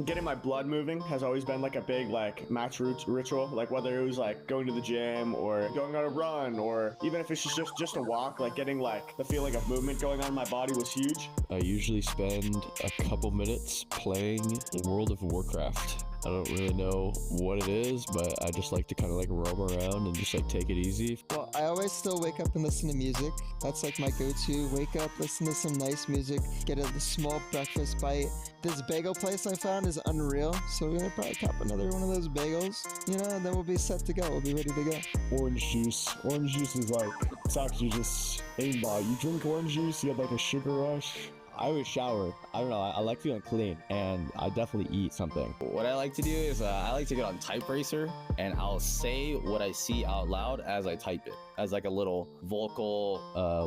Getting my blood moving has always been like a big like match ritual. Like whether it was like going to the gym or going on a run, or even if it's just a walk, like getting like the feeling of movement going on in my body was huge. I usually spend a couple minutes playing World of Warcraft. I don't really know what it is, but I just like to kind of like roam around and just like take it easy. Well, I always still wake up and listen to music. That's like my go-to. Wake up, listen to some nice music, get a small breakfast bite. This bagel place I found is unreal, so we're gonna probably cop another one of those bagels, you know, and then we'll be set to go. We'll be ready to go. Orange juice. Orange juice is like, it's actually just aimbot. You drink orange juice, you have like a sugar rush. I always shower. I don't know. I like feeling clean, and I definitely eat something. What I like to do is I like to get on Type Racer, and I'll say what I see out loud as I type it, as like a little vocal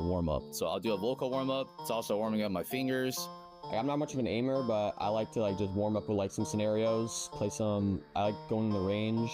warm-up. So I'll do a vocal warm-up. It's also warming up my fingers. Like, I'm not much of an aimer, but I like to like just warm up with like some scenarios, play some. I like going in the range,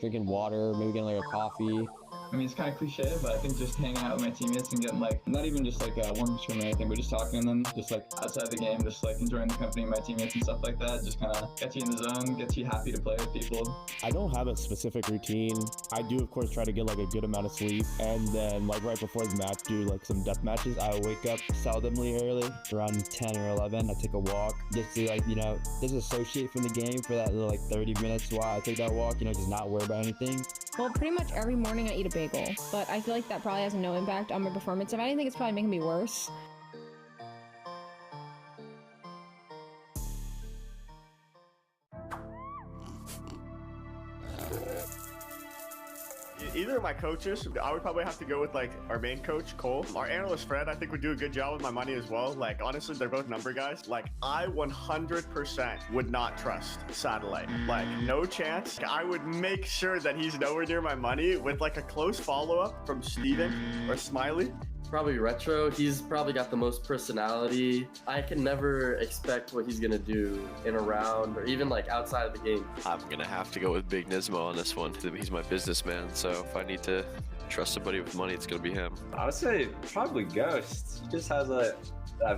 drinking water, maybe getting like a coffee. I mean, it's kind of cliche, but I think just hanging out with my teammates and getting like, not even just like a warm stream or anything, but just talking to them, just like outside the game, just like enjoying the company of my teammates and stuff like that, just kind of gets you in the zone, gets you happy to play with people. I don't have a specific routine. I do, of course, try to get like a good amount of sleep, and then like right before the match, do like some death matches. I wake up seldomly early, around 10 or 11. I take a walk, just to like, you know, disassociate from the game for that little like 30 minutes while I take that walk, you know, just not worry about anything. Well, pretty much every morning I eat a bagel, but I feel like that probably has no impact on my performance. If anything, it's probably making me worse. Either of my coaches, I would probably have to go with like our main coach, Cole. Our analyst, Fred, I think would do a good job with my money as well. Like, honestly, they're both number guys. Like, I 100% would not trust Satellite. Like, no chance. I would make sure that he's nowhere near my money with like a close follow-up from Steven or Smiley. Probably Retro. He's probably got the most personality. I can never expect what he's gonna do in a round or even like outside of the game. I'm gonna have to go with Big Nismo on this one. He's my businessman, so if I need to trust somebody with money, it's gonna be him. I would say probably Ghost. He just has that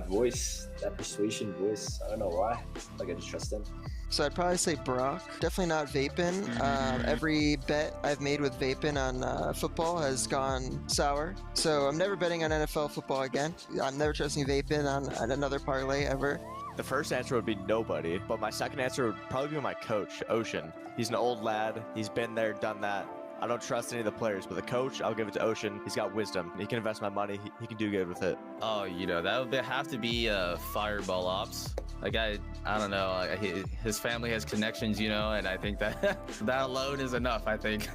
voice, that persuasion voice. I don't know why. Like, I just trust him. So I'd probably say Brock. Definitely not Vapin. Every bet I've made with Vapin on football has gone sour. So I'm never betting on NFL football again. I'm never trusting Vapin on another parlay ever. The first answer would be nobody, but my second answer would probably be my coach, Ocean. He's an old lad. He's been there, done that. I don't trust any of the players, but the coach, I'll give it to Ocean. He's got wisdom. He can invest my money. He can do good with it. Oh, you know, that would have to be Fireball Ops. Like, I don't know, his family has connections, you know, and I think that that alone is enough, I think.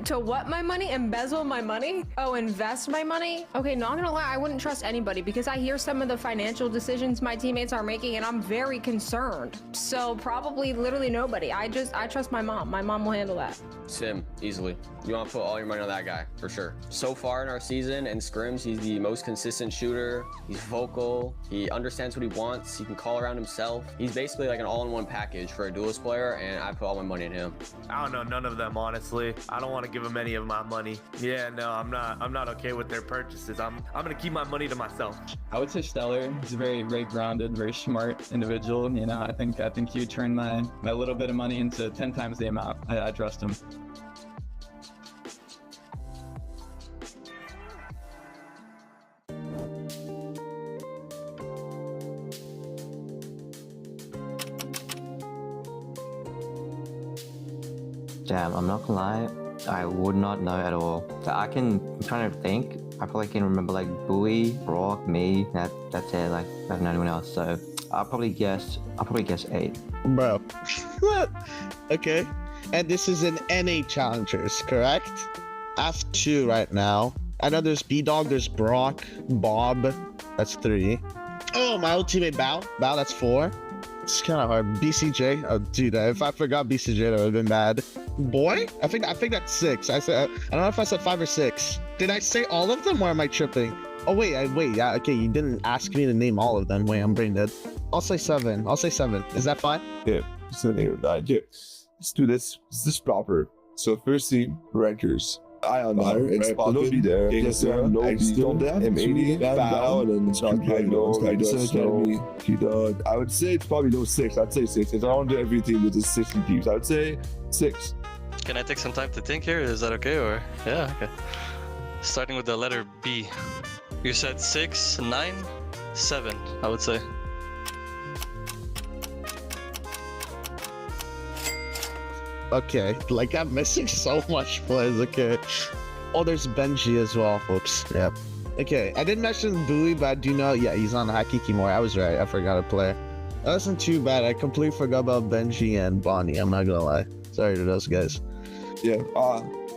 To what my money? Embezzle my money? Oh, invest my money? Okay, not gonna lie, I wouldn't trust anybody because I hear some of the financial decisions my teammates are making and I'm very concerned. So probably literally nobody. I trust my mom. My mom will handle that. Sim, easily. You want to put all your money on that guy, for sure. So far in our season and scrims, he's the most consistent shooter. He's vocal. He understands what he wants. He can call around himself. He's basically like an all-in-one package for a duelist player, and I put all my money in him. I don't know none of them, honestly. I don't want to give them any of my money. Yeah, no, I'm not okay with their purchases. I'm gonna keep my money to myself. I would say Stellar. He's a very, very grounded, very smart individual. You know, I think he would turn my little bit of money into 10 times the amount. I trust him. Damn, I'm not gonna lie, I would not know at all. So I'm trying to think. I probably can remember like Bowie, Brock, me. That's it. Like, I don't know anyone else. So I'll probably guess 8. Bro. Okay. And this is an NA Challengers, correct? I have 2 right now. I know there's B-Dog, there's Brock, Bob. That's 3. Oh, my old teammate Bao. Bao, that's 4. It's kind of hard. BCJ. Oh, dude, if I forgot BCJ, that would have been bad. Boy? I think that's 6. I don't know if I said 5 or 6. Did I say all of them or am I tripping? Oh, wait. Yeah, okay, you didn't ask me to name all of them. Wait, I'm brain dead. I'll say 7. Is that fine? Yeah, so they would die. Yeah. Let's do this. Is this proper? So first team, rankers. I don't know. It's fucking there. M80, Val, and then Academy. I would say it's probably no 6. I'd say 6. I don't do everything with the 60 keeps. I would say 6. Can I take some time to think here? Is that okay? Or yeah, okay. Starting with the letter B. You said 6, 9, 7, I would say. Okay, like I'm missing so much plays. Okay. Oh, there's Benji as well. Whoops. Yep. Okay, I didn't mention Bowie, but I do know. Yeah, he's on Hakikimori. I was right. I forgot a player. That wasn't too bad. I completely forgot about Benji and Bonnie. I'm not gonna lie. Sorry to those guys. Yeah.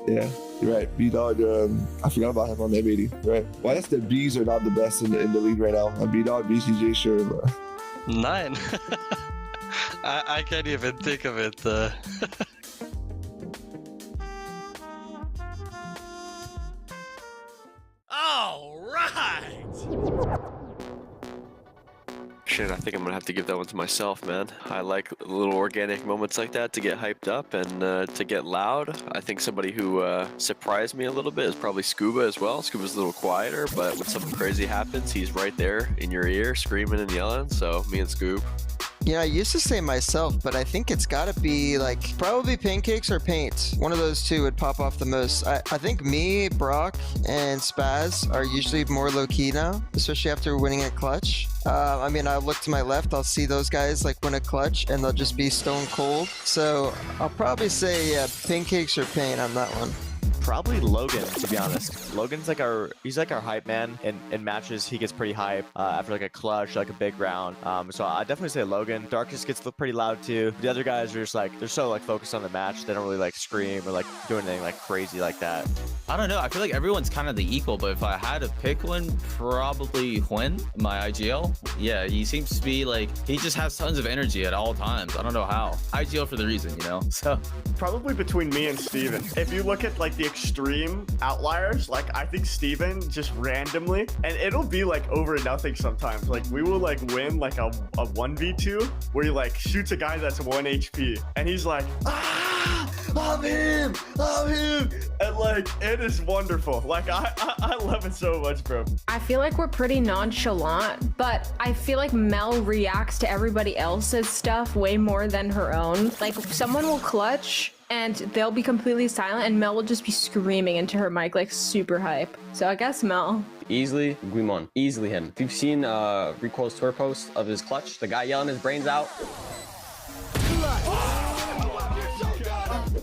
Yeah. You're right. B-Dog, I forgot about him on the M80. Right. Well, I guess the Bs are not the best in the league right now. B-Dog, BCJ, sure. But... 9. I can't even think of it. All right. Shit, I think I'm gonna have to give that one to myself, man. I like little organic moments like that to get hyped up and to get loud. I think somebody who surprised me a little bit is probably Scuba as well. Scuba's a little quieter, but when something crazy happens, he's right there in your ear, screaming and yelling. So me and Scoob. Yeah, I used to say myself, but I think it's got to be like probably pancakes or paint. One of those two would pop off the most. I think me, Brock, and Spaz are usually more low-key now, especially after winning at clutch. I mean, I'll look to my left, I'll see those guys like win a clutch, and they'll just be stone cold. So I'll probably say pancakes or paint on that one. Probably Logan, to be honest. Logan's like he's like our hype man. In matches, he gets pretty hype after like a clutch, like a big round. So I definitely say Logan. Darkus gets pretty loud too. The other guys are just like, they're so like focused on the match. They don't really like scream or like do anything like crazy like that. I don't know. I feel like everyone's kind of the equal, but if I had to pick one, probably Huen, my IGL. Yeah, he seems to be like, he just has tons of energy at all times. I don't know how. IGL for the reason, you know? So probably between me and Steven. If you look at like the extreme outliers, like I think Steven just randomly, and it'll be like over nothing sometimes. Like we will like win like a 1v2 where he like shoots a guy that's 1 HP and he's like, I'm him, and like it is wonderful. Like I love it so much, bro. I feel like we're pretty nonchalant, but I feel like Mel reacts to everybody else's stuff way more than her own. Like someone will clutch and they'll be completely silent and Mel will just be screaming into her mic like super hype. So I guess Mel. Easily Guimon. Easily him. If you've seen Recoil's tour post of his clutch, the guy yelling his brains out.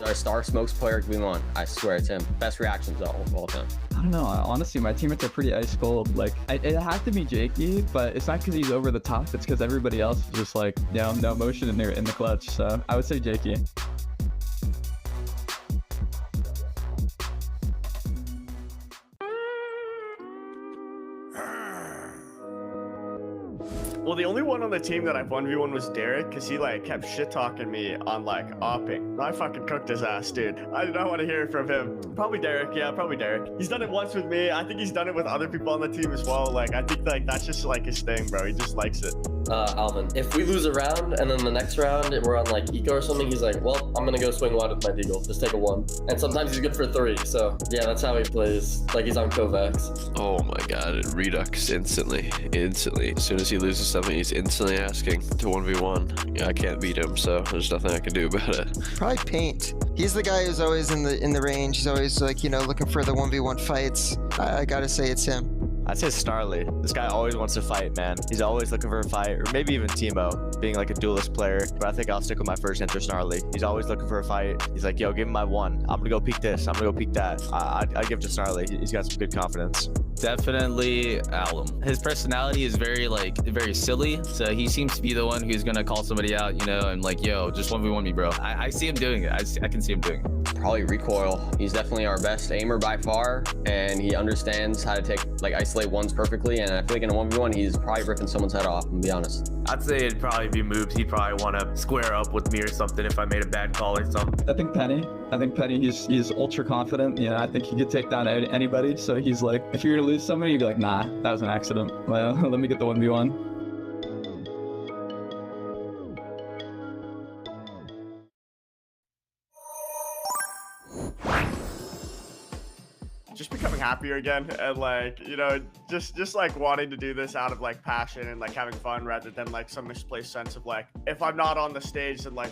Our star smokes player Guimon. I swear it's him. Best reactions of all time. I don't know. Honestly, my teammates are pretty ice cold. Like, it has to be Jakey, but it's not because he's over the top. It's because everybody else is just like, no motion in the clutch. So I would say Jakey. Well, the only one on the team that I've 1v1 was Derek, because he like kept shit talking me on like opping. I fucking cooked his ass, dude. I did not want to hear it from him. Probably Derek, yeah, probably Derek. He's done it once with me. I think he's done it with other people on the team as well. Like, I think like that's just like his thing, bro. He just likes it. Alvin, if we lose a round and then the next round we're on like eco or something, he's like, well, I'm gonna go swing wide with my deagle. Just take a 1. And sometimes he's good for 3. So yeah, that's how he plays. Like he's on Kovacs. Oh my god, Redux instantly. As soon as he loses something, he's instantly asking to 1v1. Yeah, I can't beat him, so there's nothing I can do about it. Probably Paint. He's the guy who's always in the range. He's always like, you know, looking for the 1v1 fights. I gotta say it's him. I'd say Snarly. This guy always wants to fight, man. He's always looking for a fight, or maybe even Timo, being like a duelist player. But I think I'll stick with my first enter, Snarly. He's always looking for a fight. He's like, yo, give him my 1. I'm gonna go peek this. I'm gonna go peek that. I'd give it to Snarly. He's got some good confidence. Definitely Alum. His personality is very silly, so he seems to be the one who's gonna call somebody out, you know, and like, yo, just 1v1 me, bro. I see him doing it. I can see him doing it. Probably Recoil. He's definitely our best aimer by far, and he understands how to take like isolate ones perfectly, and I feel like in a 1v1 he's probably ripping someone's head off, to be honest. I'd say it'd probably be moves. He'd probably want to square up with me or something if I made a bad call or something. I think Penny, he's ultra confident. You know, I think he could take down anybody. So he's like, if you're gonna lose somebody, you'd be like, nah, that was an accident. Well, let me get the 1v1. happier again, and like, you know, just like wanting to do this out of like passion and like having fun rather than like some misplaced sense of like, if I'm not on the stage, then like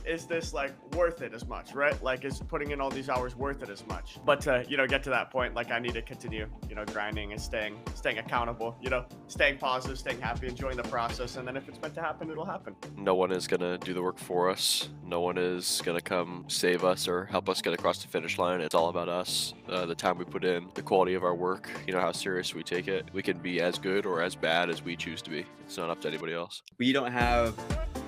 is this like worth it as much, right? Like, is putting in all these hours worth it as much? But to, you know, get to that point, like I need to continue, you know, grinding and staying accountable, you know, staying positive, staying happy, enjoying the process, and then if it's meant to happen, it'll happen. No one is gonna do the work for us. No one is gonna come save us or help us get across the finish line. It's all about us, the time we put in, the quality of our work, you know, how serious we take it. We can be as good or as bad as we choose to be. It's not up to anybody else. We don't have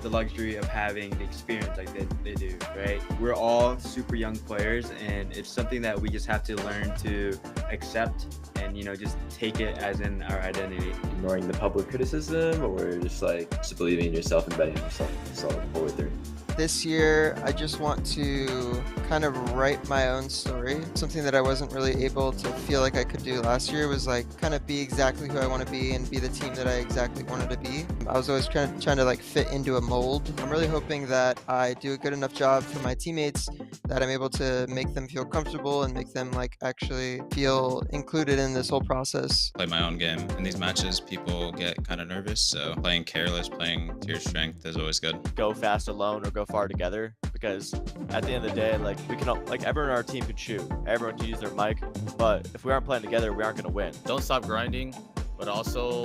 the luxury of having the experience like they do, right? We're all super young players, and it's something that we just have to learn to accept and, you know, just take it as in our identity. Ignoring the public criticism, or just believing in yourself and betting on yourself the whole way through. This year, I just want to kind of write my own story. Something that I wasn't really able to feel like I could do last year was like kind of be exactly who I want to be and be the team that I exactly wanted to be. I was always trying to like fit into a mold. I'm really hoping that I do a good enough job for my teammates that I'm able to make them feel comfortable and make them like actually feel included in this whole process. Play my own game. In these matches, people get kind of nervous, so playing careless, playing to your strength is always good. Go fast alone or go far together, because at the end of the day, like, we can all, like, everyone on our team can shoot, everyone can use their mic, but if we aren't playing together, we aren't going to win. Don't stop grinding, but also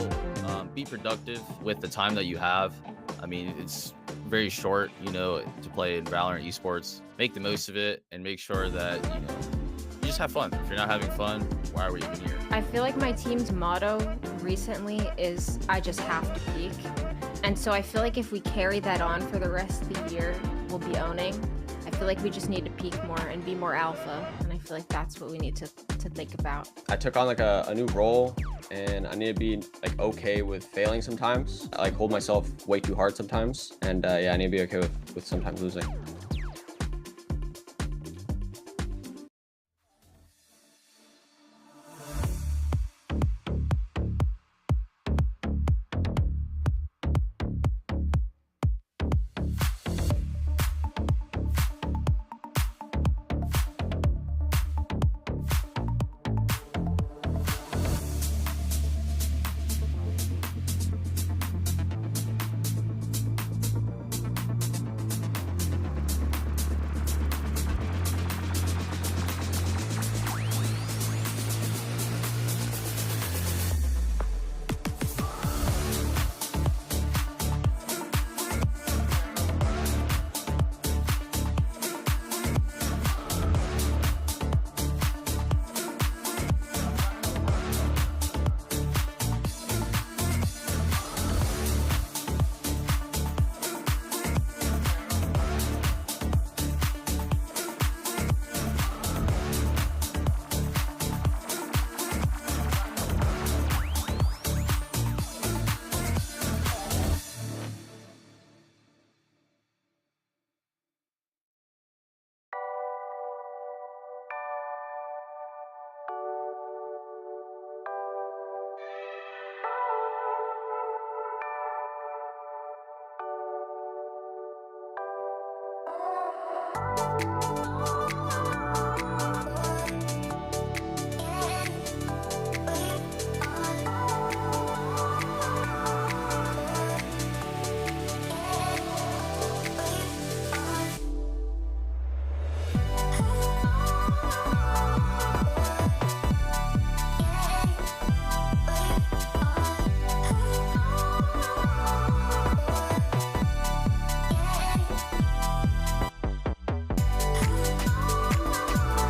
be productive with the time that you have. I mean, it's very short, you know, to play in VALORANT Esports. Make the most of it and make sure that, you know, you just have fun. If you're not having fun, why are we even here? I feel like my team's motto recently is I just have to peak. And so I feel like if we carry that on for the rest of the year, we'll be owning. I feel like we just need to peak more and be more alpha. And I feel like that's what we need to think about. I took on like a new role, and I need to be like okay with failing sometimes. I like hold myself way too hard sometimes. And yeah, I need to be okay with sometimes losing.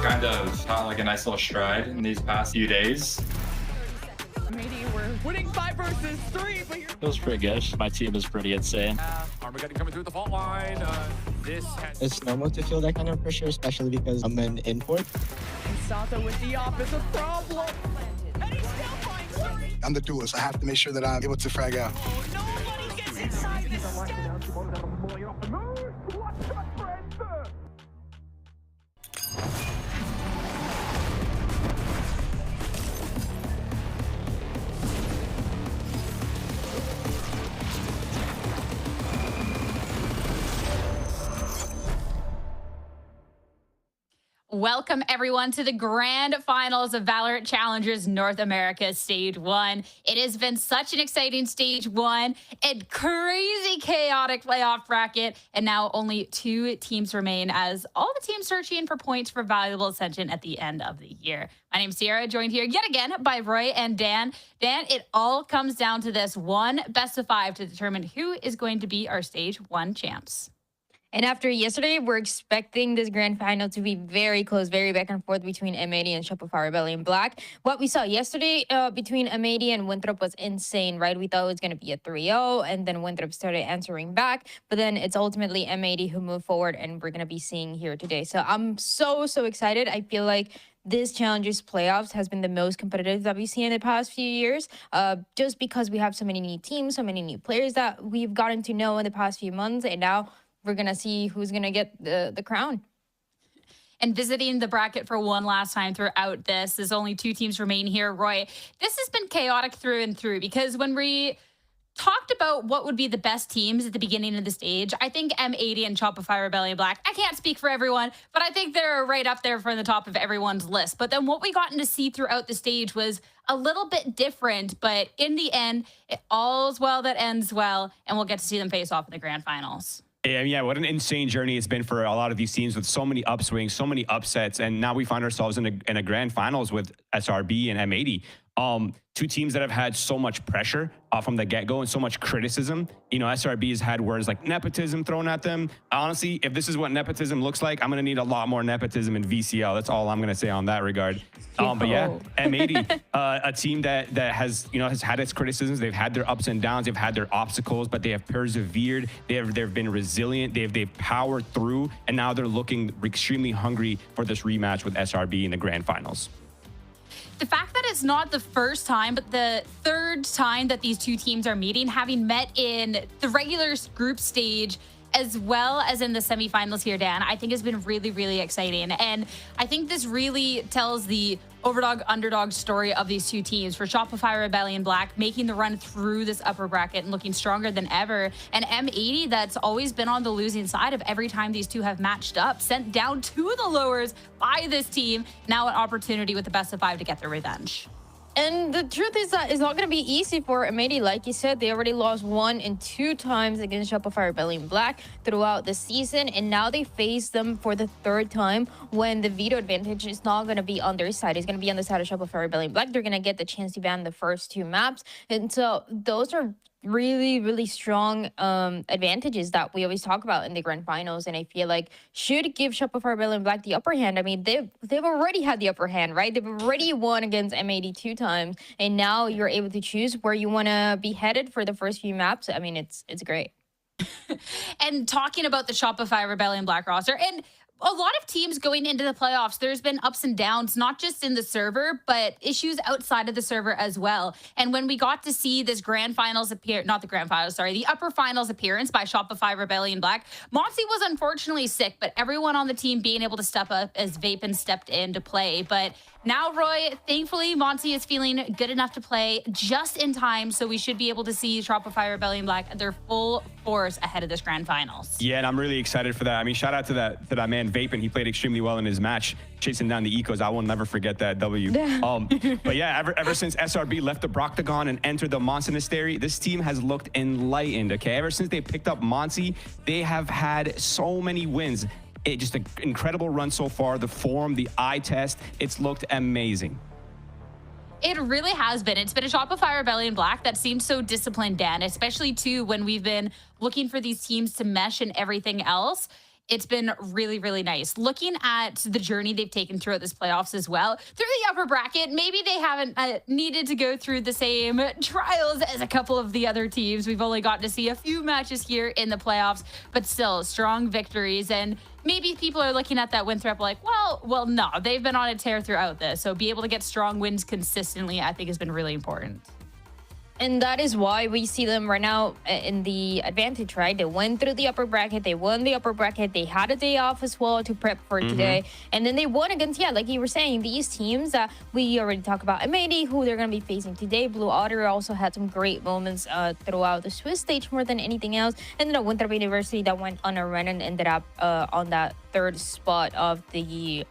Kind of found like a nice little stride in these past few days. We're winning 5 versus 3, but you're... Feels pretty good. My team is pretty insane. Armageddon coming through the fault line. It's normal to feel that kind of pressure, especially because I'm an import. And Sato with the opposite problem. And he still finds 3. I'm the duelist. I have to make sure that I'm able to frag out. Oh, nobody gets inside this. Welcome everyone to the grand finals of VALORANT Challengers North America Stage 1. It has been such an exciting Stage 1 and crazy chaotic playoff bracket, and now only 2 teams remain as all the teams searching for points for valuable ascension at the end of the year. My name's Sierra, joined here yet again by Roy and Dan. Dan, it all comes down to this one best of 5 to determine who is going to be our Stage 1 champs. And after yesterday, we're expecting this grand final to be very close, very back and forth between M80 and Shopify Rebellion Black. What we saw yesterday between M80 and Winthrop was insane, right? We thought it was going to be a 3-0, and then Winthrop started answering back. But then it's ultimately M80 who moved forward, and we're going to be seeing here today. So I'm so excited. I feel like this Challengers playoffs has been the most competitive that we've seen in the past few years, just because we have so many new teams, so many new players that we've gotten to know in the past few months, and now we're going to see who's going to get the crown. And visiting the bracket for one last time throughout this, there's only 2 teams remain here. Roy, this has been chaotic through and through, because when we talked about what would be the best teams at the beginning of the stage, I think M80 and Shopify Rebellion Black, I can't speak for everyone, but I think they're right up there from the top of everyone's list. But then what we gotten to see throughout the stage was a little bit different, but in the end, all's well that ends well, and we'll get to see them face off in the grand finals. Yeah, what an insane journey it's been for a lot of these teams, with so many upswings, so many upsets, and now we find ourselves in a grand finals with SRB and M80. 2 teams that have had so much pressure from the get-go and so much criticism. You know, SRB has had words like nepotism thrown at them. Honestly, if this is what nepotism looks like, I'm going to need a lot more nepotism in VCL. That's all I'm going to say on that regard. But yeah, M80, a team that has had its criticisms. They've had their ups and downs. They've had their obstacles, but they have persevered. They've been resilient. They've powered through, and now they're looking extremely hungry for this rematch with SRB in the grand finals. The fact that it's not the first time, but the 3rd time that these 2 teams are meeting, having met in the regular group stage as well as in the semifinals here, Dan, I think has been really exciting. And I think this really tells the underdog story of these 2 teams, for Shopify Rebellion Black making the run through this upper bracket and looking stronger than ever, and M80 that's always been on the losing side of every time these 2 have matched up, sent down to the lowers by this team. Now an opportunity with the best of 5 to get their revenge. And the truth is that it's not going to be easy for M80. Like you said, they already lost 1 and 2 times against Shopify Rebellion Black throughout the season, and now they face them for the 3rd time when the veto advantage is not going to be on their side. It's going to be on the side of Shopify Rebellion Black. They're going to get the chance to ban the first 2 maps, and so those are really strong advantages that we always talk about in the grand finals, and I feel like should give Shopify Rebellion Black the upper hand. I mean, they've already had the upper hand, right? They've already won against M80 2 times, and now you're able to choose where you want to be headed for the first few maps. I mean, it's great. And talking about the Shopify Rebellion Black roster, and a lot of teams going into the playoffs, there's been ups and downs, not just in the server, but issues outside of the server as well. And when we got to see this the upper finals appearance by Shopify Rebellion Black, Monty was unfortunately sick, but everyone on the team being able to step up as Vapin stepped in to play. But now, Roy, thankfully, Monty is feeling good enough to play just in time, so we should be able to see Shopify Rebellion Black at their full force ahead of this grand finals. Yeah, and I'm really excited for that. I mean, shout out to that man Vapin. He played extremely well in his match, chasing down the ecos. I will never forget that W. But yeah, ever since SRB left the Broctagon and entered the Monastery, this team has looked enlightened. Okay, ever since they picked up Monty, they have had so many wins. Just an incredible run so far. The form, the eye test, it's looked amazing. It really has been. It's been a Shopify Rebellion Black that seems so disciplined, Dan, especially too when we've been looking for these teams to mesh and everything else. It's been really nice. Looking at the journey they've taken throughout this playoffs as well, through the upper bracket, maybe they haven't needed to go through the same trials as a couple of the other teams. We've only got to see a few matches here in the playoffs, but still strong victories. And maybe people are looking at that Winthrop like, well, no, they've been on a tear throughout this. So be able to get strong wins consistently, I think has been really important. And that is why we see them right now in the advantage, right? They went through the upper bracket. They won the upper bracket. They had a day off as well to prep for today. And then they won against, like you were saying, these teams that we already talked about. M80, who they're going to be facing today. Blue Otter also had some great moments throughout the Swiss stage more than anything else. And then Winthrop University that went on a run and ended up on that third spot of the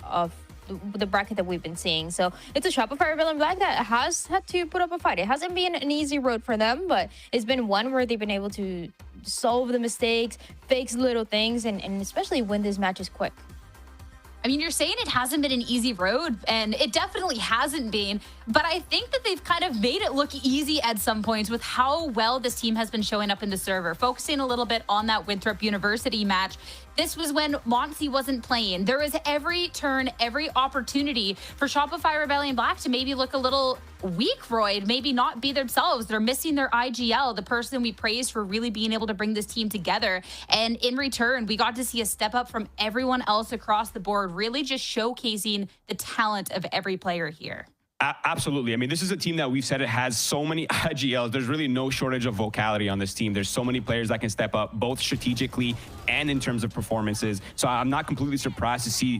bracket that we've been seeing. So it's a Shopify Rebellion Black that has had to put up a fight. It hasn't been an easy road for them, but it's been one where they've been able to solve the mistakes, fix little things, and especially win these matches quick. I mean, you're saying it hasn't been an easy road, and it definitely hasn't been, but I think that they've kind of made it look easy at some points with how well this team has been showing up in the server. Focusing a little bit on that Winthrop University match, this was when Monty wasn't playing. There was every turn, every opportunity for Shopify Rebellion Black to maybe look a little weak, Roy, maybe not be themselves. They're missing their IGL, the person we praised for really being able to bring this team together. And in return, we got to see a step up from everyone else across the board, really just showcasing the talent of every player here. Absolutely. I mean, this is a team that we've said it has so many IGLs. There's really no shortage of vocality on this team. There's so many players that can step up both strategically and in terms of performances. So I'm not completely surprised to see,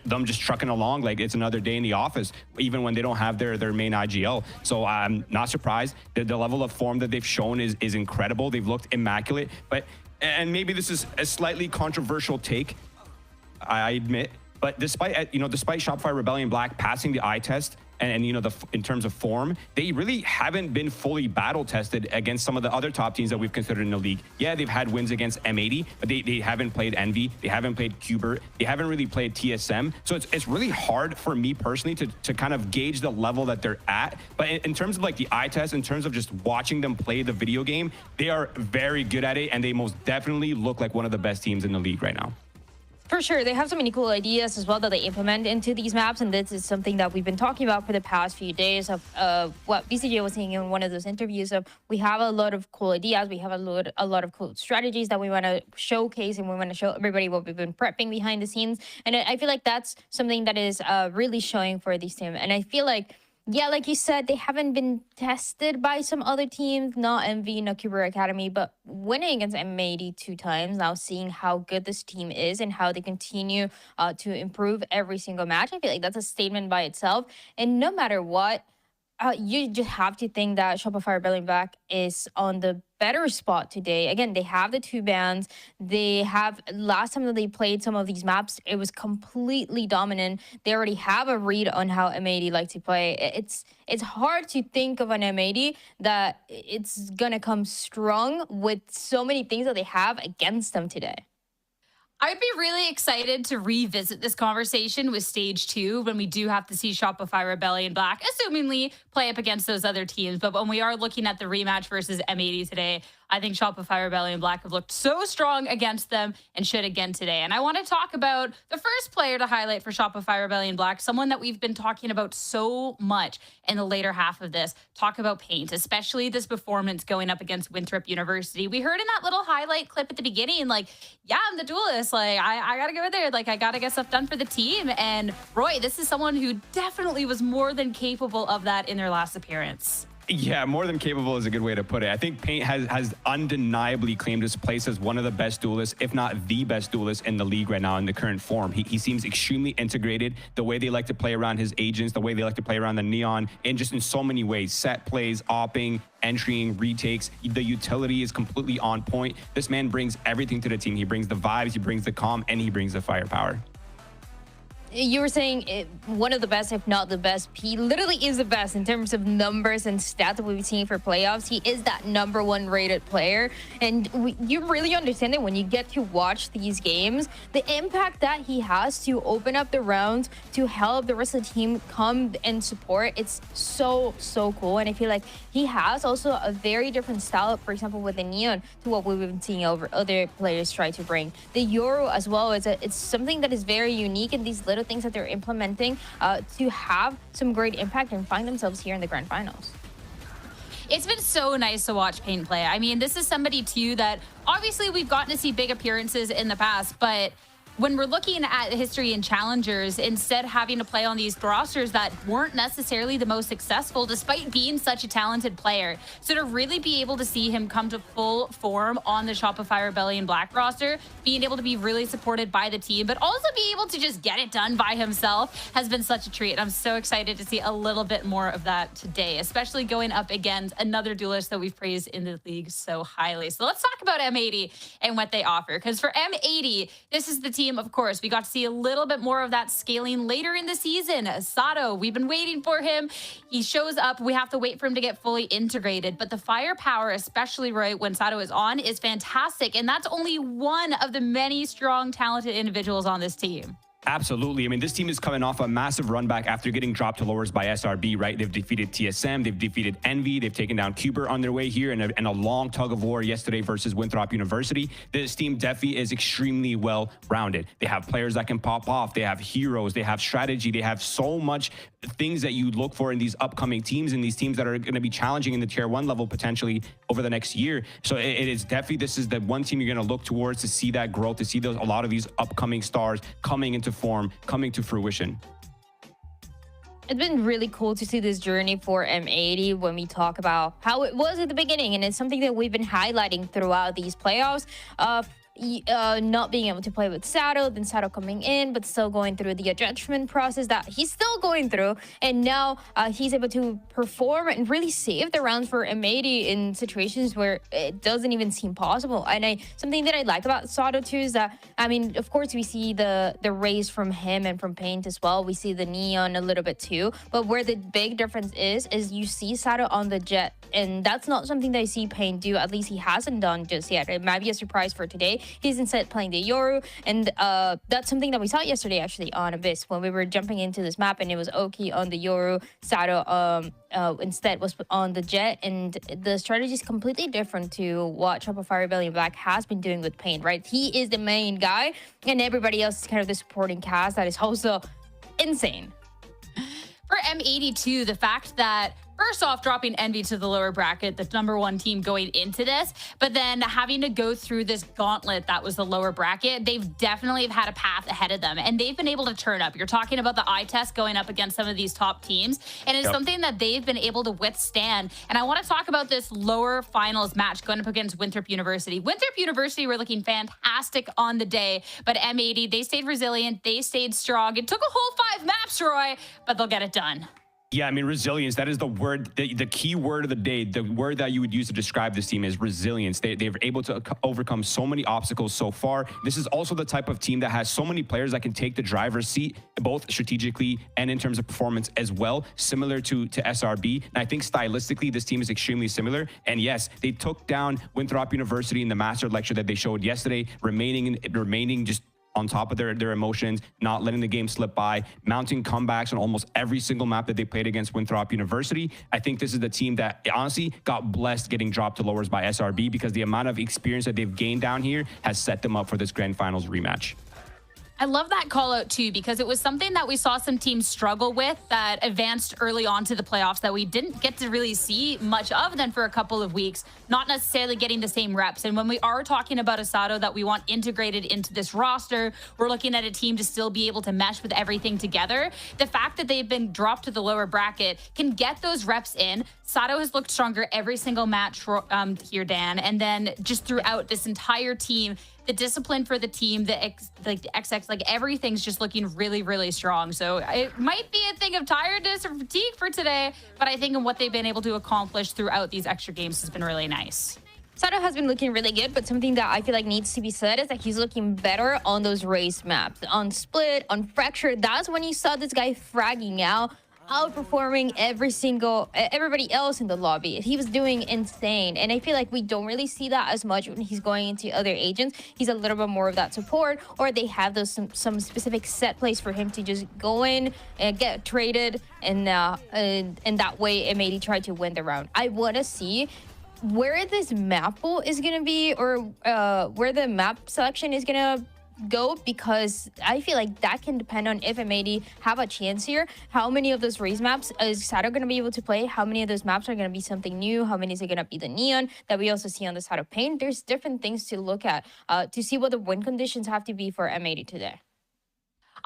them just trucking along like it's another day in the office, even when they don't have their main IGL. So I'm not surprised. The level of form that they've shown is incredible. They've looked immaculate. And maybe this is a slightly controversial take, I admit. But despite Shopify Rebellion Black passing the eye test, and in terms of form, they really haven't been fully battle tested against some of the other top teams that we've considered in the league. Yeah, they've had wins against M80, but they haven't played Envy, they haven't played Qbert, they haven't really played TSM. So it's really hard for me personally to kind of gauge the level that they're at. But in terms of like the eye test, in terms of just watching them play the video game, they are very good at it, and they most definitely look like one of the best teams in the league right now. For sure. They have so many cool ideas as well that they implement into these maps. And this is something that we've been talking about for the past few days of what BCJ was saying in one of those interviews of we have a lot of cool ideas. We have a lot of cool strategies that we want to showcase, and we want to show everybody what we've been prepping behind the scenes. And I feel like that's something that is really showing for these teams. And I feel like, yeah, like you said, they haven't been tested by some other teams, not Envy, not Qbert Academy, but winning against M80 2 times, now seeing how good this team is and how they continue to improve every single match. I feel like that's a statement by itself. And no matter what, you just have to think that Shopify Rebellion Black is on the better spot today. Again, they have the 2 bans. They have, last time that they played some of these maps, it was completely dominant. They already have a read on how M80 like to play. It's hard to think of an M80 that it's gonna come strong with so many things that they have against them today. I'd be really excited to revisit this conversation with Stage 2 when we do have to see Shopify Rebellion Black, assumingly play up against those other teams. But when we are looking at the rematch versus M80 today, I think Shopify Rebellion Black have looked so strong against them and should again today. And I want to talk about the first player to highlight for Shopify Rebellion Black, someone that we've been talking about so much in the later half of this. Talk about Paint, especially this performance going up against Winthrop University. We heard in that little highlight clip at the beginning, like, yeah, I'm the duelist. Like, I got to go there. Like, I got to get stuff done for the team. And Roy, this is someone who definitely was more than capable of that in their last appearance. Yeah, more than capable is a good way to put it. I think Paint has undeniably claimed his place as one of the best duelists, if not the best duelist in the league right now in the current form. He seems extremely integrated. The way they like to play around his agents, the way they like to play around the Neon, and just in so many ways. Set plays, opping, entering, retakes. The utility is completely on point. This man brings everything to the team. He brings the vibes, he brings the calm, and he brings the firepower. You were saying one of the best, if not the best. He literally is the best in terms of numbers and stats that we've seen for playoffs. He is that #1 rated player. And you really understand it when you get to watch these games. The impact that he has to open up the rounds, to help the rest of the team come and support. It's so cool. And I feel like he has also a very different style, for example, with the Neon, to what we've been seeing over other players try to bring. The Euro as well, it's something that is very unique in these little things that they're implementing to have some great impact and find themselves here in the grand finals. It's been so nice to watch Paint play. I mean, this is somebody too that obviously we've gotten to see big appearances in the past, but when we're looking at history and challengers, instead having to play on these rosters that weren't necessarily the most successful, despite being such a talented player. So to really be able to see him come to full form on the Shopify Rebellion Black roster, being able to be really supported by the team, but also be able to just get it done by himself has been such a treat. And I'm so excited to see a little bit more of that today, especially going up against another duelist that we've praised in the league so highly. So let's talk about M80 and what they offer. Because for M80, this is the team, of course, we got to see a little bit more of that scaling later in the season. Sato, we've been waiting for him. He shows up. We have to wait for him to get fully integrated. But the firepower, especially right when Sato is on, is fantastic. And that's only one of the many strong, talented individuals on this team. Absolutely. I mean, this team is coming off a massive run back after getting dropped to lowers by SRB, right? They've defeated TSM, they've defeated Envy, they've taken down Cuber on their way here, and a long tug of war yesterday versus Winthrop University. This team definitely is extremely well-rounded. They have players that can pop off, they have heroes, they have strategy, they have so much things that you look for in these upcoming teams and these teams that are going to be challenging in the tier 1 level potentially over the next year. So it is definitely, this is the one team you're going to look towards to see that growth, to see a lot of these upcoming stars coming into form, coming to fruition. It's been really cool to see this journey for M80 when we talk about how it was at the beginning, and it's something that we've been highlighting throughout these playoffs. Not being able to play with Sato, then Sato coming in, but still going through the adjustment process that he's still going through. And now he's able to perform and really save the rounds for M80 in situations where it doesn't even seem possible. And something that I like about Sato too is that, I mean, of course, we see the raise from him and from Paint as well. We see the Neon a little bit too. But where the big difference is you see Sato on the Jet. And that's not something that I see Paint do. At least he hasn't done just yet. It might be a surprise for today. He's instead playing the Yoru, and that's something that we saw yesterday actually on Abyss when we were jumping into this map, and it was Oki on the Yoru, Sato instead was on the Jet, and the strategy is completely different to what Shopify Rebellion Black has been doing with Paint, right? He is the main guy, and everybody else is kind of the supporting cast that is also insane. For M82, the fact that first off, dropping Envy to the lower bracket, the #1 team going into this, but then having to go through this gauntlet that was the lower bracket, they've definitely had a path ahead of them, and they've been able to turn up. You're talking about the eye test going up against some of these top teams, and it's something that they've been able to withstand. And I want to talk about this lower finals match going up against Winthrop University. Winthrop University were looking fantastic on the day, but M80, they stayed resilient, they stayed strong. It took a whole 5 maps, Roy, but they'll get it done. Yeah, I mean, resilience, that is the word, the key word of the day. The word that you would use to describe this team is resilience. They're able to overcome so many obstacles so far. This is also the type of team that has so many players that can take the driver's seat, both strategically and in terms of performance as well, similar to SRB. And I think stylistically, this team is extremely similar. And yes, they took down Winthrop University in the master lecture that they showed yesterday, remaining just on top of their emotions, not letting the game slip by, mounting comebacks on almost every single map that they played against Winthrop University. I think this is the team that honestly got blessed getting dropped to lowers by SRB, because the amount of experience that they've gained down here has set them up for this grand finals rematch. I love that call out too, because it was something that we saw some teams struggle with that advanced early on to the playoffs that we didn't get to really see much of then for a couple of weeks, not necessarily getting the same reps. And when we are talking about a Sato that we want integrated into this roster, we're looking at a team to still be able to mesh with everything together. The fact that they've been dropped to the lower bracket can get those reps in. Sato has looked stronger every single match here, Dan. And then just throughout this entire team, the discipline for the team, the XX, like everything's just looking really, really strong. So it might be a thing of tiredness or fatigue for today, but I think in what they've been able to accomplish throughout these extra games has been really nice. Sato has been looking really good, but something that I feel like needs to be said is that he's looking better on those race maps. On Split, on Fracture, that's when you saw this guy fragging out, outperforming everybody else in the lobby. He was doing insane, and I feel like we don't really see that as much when he's going into other agents. He's a little bit more of that support, or they have those some specific set plays for him to just go in and get traded, and that way M80 tried to win the round. I want to see where this map pool is gonna be, or where the map selection is gonna GOAT because I feel like that can depend on if M80 have a chance here. How many of those race maps is Sato going to be able to play? How many of those maps are going to be something new? How many is it going to be the Neon that we also see on the Sato Paint? There's different things to look at to see what the win conditions have to be for M80 today.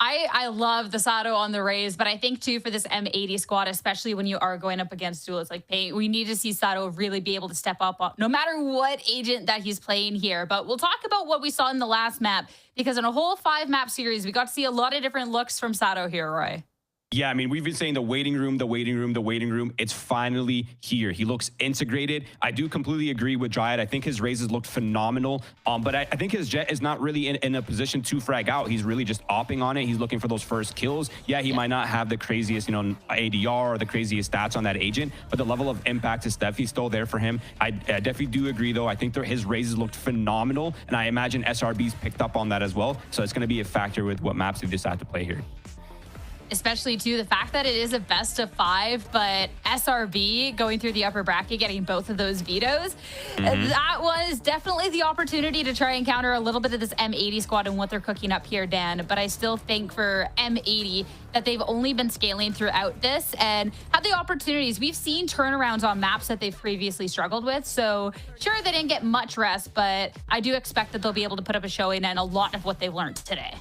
I love the Sato on the Rays, but I think too for this M80 squad, especially when you are going up against duelists like Paint, we need to see Sato really be able to step up no matter what agent that he's playing here. But we'll talk about what we saw in the last map, because in a whole 5-map series, we got to see a lot of different looks from Sato here, Roy. Yeah, I mean, we've been saying the waiting room, the waiting room, the waiting room. It's finally here. He looks integrated. I do completely agree with Dryad. I think his raises looked phenomenal. But I think his Jet is not really in a position to frag out. He's really just opping on it. He's looking for those first kills. Yeah, he might not have the craziest, ADR or the craziest stats on that agent, but the level of impact is definitely still there for him. I definitely do agree, though. I think his raises looked phenomenal, and I imagine SRB's picked up on that as well. So it's going to be a factor with what maps they decide to play here. Especially, too, the fact that it is a best of 5, but SRB going through the upper bracket, getting both of those vetoes. That was definitely the opportunity to try and counter a little bit of this M80 squad and what they're cooking up here, Dan. But I still think for M80 that they've only been scaling throughout this and have the opportunities. We've seen turnarounds on maps that they've previously struggled with. So sure, they didn't get much rest, but I do expect that they'll be able to put up a showing and a lot of what they've learned today.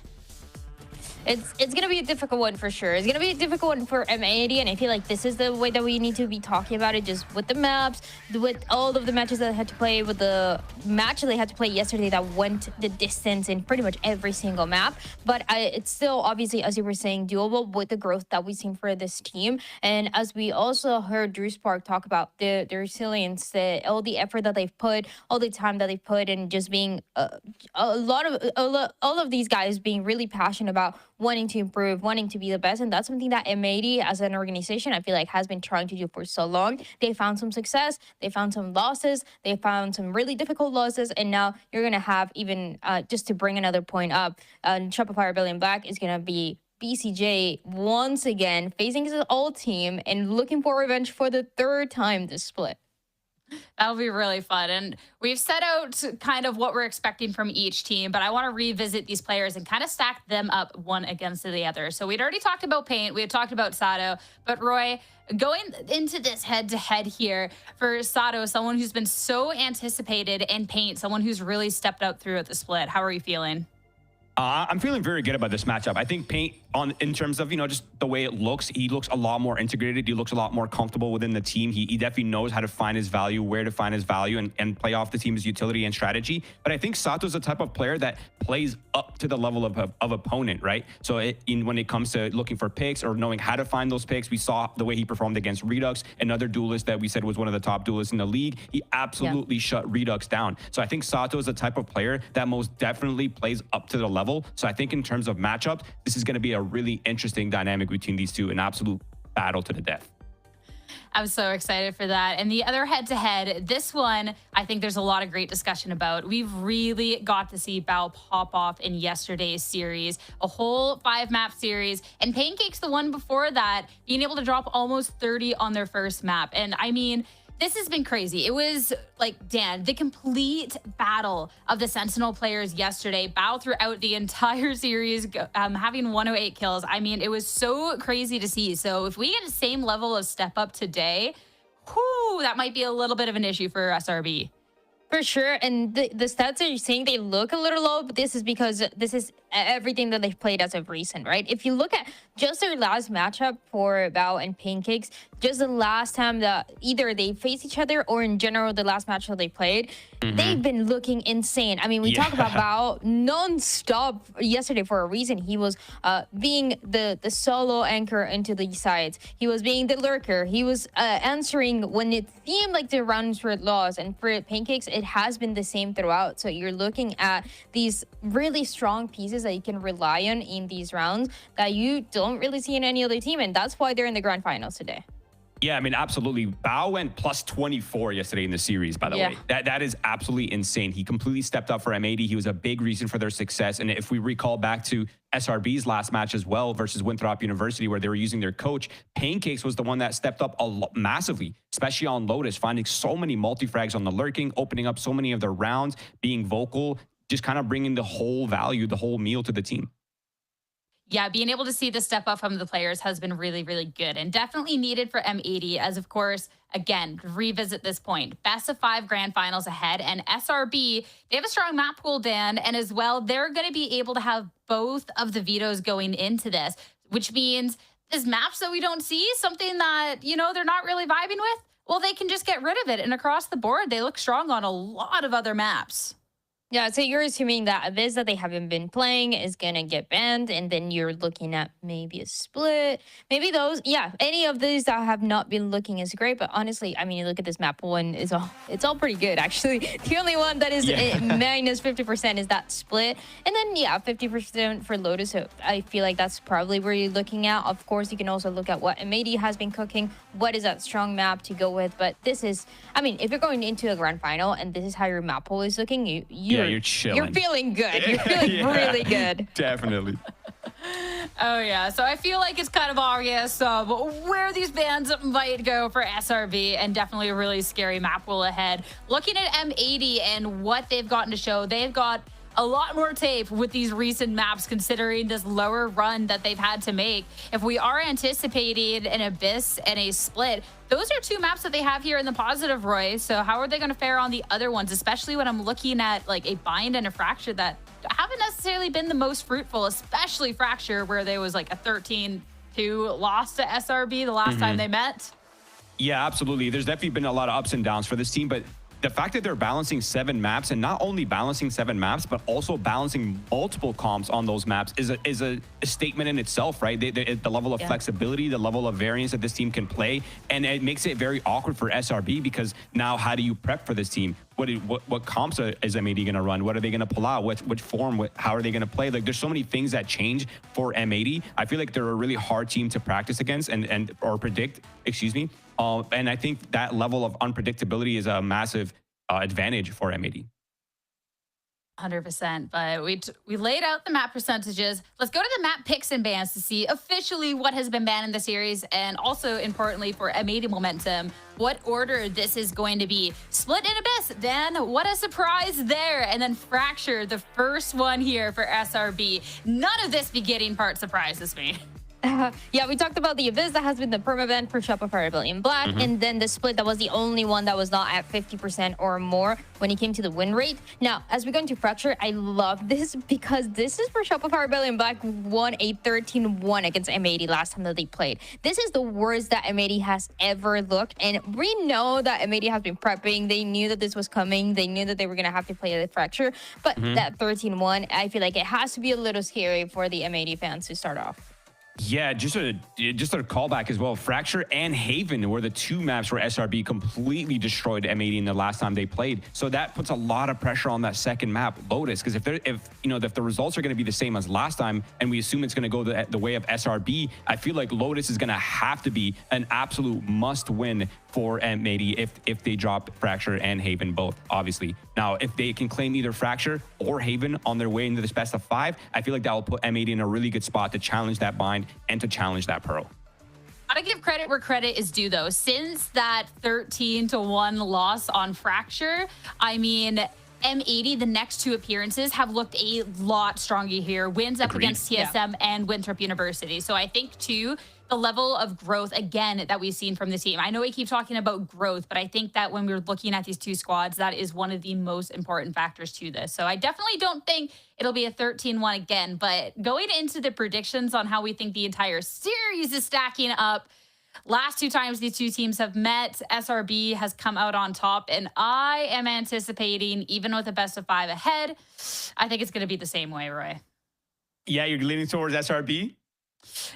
It's going to be a difficult one for sure. It's going to be a difficult one for M80, and I feel like this is the way that we need to be talking about it, just with the maps, with all of the matches that they had to play, with the match that they had to play yesterday that went the distance in pretty much every single map. But it's still, obviously, as you were saying, doable with the growth that we've seen for this team. And as we also heard Drew Spark talk about the resilience, all the effort that they've put, all the time that they've put, and just being all of these guys being really passionate about wanting to improve, wanting to be the best. And that's something that M80 as an organization, I feel like, has been trying to do for so long. They found some success, they found some losses, they found some really difficult losses, and now you're going to have even, just to bring another point up, Shopify Rebellion Black is going to be BCJ once again facing his old team and looking for revenge for the 3rd time this split. That'll be really fun. And we've set out kind of what we're expecting from each team, but I want to revisit these players and kind of stack them up one against the other. So we'd already talked about Paint, we had talked about Sato, but Roy, going into this head-to-head here for Sato, someone who's been so anticipated, and Paint, someone who's really stepped out throughout the split. How are you feeling? I'm feeling very good about this matchup. I think Paint, in terms of, just the way it looks, he looks a lot more integrated. He looks a lot more comfortable within the team. He definitely knows how to find his value, where to find his value, and play off the team's utility and strategy. But I think Sato's the type of player that plays up to the level of opponent, right? So when it comes to looking for picks or knowing how to find those picks, we saw the way he performed against Redux, another duelist that we said was one of the top duelists in the league. He absolutely shut Redux down. So I think Sato is the type of player that most definitely plays up to the level. So I think in terms of matchup, this is going to be a really interesting dynamic between these two, an absolute battle to the death. I'm so excited for that. And the other head-to-head, this one, I think there's a lot of great discussion about. We've really got to see Bao pop off in yesterday's series, a whole 5-map series, and Pancake's the one before that, being able to drop almost 30 on their first map. And I mean, this has been crazy. It was like, Dan, the complete battle of the Sentinel players yesterday. Bao throughout the entire series, having 108 kills. I mean, it was so crazy to see. So if we get the same level of step up today, whew, that might be a little bit of an issue for SRB. For sure. And the stats are saying they look a little low, but this is because this is everything that they've played as of recent, right? If you look at just their last matchup for Bao and Pancakes, just the last time that either they faced each other or in general the last match that they played, they've been looking insane. I mean, we talk about Bao non-stop yesterday for a reason. He was being the solo anchor into the sides. He was being the lurker. He was answering when it seemed like the rounds were lost. And for Pancakes, it has been the same throughout. So you're looking at these really strong pieces that you can rely on in these rounds that you don't really see in any other team. And that's why they're in the grand finals today. Yeah, I mean, absolutely. Bao went plus 24 yesterday in the series, by the way. That is absolutely insane. He completely stepped up for M80. He was a big reason for their success. And if we recall back to SRB's last match as well versus Winthrop University, where they were using their coach, Pancakes was the one that stepped up massively, especially on Lotus, finding so many multi-frags on the lurking, opening up so many of their rounds, being vocal, just kind of bringing the whole value, the whole meal to the team. Yeah, being able to see the step up from the players has been really, really good and definitely needed for M80 as, of course, again, revisit this point. Best of 5 grand finals ahead, and SRB, they have a strong map pool, Dan, and as well, they're going to be able to have both of the vetoes going into this, which means there's maps that we don't see, something that, you know, they're not really vibing with. Well, they can just get rid of it, and across the board, they look strong on a lot of other maps. Yeah, so you're assuming that Abyss that they haven't been playing is going to get banned, and then you're looking at maybe a split. Maybe those, yeah, any of these that have not been looking as great. But honestly, I mean, you look at this map one, it's all pretty good, actually. The only one that is minus 50% is that split. And then, yeah, 50% for Lotus. So I feel like that's probably where you're looking at. Of course, you can also look at what M80 has been cooking. What is that strong map to go with? But this is, I mean, if you're going into a grand final and this is how your map pool is looking, you're chilling. You're feeling good. You're feeling really good. Definitely. Oh, yeah. So I feel like it's kind of obvious where these bans might go for SRB, and definitely a really scary map pool ahead. Looking at M80 and what they've gotten to show, they've got a lot more tape with these recent maps considering this lower run that they've had to make. If we are anticipating an Abyss and a split, those are 2 maps that they have here in the positive, Roy. So how are they going to fare on the other ones, especially when I'm looking at like a bind and a fracture that haven't necessarily been the most fruitful, especially fracture where there was like a 13-2 loss to SRB the last time they met? Yeah, absolutely. There's definitely been a lot of ups and downs for this team, but the fact that they're balancing 7 maps, and not only balancing 7 maps, but also balancing multiple comps on those maps is a statement in itself, right? The level of flexibility, the level of variance that this team can play, and it makes it very awkward for SRB because now how do you prep for this team? What comps is M80 going to run? What are they going to pull out? Which form? How are they going to play? Like, there's so many things that change for M80. I feel like they're a really hard team to practice against or predict, excuse me. And I think that level of unpredictability is a massive advantage for M80. 100%, but we laid out the map percentages. Let's go to the map picks and bans to see officially what has been banned in the series, and also importantly for M80 momentum, what order this is going to be. Split and Abyss, then what a surprise there. And then Fracture, the first one here for SRB. None of this beginning part surprises me. Yeah, we talked about the Abyss that has been the permaban for Shopify Rebellion Black, and then the split that was the only one that was not at 50% or more when it came to the win rate. Now, as we go into Fracture, I love this because this is for Shopify Rebellion Black won a 13-1 against M80 last time that they played. This is the worst that M80 has ever looked, and we know that M80 has been prepping. They knew that this was coming. They knew that they were going to have to play the Fracture, but that 13-1, I feel like it has to be a little scary for the M80 fans to start off. Yeah, just a callback as well. Fracture and Haven were the 2 maps where SRB completely destroyed M80 in the last time they played. So that puts a lot of pressure on that second map, Lotus, because if the results are going to be the same as last time, and we assume it's going to go the way of SRB, I feel like Lotus is going to have to be an absolute must-win for M80 if they drop Fracture and Haven both, obviously. Now, if they can claim either Fracture or Haven on their way into this best of 5, I feel like that will put M80 in a really good spot to challenge that bind and to challenge that Pearl. Gotta give credit where credit is due, though. Since that 13-1 loss on Fracture, I mean, M80, the next 2 appearances have looked a lot stronger here. Wins up against TSM and Winthrop University. So I think, too, the level of growth, again, that we've seen from the team. I know we keep talking about growth, but I think that when we're looking at these 2 squads, that is one of the most important factors to this. So I definitely don't think it'll be a 13-1 again, but going into the predictions on how we think the entire series is stacking up, last 2 times these 2 teams have met, SRB has come out on top, and I am anticipating, even with a best of 5 ahead, I think it's going to be the same way, Roy. Yeah, you're leaning towards SRB?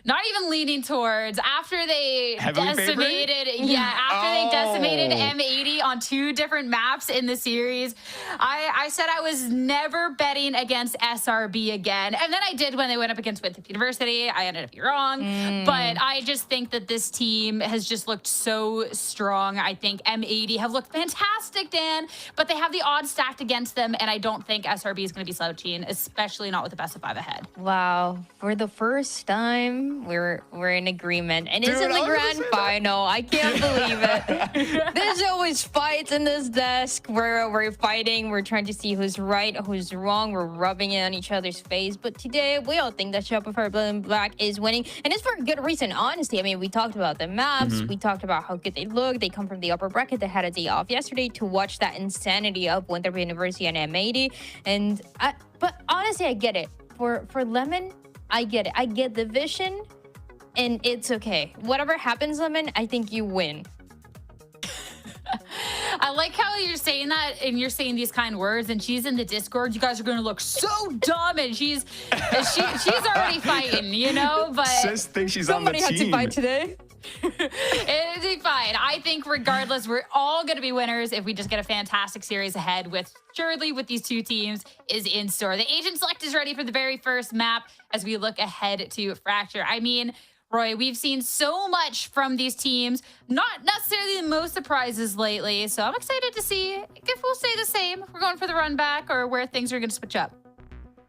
Not even leaning towards. After they decimated M80 on 2 different maps in the series, I said I was never betting against SRB again. And then I did when they went up against Winthrop University. I ended up being wrong. But I just think that this team has just looked so strong. I think M80 have looked fantastic, Dan, but they have the odds stacked against them. And I don't think SRB is going to be slouching, especially not with the best of 5 ahead. Wow. For the first time, we're in agreement, and it's in the grand final. I can't believe it. This show was always fights in this desk where we're fighting. We're trying to see who's right, who's wrong. We're rubbing it on each other's face. But today, we all think that Shopify Rebellion Black is winning. And it's for a good reason, honestly. I mean, we talked about the maps. We talked about how good they look. They come from the upper bracket. They had a day off yesterday to watch that insanity of Winterby University and M80. But honestly, I get it. For Lemon, I get it. I get the vision. And it's okay. Whatever happens, Lemon, I think you win. I like how you're saying that and you're saying these kind words and she's in the Discord. You guys are going to look so dumb and she's already fighting, you know? But Sis thinks she's on the team. Somebody had to fight today. It'll be fine. I think regardless, we're all going to be winners if we just get a fantastic series ahead with surely with these two teams is in store. The Agent Select is ready for the very first map as we look ahead to Fracture. I mean, Roy, we've seen so much from these teams, not necessarily the most surprises lately. So I'm excited to see if we'll stay the same. We're going for the run back or where things are going to switch up.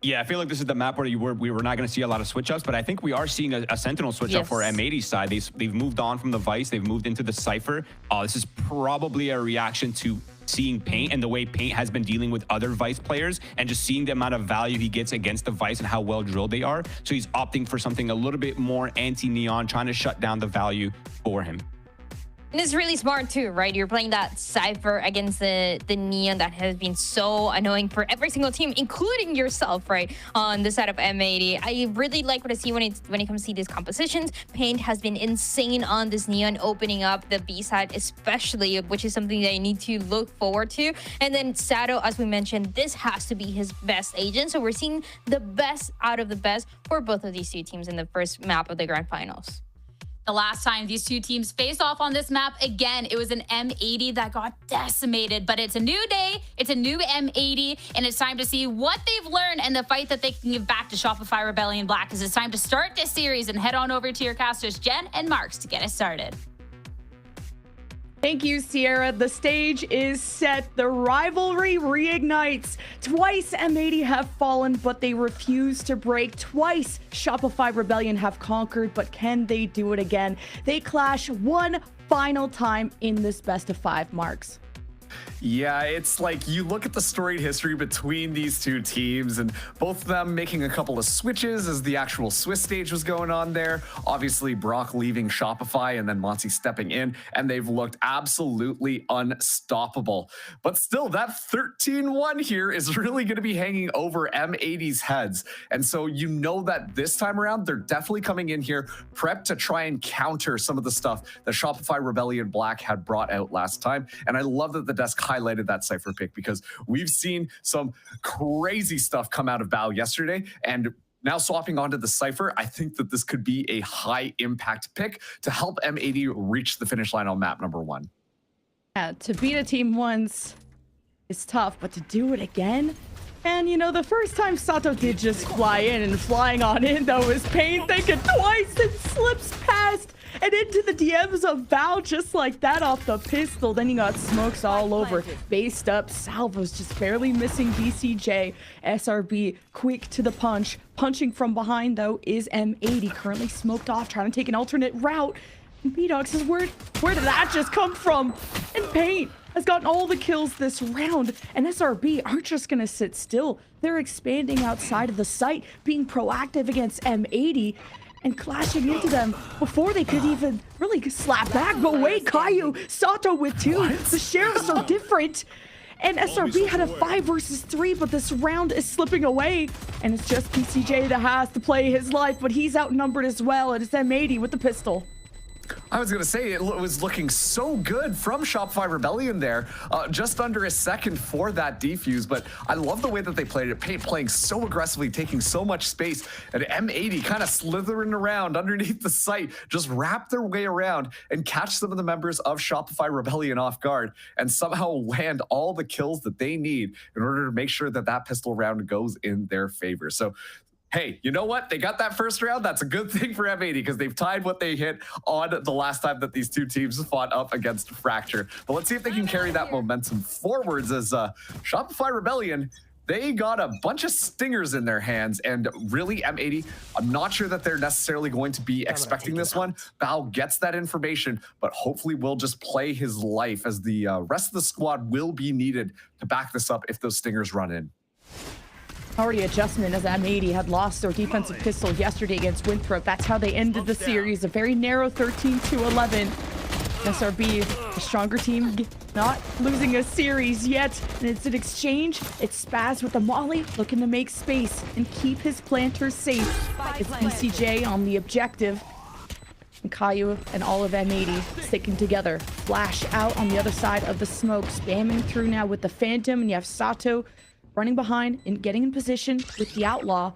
Yeah, I feel like this is the map where we were not going to see a lot of switch-ups, but I think we are seeing a Sentinel switch-up for M80's side. They've moved on from the Vice. They've moved into the Cypher. This is probably a reaction to seeing Paint and the way Paint has been dealing with other Vice players and just seeing the amount of value he gets against the Vice and how well drilled they are. So he's opting for something a little bit more anti-Neon, trying to shut down the value for him. And it's really smart too, right? You're playing that Cypher against the Neon that has been so annoying for every single team, including yourself, right? On the side of M80. I really like what I see when it comes to these compositions. Paint has been insane on this Neon, opening up the B side especially, which is something that you need to look forward to. And then Sato, as we mentioned, this has to be his best agent. So we're seeing the best out of the best for both of these two teams in the first map of the Grand Finals. The last time these two teams faced off on this map, again, it was an M80 that got decimated, but it's a new day, it's a new M80, and it's time to see what they've learned and the fight that they can give back to Shopify Rebellion Black, because it's time to start this series and head on over to your casters, Jen and Marks, to get us started. Thank you, Sierra. The stage is set. The rivalry reignites. Twice M80 have fallen, but they refuse to break. Twice Shopify Rebellion have conquered, but can they do it again? They clash one final time in this best of 5, Marks. Yeah, it's like you look at the storied history between these two teams and both of them making a couple of switches as the actual Swiss stage was going on there. Obviously, Brock leaving Shopify and then Monty stepping in, and they've looked absolutely unstoppable. But still, that 13-1 here is really going to be hanging over M80's heads. And so you know that this time around, they're definitely coming in here prepped to try and counter some of the stuff that Shopify Rebellion Black had brought out last time. And I love that the desk highlighted that Cypher pick because we've seen some crazy stuff come out of BAL yesterday, and now swapping onto the Cypher, I think that this could be a high impact pick to help M80 reach the finish line on map number 1. Yeah, to beat a team once is tough, but to do it again? And you know, the first time Sato did just fly in, and flying on in though is Pain thinking twice and slips past and into the DMs of Val just like that off the pistol. Then he got smokes all over. Based up, Salvo's just barely missing BCJ. SRB quick to the punch. Punching from behind though is M80, currently smoked off, trying to take an alternate route. And B-Dog says, where did that just come from? And Paint has gotten all the kills this round, and SRB aren't just gonna sit still. They're expanding outside of the site, being proactive against M80 and clashing into them before they could even really slap back. But wait, Caillou, Sato with 2. The sheriffs are different. And SRB had a 5 versus 3, but this round is slipping away. And it's just PCJ that has to play his life, but he's outnumbered as well. And it's M80 with the pistol. I was going to say, it was looking so good from Shopify Rebellion there. Just under a second for that defuse, but I love the way that they played it. Paint playing so aggressively, taking so much space, and M80 kind of slithering around underneath the site, just wrap their way around and catch some of the members of Shopify Rebellion off guard and somehow land all the kills that they need in order to make sure that that pistol round goes in their favor. So hey, you know what? They got that first round. That's a good thing for M80 because they've tied what they hit on the last time that these two teams fought up against Fracture. But let's see if they can carry that momentum forwards as Shopify Rebellion they got a bunch of stingers in their hands, and really M80, I'm not sure that they're necessarily going to be expecting this one. Bao gets that information, but hopefully will just play his life, as the rest of the squad will be needed to back this up if those stingers run in. Already adjustment, as M80 had lost their defensive pistol yesterday against Winthrop. That's how they ended the series, a very narrow 13-11. SRB, a stronger team, not losing a series yet. And it's an exchange. It's Spaz with the Molly, looking to make space and keep his planters safe. It's BCJ on the objective. And Caillou and all of M80 sticking together. Flash out on the other side of the smoke, spamming through now with the Phantom. And you have Sato running behind and getting in position with the Outlaw.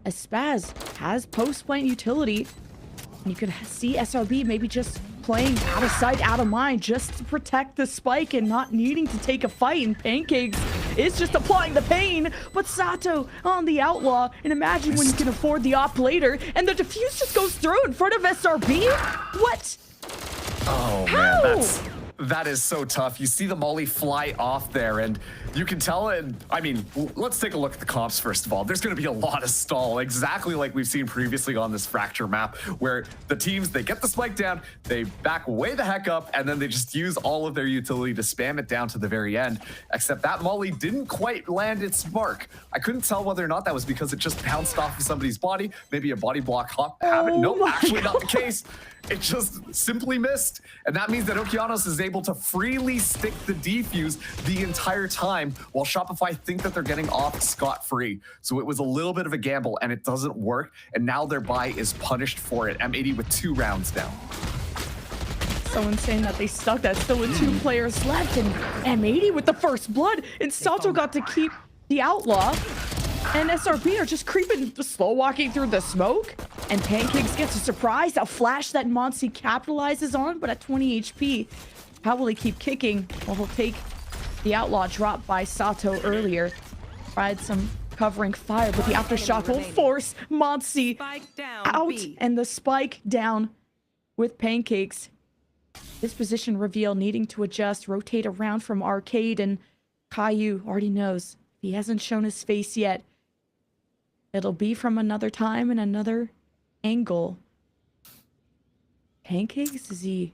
As Spaz has post-plant utility. And you can see SRB maybe just playing out of sight, out of mind, just to protect the spike and not needing to take a fight. And Pancakes is just applying the pain, but Sato on the Outlaw. And imagine when you can afford the op later, and the defuse just goes through in front of SRB? What? Oh, How? man, that is so tough. You see the Molly fly off there, and you can tell, and I mean, let's take a look at the comps first of all. There's going to be a lot of stall, exactly like we've seen previously on this Fracture map, where the teams, they get the spike down, they back way the heck up, and then they just use all of their utility to spam it down to the very end, except that Molly didn't quite land its mark. I couldn't tell whether or not that was because it just bounced off of somebody's body, maybe a body block habit. Nope, actually not the case. It just simply missed. And that means that Okeanos is able to freely stick the defuse the entire time, while Shopify think that they're getting off scot-free. So it was a little bit of a gamble, and it doesn't work. And now their buy is punished for it. M80 with 2 rounds down. Someone's saying that they stuck that still with 2 players left, and M80 with the first blood, and Sato got to keep the Outlaw. And SRB are just creeping, slow walking through the smoke. And Pancakes gets a surprise, a flash that Monsi capitalizes on, but at 20 HP. How will he keep kicking? Well, he'll take the Outlaw drop by Sato earlier. Tried some covering fire, but the aftershock will force Monsi out, and the spike down with Pancakes. This position reveal needing to adjust, rotate around from Arcade, and Caillou already knows. He hasn't shown his face yet. It'll be from another time and another angle. Pancakes, is he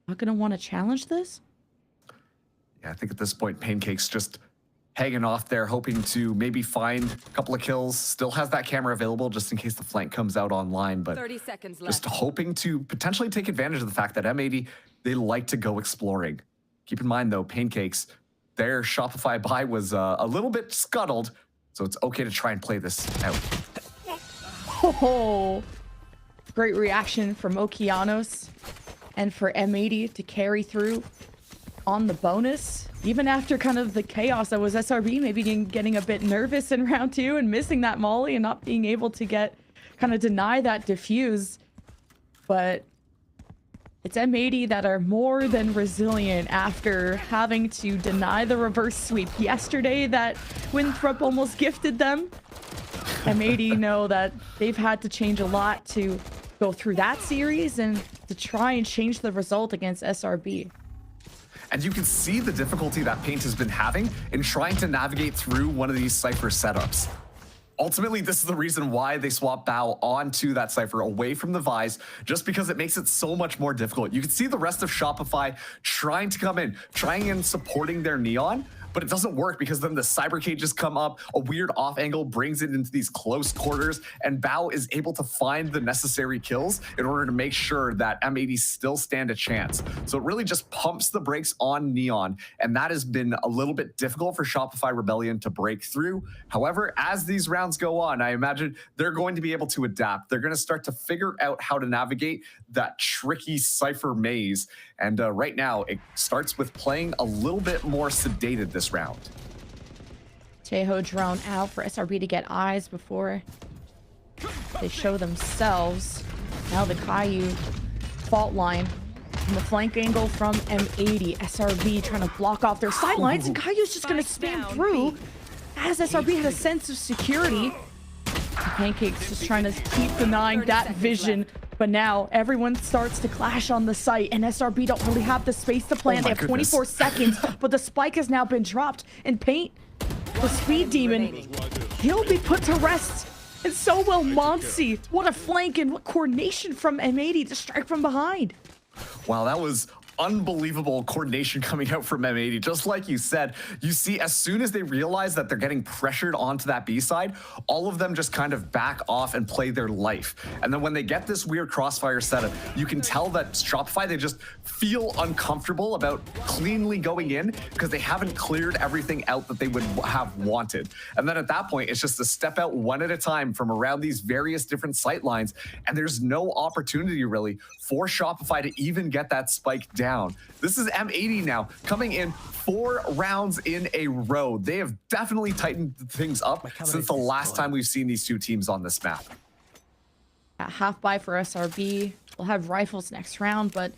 not going to want to challenge this? Yeah, I think at this point, Pancakes just hanging off there, hoping to maybe find a couple of kills. Still has that camera available just in case the flank comes out online, but 30 seconds left. Just hoping to potentially take advantage of the fact that M80, they like to go exploring. Keep in mind, though, Pancakes, their Shopify buy was a little bit scuttled, so it's okay to try and play this out. Oh, great reaction from Okeanos and for M80 to carry through on the bonus. Even after kind of the chaos that was SRB, maybe getting a bit nervous in round 2 and missing that Molly and not being able to deny that defuse. But it's M80 that are more than resilient after having to deny the reverse sweep yesterday that Winthrop almost gifted them. M80 know that they've had to change a lot to go through that series and to try and change the result against SRB. And you can see the difficulty that Paint has been having in trying to navigate through one of these Cypher setups. Ultimately, this is the reason why they swap Bao onto that Cypher away from the Vise, just because it makes it so much more difficult. You can see the rest of Shopify trying to come in, trying and supporting their Neon, but it doesn't work because then the cyber cages come up, a weird off angle brings it into these close quarters, and Bao is able to find the necessary kills in order to make sure that M80 still stand a chance. So it really just pumps the brakes on Neon, and that has been a little bit difficult for Shopify Rebellion to break through. However, as these rounds go on, I imagine they're going to be able to adapt. They're going to start to figure out how to navigate that tricky Cypher maze. And right now, it starts with playing a little bit more sedated this round. Tejo drone out for SRB to get eyes before they show themselves. Now the Caillou fault line from the flank angle from M80. SRB trying to block off their sidelines, and Caillou's just going to spam through as SRB has a sense of security. Pancakes just trying to keep denying that vision. But now everyone starts to clash on the site, and SRB don't really have the space to plan. They have 24 seconds, but the spike has now been dropped. And Paint The Speed Demon, he'll be put to rest. And so will Monsi. What a flank and what coordination from M80 to strike from behind. Wow, that was unbelievable coordination coming out from M80. Just like you said, you see as soon as they realize that they're getting pressured onto that B side, all of them just kind of back off and play their life. And then when they get this weird crossfire setup, you can tell that Shopify, they just feel uncomfortable about cleanly going in because they haven't cleared everything out that they would have wanted. And then at that point, it's just a step out one at a time from around these various different sight lines. And there's no opportunity really for Shopify to even get that spike down. This is M80 now, coming in 4 rounds in a row. They have definitely tightened things up since the last time we've seen these two teams on this map. Half buy for SRB. We'll have rifles next round, but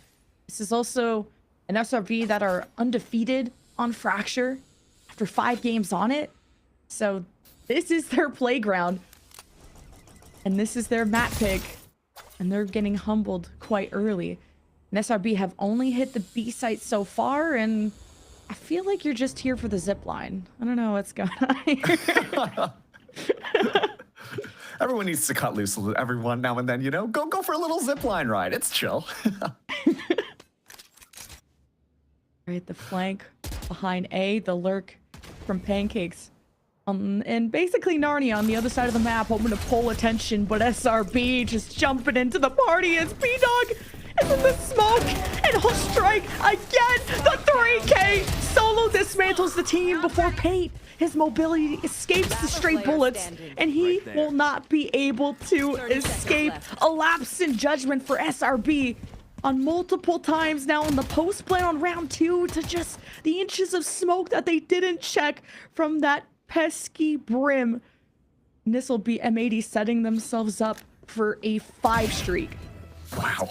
this is also an SRB that are undefeated on Fracture after 5 games on it. So this is their playground. And this is their map pick. And they're getting humbled quite early. And SRB have only hit the B site so far, and I feel like you're just here for the zip line. I don't know what's going on here. Everyone needs to cut loose everyone now and then, you know? Go for a little zip line ride. It's chill. Right, the flank behind A, the lurk from Pancakes. And basically Narnia on the other side of the map, hoping to pull attention, but SRB just jumping into the party as B-Dog is in the smoke, and he'll strike again. The 3K solo dismantles the team before Paint. His mobility escapes the stray bullets, and he will not be able to escape. A lapse in judgment for SRB on multiple times now in the post play on round 2 to just the inches of smoke that they didn't check from that pesky brim. And this will be M80 setting themselves up for a 5 streak. Wow.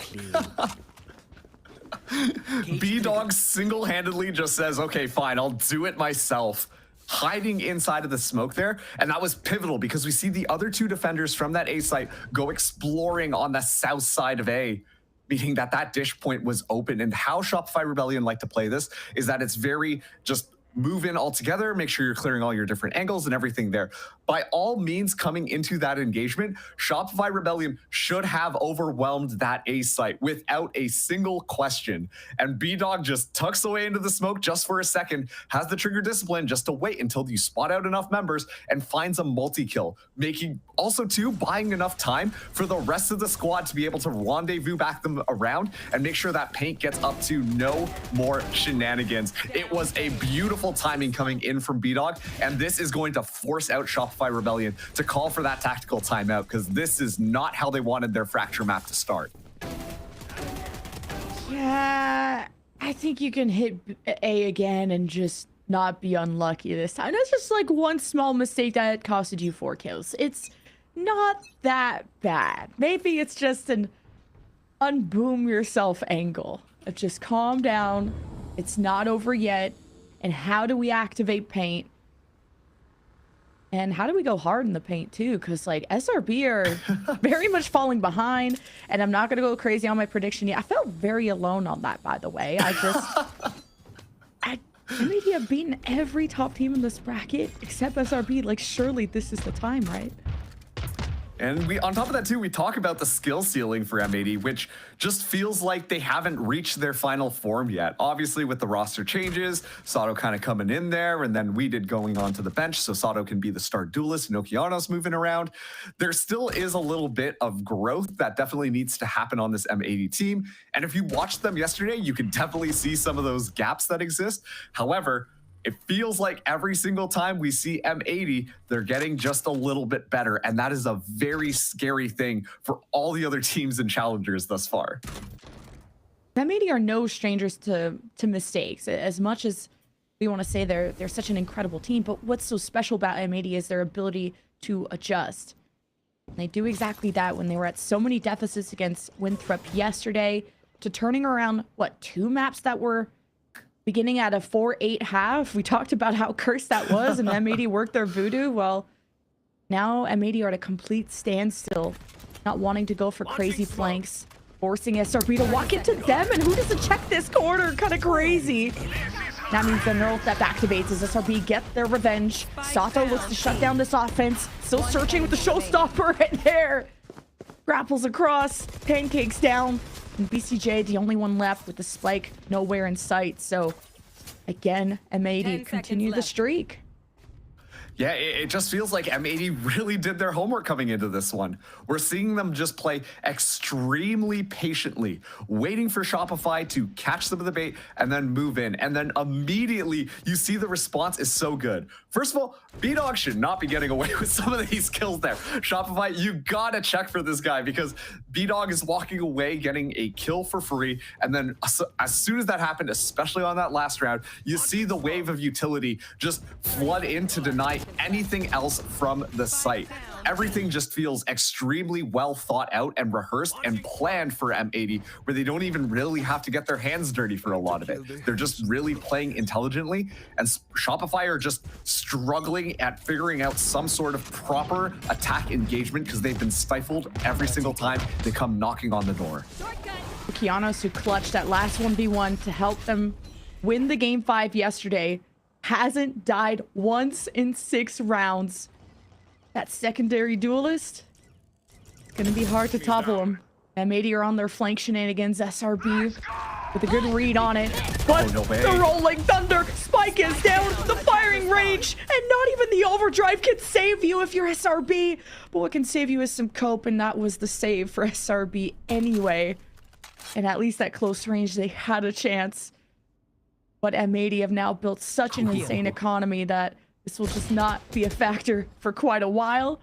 B-Dog single-handedly just says, okay, fine, I'll do it myself. Hiding inside of the smoke there. And that was pivotal because we see the other 2 defenders from that A site go exploring on the south side of A, meaning that that dish point was open. And how Shopify Rebellion like to play this is that it's very just move in all together, make sure you're clearing all your different angles and everything there. By all means, coming into that engagement, Shopify Rebellion should have overwhelmed that A site without a single question. And B-Dog just tucks away into the smoke just for a second, has the trigger discipline just to wait until you spot out enough members and finds a multi-kill, making also too buying enough time for the rest of the squad to be able to rendezvous back them around and make sure that Paint gets up to no more shenanigans. It was a beautiful timing coming in from B-Dog, and this is going to force out Shopify Rebellion to call for that tactical timeout because this is not how they wanted their Fracture map to start. Yeah, I think you can hit A again and just not be unlucky this time. That's just like one small mistake that costed you 4 kills. It's not that bad. Maybe it's just an unboom yourself angle. Just calm down. It's not over yet. And how do we activate Paint? And how do we go hard in the Paint too? Because like SRB are very much falling behind, and I'm not gonna go crazy on my prediction yet. I felt very alone on that, by the way. M80 have beaten every top team in this bracket except SRB. Like surely this is the time, right? And we, on top of that too, we talk about the skill ceiling for M80, which just feels like they haven't reached their final form yet. Obviously with the roster changes, Sato kind of coming in there, and then we did going on to the bench, so Sato can be the star duelist and Okeanos moving around. There still is a little bit of growth that definitely needs to happen on this M80 team. And if you watched them yesterday, you can definitely see some of those gaps that exist. However, it feels like every single time we see M80, they're getting just a little bit better. And that is a very scary thing for all the other teams and challengers thus far. M80 are no strangers to mistakes. As much as we want to say they're such an incredible team, but what's so special about M80 is their ability to adjust. And they do exactly that when they were at so many deficits against Winthrop yesterday to turning around, what, 2 maps that were beginning at a 4-8 half. We talked about how cursed that was, and M80 worked their voodoo. Well, now M80 are at a complete standstill, not wanting to go for crazy flanks, forcing SRB to walk into them, and who doesn't check this corner? Kind of crazy. That means the neural theft activates as SRB get their revenge. Sato looks to shut down this offense. Still searching with the showstopper right there. Grapples across, pancakes down. And BCJ, the only one left with the spike nowhere in sight. So again, M80 continue the streak. Yeah, it just feels like M80 really did their homework coming into this one. We're seeing them just play extremely patiently, waiting for Shopify to catch them in the bait and then move in. And then immediately you see the response is so good. First of all, B-Dog should not be getting away with some of these kills there. Shopify, you gotta check for this guy because B-Dog is walking away getting a kill for free. And then as soon as that happened, especially on that last round, you see the wave of utility just flood in to deny anything else from the site. Everything just feels extremely well thought out and rehearsed and planned for M80, where they don't even really have to get their hands dirty for a lot of it. They're just really playing intelligently, and Shopify are just struggling at figuring out some sort of proper attack engagement because they've been stifled every single time they come knocking on the door. Kianos, who clutched that last 1v1 to help them win the game 5 yesterday, hasn't died once in 6 rounds. That secondary duelist, it's gonna be hard to topple him. M80 are on their flank shenanigans. SRB with a good read on it, but the rolling thunder spike is down, the firing range, and not even the overdrive can save you if you're SRB. But what can save you is some cope, and that was the save for SRB anyway. And at least at close range, they had a chance. But M80 have now built such an insane economy that this will just not be a factor for quite a while.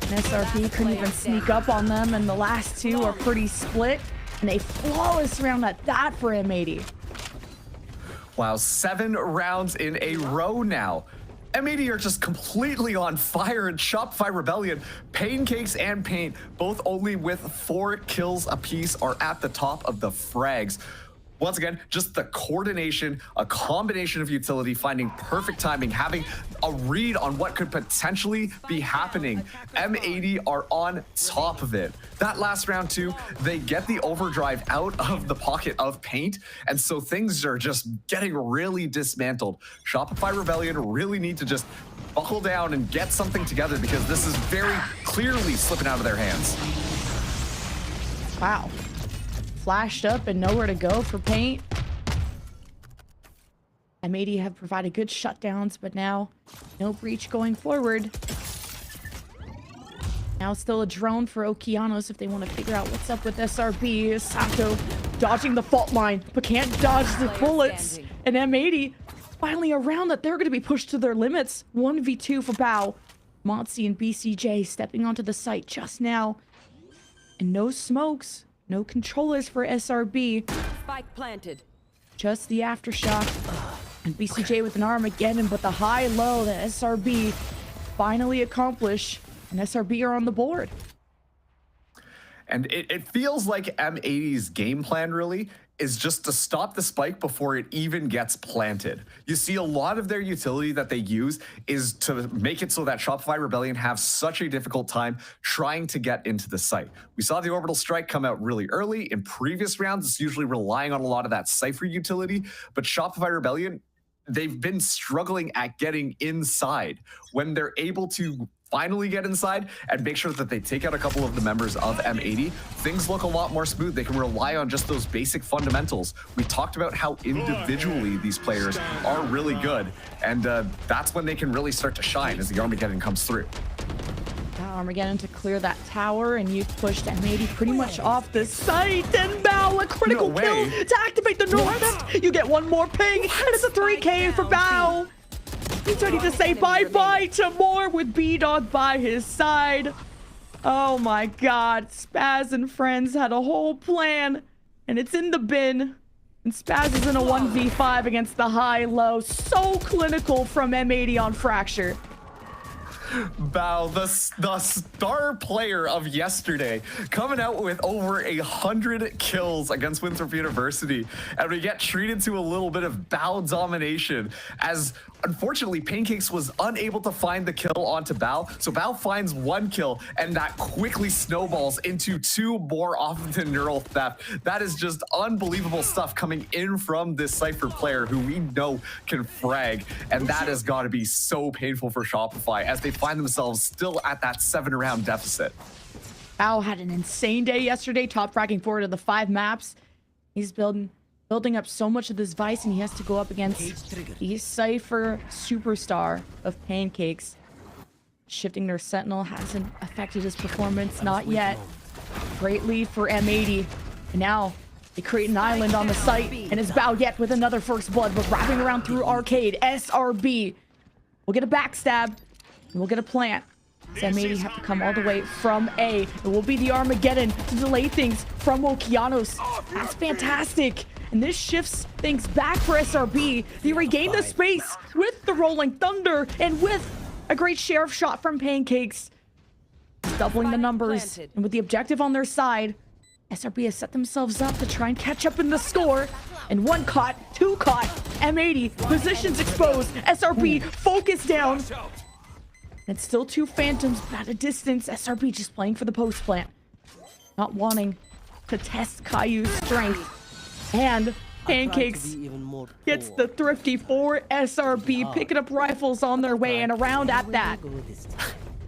And SRB couldn't even sneak up on them, and the last 2 are pretty split. And a flawless round at that for M80. Wow, 7 rounds in a row now. M80 are just completely on fire, and Shopify Rebellion, Pancakes and Paint, both only with 4 kills apiece, are at the top of the frags. Once again, just the coordination, a combination of utility, finding perfect timing, having a read on what could potentially be happening. M80 are on top of it. That last round too, they get the overdrive out of the pocket of Paint, and so things are just getting really dismantled. Shopify Rebellion really need to just buckle down and get something together because this is very clearly slipping out of their hands. Wow. Flashed up and nowhere to go for Paint. M80 have provided good shutdowns, but now no breach going forward. Now still a drone for Okeanos if they want to figure out what's up with SRB. Sato dodging the fault line, but can't dodge the bullets. And M80 finally around that they're going to be pushed to their limits. 1v2 for Bao. Motzi and BCJ stepping onto the site just now. And no smokes. No controllers for SRB. Spike planted. Just the aftershock. And BCJ with an Armageddon, but the high-low that SRB finally accomplish. And SRB are on the board. And it feels like M80's game plan really is just to stop the spike before it even gets planted. You see a lot of their utility that they use is to make it so that Shopify Rebellion have such a difficult time trying to get into the site. We saw the orbital strike come out really early. In previous rounds, it's usually relying on a lot of that Cypher utility, but Shopify Rebellion, they've been struggling at getting inside. When they're able to finally get inside and make sure that they take out a couple of the members of M80, things look a lot more smooth. They can rely on just those basic fundamentals. We talked about how individually these players are really good, and that's when they can really start to shine as the Armageddon comes through. Armageddon to clear that tower, and you've pushed M80 pretty much off the site. And Bao, a critical kill to activate the North. You get one more ping, and it's a 3K for Bao. He's ready to say bye-bye to more with B-Dog by his side. Oh my god. Spaz and friends had a whole plan, and it's in the bin. And Spaz is in a 1v5 against the high-low. So clinical from M80 on Fracture. Bao, the star player of yesterday, coming out with over 100 kills against Winthrop University, and we get treated to a little bit of Bao domination as unfortunately, Pancakes was unable to find the kill onto Bao. So Bao finds 1 kill, and that quickly snowballs into 2 more off of the neural theft. That is just unbelievable stuff coming in from this Cypher player who we know can frag. And that has got to be so painful for Shopify as they find themselves still at that 7-round deficit. Bao had an insane day yesterday, top fragging 4 of the 5 maps. He's building up so much of this Vice, and he has to go up against the Cypher superstar of Pancakes. Shifting their Sentinel hasn't affected his performance, not yet. Great lead for M80. And now they create an island on the site, and it's Bao yet with another first blood, but wrapping around through Arcade. SRB will get a backstab, and we'll get a plant. M80 have to come all the way from A. It will be the Armageddon to delay things from Okeanos. That's fantastic. And this shifts things back for SRB. They regain the space with the Rolling Thunder and with a great share of shot from Pancakes. Doubling the numbers. And with the objective on their side, SRB has set themselves up to try and catch up in the score. And 1 caught, 2 caught. M80, positions exposed. SRB, focus down. And it's still 2 Phantoms, but at a distance. SRB just playing for the post plant. Not wanting to test Caillou's strength. And Pancakes gets the thrifty for SRB, picking up rifles on their way and around at that.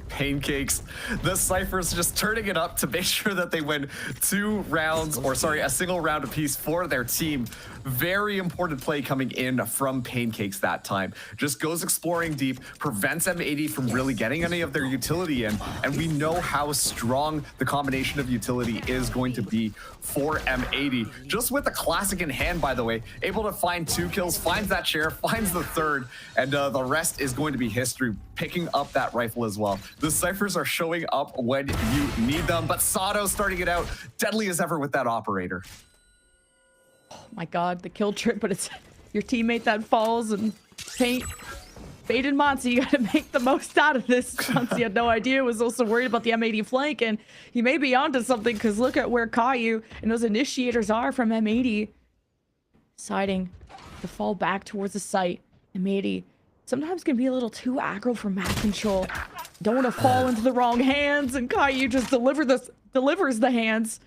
Pancakes, the Cyphers just turning it up to make sure that they win 2 rounds, or sorry, a single round apiece for their team. Very important play coming in from Pancakes that time. Just goes exploring deep, prevents M80 from really getting any of their utility in, and we know how strong the combination of utility is going to be for M80. Just with the classic in hand, by the way, able to find 2 kills, finds that share, finds the 3rd, and the rest is going to be history, picking up that rifle as well. The Cyphers are showing up when you need them, but Sato starting it out deadly as ever with that operator. Oh my god, the kill trip, but it's your teammate that falls, and Fade and Monty, you gotta make the most out of this. Monty had no idea, was also worried about the M80 flank, and he may be onto something, because look at where Caillou and those initiators are from M80. Deciding to fall back towards the site. M80 sometimes can be a little too aggro for map control. Don't want to fall into the wrong hands, and Caillou just delivers the hands.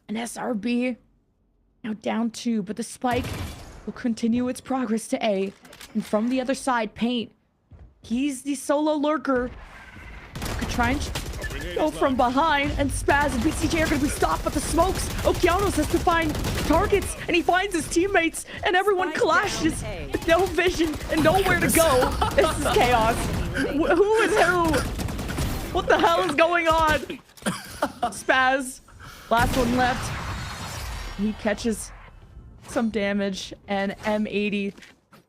And SRB now down 2, but the spike will continue its progress to A. And from the other side, Paint, he's the solo lurker. Could try and go from behind, and Spaz and BCJ are going to be stopped, but the smokes, Okeanos has to find targets, and he finds his teammates, and everyone clashes with no vision and nowhere to go. This is chaos. Who is who? What the hell is going on? Spaz, last one left. He catches some damage, and M80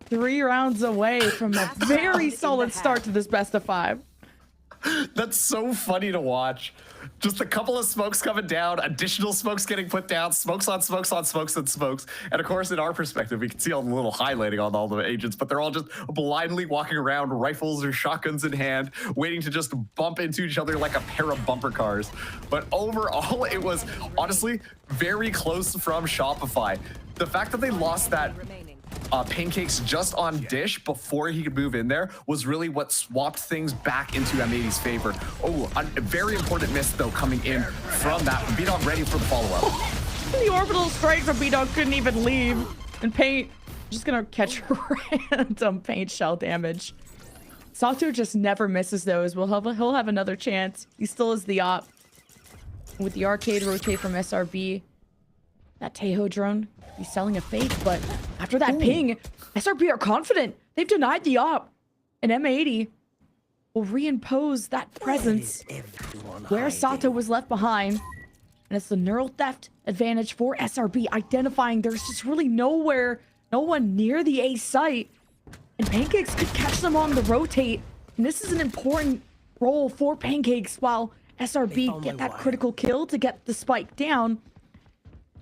3 rounds away from a very solid start to this best of 5. That's so funny to watch. Just a couple of smokes coming down, additional smokes getting put down, smokes on smokes on smokes and smokes. And of course, in our perspective, we can see all the little highlighting on all the agents, but they're all just blindly walking around, rifles or shotguns in hand, waiting to just bump into each other like a pair of bumper cars. But overall, it was honestly very close from Shopify. The fact that they lost that Pancakes just on Dish before he could move in there was really what swapped things back into M80's favor. Oh, a very important miss though coming in from that. B-Dog ready for the follow-up. The orbital strike from B-Dog couldn't even leave. And Paint just gonna catch random paint shell damage. Sato just never misses those. He'll have another chance. He still is the op. With the arcade rotate from SRB. That Tejo drone, he's selling a fake, but after that ping, SRB are confident. They've denied the op. And M80 will reimpose that presence where Sato was left behind. And it's the neural theft advantage for SRB, identifying there's just really no one near the A site. And Pancakes could catch them on the rotate. And this is an important role for Pancakes while SRB get that critical kill to get the spike down.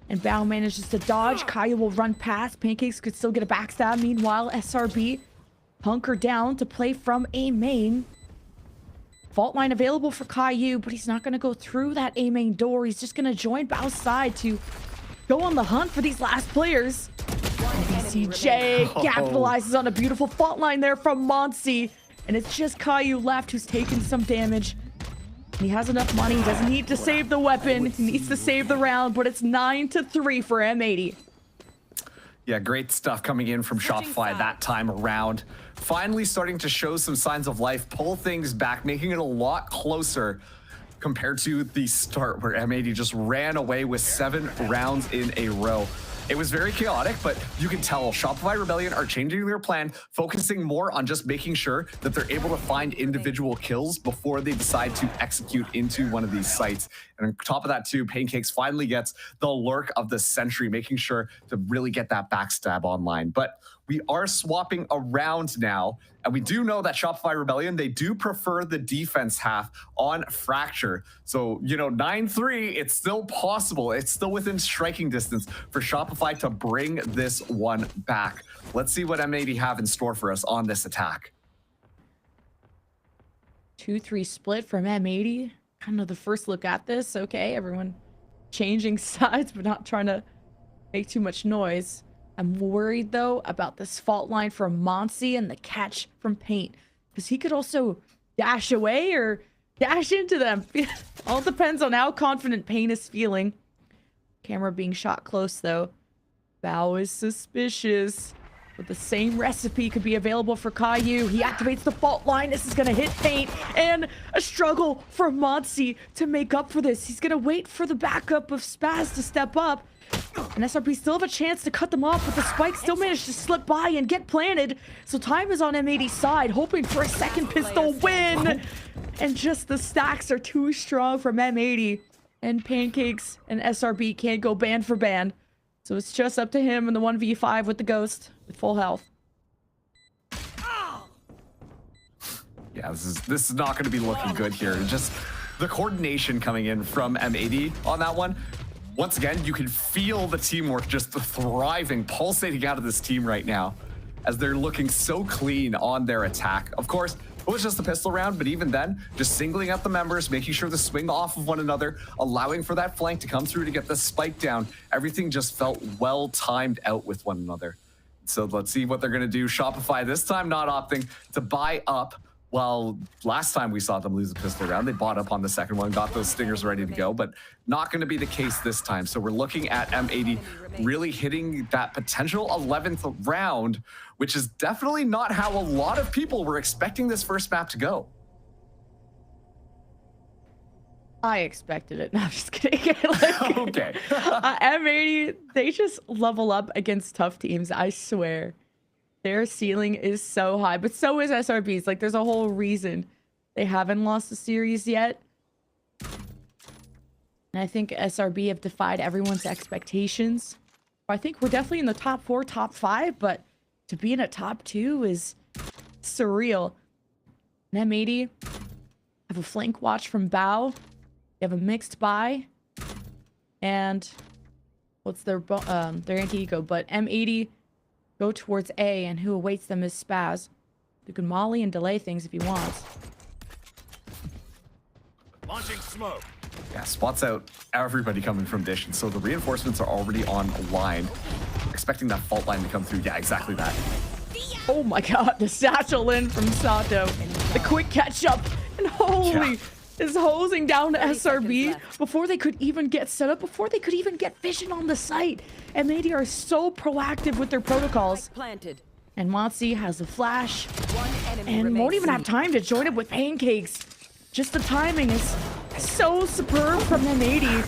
And Bao manages to dodge. Caillou will run past. Pancakes could still get a backstab. Meanwhile, SRB hunker down to play from A main. Fault line available for Caillou, but he's not going to go through that A main door. He's just going to join Bao's side to go on the hunt for these last players. BCJ capitalizes on a beautiful fault line there from Monsi. And it's just Caillou left who's taken some damage. He has enough money. He doesn't need to save the weapon. He needs to save the round, but it's 9-3 for M80. Yeah, great stuff coming in from Shopify that time around. Finally starting to show some signs of life, pull things back, making it a lot closer compared to the start where M80 just ran away with 7 rounds in a row. It was very chaotic, but you can tell Shopify Rebellion are changing their plan, focusing more on just making sure that they're able to find individual kills before they decide to execute into one of these sites. And on top of that too, Pancakes finally gets the lurk of the Sentry, making sure to really get that backstab online. But we are swapping around now, and we do know that Shopify Rebellion, they do prefer the defense half on Fracture. So, you know, 9-3, it's still possible. It's still within striking distance for Shopify to bring this one back. Let's see what M80 have in store for us on this attack. 2-3 split from M80. Kind of the first look at this. Okay, everyone changing sides, but not trying to make too much noise. I'm worried, though, about this fault line from Monsi and the catch from Paint, because he could also dash away or dash into them. All depends on how confident Paint is feeling. Camera being shot close, though. Bao is suspicious, but the same recipe could be available for Caillou. He activates the fault line. This is going to hit Paint, and a struggle for Monsi to make up for this. He's going to wait for the backup of Spaz to step up. And SRB still have a chance to cut them off, but the spike still managed to slip by and get planted. So time is on M80's side, hoping for a second pistol win. And just the stacks are too strong from M80. And Pancakes and SRB can't go band for band. So it's just up to him in the 1v5 with the Ghost with full health. Yeah, this is not going to be looking good here. Just the coordination coming in from M80 on that one. Once again, you can feel the teamwork just thriving, pulsating out of this team right now as they're looking so clean on their attack. Of course, it was just a pistol round, but even then, just singling out the members, making sure to swing off of one another, allowing for that flank to come through to get the spike down. Everything just felt well timed out with one another. So let's see what they're going to do. Shopify this time not opting to buy up. Well, last time we saw them lose a pistol round, they bought up on the second one, got those stingers ready to go, but not going to be the case this time. So we're looking at M80 really hitting that potential 11th round, which is definitely not how a lot of people were expecting this first map to go. I expected it. No, I'm just kidding. Like, okay. M80, they just level up against tough teams, I swear. Their ceiling is so high, but so is SRB's. Like, there's a whole reason they haven't lost the series yet. And I think SRB have defied everyone's expectations. I think we're definitely in the top 4, top 5, but to be in a top 2 is surreal. And M80 have a flank watch from Bao. They have a mixed buy. And what's their anti-eco? But M80 go towards A, and who awaits them is Spaz. You can molly and delay things if he wants. Launching smoke. Yeah, spots out everybody coming from Dish, and so the reinforcements are already online. Expecting that fault line to come through. Yeah, exactly that. Oh my god, the satchel in from Sato. The quick catch up, and holy, is hosing down to SRB before they could even get set up, before they could even get vision on the site. M80 are so proactive with their protocols. And Monsi has a flash and won't even have time to join it with Pancakes. Just the timing is so superb from M80.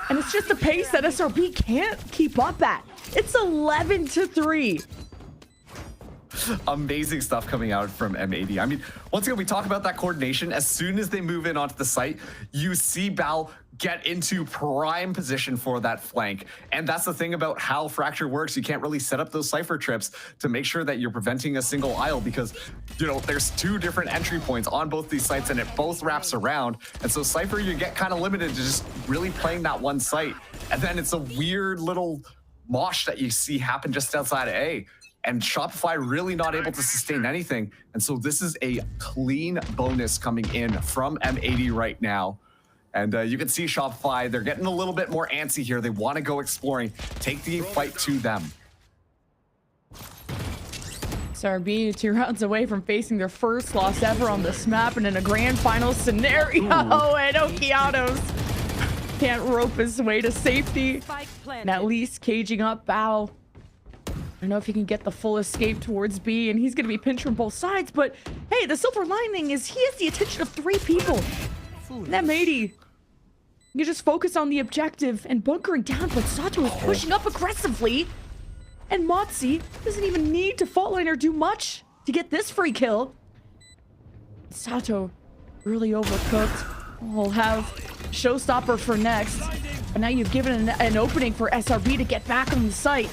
And it's just the pace that SRB can't keep up at. It's 11-3. Amazing stuff coming out from M80. I mean, once again, we talk about that coordination. As soon as they move in onto the site, you see Bao get into prime position for that flank. And that's the thing about how Fracture works. You can't really set up those Cypher trips to make sure that you're preventing a single aisle because, you know, there's 2 different entry points on both these sites and it both wraps around. And so Cypher, you get kind of limited to just really playing that one site. And then it's a weird little mosh that you see happen just outside of A. And Shopify really not able to sustain anything. And so this is a clean bonus coming in from M80 right now. And you can see Shopify, they're getting a little bit more antsy here. They want to go exploring, take the fight to them. SRB 2 rounds away from facing their first loss ever on this map and in a grand final scenario. And Okeanos can't rope his way to safety. And at least caging up Bao. I don't know if he can get the full escape towards B, and he's going to be pinched from both sides. But hey, the silver lining is he has the attention of 3 people. And M80. You just focus on the objective and bunkering down, but Sato is pushing up aggressively. And Motzi doesn't even need to faultline or do much to get this free kill. Sato really overcooked. We'll have Showstopper for next. But now you've given an opening for SRB to get back on the site.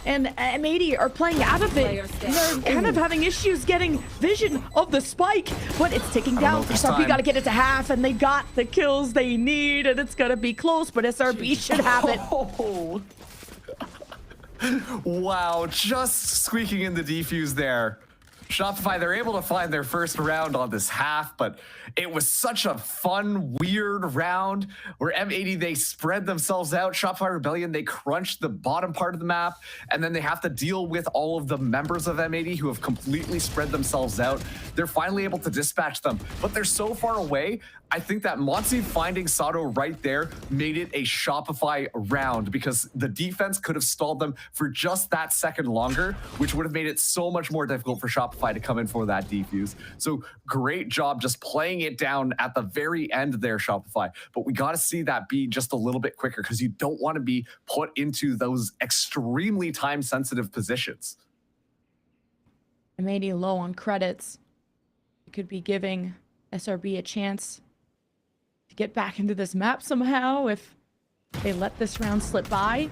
And M80 are playing out of it. And they're kind of having issues getting vision of the spike, but it's ticking down. SRB got to get it to half, and they got the kills they need, and it's going to be close, but SRB should have it. Wow, just squeaking in the defuse there. Shopify, they're able to find their first round on this half, but it was such a fun, weird round where M80, they spread themselves out. Shopify Rebellion, they crunched the bottom part of the map, and then they have to deal with all of the members of M80 who have completely spread themselves out. They're finally able to dispatch them, but they're so far away. I think that Motzi finding Sato right there made it a Shopify round because the defense could have stalled them for just that second longer, which would have made it so much more difficult for Shopify to come in for that defuse. So great job just playing it down at the very end there, Shopify. But we got to see that be just a little bit quicker because you don't want to be put into those extremely time-sensitive positions. M80 low on credits. You could be giving SRB a chance to get back into this map somehow if they let this round slip by.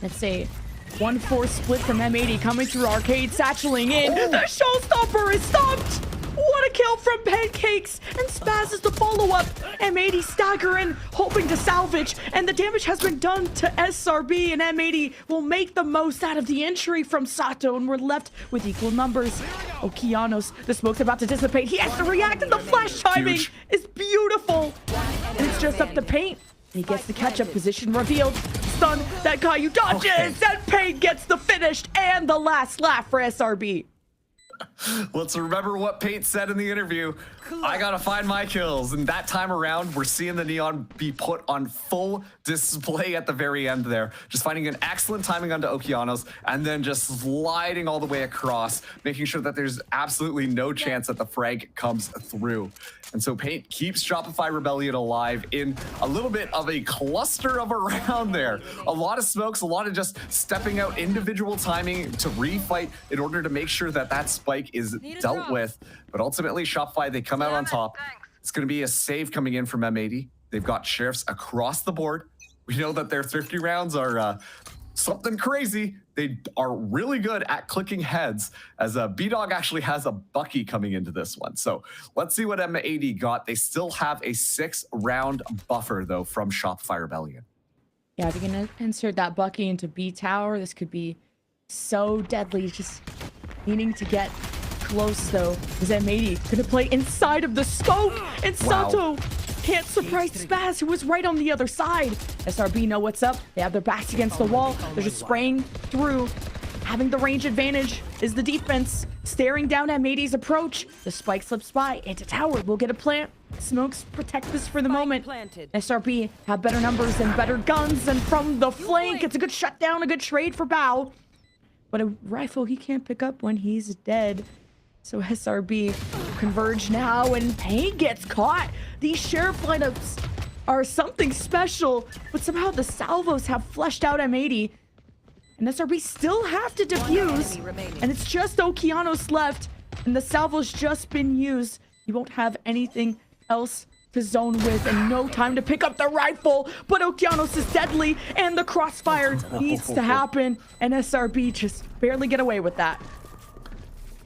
Let's say 1-4 split from M80 coming through arcade, satcheling in. The Showstopper is stopped. What a kill from Pancakes, and Spaz is the follow-up. M80 staggering, hoping to salvage, and the damage has been done to SRB, and M80 will make the most out of the entry from Sato, and we're left with equal numbers. Okeanos, the smoke's about to dissipate. He has to react, and the flash timing is beautiful. And it's just up the paint. He gets the catch-up position revealed. Stun, that Caillou dodges, and Paint gets the finish and the last laugh for SRB. Let's remember what Pate said in the interview. I gotta find my kills. And that time around, we're seeing the Neon be put on full display at the very end there. Just finding an excellent timing onto Okeanos and then just sliding all the way across, making sure that there's absolutely no chance that the frag comes through. And so Paint keeps Shopify Rebellion alive in a little bit of a cluster of a round there. A lot of smokes, a lot of just stepping out individual timing to refight in order to make sure that that spike is dealt with. But ultimately, Shopify, they come out on top. It's going to be a save coming in from M80. They've got sheriffs across the board. We know that their thrifty rounds are something crazy. They are really good at clicking heads, as B-Dog actually has a Bucky coming into this one. So let's see what M80 got. They still have a 6-round buffer, though, from Shopify Rebellion. Yeah, if you're going to insert that Bucky into B Tower, this could be so deadly. Just needing to get close, though. Is M80 going to play inside of the smoke? And Sato can't surprise Spaz, who was right on the other side. SRB know what's up. They have their backs against the wall. They're just spraying through. Having the range advantage is the defense. Staring down M80's approach. The spike slips by. Into tower. We'll get a plant. Smokes protect this for the moment. SRB have better numbers and better guns. And from the flank, it's a good shutdown, a good trade for Bao. But a rifle he can't pick up when he's dead. So SRB converge now, and Pain gets caught. These sheriff lineups are something special, but somehow the salvos have fleshed out M80. And SRB still have to defuse, and it's just Okeanos left, and the salvo's just been used. You won't have anything else to zone with, and no time to pick up the rifle, but Okeanos is deadly, and the crossfire needs to happen, and SRB just barely get away with that.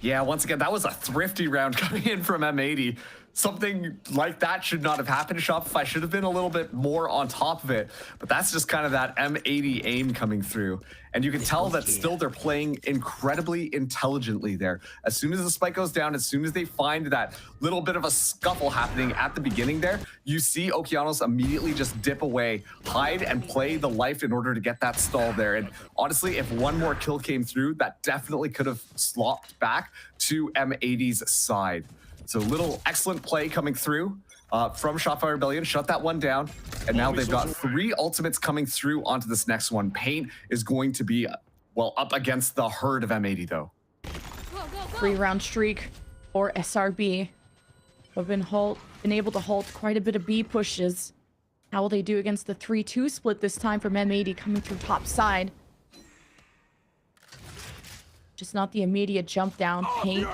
Yeah, once again, that was a thrifty round coming in from M80. something like that should not have happened. Shopify should have been a little bit more on top of it, but that's just kind of that M80 aim coming through. And you can tell that still they're playing incredibly intelligently there. As soon as the spike goes down, as soon as they find that little bit of a scuffle happening at the beginning there, you see Okeanos immediately just dip away, hide and play the life in order to get that stall there. And honestly, if one more kill came through, that definitely could have slopped back to M80's side. So little excellent play coming through from Shopify Rebellion, shut that one down. And now they've got 3 ultimates coming through onto this next one. Paint is going to be, well, up against the herd of M80 though. 3-round streak for SRB. Have been able to halt quite a bit of B pushes. How will they do against the 3-2 split this time from M80 coming through top side? Just not the immediate jump down. Paint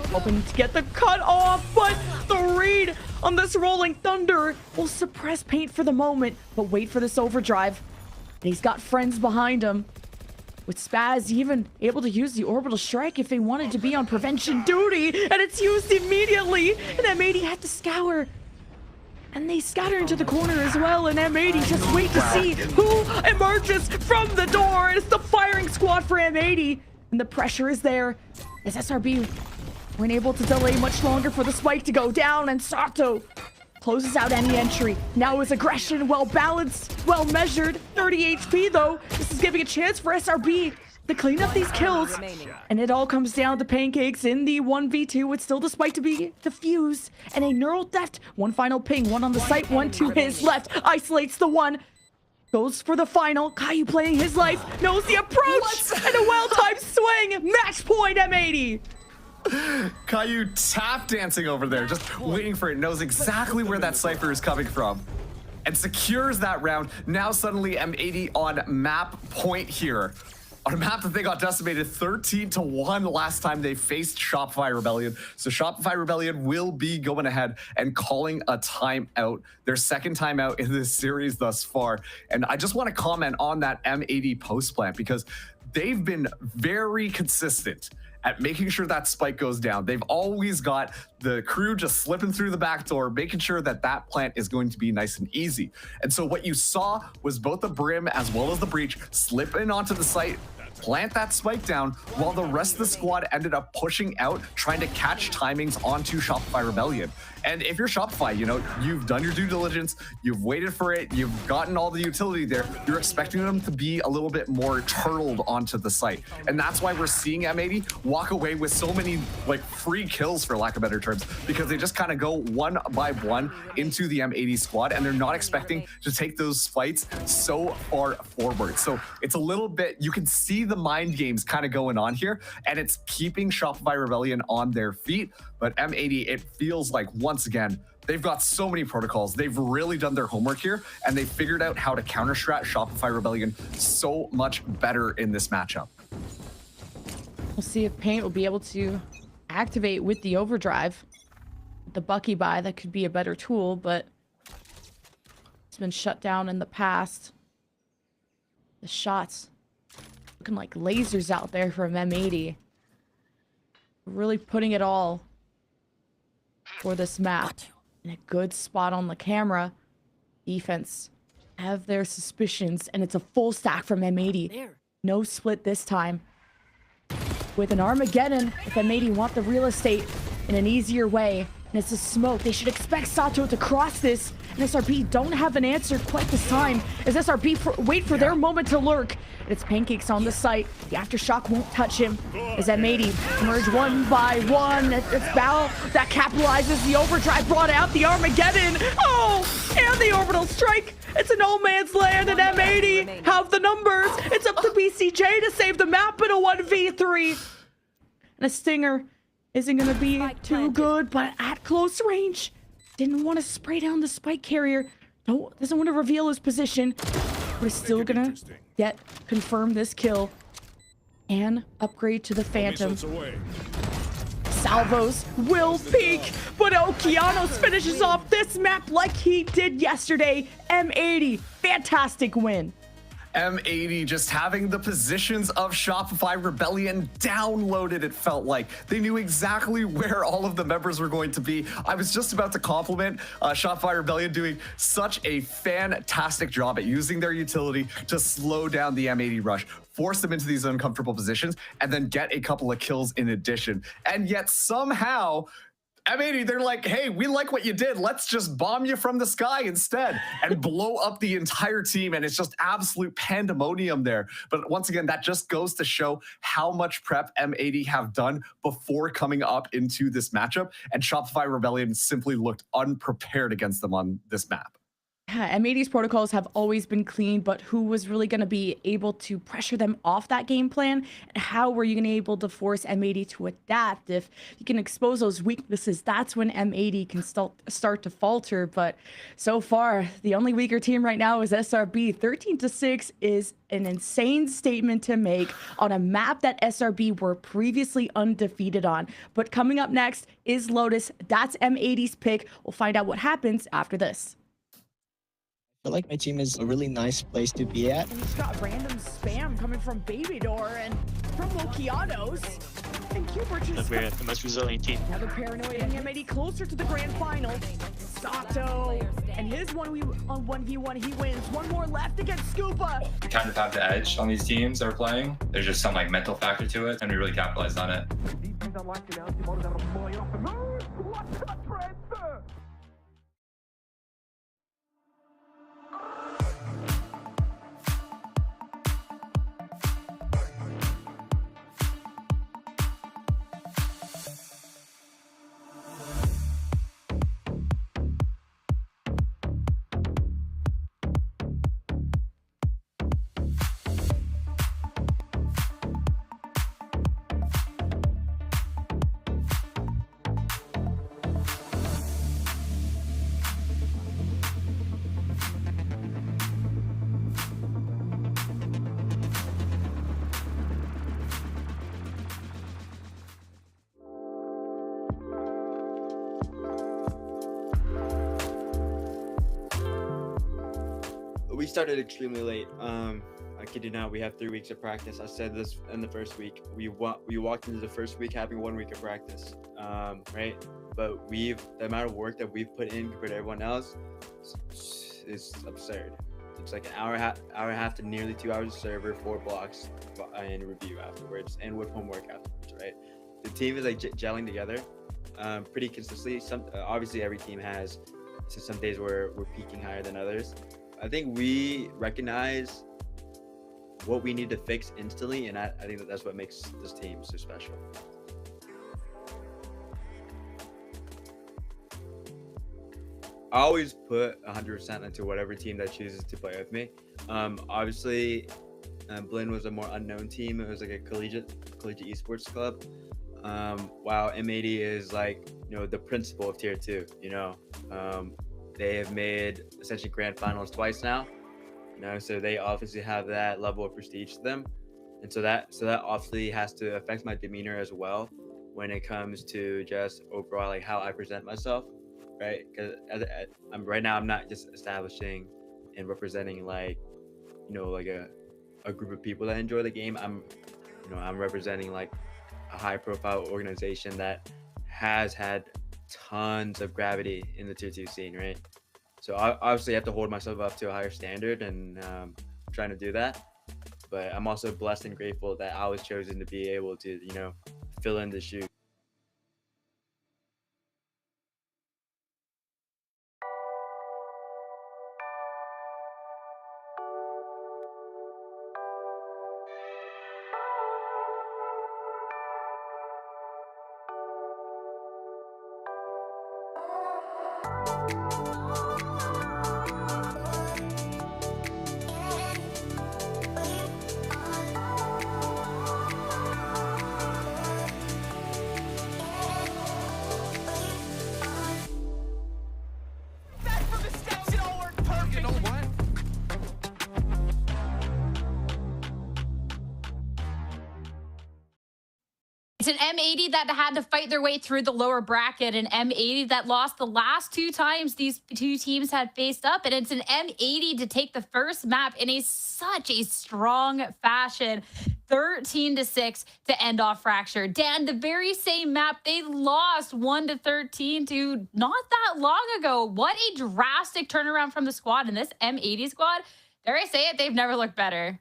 hoping to get the cut off, but the read on this Rolling Thunder will suppress Paint for the moment, but wait for this overdrive. And he's got friends behind him. With Spaz even able to use the orbital strike if they wanted to be on prevention duty, and it's used immediately, and M80 had to scour. And they scatter into the corner as well, and M80 just wait to see who emerges from the door. It's the firing squad for M80. And the pressure is there as SRB weren't able to delay much longer for the spike to go down, and Sato closes out any entry. Now his aggression well balanced, well measured. 30 HP though. This is giving a chance for SRB to clean up these kills. And it all comes down to Pancakes in the 1v2 with still the spike to be defused. And a neural theft. One final ping, one on the site, one to his left. Isolates the one. Goes for the final. Caillou playing his life. Knows the approach. And a well-timed swing. Match point M80. Caillou tap dancing over there, just waiting for it. Knows exactly where that Cypher is coming from. And secures that round. Now suddenly M80 on map point here. On a map that they got decimated 13-1 last time they faced Shopify Rebellion. So Shopify Rebellion will be going ahead and calling a timeout. Their second timeout in this series thus far. And I just want to comment on that M80 post plant because they've been very consistent at making sure that spike goes down. They've always got the crew just slipping through the back door, making sure that that plant is going to be nice and easy. And so what you saw was both the Brim as well as the Breach slip in onto the site, plant that spike down, while the rest of the squad ended up pushing out, trying to catch timings onto Shopify Rebellion. And if you're Shopify, you know, you've done your due diligence, you've waited for it, you've gotten all the utility there, you're expecting them to be a little bit more turtled onto the site. And that's why we're seeing M80 walk away with so many like free kills, for lack of better terms, because they just kind of go one by one into the M80 squad, and they're not expecting to take those fights so far forward. So it's a little bit, you can see the mind games kind of going on here, and it's keeping Shopify Rebellion on their feet. But M80, it feels like once again, they've got so many protocols. They've really done their homework here, and they figured out how to counter-strat Shopify Rebellion so much better in this matchup. We'll see if Paint will be able to activate with the overdrive. The Bucky buy, that could be a better tool, but it's been shut down in the past. The shots looking like lasers out there from M80. Really putting it all for this map. In a good spot on the camera. Defense have their suspicions, and it's a full stack from M80. No split this time. With an Armageddon, if M80 want the real estate in an easier way, and it's a smoke, they should expect Sato to cross this, and SRB don't have an answer quite this time, as SRB wait for their moment to lurk. And it's Pancakes on the site. The Aftershock won't touch him, as M80 emerge one by one. It's Val that capitalizes the overdrive, brought out the Armageddon. Oh, and the orbital strike. It's a no man's land, and M80 have the numbers. It's up to BCJ to save the map in a 1v3. And a Stinger isn't going to be too good, but at close range. Didn't want to spray down the spike carrier. Doesn't want to reveal his position. But is still going to confirm this kill. And upgrade to the Phantom. Salvos will peak, but Okeanos finishes off this map like he did yesterday. M80, fantastic win. M80 just having the positions of Shopify Rebellion downloaded, it felt like. They knew exactly where all of the members were going to be. I was just about to compliment Shopify Rebellion doing such a fantastic job at using their utility to slow down the M80 rush, force them into these uncomfortable positions, and then get a couple of kills in addition. And yet somehow, M80, they're like, hey, we like what you did. Let's just bomb you from the sky instead and blow up the entire team. And it's just absolute pandemonium there. But once again, that just goes to show how much prep M80 have done before coming up into this matchup. And Shopify Rebellion simply looked unprepared against them on this map. Yeah, M80's protocols have always been clean, but who was really going to be able to pressure them off that game plan? And how were you going to be able to force M80 to adapt? If you can expose those weaknesses, that's when M80 can start to falter. But so far, the only weaker team right now is SRB. 13-6 is an insane statement to make on a map that SRB were previously undefeated on. But coming up next is Lotus. That's M80's pick. We'll find out what happens after this. I feel like my team is a really nice place to be at. And he's got random spam coming from Baby Door and from Lokianos. And Cooper just... We're the most resilient team. Now the paranoid and M80 closer to the grand final. Sato and his 1v1, he wins. One more left against Scuba. We kind of have the edge on these teams that we're playing. There's just some like mental factor to it, and we really capitalized on it. We started extremely late. I kid you not, we have 3 weeks of practice. I said this in the first week. We walked into the first week having 1 week of practice, right? But the amount of work that we've put in compared to everyone else is absurd. It's like an hour and a half to nearly 2 hours of server, 4 blocks, and review afterwards, and with homework afterwards, right? The team is like gelling together pretty consistently. Obviously every team has some days where we're peaking higher than others. I think we recognize what we need to fix instantly, and I think that's what makes this team so special. I always put 100% into whatever team that chooses to play with me. Obviously, Blinn was a more unknown team. It was like a collegiate esports club. While M80 is like, the principal of tier 2, they have made essentially grand finals twice now, so they obviously have that level of prestige to them, and so that obviously has to affect my demeanor as well when it comes to just overall like how I present myself, right? Because right now I'm not just establishing and representing like a group of people that enjoy the game. I'm representing like a high profile organization that has had tons of gravity in the tier 2 scene, right? So I obviously have to hold myself up to a higher standard, and I'm trying to do that. But I'm also blessed and grateful that I was chosen to be able to, fill in the shoes. It's an M80 that had to fight their way through the lower bracket, an M80 that lost the last 2 times these 2 teams had faced up, and it's an M80 to take the first map in such a strong fashion. 13-6 to end off Fracture. Dan, the very same map they lost 1-13 to not that long ago. What a drastic turnaround from the squad, and this M80 squad, dare I say it, they've never looked better.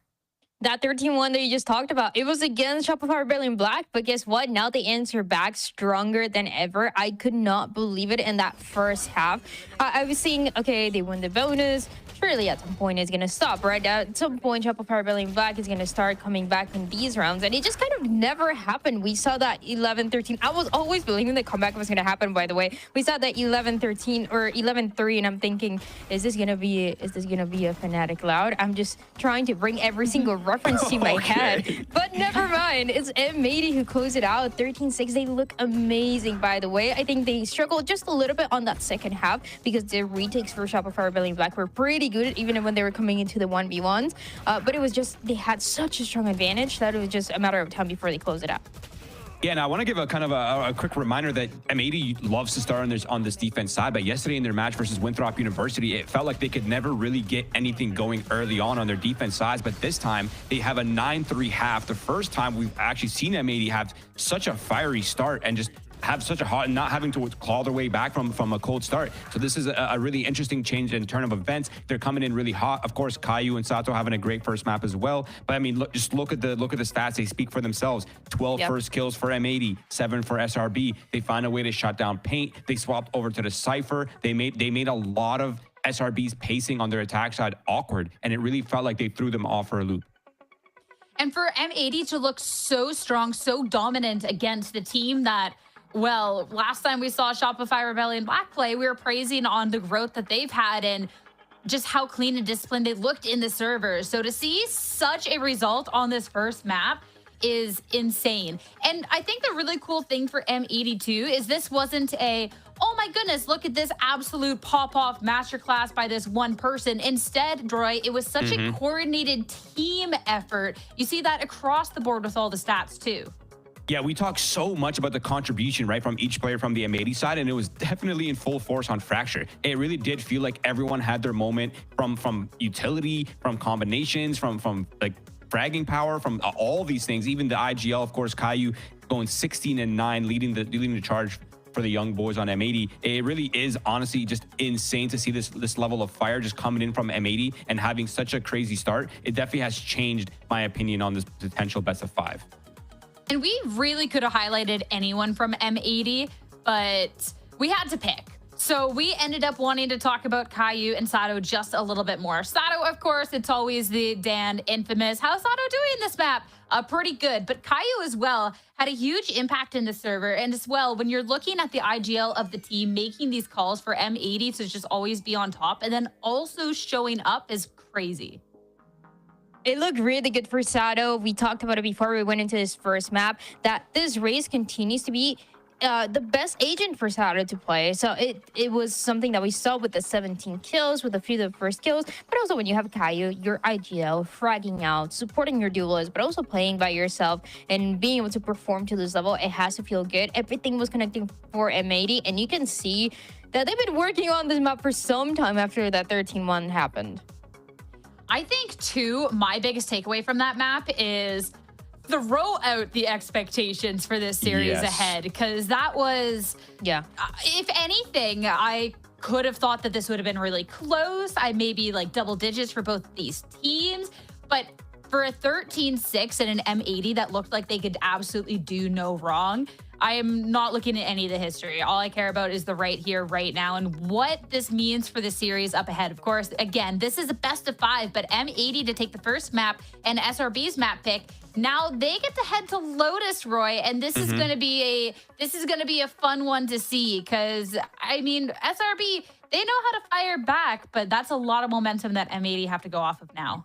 That 13-1 that you just talked about, it was against Shopify Rebellion Black, but guess what? Now they answer back stronger than ever. I could not believe it in that first half. I was seeing, okay, they win the bonus. Surely at some point it's going to stop, right? At some point, Shopify Rebellion Black is going to start coming back in these rounds, and it just kind of never happened. We saw that 11-13. I was always believing the comeback was going to happen, by the way. We saw that 11-13 or 11-3, and I'm thinking, is this going to be a Fnatic Loud? I'm just trying to bring every single reference to my head, but never mind. It's M80 who closed it out 13-6. They look amazing, by the way. I think they struggled just a little bit on that second half because their retakes for Shopify Rebellion Black were pretty good, even when they were coming into the 1v1s. But it was just, they had such a strong advantage that it was just a matter of time before they closed it out. Yeah, and I want to give a kind of a quick reminder that M80 loves to start on this defense side, but yesterday in their match versus Winthrop University, it felt like they could never really get anything going early on their defense sides, but this time they have a 9-3 half. The first time we've actually seen M80 have such a fiery start and just have such a hot, not having to claw their way back from a cold start. So this is a really interesting change in turn of events. They're coming in really hot. Of course, Caillou and Sato having a great first map as well. But I mean, just look at the stats. They speak for themselves. 12 first kills for M80, 7 for SRB. They find a way to shut down Paint. They swapped over to the Cypher. They made a lot of SRB's pacing on their attack side awkward, and it really felt like they threw them off for a loop. And for M80 to look so strong, so dominant against the team that, well, last time we saw Shopify Rebellion Black play, we were praising on the growth that they've had and just how clean and disciplined they looked in the servers. So to see such a result on this first map is insane. And I think the really cool thing for M82 is this wasn't a, oh my goodness, look at this absolute pop-off masterclass by this one person. Instead, Droy, it was such a coordinated team effort. You see that across the board with all the stats too. Yeah, we talk so much about the contribution, right, from each player from the M80 side, and it was definitely in full force on Fracture. It really did feel like everyone had their moment from utility, from combinations, from like fragging power, from all these things. Even the IGL, of course, Caillou going 16-9, leading the charge for the young boys on M80. It really is honestly just insane to see this level of fire just coming in from M80 and having such a crazy start. It definitely has changed my opinion on this potential best of 5. And we really could have highlighted anyone from M80, but we had to pick. So we ended up wanting to talk about Caillou and Sato just a little bit more. Sato, of course, it's always the Dan infamous. How's Sato doing this map? Pretty good. But Caillou as well had a huge impact in the server. And as well, when you're looking at the IGL of the team making these calls for M80 to just always be on top and then also showing up is crazy. It looked really good for Sato. We talked about it before we went into his first map, that this race continues to be the best agent for Sato to play. So it was something that we saw with the 17 kills, with a few of the first kills, but also when you have Caillou, your IGL, fragging out, supporting your duelists, but also playing by yourself and being able to perform to this level, it has to feel good. Everything was connecting for M80, and you can see that they've been working on this map for some time after that 13-1 happened. I think, too, my biggest takeaway from that map is throw out the expectations for this series ahead, because that was, if anything, I could have thought that this would have been really close. I maybe like double digits for both these teams, but for a 13-6 and an M80 that looked like they could absolutely do no wrong, I am not looking at any of the history. All I care about is the right here, right now, and what this means for the series up ahead. Of course, again, this is a best of 5, but M80 to take the first map and SRB's map pick. Now they get to head to Lotus, Roy, and this is going to be a fun one to see, because I mean, SRB, they know how to fire back, but that's a lot of momentum that M80 have to go off of now.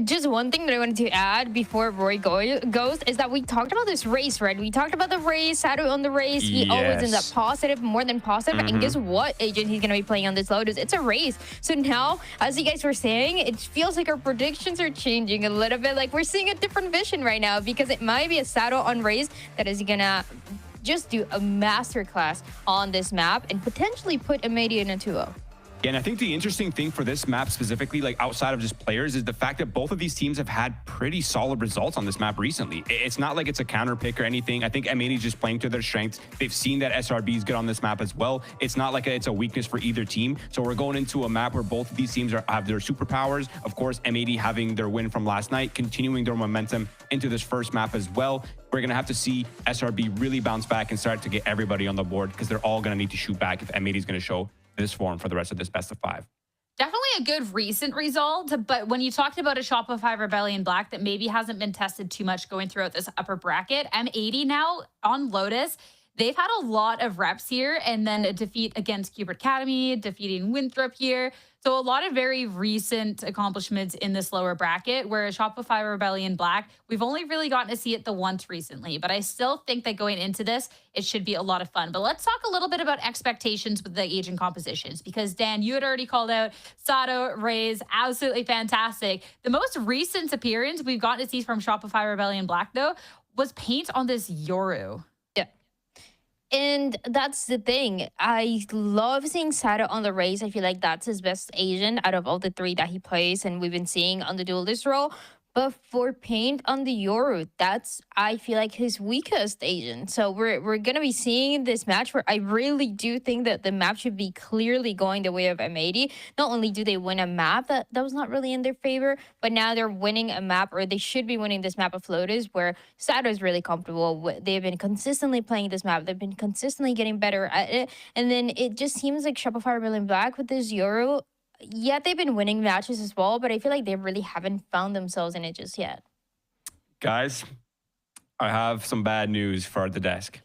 Just one thing that I wanted to add before Roy goes is that we talked about this race, right? We talked about the race, Sato on the race. He always ends up positive, more than positive. And guess what, Agent? He's going to be playing on this Lotus. It's a race. So now, as you guys were saying, it feels like our predictions are changing a little bit. Like we're seeing a different vision right now because it might be a Sato on race that is going to just do a masterclass on this map and potentially put M80 in a 2-0. And I think the interesting thing for this map specifically, like outside of just players, is the fact that both of these teams have had pretty solid results on this map recently. It's not like it's a counter pick or anything. I think M80 is just playing to their strengths. They've seen that SRB is good on this map as well. It's not like it's a weakness for either team. So we're going into a map where both of these teams have their superpowers. Of course, M80 having their win from last night, continuing their momentum into this first map as well. We're going to have to see SRB really bounce back and start to get everybody on the board because they're all going to need to shoot back if M80 is going to show this form for the rest of this best of 5. Definitely a good recent result, but when you talked about a Shopify Rebellion Black that maybe hasn't been tested too much going throughout this upper bracket, M80 now on Lotus, they've had a lot of reps here, and then a defeat against Cubert Academy, defeating Winthrop here. So a lot of very recent accomplishments in this lower bracket, where Shopify Rebellion Black, we've only really gotten to see it the once recently, but I still think that going into this, it should be a lot of fun. But let's talk a little bit about expectations with the agent compositions, because Dan, you had already called out Sato, Raze, absolutely fantastic. The most recent appearance we've gotten to see from Shopify Rebellion Black, though, was paint on this Yoru. And that's the thing. I love seeing Sato on the race. I feel like that's his best agent out of all the 3 that he plays and we've been seeing on the duelist role. But for paint on the Yoru, that's, I feel like, his weakest agent. So we're going to be seeing this match where I really do think that the map should be clearly going the way of M80. Not only do they win a map that was not really in their favor, but now they're winning a map, or they should be winning this map of Lotus, where Sato is really comfortable with. They've been consistently playing this map. They've been consistently getting better at it. And then it just seems like Shopify Rebellion Black with this Yoru, yeah, they've been winning matches as well, but I feel like they really haven't found themselves in it just yet. Guys, I have some bad news for the desk.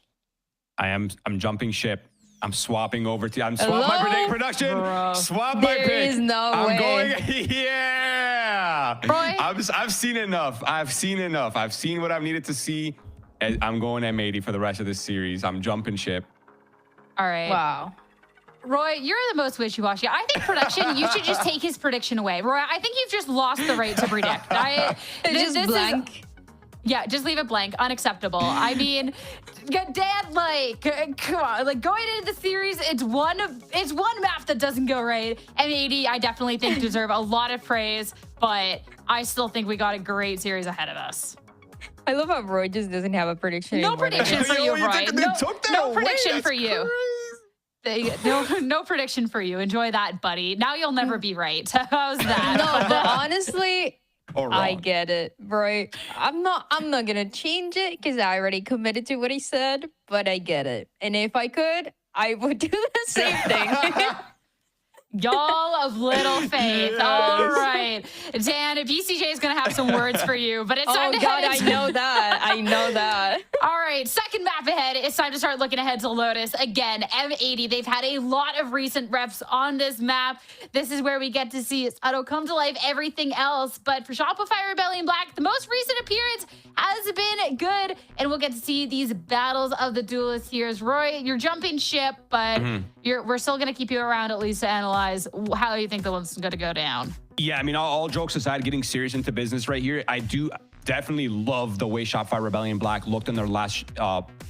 I'm jumping ship. I'm swapping over to. I'm swapping my production. Bro. Swap my pick. There is no I'm way. going. Yeah. Roy? I've seen enough. I've seen enough. I've seen what I've needed to see. I'm going M80 for the rest of this series. I'm jumping ship. All right. Wow. Roy, you're the most wishy-washy. I think production, you should just take his prediction away. Roy, I think you've just lost the right to predict. Just blank. Yeah, just leave it blank. Unacceptable. I mean, Dad, like, come on. Like, going into the series, it's one map that doesn't go right. M80, I definitely think deserve a lot of praise, but I still think we got a great series ahead of us. I love how Roy just doesn't have a prediction. No prediction for you, Roy. No prediction for you. No prediction for you. Enjoy that, buddy. Now you'll never be right. How's that? No, but honestly, I get it, Roy. I'm not gonna change it because I already committed to what he said, but I get it. And if I could, I would do the same thing. Y'all of little faith. Yes. All right. Dan, BCJ is going to have some words for you, but it's time to head into... I know that. I know that. All right. Second map ahead. It's time to start looking ahead to Lotus. Again, M80. They've had a lot of recent reps on this map. This is where we get to see Sato come to life, everything else. But for Shopify Rebellion Black, the most recent appearance has been good, and we'll get to see these battles of the duelists here. Roy, you're jumping ship, but we're still going to keep you around at least to analyze how you think the one's going to go down. Yeah, I mean, all jokes aside, getting serious into business right here, I do definitely love the way Shopify Rebellion Black looked in their last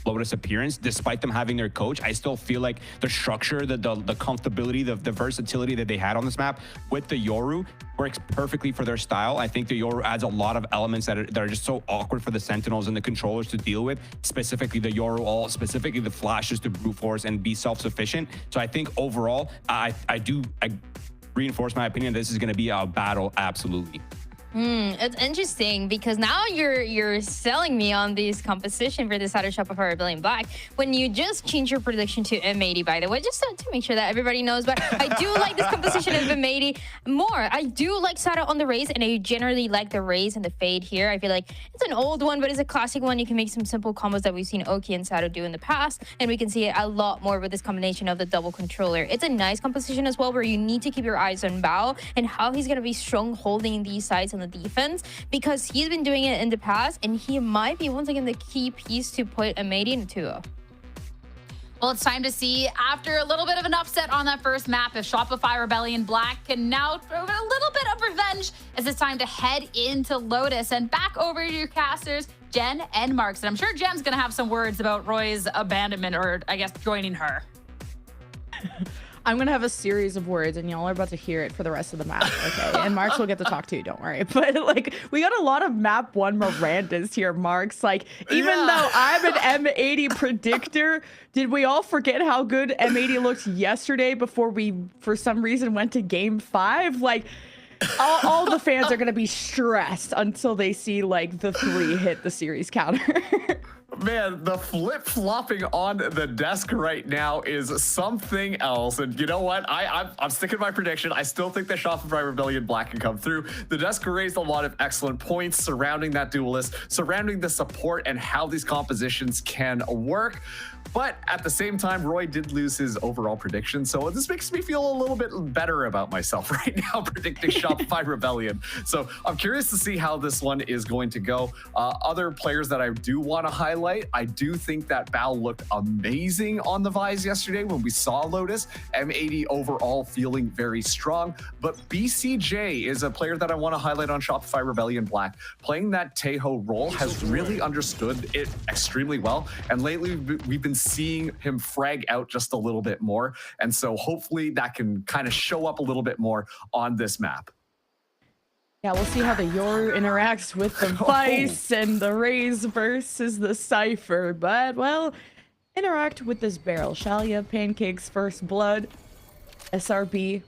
Lotus appearance. Despite them having their coach, I still feel like the structure, the comfortability, the versatility that they had on this map with the Yoru works perfectly for their style. I think the Yoru adds a lot of elements that are just so awkward for the Sentinels and the controllers to deal with, specifically the Yoru ult, specifically the flashes to brute force and be self-sufficient. So I think overall, I reinforce my opinion, this is going to be a battle, absolutely. It's interesting because now you're selling me on this composition for this side of Shopify Rebellion Black when you just change your prediction to M80, by the way, just to make sure that everybody knows. But I do like this composition of M80 more. I do like Sato on the raise, and I generally like the raise and the fade here. I feel like it's an old one, but it's a classic one. You can make some simple combos that we've seen Oki and Sato do in the past, and we can see it a lot more with this combination of the double controller. It's a nice composition as well, where you need to keep your eyes on Bao and how he's going to be strong holding these sides on the defense, because he's been doing it in the past, and he might be once again the key piece to put M80 into 2-0. Well, it's time to see, after a little bit of an upset on that first map, if Shopify Rebellion Black can now throw a little bit of revenge, as it's time to head into Lotus. And back over to your casters, Jen and Marks. And I'm sure Jen's going to have some words about Roy's abandonment, or I guess joining her. I'm going to have a series of words, and y'all are about to hear it for the rest of the map, okay? And Marks will get to talk too, don't worry. But, like, we got a lot of map 1 Mirandas here, Marks. Like, even though I'm an M80 predictor, did we all forget how good M80 looked yesterday before we, for some reason, went to Game 5? Like, all the fans are going to be stressed until they see, like, the 3 hit the series counter. Man, the flip-flopping on the desk right now is something else. And you know what? I'm sticking to my prediction. I still think that Shopify Rebellion Black can come through. The desk raised a lot of excellent points surrounding that duelist, surrounding the support and how these compositions can work. But at the same time, Roy did lose his overall prediction. So this makes me feel a little bit better about myself right now, predicting Shopify Rebellion. So I'm curious to see how this one is going to go. Other players that I do want to highlight, I do think that Val looked amazing on the Vise yesterday when we saw Lotus. M80 overall feeling very strong. But BCJ is a player that I want to highlight on Shopify Rebellion Black. Playing that Tejo role has really understood it extremely well. And lately, we've been seeing him frag out just a little bit more. And so hopefully that can kind of show up a little bit more on this map. Yeah, we'll see how the Yoru interacts with the Vice and the Raze versus the Cypher. But, well, interact with this barrel. Shall ya? Pancake's first blood. SRB,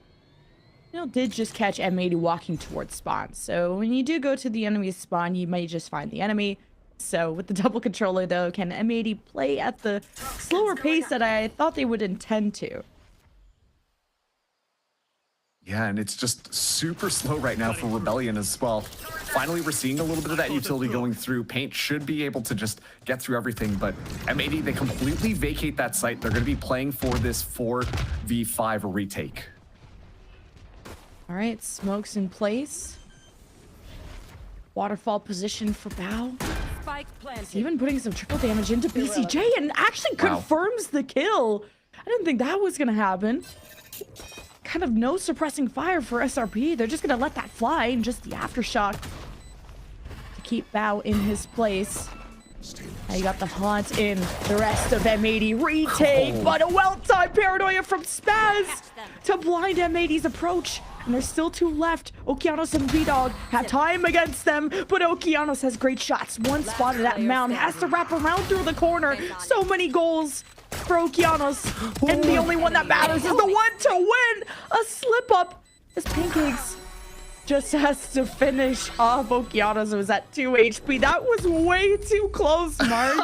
did just catch M80 walking towards spawn. So when you do go to the enemy's spawn, you might just find the enemy. So with the double controller, though, can M80 play at the slower pace that I thought they would intend to? Yeah, and it's just super slow right now for Rebellion as well. Finally, we're seeing a little bit of that utility going through. Paint should be able to just get through everything, but M80, they completely vacate that site. They're going to be playing for this 4v5 retake. All right, smokes in place. Waterfall position for Bao. Even putting some triple damage into BCJ and actually confirms the kill. I didn't think that was going to happen. Kind of no suppressing fire for SRB. They're just going to let that fly and just the aftershock to keep Bao in his place. Now you got the haunt in the rest of M80 retake, but a well-timed paranoia from Spaz to blind M80's approach. And there's still 2 left. Okeanos and B-Dog have time against them, but Okeanos has great shots. One spotted at Mound, has to wrap around through the corner. So many goals for Okeanos, and the only one that matters is the one to win. A slip up as Pancakes just has to finish off Okeanos. It was at 2 HP. That was way too close, Mark.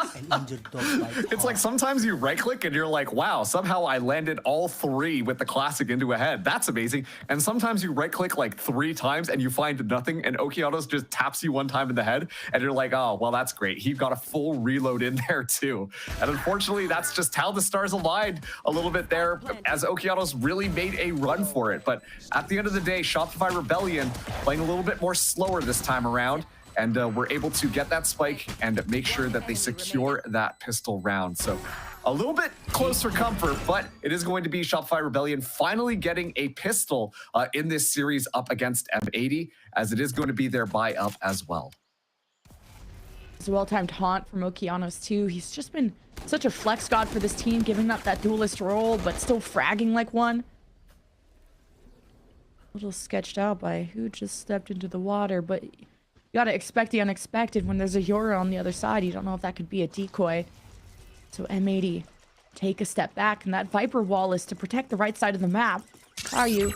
It's like sometimes you right click and you're like, wow, somehow I landed all 3 with the classic into a head. That's amazing. And sometimes you right click like 3 times and you find nothing, and Okeanos just taps you 1 time in the head and you're like, oh, well, that's great. He got a full reload in there too. And unfortunately, that's just how the stars aligned a little bit there, as Okeanos really made a run for it. But at the end of the day, Shopify Rebellion playing a little bit more slower this time around, and we're able to get that spike and make sure that they secure that pistol round. So a little bit close for comfort, but it is going to be Shopify Rebellion finally getting a pistol in this series up against M80, as it is going to be their buy up as well. It's a well-timed haunt from Okeanos too. He's just been such a flex god for this team, giving up that duelist role, but still fragging like one. A little sketched out by who just stepped into the water, but you gotta expect the unexpected when there's a Yoru on the other side. You don't know if that could be a decoy. So M80 take a step back, and that Viper wall is to protect the right side of the map. Caillou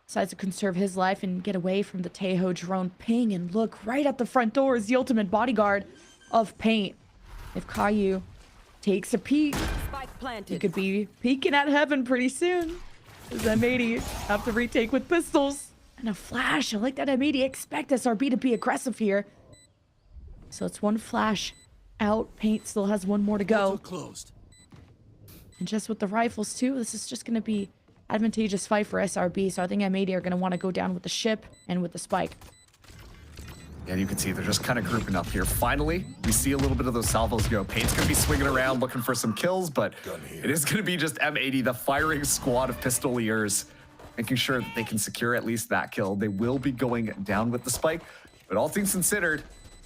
decides to conserve his life and get away from the Tejo drone ping and look right at the front door as the ultimate bodyguard of Paint. If Caillou takes a peek, he could be peeking at heaven pretty soon. As M80 have to retake with pistols and a flash. I like that M80 expect SRB to be aggressive here. So it's 1 flash out. Paint still has 1 more to go. And just with the rifles too, this is just going to be advantageous fight for SRB. So I think M80 are going to want to go down with the ship and with the spike. And you can see they're just kind of grouping up here. Finally, we see a little bit of those salvos go. Paint's going to be swinging around looking for some kills, but it is going to be just M80, the firing squad of pistoliers, making sure that they can secure at least that kill. They will be going down with the spike, but all things considered,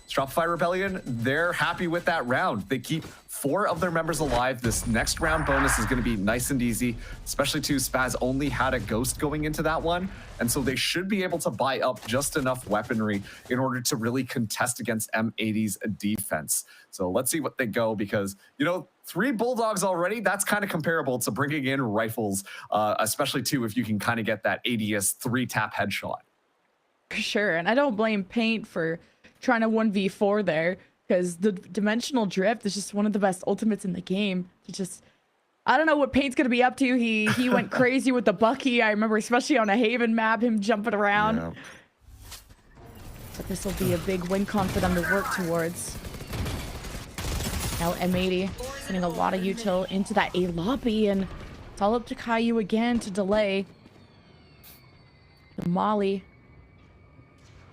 Shopify Rebellion, they're happy with that round. They keep 4 of their members alive. This next round bonus is going to be nice and easy, especially too, Spaz only had a ghost going into that one, and so they should be able to buy up just enough weaponry in order to really contest against M80's defense. So let's see what they go, because, you know, 3 Bulldogs already, that's kind of comparable to bringing in rifles, especially too if you can kind of get that ADS 3-tap headshot. For sure, and I don't blame Paint for trying to 1v4 there, because the dimensional drift is just one of the best ultimates in the game. I don't know what Paint's gonna be up to. He went crazy with the Bucky. I remember, especially on a Haven map, him jumping around. Yeah. But this will be a big win con for them to work towards. Now M80 sending a lot of util into that A lobby, and it's all up to Caillou again to delay the molly.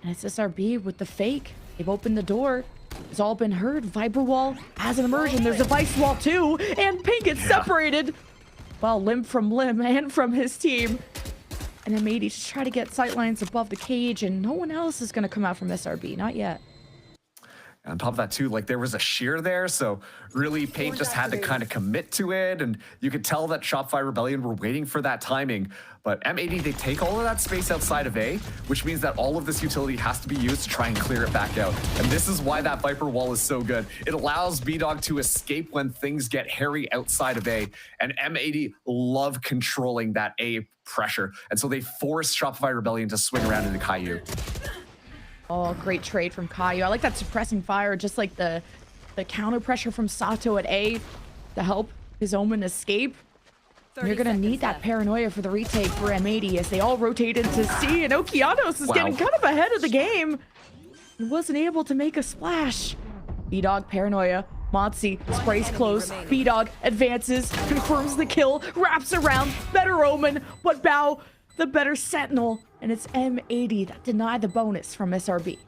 And it's SRB with the fake. They've opened the door. It's all been heard. Viper wall has an immersion. There's a vice wall too. And Paint gets separated. Well, limb from limb and from his team. And M80 just try to get sightlines above the cage, and no one else is going to come out from SRB. Not yet. And on top of that too, like there was a shear there, so really Paint just had to kind of commit to it, and you could tell that Shopify Rebellion were waiting for that timing. But M80, they take all of that space outside of A, which means that all of this utility has to be used to try and clear it back out. And this is why that Viper wall is so good. It allows B-Dog to escape when things get hairy outside of A, and M80 love controlling that A pressure. And so they force Shopify Rebellion to swing around into Caillou. Oh, great trade from Caillou. I like that suppressing fire, just like the counter pressure from Sato at A to help his Omen escape. You're going to need that paranoia for the retake for M80 as they all rotate into C, and Okeanos is getting kind of ahead of the game. He wasn't able to make a splash. B-Dog paranoia. Motzi sprays close. B-Dog advances, confirms the kill, wraps around. Better Omen, but Bao the better Sentinel, and it's M80 that denied the bonus from SRB.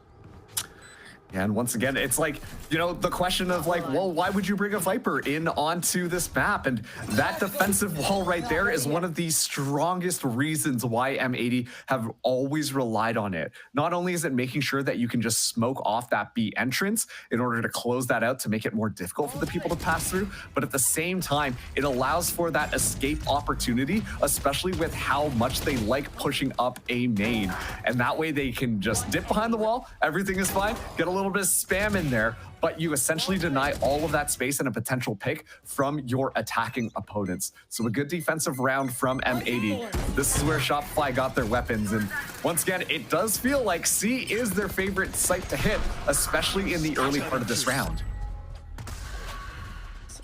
And once again, it's like, you know, the question of like, well, why would you bring a Viper in onto this map? And that defensive wall right there is one of the strongest reasons why M80 have always relied on it. Not only is it making sure that you can just smoke off that B entrance in order to close that out to make it more difficult for the people to pass through, but at the same time, it allows for that escape opportunity, especially with how much they like pushing up A main. And that way they can just dip behind the wall, everything is fine, get a little bit of spam in there, but you essentially deny all of that space and a potential pick from your attacking opponents. So a good defensive round from M80. This is where Shopify got their weapons, and once again, it does feel like C is their favorite site to hit, especially in the early part of this round.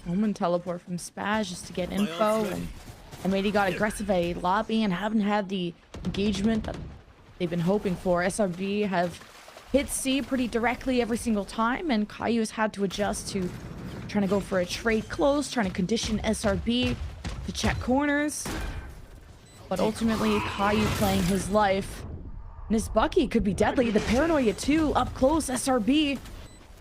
Omen teleport from Spaz just to get info, and M80 got aggressive A lobby and haven't had the engagement that they've been hoping for. SRB have hit C pretty directly every single time, and Caillou has had to adjust to trying to go for a trade close, trying to condition SRB to check corners. But ultimately, Caillou playing his life. And his Bucky could be deadly. The paranoia too, up close. SRB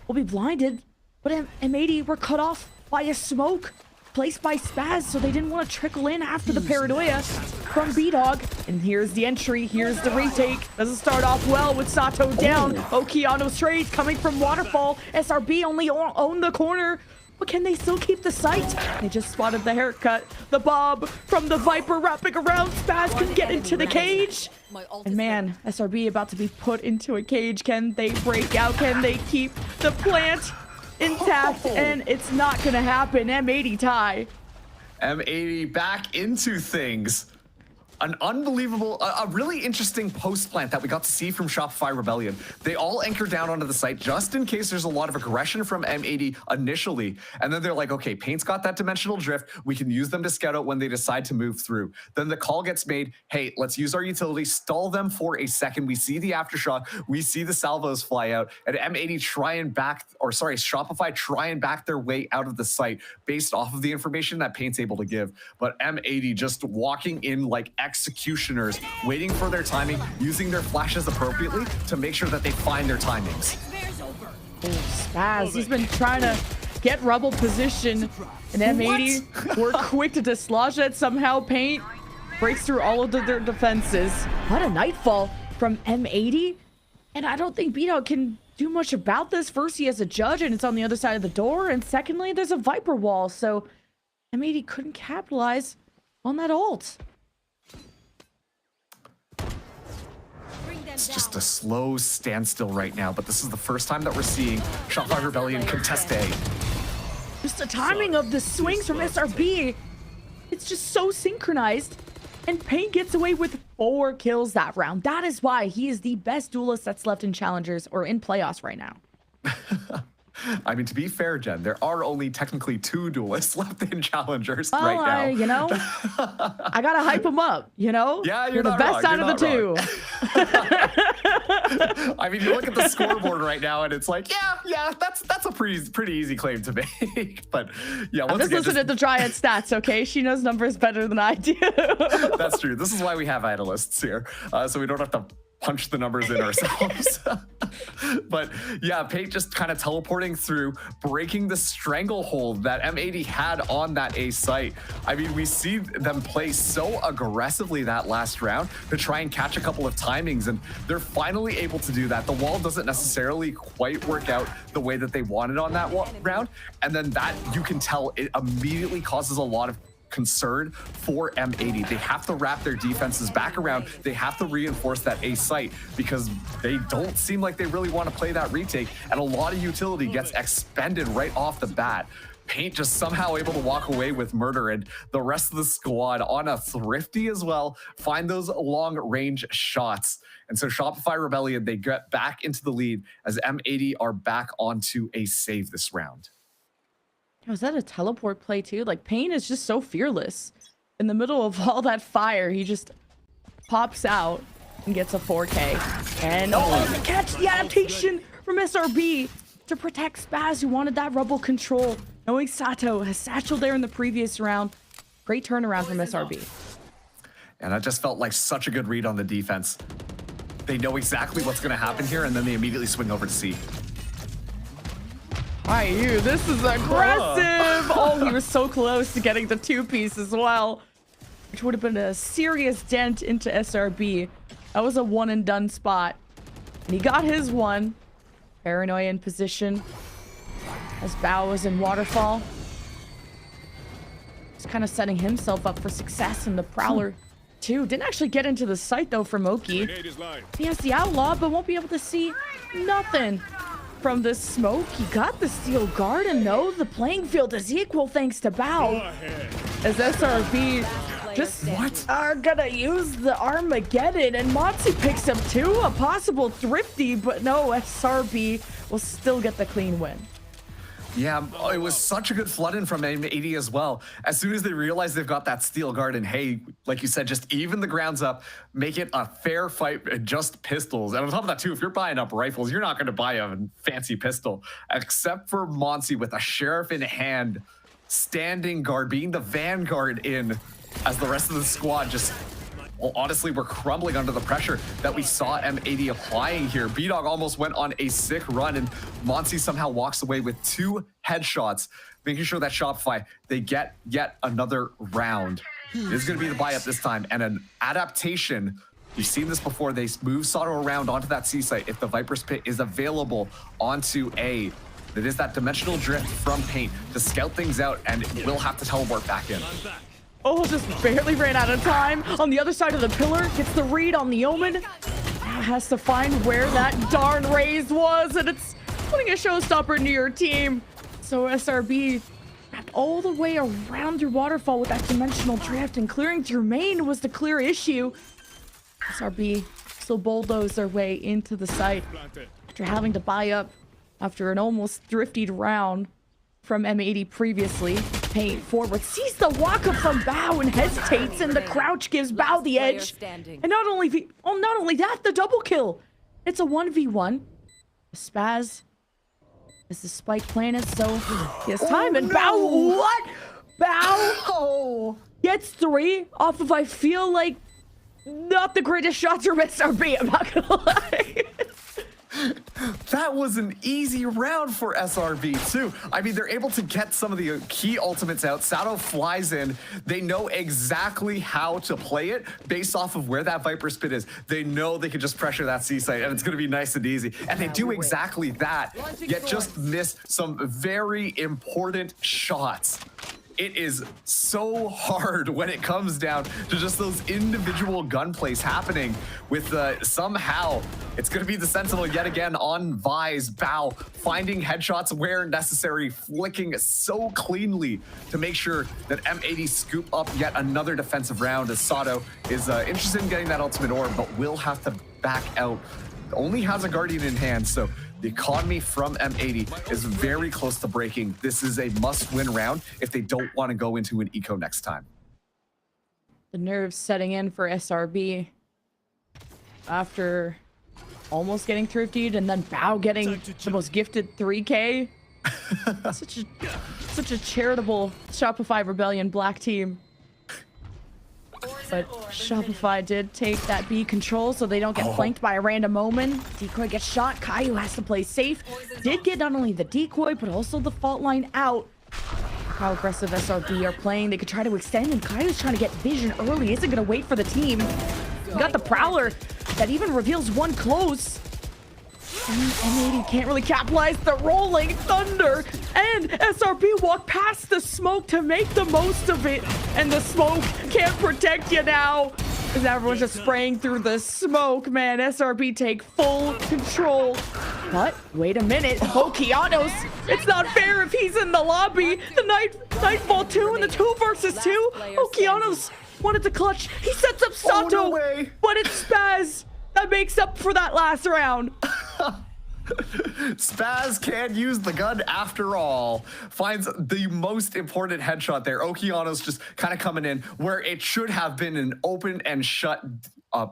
will be blinded, but M80 were cut off by a smoke placed by Spaz, so they didn't want to trickle in after the paranoia from B-Dog. And here's the entry, here's the retake. Doesn't start off well with Sato down. Okeanos trades coming from Waterfall. SRB only own the corner, but can they still keep the sight? They just spotted the haircut. The bob from the Viper wrapping around. Spaz can get into the cage. And man, SRB about to be put into a cage. Can they break out? Can they keep the plant intact? And it's not gonna happen. M80 tie. M80 back into things. An unbelievable, a really interesting post plant that we got to see from Shopify Rebellion. They all anchor down onto the site just in case there's a lot of aggression from M80 initially. And then they're like, okay, Paint's got that dimensional drift. We can use them to scout out when they decide to move through. Then the call gets made, hey, let's use our utility, stall them for a second. We see the aftershock, we see the salvos fly out, and M80 Shopify try and back their way out of the site based off of the information that Paint's able to give. But M80 just walking in like executioners, waiting for their timing, using their flashes appropriately to make sure that they find their timings. Spaz, he's been trying to get Rebel position, and M80 were quick to dislodge it. Somehow Paint breaks through all of their defenses. What a nightfall from M80, and I don't think B-Dog can do much about this. First, he has a judge, and it's on the other side of the door, and secondly, there's a Viper wall, so M80 couldn't capitalize on that ult. It's just a slow standstill right now, but this is the first time that we're seeing Shopify Rebellion contest A. Just the timing of the swings from SRB, it's just so synchronized, and Paint gets away with 4 kills that round. That is why he is the best duelist that's left in Challengers or in playoffs right now. I mean, to be fair, Jen, there are only technically 2 duelists left in Challengers right now. You know, I gotta hype him up, you know? Yeah, you're the best out of the 2. I mean, you look at the scoreboard right now, and it's like, yeah, that's a pretty easy claim to make. But yeah, I'm just listening to Dryad stats, okay? She knows numbers better than I do. That's true. This is why we have analysts here, so we don't have to punch the numbers in ourselves. But yeah, Paint just kind of teleporting through, breaking the stranglehold that M80 had on that A site. I mean, we see them play so aggressively that last round to try and catch a couple of timings, and they're finally able to do that. The wall doesn't necessarily quite work out the way that they wanted on that round, and then that, you can tell, it immediately causes a lot of concern for M80. They have to wrap their defenses back around. They have to reinforce that A site because they don't seem like they really want to play that retake, and a lot of utility gets expended right off the bat. Paint just somehow able to walk away with murder, and the rest of the squad on a thrifty as well, find those long range shots. And so Shopify Rebellion, they get back into the lead as M80 are back onto a save this round. Was that a teleport play too? Like, Pain is just so fearless. In the middle of all that fire, he just pops out and gets a 4K. And catch the adaptation from SRB to protect Spaz, who wanted that Rebel control. Knowing Sato has satchel there in the previous round. Great turnaround from SRB. And that just felt like such a good read on the defense. They know exactly what's going to happen here, and then they immediately swing over to C. This is aggressive. Oh, he was so close to getting the 2-piece as well, which would have been a serious dent into SRB. That was a one-and-done spot. And he got his one. Paranoia in position as Bao was in waterfall. He's kind of setting himself up for success in the Prowler too. Didn't actually get into the site though for Moki. He has the Outlaw, but won't be able to see nothing from this smoke. He got the Steel Garden though. The playing field is equal thanks to Bao. As SRB just are gonna use the Armageddon, and Motzi picks up 2, a possible thrifty, but no, SRB will still get the clean win. Yeah, it was such a good flood in from M80 as well. As soon as they realize they've got that Steel Garden, hey, like you said, just even the grounds up, make it a fair fight, just pistols. And on top of that too, if you're buying up rifles, you're not going to buy a fancy pistol, except for Monsi with a sheriff in hand, standing guard, being the vanguard in, as the rest of the squad just, well, honestly, we're crumbling under the pressure that we saw M80 applying here. B-Dog almost went on a sick run, and Monsi somehow walks away with 2 headshots, making sure that Shopify, they get yet another round. This is going to be the buy-up this time, and an adaptation. You've seen this before. They move Sato around onto that C site. If the Viper's Pit is available onto A, it is that dimensional drift from Paint to scout things out, and will have to teleport back in. Oh, just barely ran out of time. On the other side of the pillar, gets the read on the Omen. Now has to find where that darn raise was, and it's putting a showstopper into your team. So SRB wrapped all the way around your waterfall with that dimensional drift, and clearing through main was the clear issue. SRB still bulldoze their way into the site after having to buy up after an almost thriftied round from M80 previously. Paint forward, sees the walk-up from Bao and hesitates, and the crouch gives Bao the edge. And not only that, the double kill. It's a 1v1. Spaz is the spike planet, so he has time. And Bao, what? Bao gets 3 off of, I feel like, not the greatest shots from SRB, I'm not gonna lie. That was an easy round for SRB too. I mean, they're able to get some of the key ultimates out. Sato flies in. They know exactly how to play it based off of where that Viper spit is. They know they can just pressure that C site and it's gonna be nice and easy. And they do exactly that, yet just miss some very important shots. It is so hard when it comes down to just those individual gun plays happening with somehow it's going to be the Sentinel yet again on Vi's bow, finding headshots where necessary, flicking so cleanly to make sure that M80 scoop up yet another defensive round as Sato is interested in getting that ultimate orb, but will have to back out. Only has a Guardian in hand, so the economy from M80 is very close to breaking. This is a must-win round if they don't want to go into an eco next time. The nerves setting in for SRB after almost getting thriftied and then Bao getting the most gifted 3K. such a charitable Shopify Rebellion black team. But Shopify did take that B control so they don't get flanked by a random omen. Decoy gets shot. Caillou has to play safe. Did get not only the decoy, but also the fault line out. How aggressive SRB are playing. They could try to extend, and Caillou's trying to get vision early. Isn't going to wait for the team. We got the Prowler that even reveals one close. And M80 can't really capitalize the rolling thunder, and SRB walk past the smoke to make the most of it, and the smoke can't protect you now as everyone's just spraying through the smoke. Man, SRB take full control. But wait a minute, Okeanos, it's not fair if he's in the lobby. The Nightfall 2 and the 2 versus 2. Okeanos wanted to clutch. He sets up Sato, but it's Spaz that makes up for that last round. Spaz can use the gun after all. Finds the most important headshot there. Okeanos just kind of coming in where it should have been an open and shut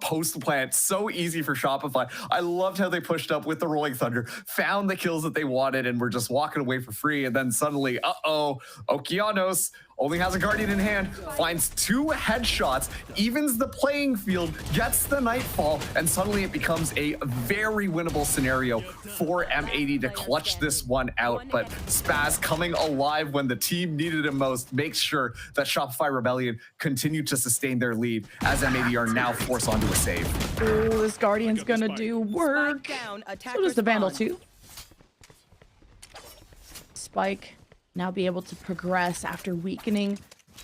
post plant. So easy for Shopify. I loved how they pushed up with the Rolling Thunder, found the kills that they wanted, and were just walking away for free. And then suddenly, Okeanos only has a Guardian in hand, finds 2 headshots, evens the playing field, gets the Nightfall, and suddenly it becomes a very winnable scenario for M80 to clutch this one out. But Spaz coming alive when the team needed him most makes sure that Shopify Rebellion continue to sustain their lead as M80 are now forced onto a save. Oh, this Guardian's gonna do work. So does the Vandal too. Spike now be able to progress after weakening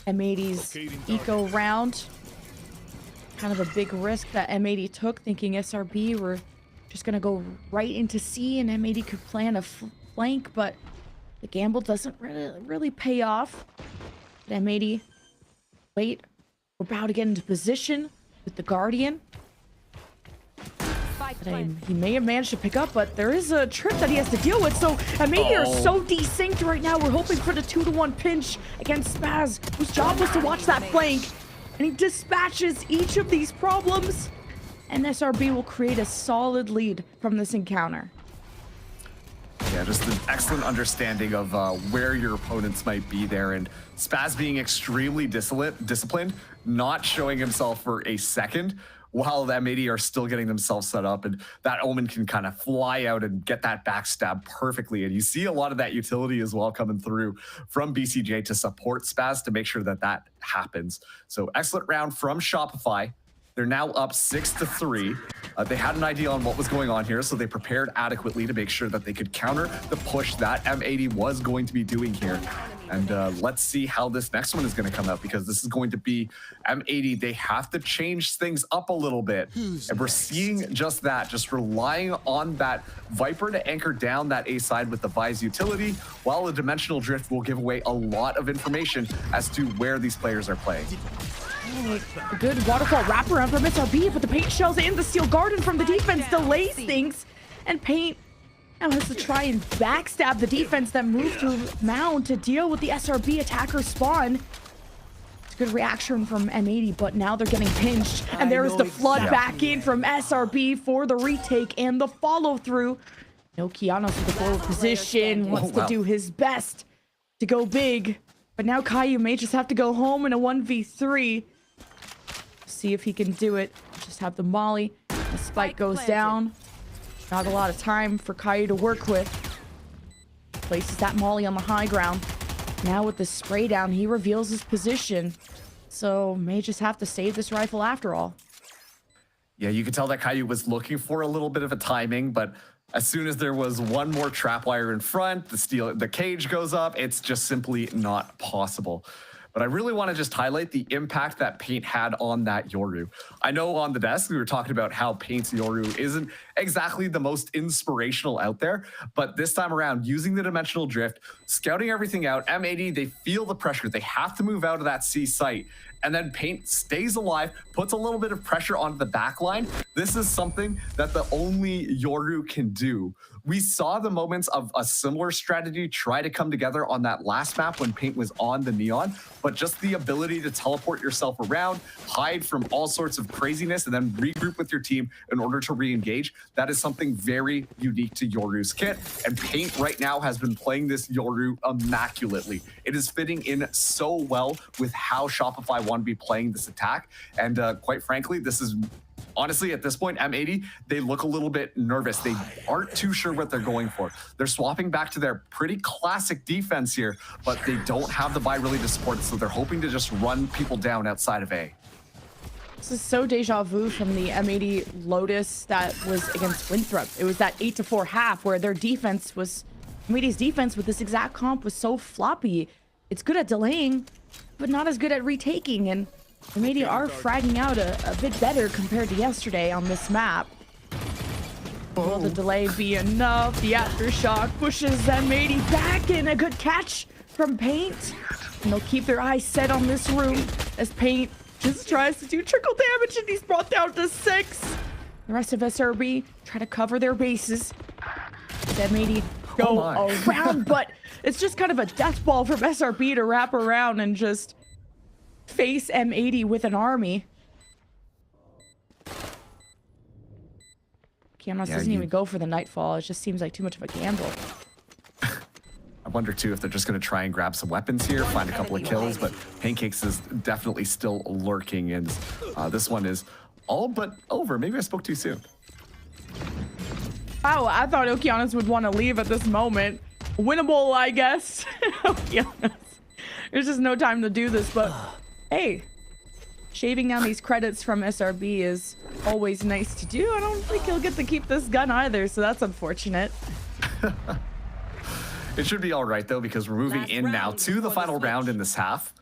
M80's eco round. Kind of a big risk that M80 took, thinking SRB were just gonna go right into C and M80 could plan a flank, but the gamble doesn't really pay off. But M80, wait, we're about to get into position with the Guardian. He may have managed to pick up, but there is a trip that he has to deal with. So M80 are so desynced right now. We're hoping for the 2-to-1 pinch against Spaz, whose job was to watch that flank. And he dispatches each of these problems. And SRB will create a solid lead from this encounter. Yeah, just an excellent understanding of where your opponents might be there. And Spaz being extremely disciplined, not showing himself for a second, while the M80 are still getting themselves set up, and that Omen can kind of fly out and get that backstab perfectly. And you see a lot of that utility as well coming through from BCJ to support Spaz to make sure that that happens. So excellent round from Shopify. They're now up 6-3. They had an idea on what was going on here, so they prepared adequately to make sure that they could counter the push that M80 was going to be doing here. And let's see how this next one is going to come out, because this is going to be M80. They have to change things up a little bit. And we're seeing just that, just relying on that Viper to anchor down that A side with the Vi's utility, while the Dimensional Drift will give away a lot of information as to where these players are playing. A good waterfall wraparound from SRB, but the Paint shells in the Steel Garden from the defense delays things. And Paint now has to try and backstab the defense that moved through Mound to deal with the SRB attacker spawn. It's a good reaction from M80, but now they're getting pinched. And there is the flood back in from SRB for the retake and the follow through. No, Kianos with the forward position, wants to do his best to go big. But now Caillou may just have to go home in a 1v3. see if he can do it. Just have the molly. The spike goes down. Not a lot of time for Caillou to work with. Places that molly on the high ground. Now with the spray down, he reveals his position. So may just have to save this rifle after all. Yeah, you could tell that Caillou was looking for a little bit of a timing, but as soon as there was one more trapwire in front, the cage goes up. It's just simply not possible. But I really want to just highlight the impact that Paint had on that Yoru. I know on the desk we were talking about how Paint's Yoru isn't exactly the most inspirational out there, but this time around, using the dimensional drift, scouting everything out, M80, they feel the pressure. They have to move out of that C site. And then Paint stays alive, puts a little bit of pressure onto the back line. This is something that the only Yoru can do. We saw the moments of a similar strategy try to come together on that last map when Paint was on the Neon, but just the ability to teleport yourself around, hide from all sorts of craziness, and then regroup with your team in order to re-engage, that is something very unique to Yoru's kit. And Paint right now has been playing this Yoru immaculately. It is fitting in so well with how Shopify want to be playing this attack. And quite frankly, this is honestly, at this point, M80, they look a little bit nervous. They aren't too sure what they're going for. They're swapping back to their pretty classic defense here, but they don't have the buy really to support it, so they're hoping to just run people down outside of A. This is so deja vu from the M80 Lotus that was against Winthrop. It was that 8-4 half where their defense was, M80's defense with this exact comp was so floppy. It's good at delaying, but not as good at retaking, and M80 are fragging out a bit better compared to yesterday on this map. Will the delay be enough? The aftershock pushes M80 back, and a good catch from Paint. And they'll keep their eyes set on this room as Paint just tries to do trickle damage, and he's brought down to 6. The rest of SRB try to cover their bases. M80 go around, but it's just kind of a death ball from SRB to wrap around and just face M80 with an army. Kianos doesn't even go for the Nightfall. It just seems like too much of a gamble. I wonder too if they're just going to try and grab some weapons here, find a couple of kills, but Pancakes is definitely still lurking, and this one is all but over. Maybe I spoke too soon. Wow, I thought Okeanos would want to leave at this moment. Winnable, I guess. Okeanos. There's just no time to do this, but hey, shaving down these credits from SRB is always nice to do. I don't think he'll get to keep this gun either, so that's unfortunate. It should be all right, though, because we're moving in now to the final round in this half.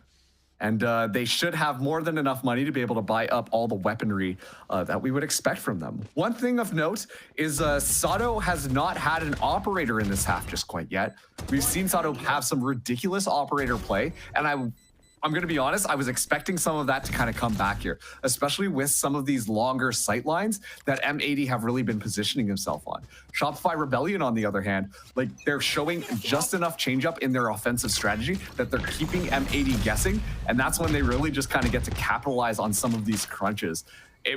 And they should have more than enough money to be able to buy up all the weaponry that we would expect from them. One thing of note is Sato has not had an operator in this half just quite yet. We've seen Sato have some ridiculous operator play, and I'm going to be honest, I was expecting some of that to kind of come back here, especially with some of these longer sight lines that M80 have really been positioning himself on. Shopify Rebellion, on the other hand, like they're showing just enough changeup in their offensive strategy that they're keeping M80 guessing, and that's when they really just kind of get to capitalize on some of these crunches.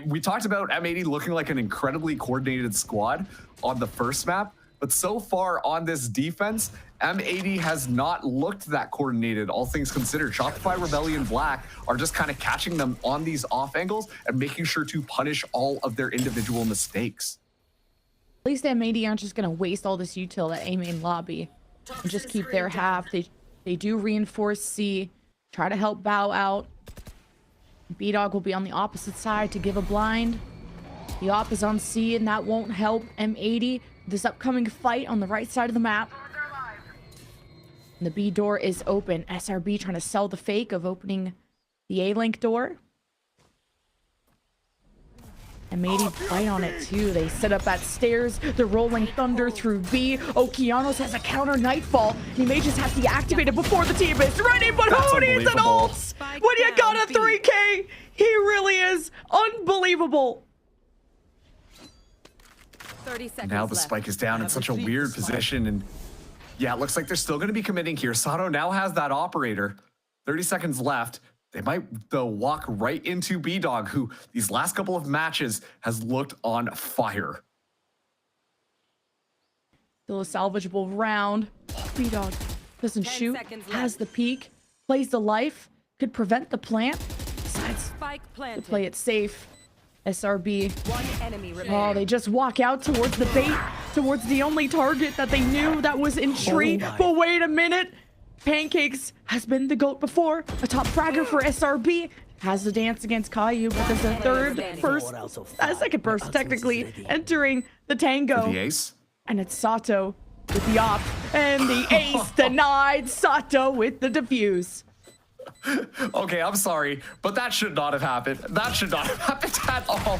We talked about M80 looking like an incredibly coordinated squad on the first map, but so far on this defense, M80 has not looked that coordinated, all things considered. Shopify Rebellion Black are just kind of catching them on these off angles and making sure to punish all of their individual mistakes. At least M80 aren't just going to waste all this util at A main lobby and just keep their half. They do reinforce C, try to help Bao out. B-Dog will be on the opposite side to give a blind. The op is on C, and that won't help M80 this upcoming fight on the right side of the map. And the B door is open. SRB trying to sell the fake of opening the A-Link door. M80 right on it too. They set up that stairs. The rolling thunder through B. Okeanos has a counter Nightfall. He may just have to deactivate it before the team is ready, but who needs an ult when you got a 3K? He really is unbelievable. Now the spike is down in such a weird position, and yeah, it looks like they're still going to be committing here. Sato now has that operator. 30 seconds left. They might, though, walk right into B-Dog, who these last couple of matches has looked on fire. Still a salvageable round. B-Dog doesn't shoot, has the peak, plays the life, could prevent the plant. Besides, to play it safe. SRB. One enemy remaining. Oh, they just walk out towards the bait, towards the only target that they knew that was in tree. But wait a minute. Pancakes has been the GOAT before. A top fragger for SRB. Has to dance against Caillou, but there's a second person technically entering the tango. The ace. And it's Sato with the op. And the ace denied. Sato with the defuse. Okay, I'm sorry, but that should not have happened. That should not have happened at all.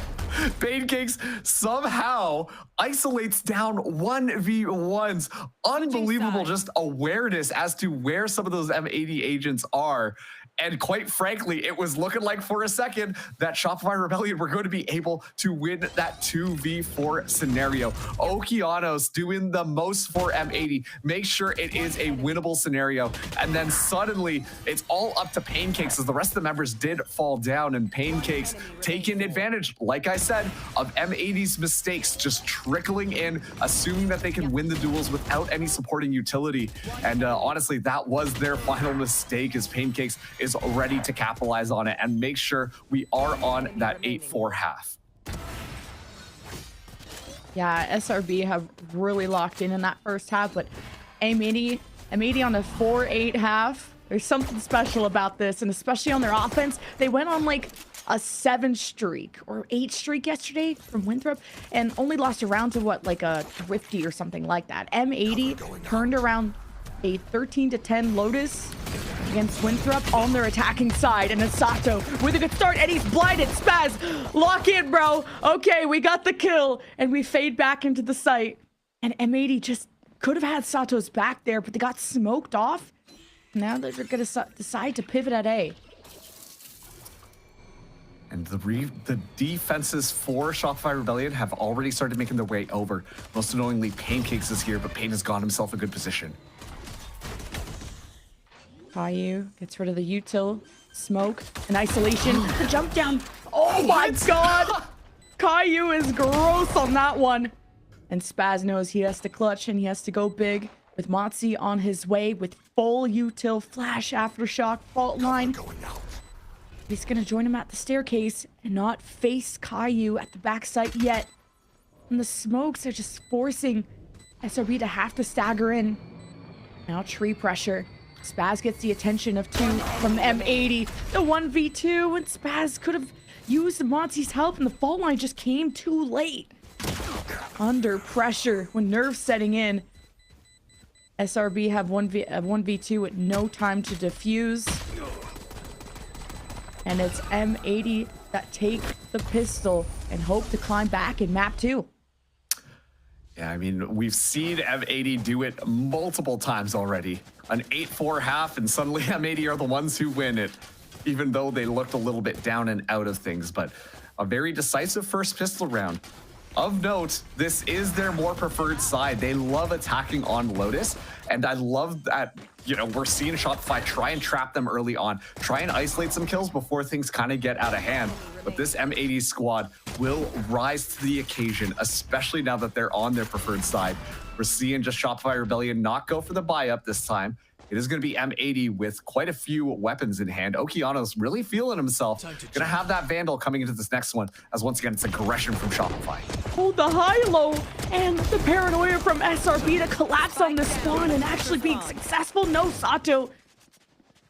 Pancakes somehow isolates down 1v1s. Unbelievable just awareness as to where some of those M80 agents are. And quite frankly, it was looking like for a second that Shopify Rebellion were going to be able to win that 2v4 scenario. Okeanos doing the most for M80. Make sure it is a winnable scenario. And then suddenly it's all up to Pancakes as the rest of the members did fall down, and Pancakes taking advantage, like I said, of M80's mistakes, just trickling in, assuming that they can win the duels without any supporting utility. And honestly, that was their final mistake, as Pancakes is ready to capitalize on it and make sure we are on that 8-4 half. Yeah, SRB have really locked in that first half, but M80 on a 4-8 half. There's something special about this, and especially on their offense. They went on like a 7 streak or 8 streak yesterday from Winthrop and only lost a round to what, like a Thrifty or something like that. M80 turned around a 13-10 Lotus against Winthrop on their attacking side, and then Sato with a good start, and he's blinded. Spaz, lock in, bro. Okay, we got the kill, and we fade back into the site. And M80 just could have had Sato's back there, but they got smoked off. Now they're going to decide to pivot at A. And the defenses for Shopify Rebellion have already started making their way over. Most annoyingly, Pancakes is here, but Payne has got himself a good position. Caillou gets rid of the util, smoke, and isolation. The jump down. Oh my god! Caillou is gross on that one. And Spaz knows he has to clutch and he has to go big with Motzi on his way with full util, flash, aftershock, fault line. He's gonna join him at the staircase and not face Caillou at the backside yet. And the smokes are just forcing SRB to have to stagger in. Now tree pressure. Spaz gets the attention of 2 from M80. The 1v2, and Spaz could have used Motzi's help, and the fault line just came too late. Under pressure when nerves setting in. SRB have 1v2 with no time to defuse. And it's M80 that take the pistol and hope to climb back in map 2. Yeah, I mean, we've seen M80 do it multiple times already. An 8-4 half, and suddenly M80 are the ones who win it, even though they looked a little bit down and out of things. But a very decisive first pistol round. Of note, this is their more preferred side. They love attacking on Lotus, and I love that, you know, we're seeing Shopify try and trap them early on, try and isolate some kills before things kind of get out of hand. But this M80 squad will rise to the occasion, especially now that they're on their preferred side. We're seeing just Shopify Rebellion not go for the buy-up this time. It is going to be M80 with quite a few weapons in hand. Okeanos really feeling himself. Going to have that Vandal coming into this next one, as once again, it's aggression from Shopify. Hold the high-low and the paranoia from SRB to collapse on the spawn and actually being successful. No, Sato.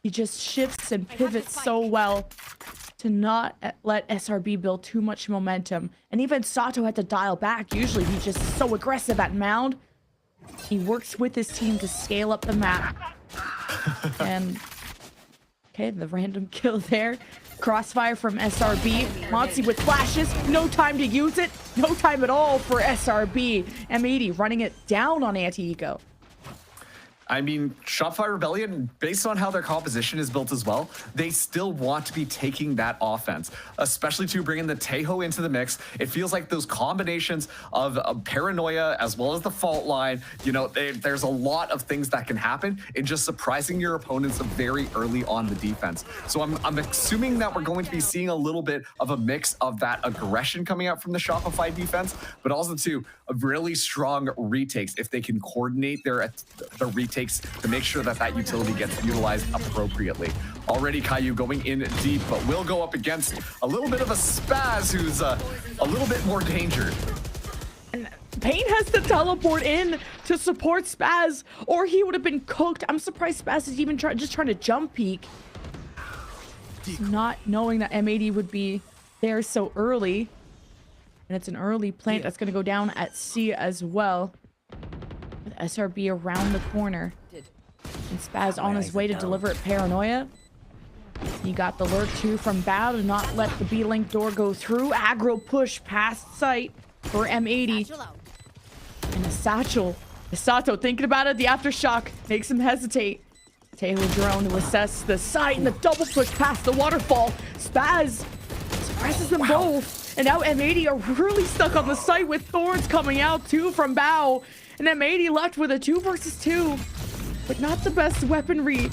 He just shifts and pivots so well to not let SRB build too much momentum. And even Sato had to dial back. Usually he's just so aggressive at Mound. He works with his team to scale up the map. And okay, the random kill there. Crossfire from SRB. Motzi with flashes. No time to use it. No time at all for SRB. M80 running it down on anti-eco. I mean, Shopify Rebellion, based on how their composition is built as well, they still want to be taking that offense, especially to bring in the Tejo into the mix. It feels like those combinations of paranoia as well as the fault line, you know, there's a lot of things that can happen in just surprising your opponents very early on the defense. So I'm assuming that we're going to be seeing a little bit of a mix of that aggression coming out from the Shopify defense, but also too, a really strong retakes if they can coordinate their retakes takes to make sure that that utility gets utilized appropriately. Already Caillou going in deep, but will go up against a little bit of a Spaz who's a little bit more dangered. Pain has to teleport in to support Spaz, or he would have been cooked. I'm surprised Spaz is even just trying to jump peek. Not knowing that M80 would be there so early. And it's an early plant that's going to go down at C as well. With SRB around the corner. And Spaz on his way to deliver at Paranoia. He got the lurk too from Bao to not let the B-Link door go through. Aggro push past sight for M80. And the satchel. Sato thinking about it. The aftershock makes him hesitate. Taylor drone to assess the site and the double push past the waterfall. Spaz presses them both. And now M80 are really stuck on the site with Thorns coming out too from Bao. And M80 left with a 2 versus 2. But not the best weaponry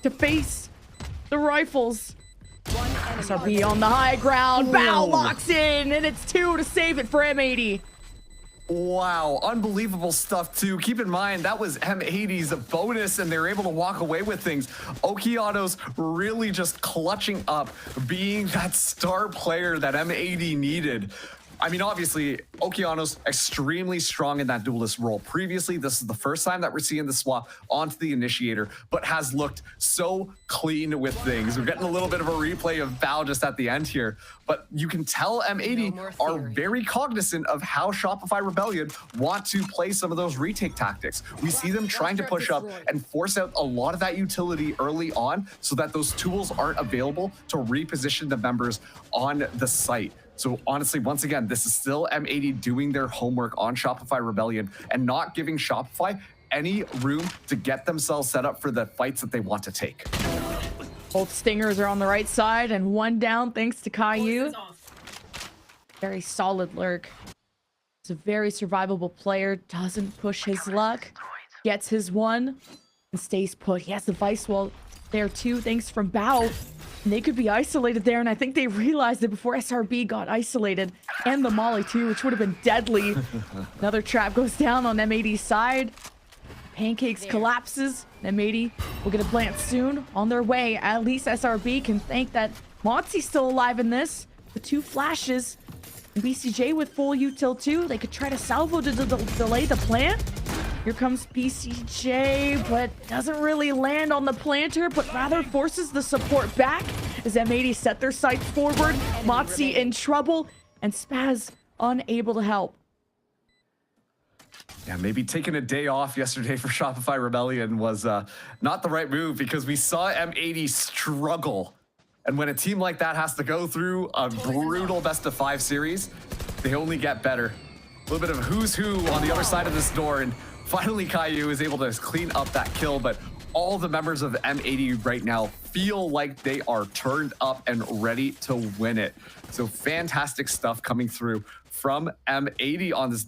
to face the rifles. SRB on the high ground. Bao locks in and it's 2 to save it for M80. Wow, unbelievable stuff too. Keep in mind, that was M80's bonus and they were able to walk away with things. Okeanos really just clutching up, being that star player that M80 needed. I mean, obviously, Okeanos extremely strong in that duelist role. Previously, this is the first time that we're seeing the swap onto the initiator, but has looked so clean with things. We're getting a little bit of a replay of Bao just at the end here, but you can tell M80 are very cognizant of how Shopify Rebellion want to play some of those retake tactics. We see them trying to push up and force out a lot of that utility early on so that those tools aren't available to reposition the members on the site. So honestly, once again, this is still M80 doing their homework on Shopify Rebellion and not giving Shopify any room to get themselves set up for the fights that they want to take. Both Stingers are on the right side and one down thanks to Caillou. Very solid lurk. He's a very survivable player, doesn't push his luck, gets his one, and stays put. He has the Vice Wall there too, thanks from Bao. And they could be isolated there, and I think they realized it before SRB got isolated. And the Molly too, which would have been deadly. Another trap goes down on M80's side. Pancakes collapses. M80 will get a plant soon. On their way, at least SRB can thank that Mozzie's still alive in this. The 2 flashes. And BCJ with full util too. They could try to salvo to delay the plant. Here comes BCJ, but doesn't really land on the planter, but rather forces the support back as M80 set their sights forward. Mozzie in trouble, and Spaz unable to help. Yeah, maybe taking a day off yesterday for Shopify Rebellion was not the right move because we saw M80 struggle. And when a team like that has to go through a brutal best-of-5 series, they only get better. A little bit of who's who on the other side of this door, and finally, Caillou is able to clean up that kill, but all the members of M80 right now feel like they are turned up and ready to win it. So fantastic stuff coming through from M80 on this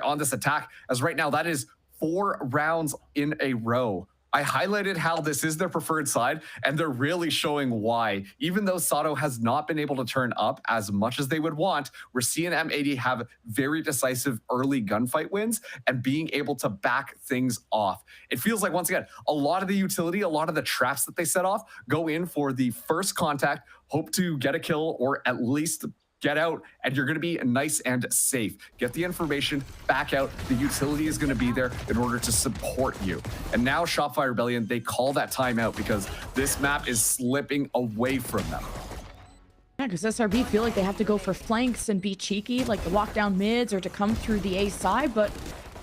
on this attack, as right now that is 4 rounds in a row. I highlighted how this is their preferred side, and they're really showing why. Even though Sato has not been able to turn up as much as they would want, we're seeing M80 have very decisive early gunfight wins and being able to back things off. It feels like, once again, a lot of the utility, a lot of the traps that they set off go in for the first contact, hope to get a kill or at least get out, and you're going to be nice and safe. Get the information, back out. The utility is going to be there in order to support you. And now Shopify Rebellion, they call that timeout because this map is slipping away from them. Yeah, because SRB feel like they have to go for flanks and be cheeky, like the walk down mids or to come through the A side, but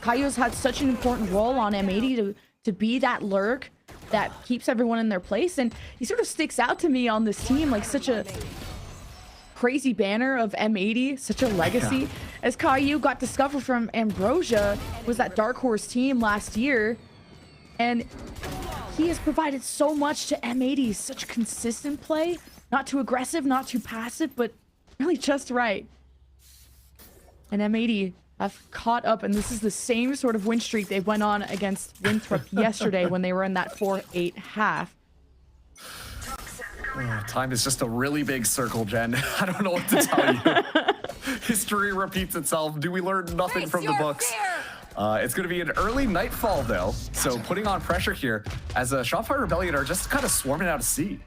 Caillou's had such an important role on M80 to be that lurk that keeps everyone in their place, and he sort of sticks out to me on this team like such a crazy banner of M80, such a legacy. Yeah. As Caillou got discovered from Ambrosia, was that Dark Horse team last year, and he has provided so much to M80, such consistent play, not too aggressive, not too passive, but really just right. And M80 have caught up, and this is the same sort of win streak they went on against Winthrop yesterday when they were in that 4-8 half. Oh, time is just a really big circle, Jen. I don't know what to tell you. History repeats itself. Do we learn nothing from the books? It's going to be an early nightfall, though, so putting on pressure here as Shopify Rebellion are just kind of swarming out of C.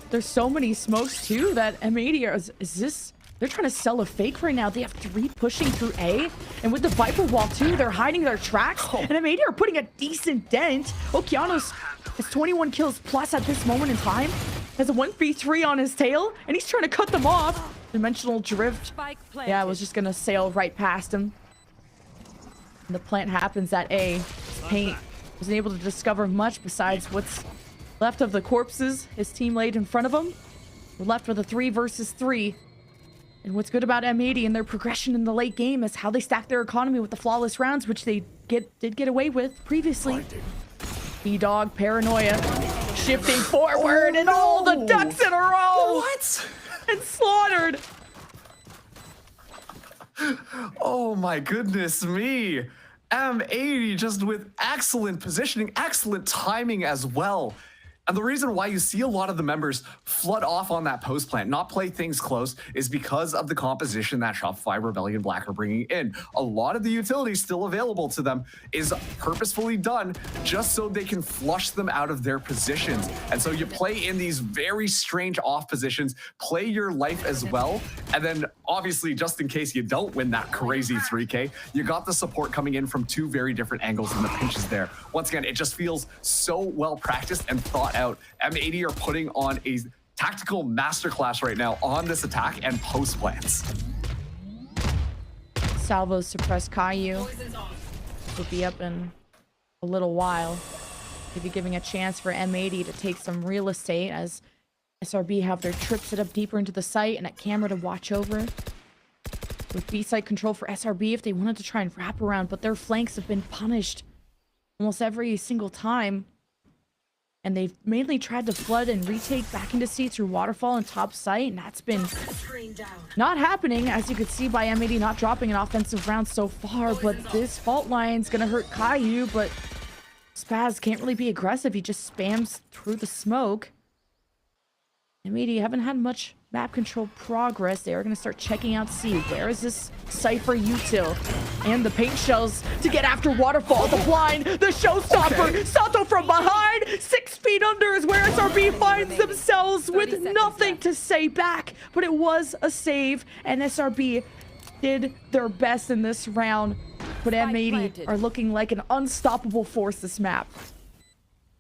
There's so many smokes, too, that M80 is this... They're trying to sell a fake right now. They have 3 pushing through A. And with the Viper Wall, too, they're hiding their tracks. And M80 are putting a decent dent. Okeanos has 21 kills plus at this moment in time. Has a 1v3 on his tail. And he's trying to cut them off. Dimensional drift. Yeah, I was just going to sail right past him. And the plant happens at A. Paint wasn't able to discover much besides what's left of the corpses his team laid in front of him. We're left with a 3 versus 3. And what's good about M80 and their progression in the late game is how they stack their economy with the flawless rounds, which they did get away with previously. B-Dog, Paranoia, shifting forward, and all the ducks in a row! What? And slaughtered! Oh my goodness me! M80 just with excellent positioning, excellent timing as well. And the reason why you see a lot of the members flood off on that post plant, not play things close, is because of the composition that Shopify Rebellion Black are bringing in. A lot of the utility still available to them is purposefully done just so they can flush them out of their positions. And so you play in these very strange off positions, play your life as well, and then obviously just in case you don't win that crazy 3K, you got the support coming in from 2 very different angles and the pinches there. Once again, it just feels so well practiced and thought out. M80 are putting on a tactical masterclass right now on this attack and post plants. Salvos suppress Caillou. Will be up in a little while. Maybe giving a chance for M80 to take some real estate as SRB have their trip set up deeper into the site and a camera to watch over. With B site control for SRB if they wanted to try and wrap around, but their flanks have been punished almost every single time. And they've mainly tried to flood and retake back into C through Waterfall and top site, and that's been not happening, as you could see by M80 not dropping an offensive round so far. But this fault line's gonna hurt Caillou, but Spaz can't really be aggressive. He just spams through the smoke. M80 haven't had much map control progress. They are going to start checking out C. Where is this Cypher util? And the paint shells to get after Waterfall. The blind, the showstopper. Okay. Sato from behind. 6 feet under is where SRB finds themselves with nothing to say back. But it was a save, and SRB did their best in this round. But M80 are looking like an unstoppable force this map.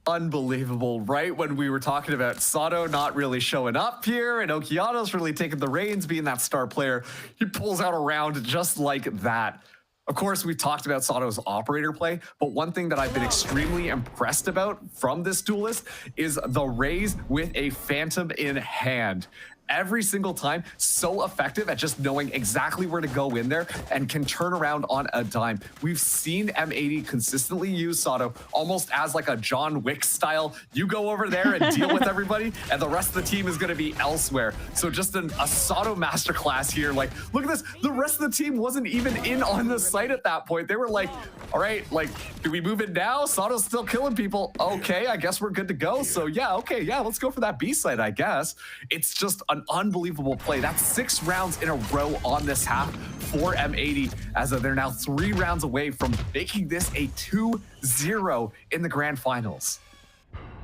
Unbelievable. Right when we were talking about Sato not really showing up here and Okeanos really taking the reins, being that star player, he pulls out a round just like that. Of course, we've talked about Sato's operator play, but one thing that I've been extremely impressed about from this duelist is the raise with a Phantom in hand. Every single time, so effective at just knowing exactly where to go in there and can turn around on a dime. We've seen M80 consistently use Sato almost as like a John Wick style. You go over there and deal with everybody, and the rest of the team is going to be elsewhere. So just a Sato masterclass here. Like, look at this. The rest of the team wasn't even in on the site at that point. They were like, all right, like, do we move in now? Sato's still killing people. Okay, I guess we're good to go. So yeah, okay, yeah, let's go for that B site, I guess. It's just an unbelievable play. That's 6 rounds in a row on this half for M80, as they're now 3 rounds away from making this a 2-0 in the grand finals.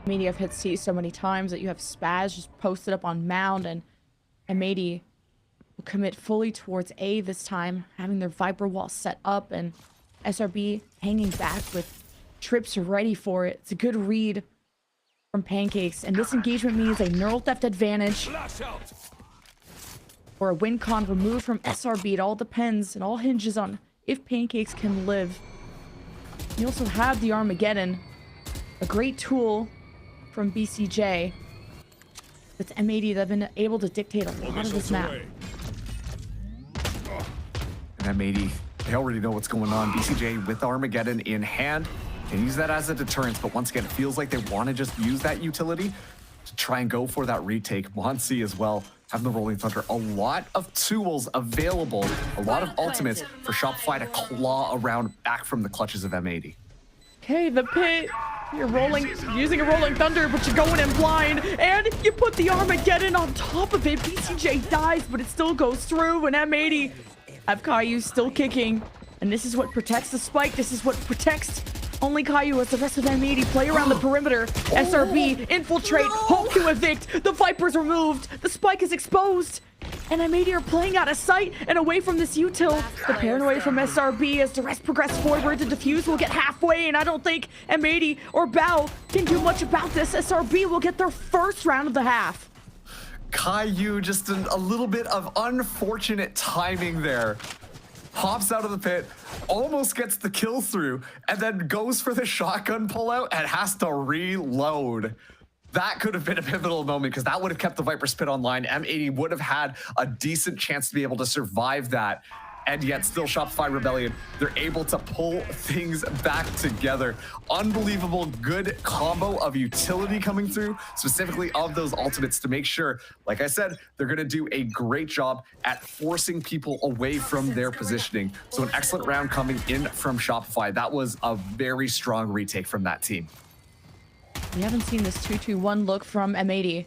M80 have hit C so many times that you have Spaz just posted up on Mound, and M80 will commit fully towards A this time, having their Viper wall set up, and SRB hanging back with trips ready for it. It's a good read from Pancakes, and this engagement means a neural theft advantage or a win con removed from SRB. It all depends, it all hinges on if Pancakes can live. You also have the Armageddon, a great tool from BCJ. That's M80 that have been able to dictate a lot of this map. And M80, they already know what's going on. BCJ with Armageddon in hand. Can use that as a deterrence, but once again, it feels like they want to just use that utility to try and go for that retake. Monsi as well, having the Rolling Thunder. A lot of tools available, a lot of ultimates for Shopify to claw around back from the clutches of M80. Okay, the pit. You're using a Rolling Thunder, but you're going in blind, and you put the Armageddon on top of it. BCJ dies, but it still goes through, and M80 have Caillou still kicking. And this is what protects the spike. This is what protects only Caillou as the rest of M80 play around the perimeter. SRB infiltrate, hope to evict. The Viper's removed. The spike is exposed. And M80 are playing out of sight and away from this util. The paranoia from SRB as the rest progress forward. The defuse will get halfway, and I don't think M80 or Bao can do much about this. SRB will get their first round of the half. Caillou, just a little bit of unfortunate timing there. Hops out of the pit, almost gets the kill through, and then goes for the shotgun pullout and has to reload. That could have been a pivotal moment because that would have kept the Viper Spit online. M80 would have had a decent chance to be able to survive that. And yet still Shopify Rebellion, they're able to pull things back together. Unbelievable good combo of utility coming through, specifically of those ultimates to make sure, like I said, they're gonna do a great job at forcing people away from their positioning. So an excellent round coming in from Shopify. That was a very strong retake from that team. We haven't seen this 2-2-1 look from M80.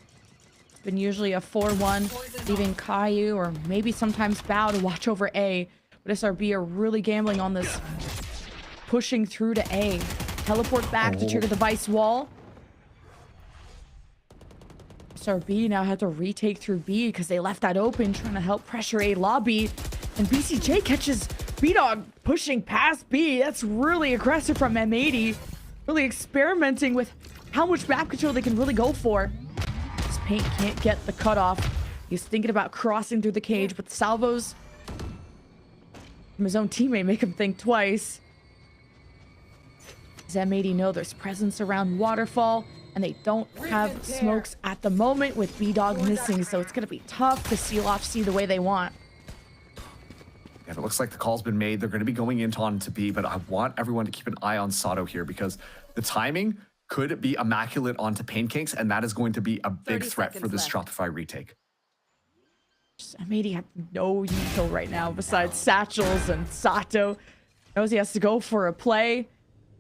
It's been usually a 4-1, leaving Caillou or maybe sometimes Bao to watch over A. But SRB are really gambling on this, pushing through to A. Teleport back to trigger the Vice wall. SRB now have to retake through B because they left that open, trying to help pressure A lobby. And BCJ catches B-Dog pushing past B. That's really aggressive from M80. Really experimenting with how much map control they can really go for. This Paint can't get the cutoff. He's thinking about crossing through the cage, but the salvos from his own teammate make him think twice. Does M80 know there's presence around Waterfall? And they don't have smokes at the moment with B-Dog missing, so it's going to be tough to seal off C the way they want. And it looks like the call's been made. They're going to be going into on to B, but I want everyone to keep an eye on Sato here because the timing could be immaculate onto Pancakes, and that is going to be a big threat for this Shopify retake. M80 have no util right now besides Satchels, and Sato knows he has to go for a play.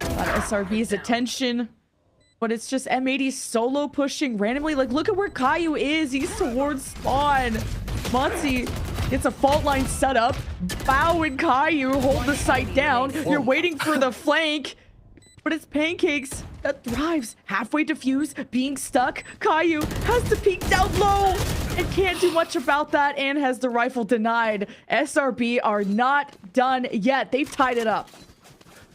A lot of SRB's attention, but it's just M80 solo pushing randomly. Like, look at where Caillou is. He's towards spawn. Monty gets a fault line set up. Bao and Caillou hold the site down. You're waiting for the flank, but it's Pancakes that thrives. Halfway defuse, being stuck. Caillou has to peek down low and can't do much about that and has the rifle denied. SRB are not done yet. They've tied it up.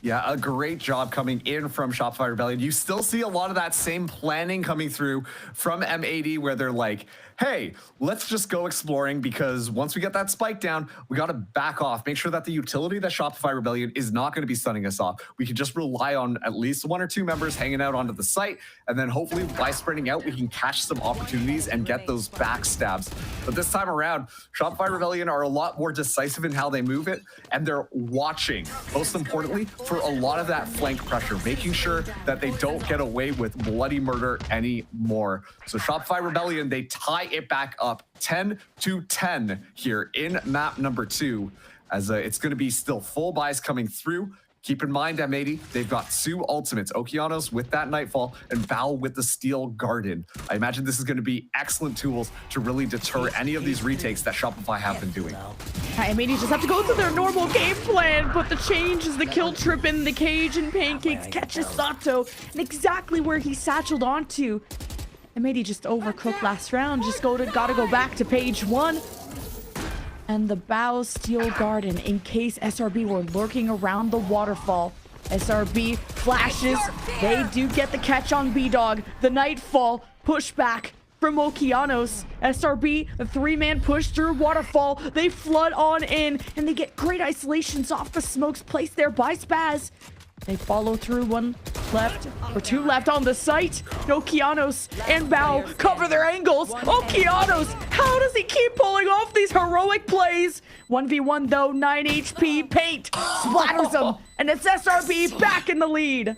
Yeah, a great job coming in from Shopify Rebellion. You still see a lot of that same planning coming through from M80 where they're like, hey, let's just go exploring because once we get that spike down, we got to back off. Make sure that the utility that Shopify Rebellion is not going to be stunning us off. We can just rely on at least 1 or 2 members hanging out onto the site. And then hopefully by spreading out, we can catch some opportunities and get those backstabs. But this time around, Shopify Rebellion are a lot more decisive in how they move it. And they're watching, most importantly, for a lot of that flank pressure, making sure that they don't get away with bloody murder anymore. So Shopify Rebellion, they tie it back up 10-10 here in map number 2 as it's going to be still full buys coming through. Keep in mind, M80, they've got 2 ultimates, Okeanos with that Nightfall and Bao with the Steel Garden. I imagine this is going to be excellent tools to really deter any of these retakes that Shopify have been doing. M80 just have to go through their normal game plan, but the change is the kill trip in the cage, and Pancakes catches Sato and exactly where he satcheled onto. M80 just overcooked last round. Just gotta go back to page 1. And the Bao Steel Garden in case SRB were lurking around the waterfall. SRB flashes. They do get the catch on B-Dog. The Nightfall pushback from Okeanos. SRB, a 3-man push through waterfall. They flood on in and they get great isolations off the smokes placed there by Spaz. They follow through, 1 left or 2 left on the site. Okeanos and Bao cover their angles. Okeanos, how does he keep pulling off these heroic plays? 1v1 though, 9 HP, Paint splatters him, and it's SRB back in the lead.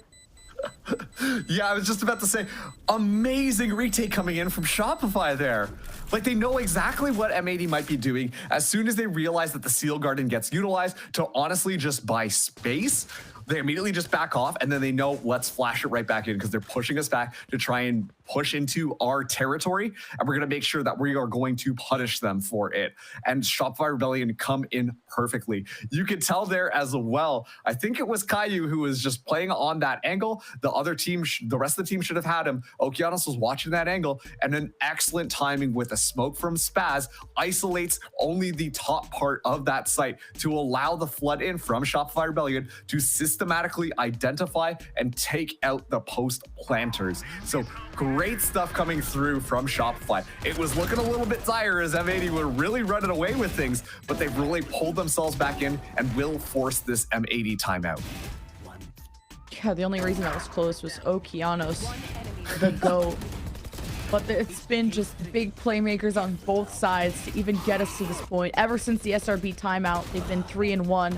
Yeah, I was just about to say, amazing retake coming in from Shopify there. Like, they know exactly what M80 might be doing as soon as they realize that the Steel Garden gets utilized to honestly just buy space. They immediately just back off, and then they know, let's flash it right back in because they're pushing us back to try and push into our territory, and we're going to make sure that we are going to punish them for it. And Shopify Rebellion come in perfectly. You could tell there as well. I think it was Caillou who was just playing on that angle. The other team, the rest of the team should have had him. Okeanos was watching that angle, and an excellent timing with a smoke from Spaz isolates only the top part of that site to allow the flood in from Shopify Rebellion to systematically identify and take out the post planters. So great stuff coming through from Shopify. It was looking a little bit dire as M80 were really running away with things, but they've really pulled themselves back in and will force this M80 timeout. Yeah, the only reason that was close was Okeanos, the GOAT. But it's been just big playmakers on both sides to even get us to this point. Ever since the SRB timeout, they've been 3-1.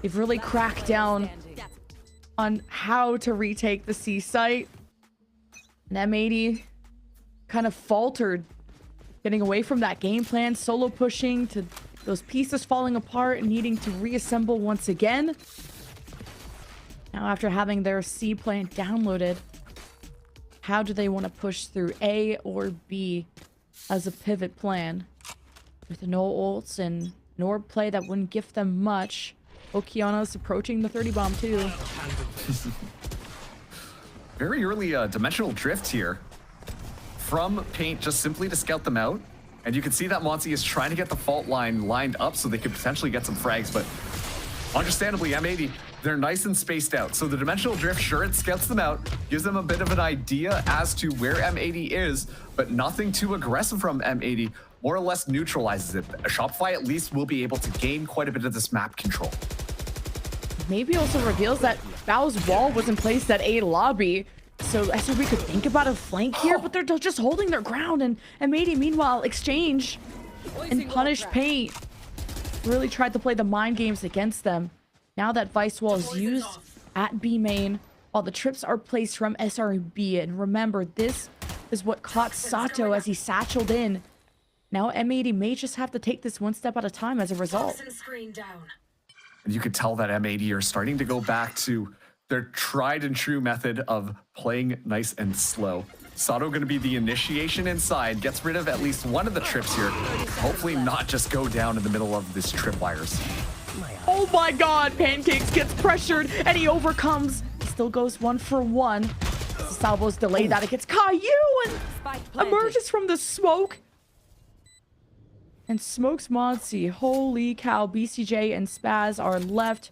They've really cracked down on how to retake the C site. And M80 kind of faltered, getting away from that game plan, solo pushing to those pieces falling apart and needing to reassemble once again. Now, after having their C plan downloaded, how do they want to push through A or B as a pivot plan? With no ults and an orb play that wouldn't gift them much. Okeanos approaching the 30 bomb too. Very early dimensional drift here from Paint, just simply to scout them out. And you can see that Monty is trying to get the fault line lined up so they could potentially get some frags, but understandably, M80, they're nice and spaced out. So the dimensional drift, sure, it scouts them out, gives them a bit of an idea as to where M80 is, but nothing too aggressive from M80, more or less neutralizes it. Shopify at least will be able to gain quite a bit of this map control. Maybe also reveals that Bao's wall was in place at A lobby, so SRB could think about a flank here, but they're just holding their ground, and M80 meanwhile exchange and punish Paint. Really tried to play the mind games against them. Now that Vice Wall is used at B main, while the trips are placed from SRB, and remember, this is what caught Sato as he satcheled in. Now M80 may just have to take this one step at a time as a result. And you could tell that M80 are starting to go back to their tried and true method of playing nice and slow. Sato going to be the initiation inside, gets rid of at least one of the trips here. Hopefully not just go down in the middle of this tripwires. Oh my god, Pancakes gets pressured and he overcomes. Still goes 1 for 1. Salvo's delayed that. It gets Caillou and emerges from the smoke. And smokes Monty. Holy cow, BCJ and Spaz are left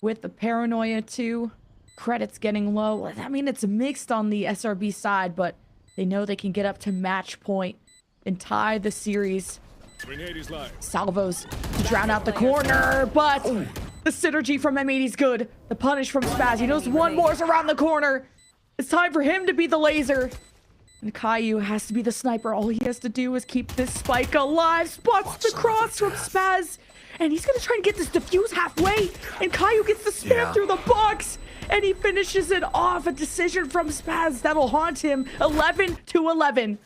with the paranoia too. Credits getting low. I mean, it's mixed on the SRB side, but they know they can get up to match point and tie the series. Salvos to drown out the corner, but the synergy from M80's good. The punish from Spaz. He knows one more is around the corner. It's time for him to be the laser. And Caillou has to be the sniper. All he has to do is keep this spike alive. Spots the cross from Spaz. And he's going to try and get this defuse halfway. And Caillou gets the spam through the box. And he finishes it off. A decision from Spaz that'll haunt him. 11-11.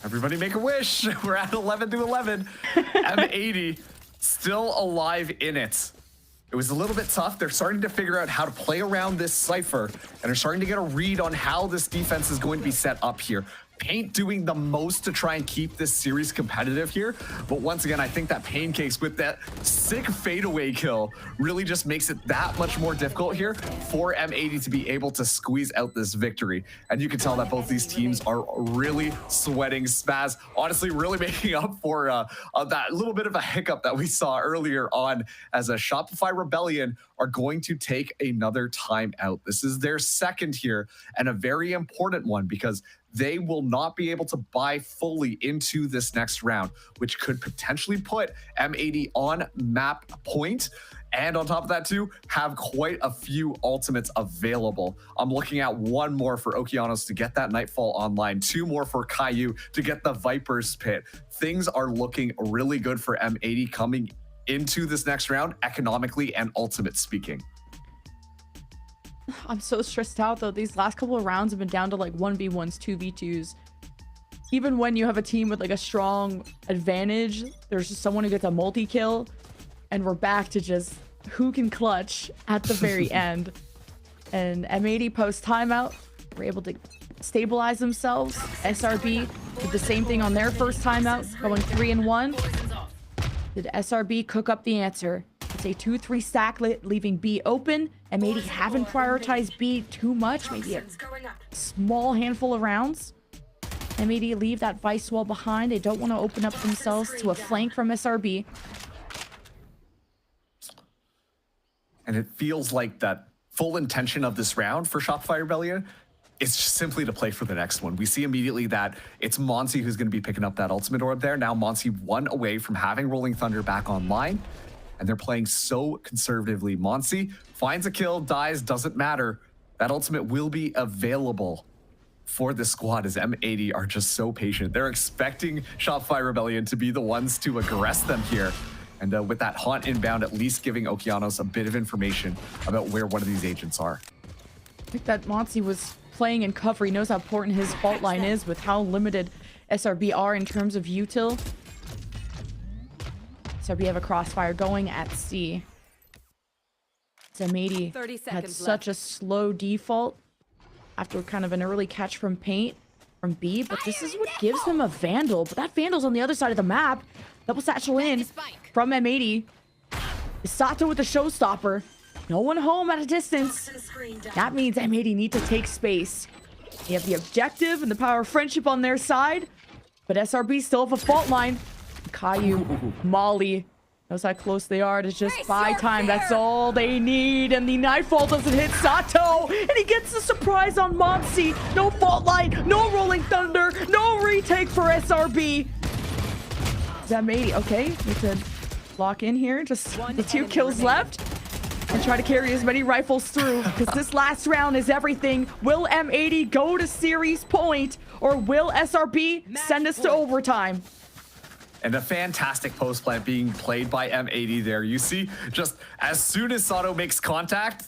Everybody make a wish. We're at 11-11. M80 still alive in it. It was a little bit tough. They're starting to figure out how to play around this Cypher, and they're starting to get a read on how this defense is going to be set up here. Paint doing the most to try and keep this series competitive here. But once again, I think that Pancakes with that sick fadeaway kill really just makes it that much more difficult here for M80 to be able to squeeze out this victory. And you can tell that both these teams are really sweating. Spaz honestly really making up for that little bit of a hiccup that we saw earlier on, as a Shopify Rebellion are going to take another time out. This is their second here, and a very important one, because they will not be able to buy fully into this next round, which could potentially put M80 on map point. And on top of that too, have quite a few ultimates available. I'm looking at one more for Okeanos to get that Nightfall online, 2 more for Caillou to get the Viper's Pit. Things are looking really good for M80 coming into this next round, economically and ultimate speaking. I'm so stressed out though. These last couple of rounds have been down to like 1v1s, 2v2s. Even when you have a team with like a strong advantage, there's just someone who gets a multi-kill, and we're back to just who can clutch at the very end. And M80 post timeout, we're able to stabilize themselves. SRB did the same thing on their first time out, going 3-1. Did SRB cook up the answer? It's a 2-3 stack, leaving B open. M80 haven't prioritized B too much, maybe a small handful of rounds. M80 leave that vice wall behind. They don't want to open up themselves to a flank from SRB. And it feels like that full intention of this round for Shopify Rebellion is just simply to play for the next one. We see immediately that it's Monsi who's going to be picking up that ultimate orb there. Now Monsi 1 away from having Rolling Thunder back online, and they're playing so conservatively. Monsi finds a kill, dies, doesn't matter. That ultimate will be available for the squad as M80 are just so patient. They're expecting Shopify Rebellion to be the ones to aggress them here. And with that haunt inbound, at least giving Okeanos a bit of information about where one of these agents are. I think that Monsi was playing in cover. He knows how important his fault line is with how limited SRB are in terms of util. SRB have a crossfire going at C. M80 had such a slow default after kind of an early catch from Paint from B, but this is what gives them a Vandal. But that Vandal's on the other side of the map. Double satchel in from M80. Sato with the showstopper. No one home at a distance. That means M80 need to take space. They have the objective and the power of friendship on their side, but SRB still have a fault line. Caillou, Molly knows how close they are to just buy time. That's all they need. And the Nightfall doesn't hit Sato. And he gets the surprise on Monsi. No fault line, no Rolling Thunder, no retake for SRB. M80, okay, need to lock in here. Just the 2 kills left. And try to carry as many rifles through, because this last round is everything. Will M80 go to series point, or will SRB send us to overtime? And a fantastic post plant being played by M80 there. You see, just as soon as Sato makes contact,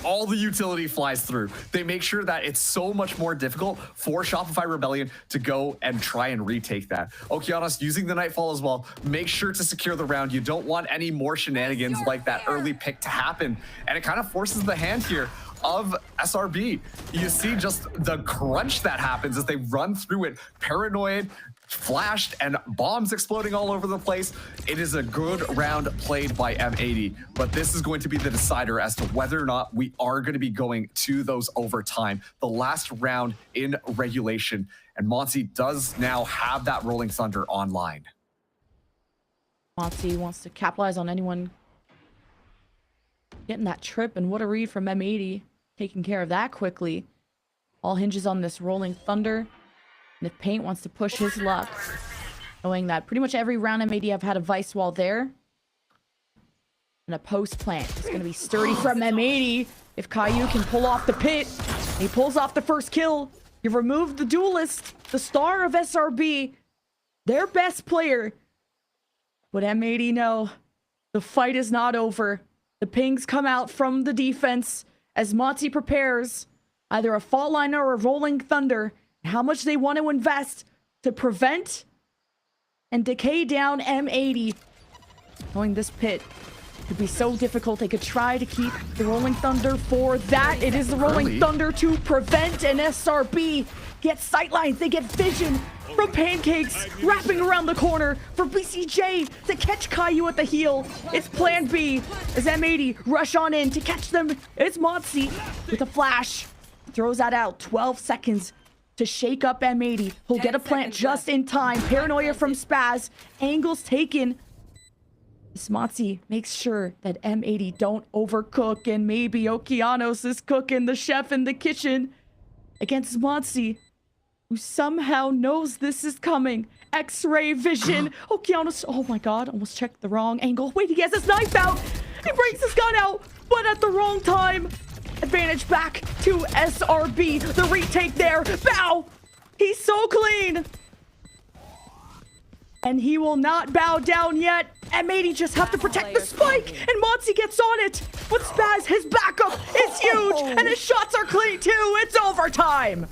all the utility flies through. They make sure that it's so much more difficult for Shopify Rebellion to go and try and retake that. Okeanos using the Nightfall as well. Make sure to secure the round. You don't want any more shenanigans like that early pick to happen. And it kind of forces the hand here of SRB. You see just the crunch that happens as they run through it. Paranoid, flashed, and bombs exploding all over the place. It is a good round played by M80, but this is going to be the decider as to whether or not we are going to be going to those overtime. The last round in regulation, and Monsi does now have that Rolling Thunder online. Monsi wants to capitalize on anyone getting that trip, and what a read from M80, taking care of that quickly. All hinges on this Rolling Thunder. And if Paint wants to push his luck, knowing that pretty much every round M80 have had a vice wall there. And a post plant is going to be sturdy from M80. If Caillou can pull off the pit, he pulls off the first kill. You removed the duelist, the star of SRB, their best player. But M80 know the fight is not over. The pings come out from the defense as Monty prepares either a fault line or a Rolling Thunder. How much they want to invest to prevent and decay down M80. Knowing this pit could be so difficult, they could try to keep the Rolling Thunder for that. It is the Rolling Thunder to prevent an SRB. Get sightlines, they get vision from Pancakes, wrapping around the corner for BCJ to catch Caillou at the heel. It's plan B as M80 rush on in to catch them. It's Monsi with a flash. Throws that out, 12 seconds to shake up M80. He'll get a plant just in time. Paranoia from Spaz. Angles taken. Monsi makes sure that M80 don't overcook, and maybe Okeanos is cooking the chef in the kitchen against Monsi, who somehow knows this is coming. X-ray vision. Okeanos, oh my god, almost checked the wrong angle. Wait, he has his knife out. He brings his gun out, but at the wrong time. Advantage back to SRB. The retake there. Bow! He's so clean. And he will not bow down yet. M80 just have to protect the spike. And Monsi gets on it. With Spaz, his backup is huge. And his shots are clean too. It's overtime.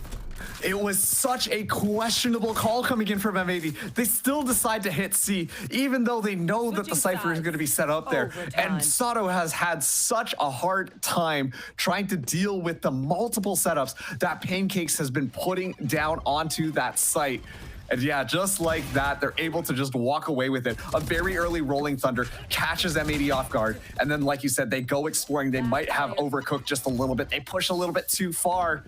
It was such a questionable call coming in from M80. They still decide to hit C, even though they know that the Cypher is going to be set up there. And Sato has had such a hard time trying to deal with the multiple setups that Pancakes has been putting down onto that site. And yeah, just like that, they're able to just walk away with it. A very early Rolling Thunder catches M80 off guard. And then, like you said, they go exploring. They might have overcooked just a little bit. They push a little bit too far.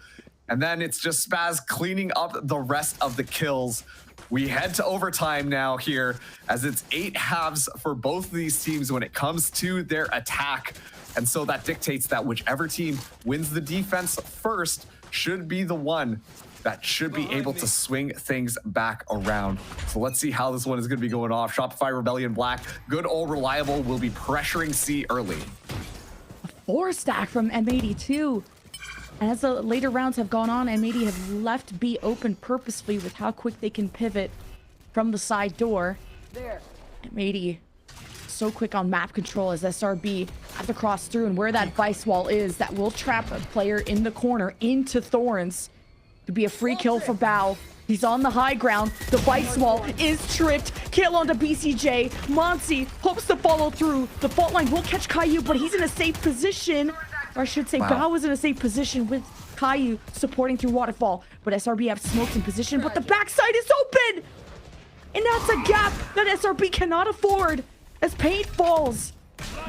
And then it's just Spaz cleaning up the rest of the kills. We head to overtime now here, as it's 8 halves for both of these teams when it comes to their attack. And so that dictates that whichever team wins the defense first should be the one that should be able to swing things back around. So let's see how this one is going to be going off. Shopify Rebellion Black, good old reliable, will be pressuring C early. 4 stack from M82. As the later rounds have gone on, M80 have left B open purposefully with how quick they can pivot from the side door. M80 so quick on map control as SRB have to cross through, and where that vice wall is, that will trap a player in the corner into Thorns. To be a free kill for Bao. He's on the high ground. The vice wall is tricked. Kill onto BCJ. Monsi hopes to follow through. The fault line will catch Caillou, but he's in a safe position. Or I should say, Bao is in a safe position with Caillou supporting through Waterfall. But SRB have smokes in position, but the backside is open! And that's a gap that SRB cannot afford as Paint falls.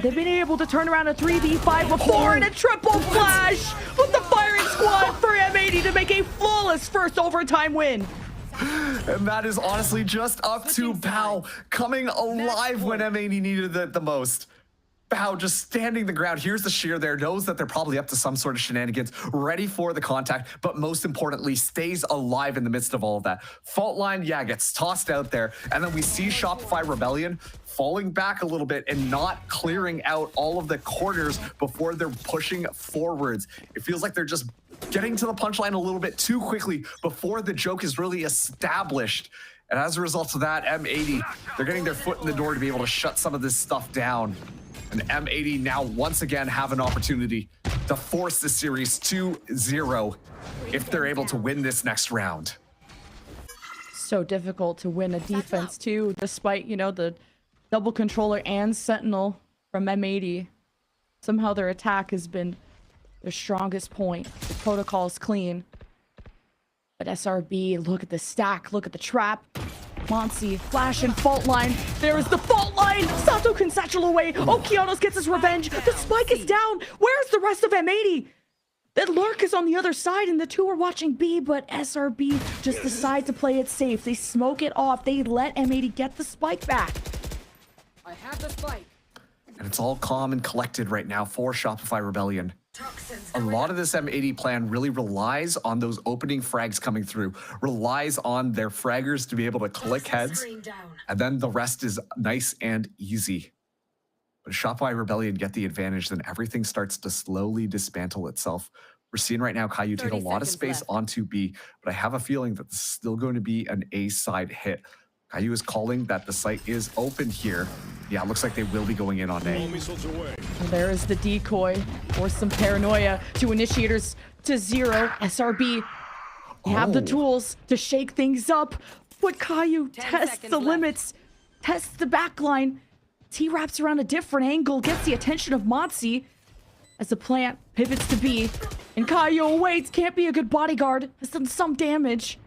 They've been able to turn around a 3v5 before and a triple flash with the firing squad for M80 to make a flawless first overtime win. And that is honestly just up to Bao coming alive when M80 needed it the most. Bao just standing the ground, here's the shear there, knows that they're probably up to some sort of shenanigans, ready for the contact, but most importantly, stays alive in the midst of all of that. Fault line, yeah, gets tossed out there, and then we see Shopify Rebellion falling back a little bit and not clearing out all of the corners before they're pushing forwards. It feels like they're just getting to the punchline a little bit too quickly before the joke is really established. And as a result of that, M80, they're getting their foot in the door to be able to shut some of this stuff down. And M80 now once again have an opportunity to force the series 2-0 if they're able to win this next round. So difficult to win a defense too, despite, you know, the double controller and sentinel from M80. Somehow their attack has been their strongest point. The protocol is clean. But SRB, look at the stack, look at the trap. Monsi, flash and fault line. There is the fault line. Sato can satchel away. Okeanos gets his revenge. The spike is down. Where's the rest of M80? That lurk is on the other side, and the two are watching B, but SRB just decide to play it safe. They smoke it off. They let M80 get the spike back. I have the spike. And it's all calm and collected right now for Shopify Rebellion. A lot of this M80 plan really relies on those opening frags coming through, relies on their fraggers to be able to click heads, and then the rest is nice and easy. But Shopify Rebellion get the advantage, then everything starts to slowly dismantle itself. We're seeing right now Caillou take a lot of space onto B, but I have a feeling that this is still going to be an A side hit. Caillou is calling that the site is open here. Yeah, it looks like they will be going in on A. Well, there is the decoy. Force some paranoia to initiators to 0. SRB have the tools to shake things up. But Caillou tests the limits, tests the backline. He wraps around a different angle, gets the attention of Monsi as the plant pivots to B. And Caillou waits, can't be a good bodyguard, has done some damage.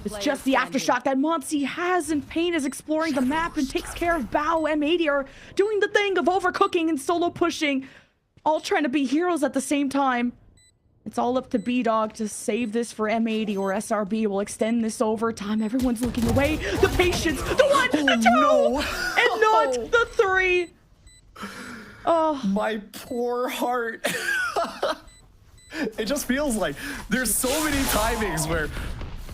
It's just the aftershock that Monsi has, and Pain is exploring the map and takes care of Bao. M80 are doing the thing of overcooking and solo pushing, all trying to be heroes at the same time. It's all up to B-Dog to save this for M80, or SRB will extend this overtime. Everyone's looking away. The patience, the 1, the 2, and not the 3. Oh, my poor heart. It just feels like there's so many timings where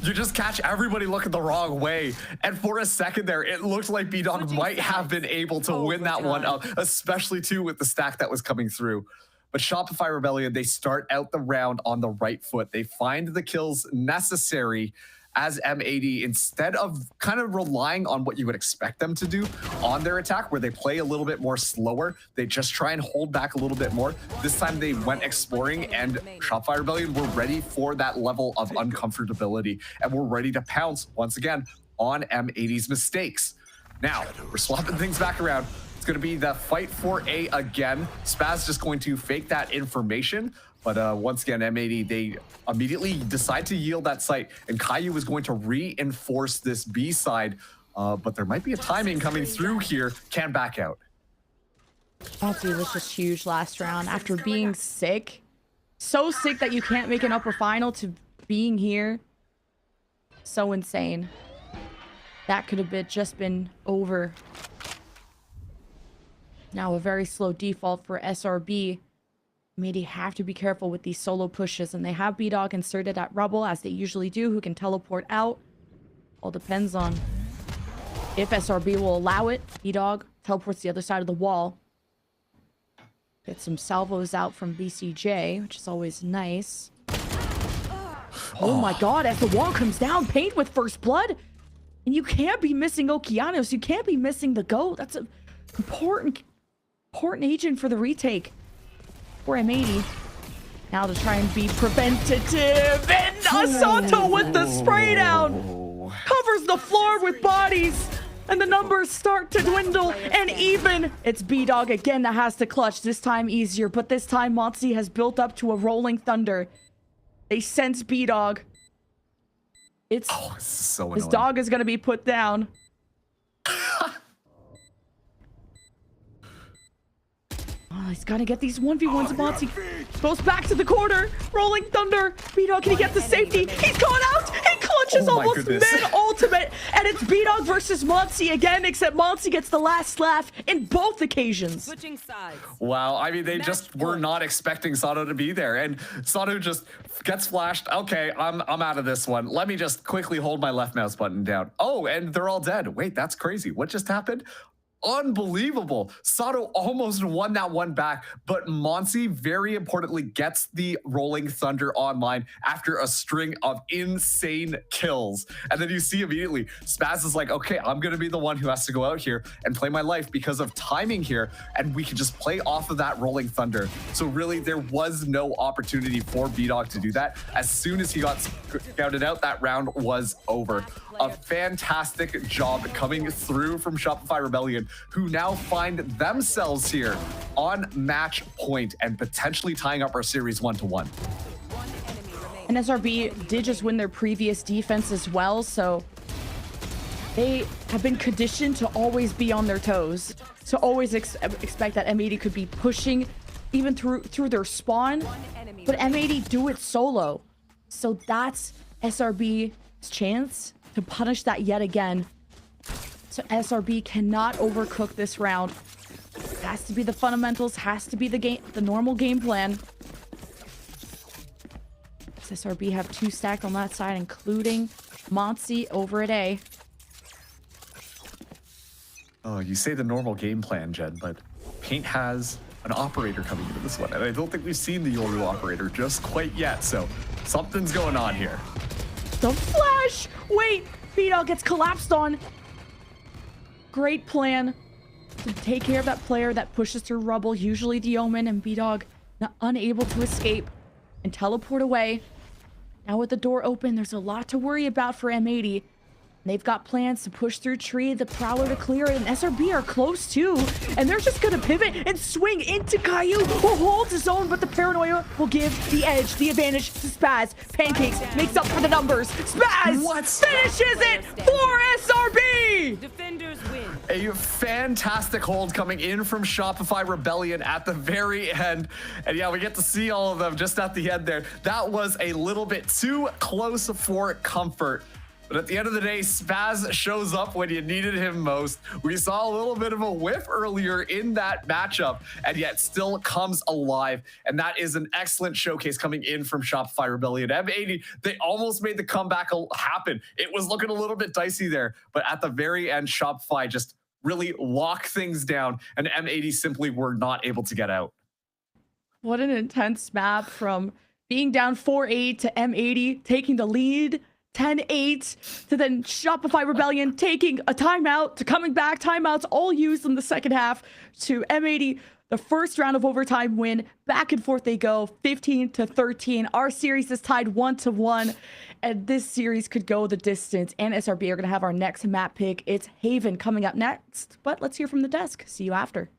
you just catch everybody looking the wrong way. And for a second there, it looked like B-Dog might have been able to win that one up, especially too with the stack that was coming through. But Shopify Rebellion, they start out the round on the right foot. They find the kills necessary as M80, instead of kind of relying on what you would expect them to do on their attack, where they play a little bit more slower, they just try and hold back a little bit more. This time they went exploring, and Shopify Rebellion were ready for that level of uncomfortability, and we're ready to pounce once again on M80's mistakes. Now, we're swapping things back around. It's going to be the fight for A again. Spaz just going to fake that information. But once again, M80, they immediately decide to yield that site. And Caillou is going to reinforce this B side. But there might be a timing coming through here. Can back out. Monty was just huge last round. After being sick. So sick that you can't make an upper final, to being here. So insane. That could have just been over. Now a very slow default for SRB. M80 have to be careful with these solo pushes, and they have B-Dog inserted at Rubble, as they usually do, who can teleport out. All depends on if SRB will allow it. B-Dog teleports the other side of the wall. Get some salvos out from BCJ, which is always nice. Oh my god, as the wall comes down, Paint with first blood. And you can't be missing Okeanos. You can't be missing the GOAT. That's an important agent for the retake. For M80. Now to try and be preventative. And Asato with the spray down. Covers the floor with bodies. And the numbers start to dwindle. And even it's B-Dog again that has to clutch. This time easier. But this time Monty has built up to a rolling thunder. They sense B-Dog. It's so his annoying. dog is going to be put down. Oh, he's got to get these 1v1s. Monty goes back to the corner. Rolling thunder. B-Dog, can he get the safety? He's gone out. He clutches almost mid-ultimate. And it's B-Dog versus Monty again, except Monty gets the last laugh in both occasions. Switching sides. Wow, I mean, they just were not expecting Sato to be there. And Sato just gets flashed. Okay, I'm out of this one. Let me just quickly hold my left mouse button down. Oh, and they're all dead. Wait, that's crazy. What just happened? Unbelievable. Sato almost won that one back, but Monty very importantly gets the Rolling Thunder online after a string of insane kills. And then you see immediately Spaz is like, okay, I'm going to be the one who has to go out here and play my life because of timing here, and we can just play off of that Rolling Thunder. So really there was no opportunity for B-Dog to do that. As soon as he got scouted out, that round was over. A fantastic job coming through from Shopify Rebellion, who now find themselves here on match point and potentially tying up our series 1-1. And SRB did just win their previous defense as well, so they have been conditioned to always be on their toes, to always expect that M80 could be pushing even through their spawn, but M80 do it solo. So that's SRB's chance to punish that yet again. So SRB cannot overcook this round. It has to be the fundamentals, has to be the normal game plan. SRB have 2 stacked on that side, including Monty over at A. Oh, you say the normal game plan, Jen, but Paint has an operator coming into this one, and I don't think we've seen the Yoru operator just quite yet, so something's going on here. The flash! Wait! B-Dog gets collapsed on. Great plan to take care of that player that pushes through rubble, usually the Omen, and B-Dog unable to escape and teleport away. Now with the door open, there's a lot to worry about for M80. They've got plans to push through tree, the Prowler to clear it, and SRB are close too. And they're just gonna pivot and swing into Caillou, who holds his own, but the paranoia will give the edge, the advantage to Spaz. Pancakes makes up for the numbers. Spaz finishes it for SRB! Defenders win. A fantastic hold coming in from Shopify Rebellion at the very end. And yeah, we get to see all of them just at the end there. That was a little bit too close for comfort. But at the end of the day, Spaz shows up when you needed him most. We saw a little bit of a whiff earlier in that matchup, and yet still comes alive. And that is an excellent showcase coming in from Shopify Rebellion. M80, they almost made the comeback happen. It was looking a little bit dicey there, but at the very end, Shopify just really locked things down, and M80 simply were not able to get out. What an intense map, from being down 4-8 to M80 taking the lead 10-8 to then Shopify Rebellion taking a timeout to coming back. Timeouts all used in the second half to M80. The first round of overtime win. Back and forth they go, 15-13. Our series is tied 1-1, and this series could go the distance. And SRB are going to have our next map pick. It's Haven coming up next, but let's hear from the desk. See you after.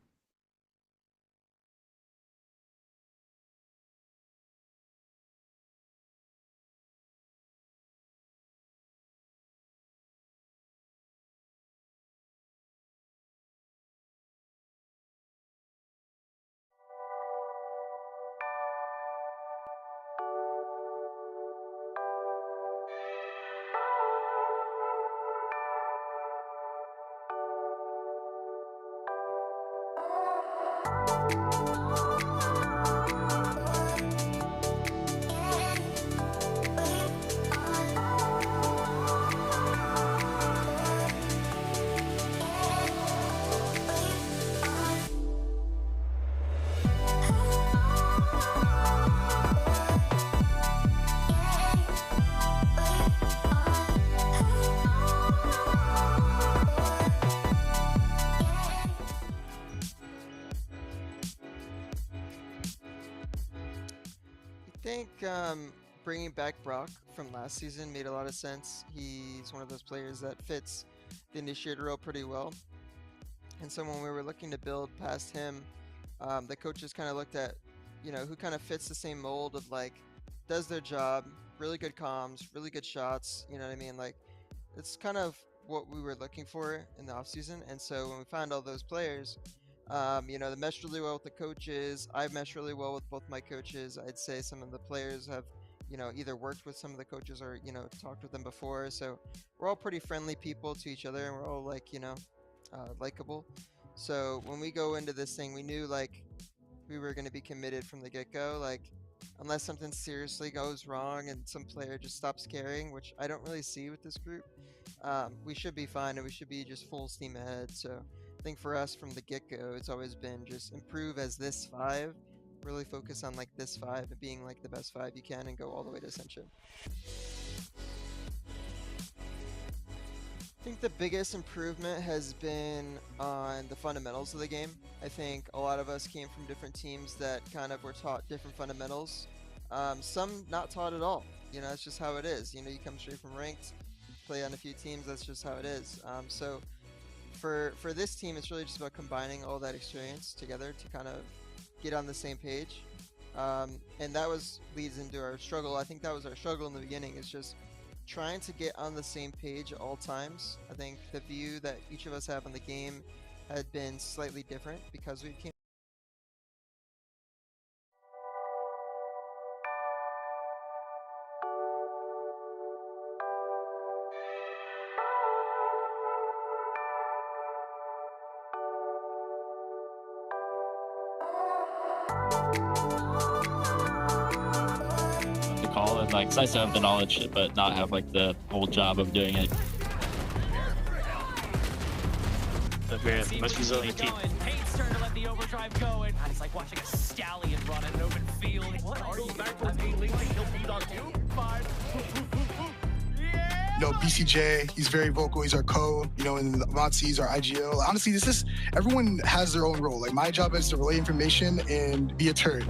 I think bringing back Brock from last season made a lot of sense. He's one of those players that fits the initiator role pretty well. And so when we were looking to build past him, the coaches kind of looked at, you know, who kind of fits the same mold of like, does their job, really good comms, really good shots, you know what I mean? Like, it's kind of what we were looking for in the offseason. And so when we found all those players, you know, they meshed really well with the coaches. I've meshed really well with both my coaches. I'd say some of the players have, you know, either worked with some of the coaches or, you know, talked with them before. So we're all pretty friendly people to each other, and we're all like, you know, likable. So when we go into this thing, we knew like we were going to be committed from the get-go. Like, unless something seriously goes wrong and some player just stops caring, which I don't really see with this group, we should be fine and we should be just full steam ahead. So I think for us from the get-go, it's always been just improve as this 5, really focus on like this 5 and being like the best 5 you can and go all the way to Ascension. I think the biggest improvement has been on the fundamentals of the game. I think a lot of us came from different teams that kind of were taught different fundamentals. Some not taught at all. You know, it's just how it is. You know, you come straight from ranked, play on a few teams, that's just how it is. So for this team, it's really just about combining all that experience together to kind of get on the same page. And that leads into our struggle. I think that was our struggle in the beginning, is just trying to get on the same page at all times. I think the view that each of us have on the game had been slightly different because we came. To call and like, it's nice to have the knowledge, but not have like the whole job of doing it. But we're the most resilient team. Paint's turn to let the overdrive go, and it's like watching a stallion run in an open field. What are you doing? You know, BCJ, he's very vocal. He's our co. You know, and Motzi's our IGL. Honestly, everyone has their own role. Like, my job is to relay information and be a turd.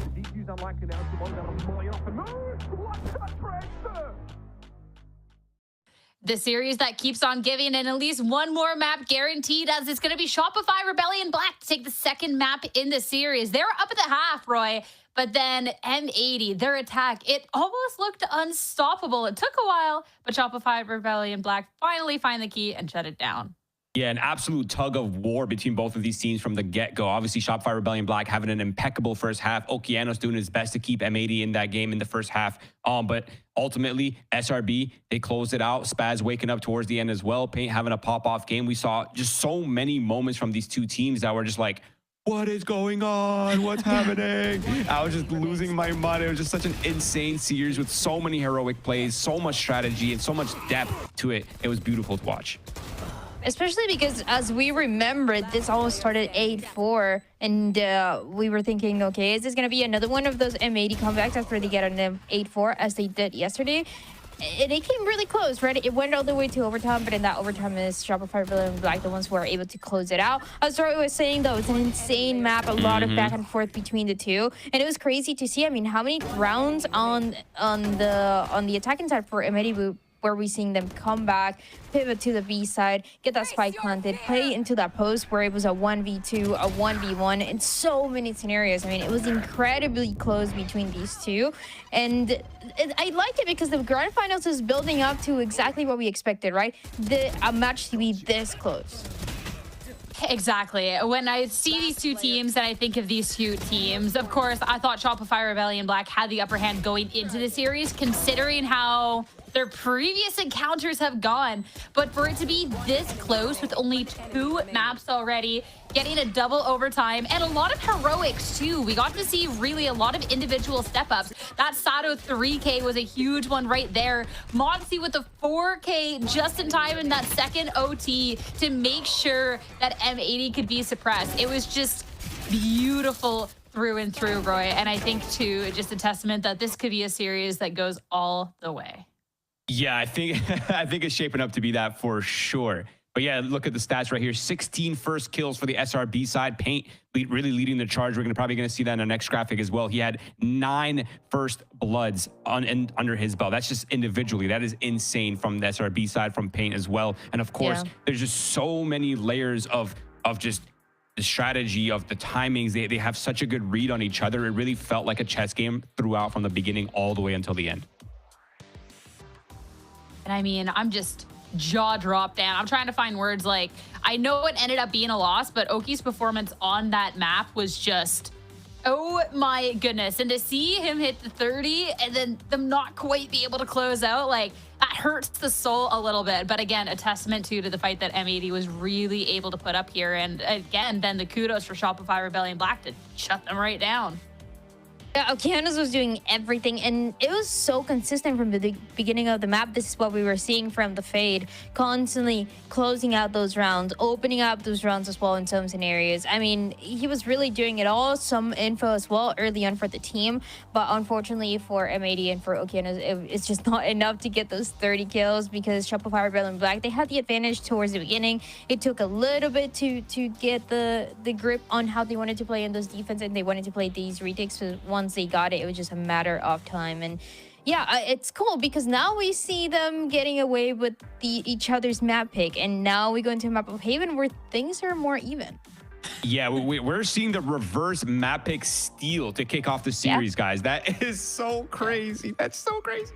The series that keeps on giving, and at least one more map guaranteed, as it's going to be Shopify Rebellion Black to take the second map in the series. They're up at the half, Roy, but then M80, their attack, it almost looked unstoppable. It took a while, but Shopify Rebellion Black finally find the key and shut it down. Yeah, an absolute tug of war between both of these teams from the get-go. Obviously, Shopify Rebellion Black having an impeccable first half. Okeanos doing his best to keep M80 in that game in the first half. But ultimately, SRB, they closed it out. Spaz waking up towards the end as well. Paint having a pop-off game. We saw just so many moments from these two teams that were just like, what is going on? What's happening? I was just losing my mind. It was just such an insane series with so many heroic plays, so much strategy, and so much depth to it. It was beautiful to watch. Especially because, as we remember, this all started 8-4, and we were thinking, okay, is this going to be another one of those M80 comebacks after they get an 8-4, as they did yesterday? it came really close, right? It went all the way to overtime, but in that overtime is Shopify and Black the ones who were able to close it out. As Roy was saying, though, it's an insane map, a lot of back and forth between the two, and it was crazy to see. I mean, how many rounds on the attacking side for M80 where we're seeing them come back, pivot to the B side, get that spike planted, play into that post where it was a 1v2, a 1v1 in so many scenarios. I mean, it was incredibly close between these two. And I like it because the grand finals is building up to exactly what we expected, right? A match to be this close. Exactly. When I see these two teams and I think of these two teams, of course, I thought Shopify Rebellion Black had the upper hand going into the series, considering how their previous encounters have gone. But for it to be this close with only 2 maps already, getting a double overtime and a lot of heroics too. We got to see really a lot of individual step-ups. That Sato 3K was a huge one right there. Moxie with the 4K just in time in that second OT to make sure that M80 could be suppressed. It was just beautiful through and through, Roy. And I think too, just a testament that this could be a series that goes all the way. Yeah, I think it's shaping up to be that for sure. But yeah, look at the stats right here. 16 first kills for the SRB side. Paint really leading the charge. We're probably going to see that in the next graphic as well. He had 9 first bloods under his belt. That's just individually. That is insane from the SRB side, from Paint as well. And of course, there's just so many layers of just the strategy, of the timings. They have such a good read on each other. It really felt like a chess game throughout, from the beginning all the way until the end. And I mean, I'm just jaw dropped, Dan. I'm trying to find words. Like, I know it ended up being a loss, but Oki's performance on that map was just, oh my goodness. And to see him hit the 30 and then them not quite be able to close out, like, that hurts the soul a little bit. But again, a testament to the fight that M80 was really able to put up here. And again, then the kudos for Shopify Rebellion Black to shut them right down. Yeah, Okeanos was doing everything, and it was so consistent from the beginning of the map. This is what we were seeing from the Fade, constantly closing out those rounds, opening up those rounds as well in some scenarios. I mean, he was really doing it all, some info as well early on for the team, but unfortunately for M80 and for Okeanos, it's just not enough to get those 30 kills because Shopify Rebellion Black, they had the advantage towards the beginning. It took a little bit to get the grip on how they wanted to play in those defense, and they wanted to play these retakes. So once they got it, it was just a matter of time. And yeah, it's cool because now we see them getting away with each other's map pick, and now we go into a map of Haven where things are more even. Yeah, we're seeing the reverse map pick steal to kick off the series, guys. That is so crazy. That's so crazy.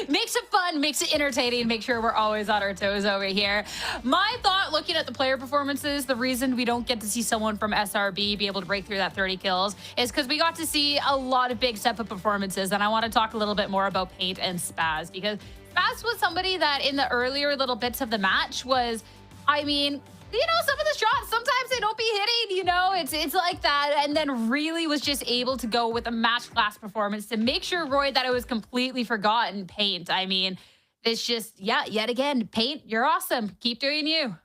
Makes it fun, makes it entertaining, make sure we're always on our toes over here. My thought, looking at the player performances, the reason we don't get to see someone from SRB be able to break through that 30 kills is because we got to see a lot of big step-up performances, and I want to talk a little bit more about Paint and Spaz, because Spaz was somebody that in the earlier little bits of the match was, I mean, you know, some of the shots, sometimes they don't be hitting, you know, it's like that. And then really was just able to go with a match class performance to make sure, Roy, that it was completely forgotten. Paint, I mean, it's just, yeah, yet again, Paint, you're awesome. Keep doing you.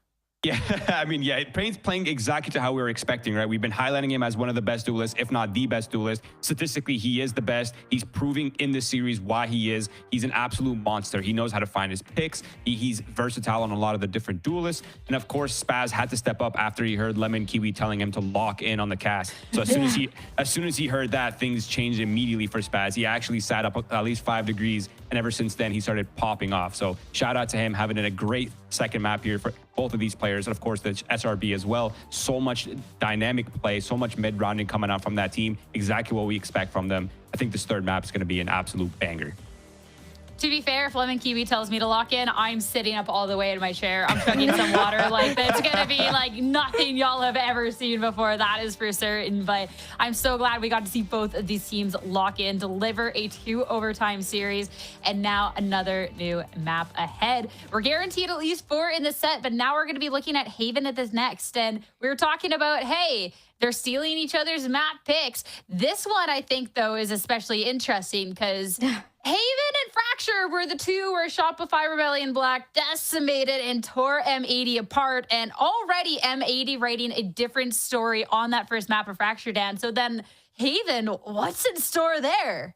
Yeah, I mean, yeah, Paint's playing exactly to how we were expecting, right? We've been highlighting him as one of the best duelists, if not the best duelist. Statistically, he is the best. He's proving in this series why he is. He's an absolute monster. He knows how to find his picks. He's versatile on a lot of the different duelists. And of course, Spaz had to step up after he heard Lemon Kiwi telling him to lock in on the cast. So as soon as he heard that, things changed immediately for Spaz. He actually sat up at least 5 degrees, and ever since then, he started popping off. So shout out to him, having a great second map here for both of these players, and of course the SRB as well. So much dynamic play, so much mid-rounding coming out from that team. Exactly what we expect from them. I think this third map is going to be an absolute banger. To be fair, if Lemon Kiwi tells me to lock in, I'm sitting up all the way in my chair. I'm chugging some water. Like, it's going to be like nothing y'all have ever seen before. That is for certain. But I'm so glad we got to see both of these teams lock in, deliver a 2 overtime series, and now another new map ahead. We're guaranteed at least 4 in the set, but now we're going to be looking at Haven at this next. And we were talking about, hey, they're stealing each other's map picks. This one, I think, though, is especially interesting because Haven and Fracture were the two where Shopify Rebellion Black decimated and tore M80 apart. And already M80 writing a different story on that first map of Fracture, Dan. So then Haven, what's in store there?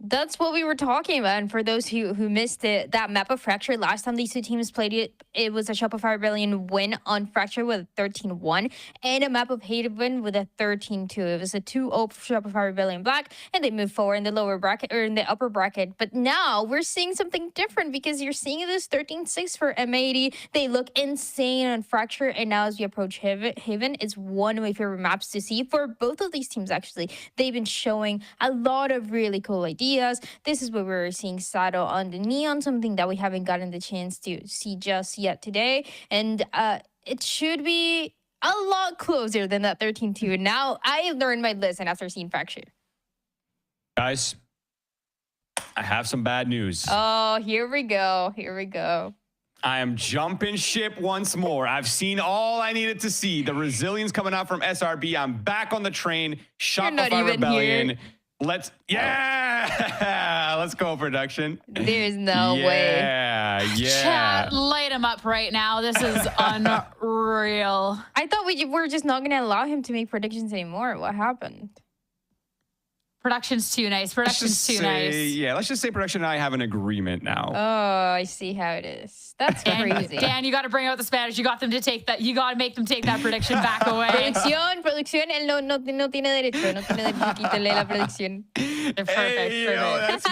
That's what we were talking about. And for those who missed it, that map of Fracture, last time these two teams played it, it was a Shopify Rebellion win on Fracture with a 13-1 and a map of Haven with a 13-2. It was a 2-0 for Shopify Rebellion Black, and they moved forward in the lower bracket or in the upper bracket. But now we're seeing something different because you're seeing this 13-6 for M80. They look insane on Fracture, and now as we approach Haven, it's one of my favorite maps to see for both of these teams. Actually, they've been showing a lot of really cool ideas. This is where we're seeing Sato on the Neon, something that we haven't gotten the chance to see just yet today. And it should be a lot closer than that 13-2. Now I learned my lesson after seeing Fracture. Guys, I have some bad news. Oh, here we go. Here we go. I am jumping ship once more. I've seen all I needed to see. The resilience coming out from SRB. I'm back on the train. Shopify Rebellion. Here. Let's go, production. There's no way. Yeah. Chat, light him up right now. This is unreal. I thought we were just not going to allow him to make predictions anymore. What happened? Production's too nice. Production's too nice. Yeah, let's just say production and I have an agreement now. Oh, I see how it is. That's crazy. Dan, you got to bring out the Spanish. You got them to take that. You got to make them take that prediction back away. Producción, él no tiene derecho. No tiene derecho. Quítale la predicción. Perfect.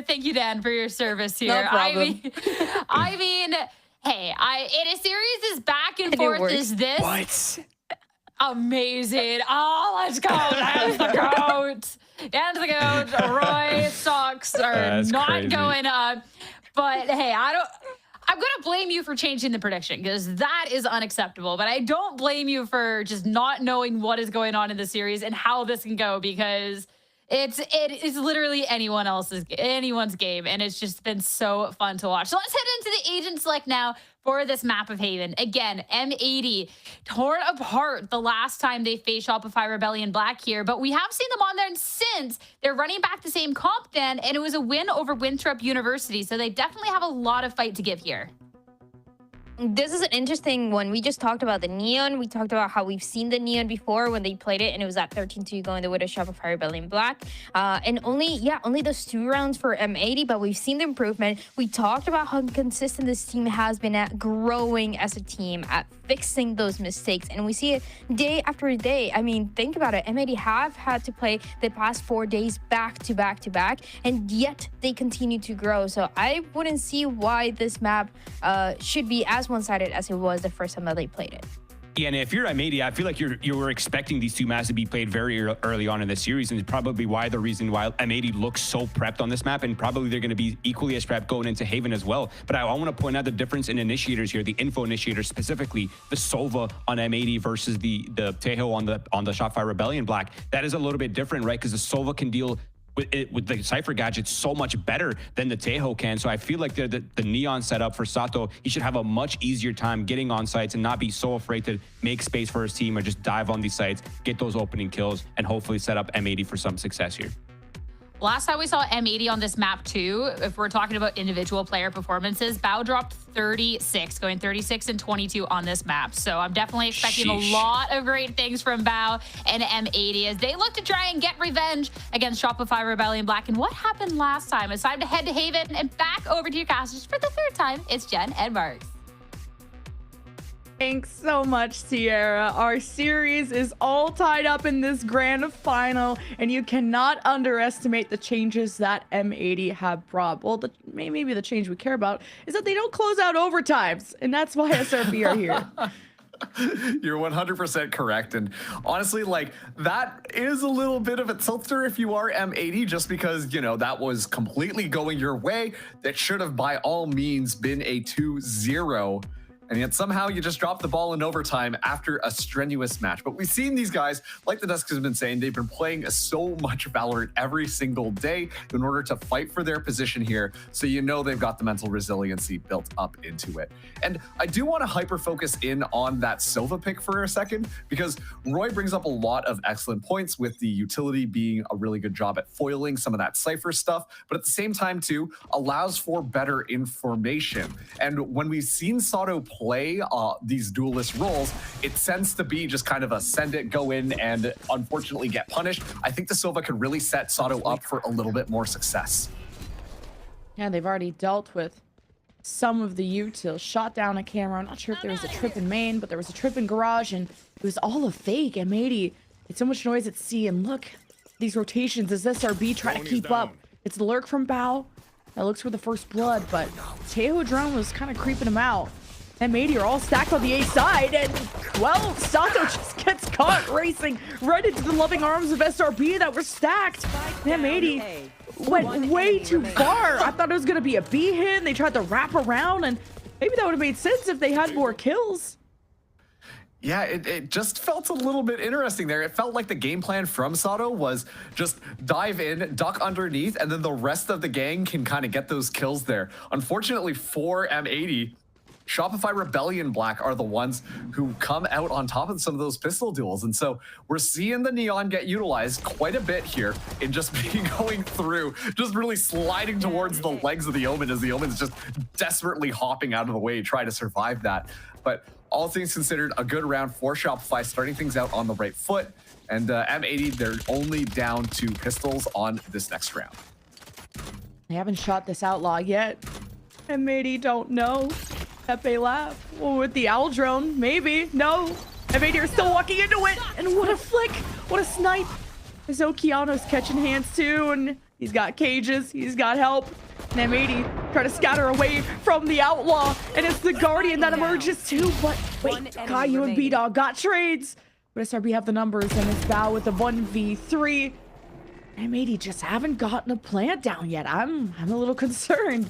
Thank you, Dan, for your service here. No problem. I mean, hey, in a series is back and forth. Is this? What? Amazing. Oh, let's go. Dan's the goat. Dan's the goat. Roy stocks are not crazy. Going up. But hey, I'm going to blame you for changing the prediction because that is unacceptable. But I don't blame you for just not knowing what is going on in the series and how this can go because it is literally anyone's game, and it's just been so fun to watch. So let's head into the agent select now for this map of Haven. Again, M80 torn apart the last time they faced Shopify Rebellion Black here, but we have seen them on there since. They're running back the same comp then, and it was a win over Winthrop University, so they definitely have a lot of fight to give here. This is an interesting one. We just talked about the Neon. We talked about how we've seen the Neon before when they played it, and it was at 13-2 going the Widow Shopify Rebellion Black. And only those 2 rounds for M80, but we've seen the improvement. We talked about how consistent this team has been at growing as a team, at fixing those mistakes, and we see it day after day. I mean, think about it. M80 have had to play the past 4 days back to back to back, and yet they continue to grow. So I wouldn't see why this map should be as one-sided as it was the first time that they played it. Yeah, and if you're M80, I feel like you were expecting these two maps to be played very early on in the series, and it's probably the reason why M80 looks so prepped on this map, and probably they're going to be equally as prepped going into Haven as well. But I want to point out the difference in initiators here, the info initiators specifically, the Sova on M80 versus the Tejo on the Shopify Rebellion Black. That is a little bit different, right? Because the Sova can deal with the Cypher gadget so much better than the Tejo can. So I feel like the Neon setup for Sato, he should have a much easier time getting on sites and not be so afraid to make space for his team or just dive on these sites, get those opening kills, and hopefully set up M80 for some success here. Last time we saw M80 on this map too, if we're talking about individual player performances, Bao dropped 36, going 36 and 22 on this map. So I'm definitely expecting a lot of great things from Bao and M80 as they look to try and get revenge against Shopify Rebellion Black. And what happened last time? It's time to head to Haven and back over to your casters for the 3rd time. It's Jen and Marks. Thanks so much, Sierra. Our series is all tied up in this grand final, and you cannot underestimate the changes that M80 have brought. Well, maybe the change we care about is that they don't close out overtimes, and that's why SRB are here. You're 100% correct. And honestly, like, that is a little bit of a tilter if you are M80, just because, you know, that was completely going your way. That should have by all means been a 2-0. And yet somehow you just drop the ball in overtime after a strenuous match. But we've seen these guys, like the Dusk has been saying, they've been playing so much Valorant every single day in order to fight for their position here. So you know they've got the mental resiliency built up into it. And I do want to hyper-focus in on that Sova pick for a second, because Roy brings up a lot of excellent points with the utility being a really good job at foiling some of that Cypher stuff, but at the same time too, allows for better information. And when we've seen Sato play these duelist roles, it tends to be just kind of a send it, go in, and unfortunately get punished. I think the Sova could really set Sato up for a little bit more success. Yeah, they've already dealt with some of the utils. Shot down a camera. I'm not sure if there was a trip in main, but there was a trip in garage, and it was all a fake. M80, it's so much noise at C, and look, these rotations as SRB try to keep up. It's the lurk from Bao that looks for the first blood, but Teo drone was kind of creeping him out. M80 are all stacked on the A side, and well, Sato just gets caught racing right into the loving arms of SRB that were stacked. M80 went way too far. I thought it was going to be a B hit, and they tried to wrap around, and maybe that would have made sense if they had more kills. Yeah, it just felt a little bit interesting there. It felt like the game plan from Sato was just dive in, duck underneath, and then the rest of the gang can kind of get those kills there. Unfortunately for M80, Shopify Rebellion Black are the ones who come out on top of some of those pistol duels. And so we're seeing the Neon get utilized quite a bit here in just going through, just really sliding towards the legs of the Omen as the Omen is just desperately hopping out of the way, trying to survive that. But all things considered, a good round for Shopify, starting things out on the right foot. And M80, they're only down to pistols on this next round. They haven't shot this outlaw yet. M80 don't know. Pepe laugh. Well, with the owl drone, maybe. No. M80 are still walking into it. And what a flick. What a snipe. His Okeano's catching hands too. And he's got cages. He's got help. And M80 try to scatter away from the outlaw. And it's the Guardian that emerges too. But wait, Caillou and B-Dog got trades. But SRB have the numbers. And it's Bao with the 1v3. M80 just haven't gotten a plant down yet. I'm a little concerned.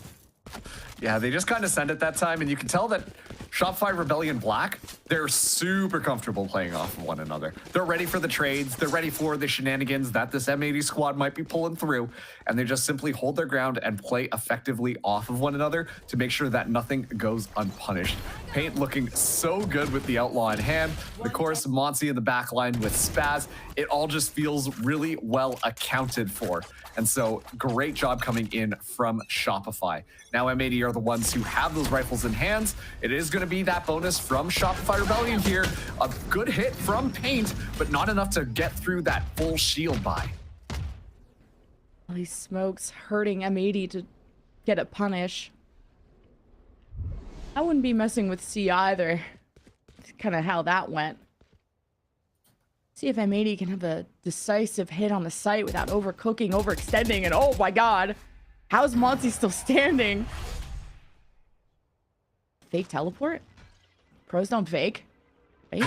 Yeah, they just kind of send it that time, and you can tell that Shopify Rebellion Black, they're super comfortable playing off of one another. They're ready for the trades, they're ready for the shenanigans that this M80 squad might be pulling through, and they just simply hold their ground and play effectively off of one another to make sure that nothing goes unpunished. Paint looking so good with the Outlaw in hand. Of course, Monty in the back line with Spaz. It all just feels really well accounted for. And so great job coming in from Shopify. Now M80 are the ones who have those rifles in hands. It is going to be that bonus from Shopify Rebellion here. A good hit from Paint, but not enough to get through that full shield buy. All these smokes hurting M80 to get a punish. I wouldn't be messing with C either. It's kind of how that went. See if M80 can have a decisive hit on the site without overcooking, overextending, and oh my god. How's Monty still standing? Fake teleport? Pros don't fake. Right?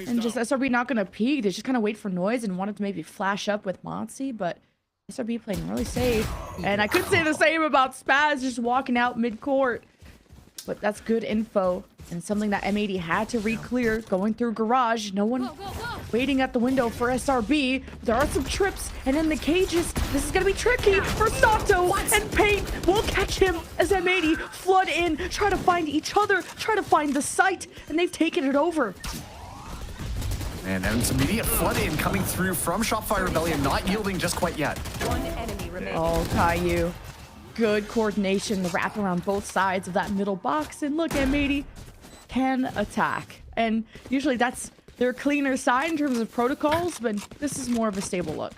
And just SRB not gonna peek. They just kind of wait for noise and wanted to maybe flash up with Monty, but SRB playing really safe. And I could say the same about Spaz just walking out mid-court. But that's good info and something that M80 had to re-clear going through garage. No one waiting at the window for SRB. There are some trips and in the cages. This is going to be tricky for Sato, and Paint will catch him as M80 flood in, try to find each other, try to find the site, and they've taken it over. And some immediate flood in coming through from Shopify Rebellion, not yielding just quite yet. One enemy remaining. Oh, Caillou. Good coordination, the wrap around both sides of that middle box. And look, M80 can attack. And usually that's their cleaner side in terms of protocols, but this is more of a stable look.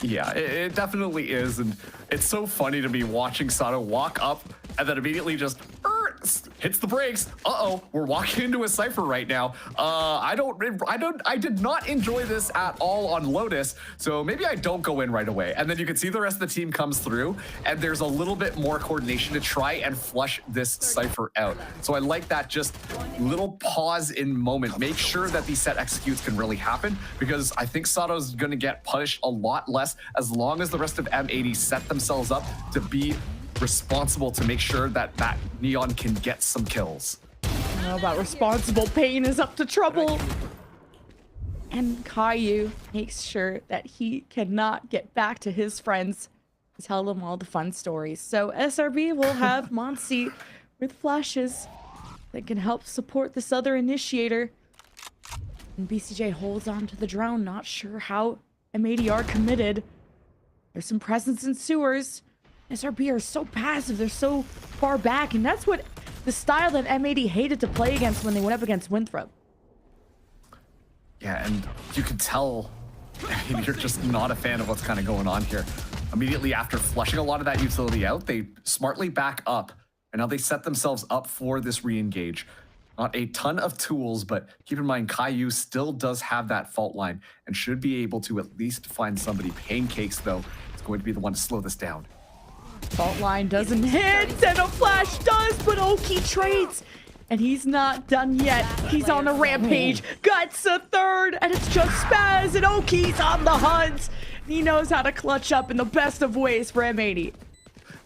Yeah, it definitely is. And it's so funny to be watching Sato walk up and then immediately just hits the brakes. Uh-oh, we're walking into a Cypher right now. I did not enjoy this at all on Lotus, so maybe I don't go in right away. And then you can see the rest of the team comes through, and there's a little bit more coordination to try and flush this Cypher out. So I like that just little pause in moment. Make sure that these set executes can really happen, because I think Sato's gonna get punished a lot less as long as the rest of M80 set themselves up to be responsible to make sure that that Neon can get some kills. I don't know about responsible. Pain is up to trouble. And Caillou makes sure that he cannot get back to his friends to tell them all the fun stories. So SRB will have Monty with flashes that can help support this other initiator. And BCJ holds on to the drone, not sure how M80 are committed. There's some presence in sewers. SRB are so passive, they're so far back, and that's what the style that M80 hated to play against when they went up against Winthrop. Yeah, and you can tell you're just not a fan of what's kind of going on here. Immediately after flushing a lot of that utility out, they smartly back up, and now they set themselves up for this re-engage. Not a ton of tools, but keep in mind, Caillou still does have that fault line and should be able to at least find somebody. Pancakes, though, is going to be the one to slow this down. Fault line doesn't hit, and a flash does, but Oki trades. And he's not done yet. He's on a rampage. Guts a third, and it's just Spaz, and Oki's on the hunt. He knows how to clutch up in the best of ways for M80.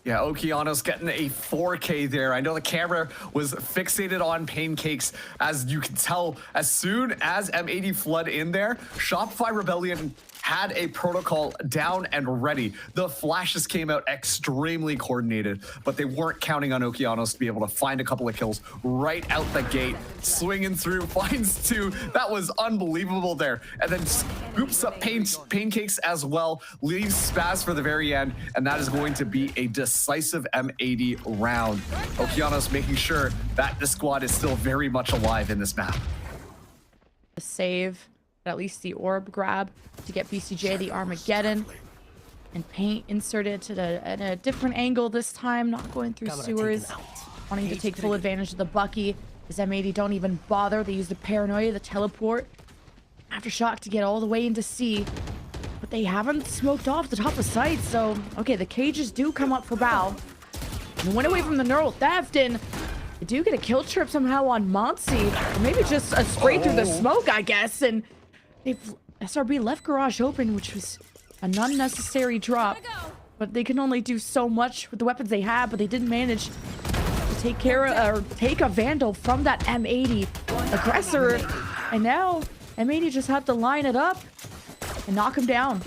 Yeah, Okeanos getting a 4K there. I know the camera was fixated on Pancakes. As you can tell, as soon as M80 flood in there, Shopify Rebellion had a protocol down and ready. The flashes came out extremely coordinated, but they weren't counting on Okeanos to be able to find a couple of kills right out the gate. Swinging through, finds 2. That was unbelievable there. And then scoops up Pancakes as well, leaves Spaz for the very end, and that is going to be a decisive M80 round. Okeanos making sure that the squad is still very much alive in this map. A save, at least the orb grab to get BCJ the Armageddon, and Paint inserted at a different angle this time, not going through sewers, wanting to take full advantage of the Bucky. As M80 don't even bother, they use the Paranoia, the teleport, Aftershock to get all the way into C, but they haven't smoked off the top of sight. So okay, the cages do come up for Bao, and went away from the neural theft, and they do get a kill trip somehow on Monty, or maybe just a spray through the smoke, I guess, and SRB left garage open, which was an unnecessary drop, but they can only do so much with the weapons they have. But they didn't manage to take a Vandal from that M80 aggressor, and now M80 just have to line it up and knock him down.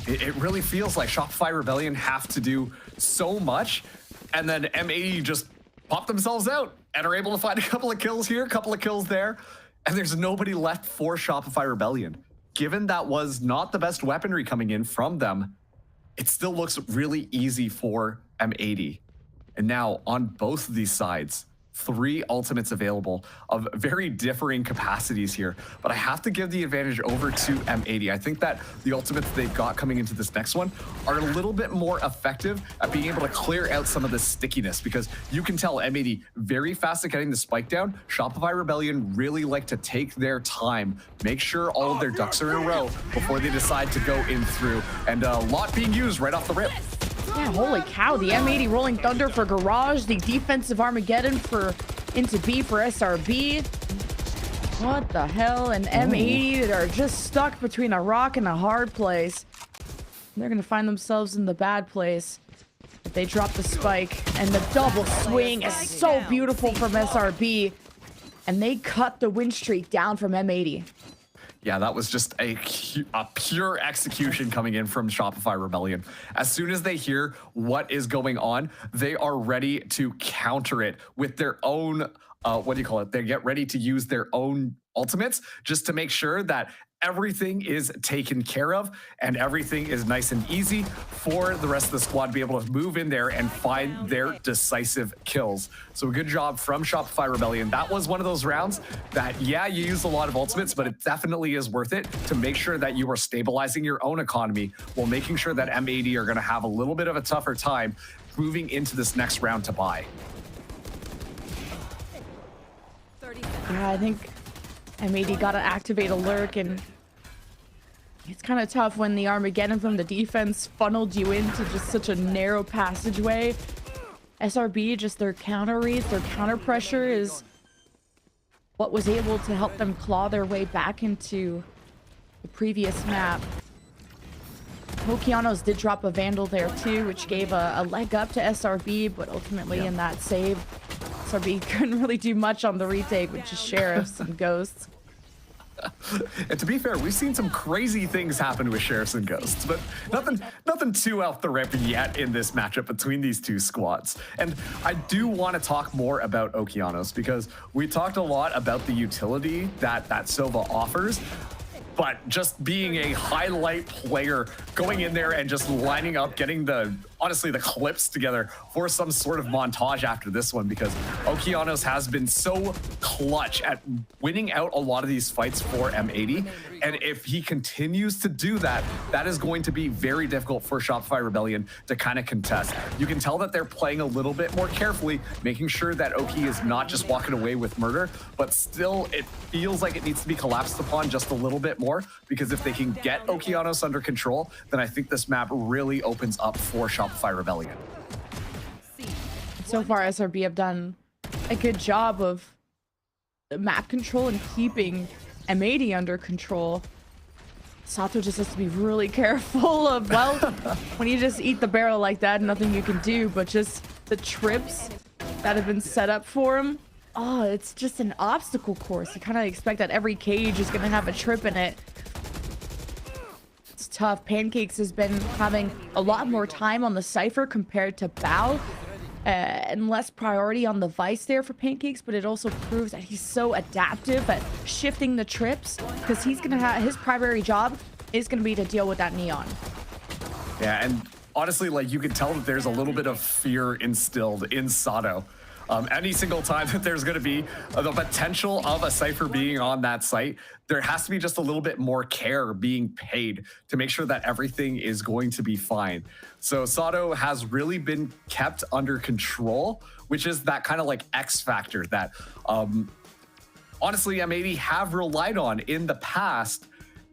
It really feels like Shopify Rebellion have to do so much, and then M80 just pop themselves out and are able to find a couple of kills here, a couple of kills there. And there's nobody left for Shopify Rebellion. Given that was not the best weaponry coming in from them, it still looks really easy for M80. And now on both of these sides, 3 ultimates available of very differing capacities here. But I have to give the advantage over to M80. I think that the ultimates they've got coming into this next one are a little bit more effective at being able to clear out some of the stickiness, because you can tell M80 very fast at getting the spike down. Shopify Rebellion really like to take their time, make sure all of their ducks are in a row before they decide to go in through. And a lot being used right off the rip. Yeah, holy cow, the M80 Rolling Thunder for Garage, the defensive Armageddon for into B for SRB. What the hell? And M80 are just stuck between a rock and a hard place. They're gonna find themselves in the bad place if they drop the spike. And the double swing is so beautiful from SRB. And they cut the win streak down from M80. Yeah, that was just a pure execution coming in from Shopify Rebellion. As soon as they hear what is going on, they are ready to counter it with their own, They get ready to use their own ultimates just to make sure that everything is taken care of and everything is nice and easy for the rest of the squad to be able to move in there and find their decisive kills. So good job from Shopify Rebellion. That was one of those rounds that, yeah, you use a lot of ultimates, but it definitely is worth it to make sure that you are stabilizing your own economy while making sure that M80 are going to have a little bit of a tougher time moving into this next round to buy. Yeah, I think M80 got to activate a lurk, and it's kind of tough when the Armageddon from the defense funneled you into just such a narrow passageway. SRB, just their counter reads, their counter pressure is what was able to help them claw their way back into the previous map. Okeanos did drop a Vandal there too, which gave a leg up to SRB, but ultimately in that save, SRB couldn't really do much on the retake with just Sheriffs and Ghosts. And to be fair, we've seen some crazy things happen with Sheriffs and Ghosts, but nothing too out the rip yet in this matchup between these two squads. And I do want to talk more about Okeanos, because we talked a lot about the utility that Sova offers, but just being a highlight player, going in there and just lining up, getting the honestly the clips together for some sort of montage after this one, because Okeanos has been so clutch at winning out a lot of these fights for M80. And if he continues to do that, that is going to be very difficult for Shopify Rebellion to kind of contest. You can tell that they're playing a little bit more carefully, making sure that Oki is not just walking away with murder, but still it feels like it needs to be collapsed upon just a little bit more, because if they can get Okeanos under control, then I think this map really opens up for Shopify Rebellion. So far, SRB have done a good job of map control and keeping M80 under control. Sato just has to be really careful of, well, when you just eat the barrel like that, nothing you can do, but just the trips that have been set up for him. Oh, it's just an obstacle course. You kind of expect that every cage is going to have a trip in it. It's tough. Pancakes has been having a lot more time on the Cypher compared to Bao. And less priority on the Vice there for Pancakes, but it also proves that he's so adaptive at shifting the trips, because he's gonna have his primary job is gonna be to deal with that Neon. Yeah, and honestly, like, you can tell that there's a little bit of fear instilled in Sato. Any single time that there's going to be the potential of a Cypher being on that site, there has to be just a little bit more care being paid to make sure that everything is going to be fine. So Sato has really been kept under control, which is that kind of like X factor that honestly M80 have relied on in the past.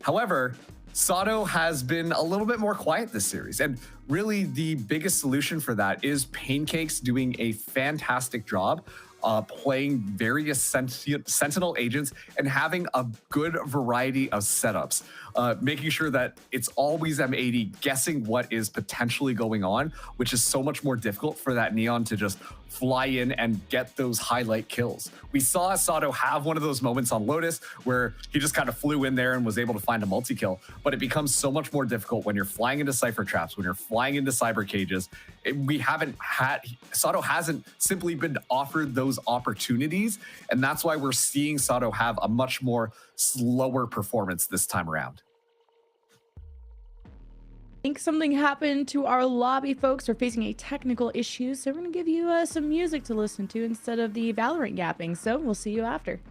However, Sato has been a little bit more quiet this series, and really the biggest solution for that is Pancakes doing a fantastic job playing various Sentinel agents and having a good variety of setups, making sure that it's always M80 guessing what is potentially going on, which is so much more difficult for that Neon to just fly in and get those highlight kills. We saw Sato have one of those moments on Lotus where he just kind of flew in there and was able to find a multi-kill, but it becomes so much more difficult when you're flying into Cypher traps, when you're flying into cyber cages. Sato hasn't simply been offered those opportunities, and that's why we're seeing Sato have a much more slower performance this time around. I think something happened to our lobby, folks. We're facing a technical issue, so we're going to give you some music to listen to instead of the Valorant yapping. So we'll see you after.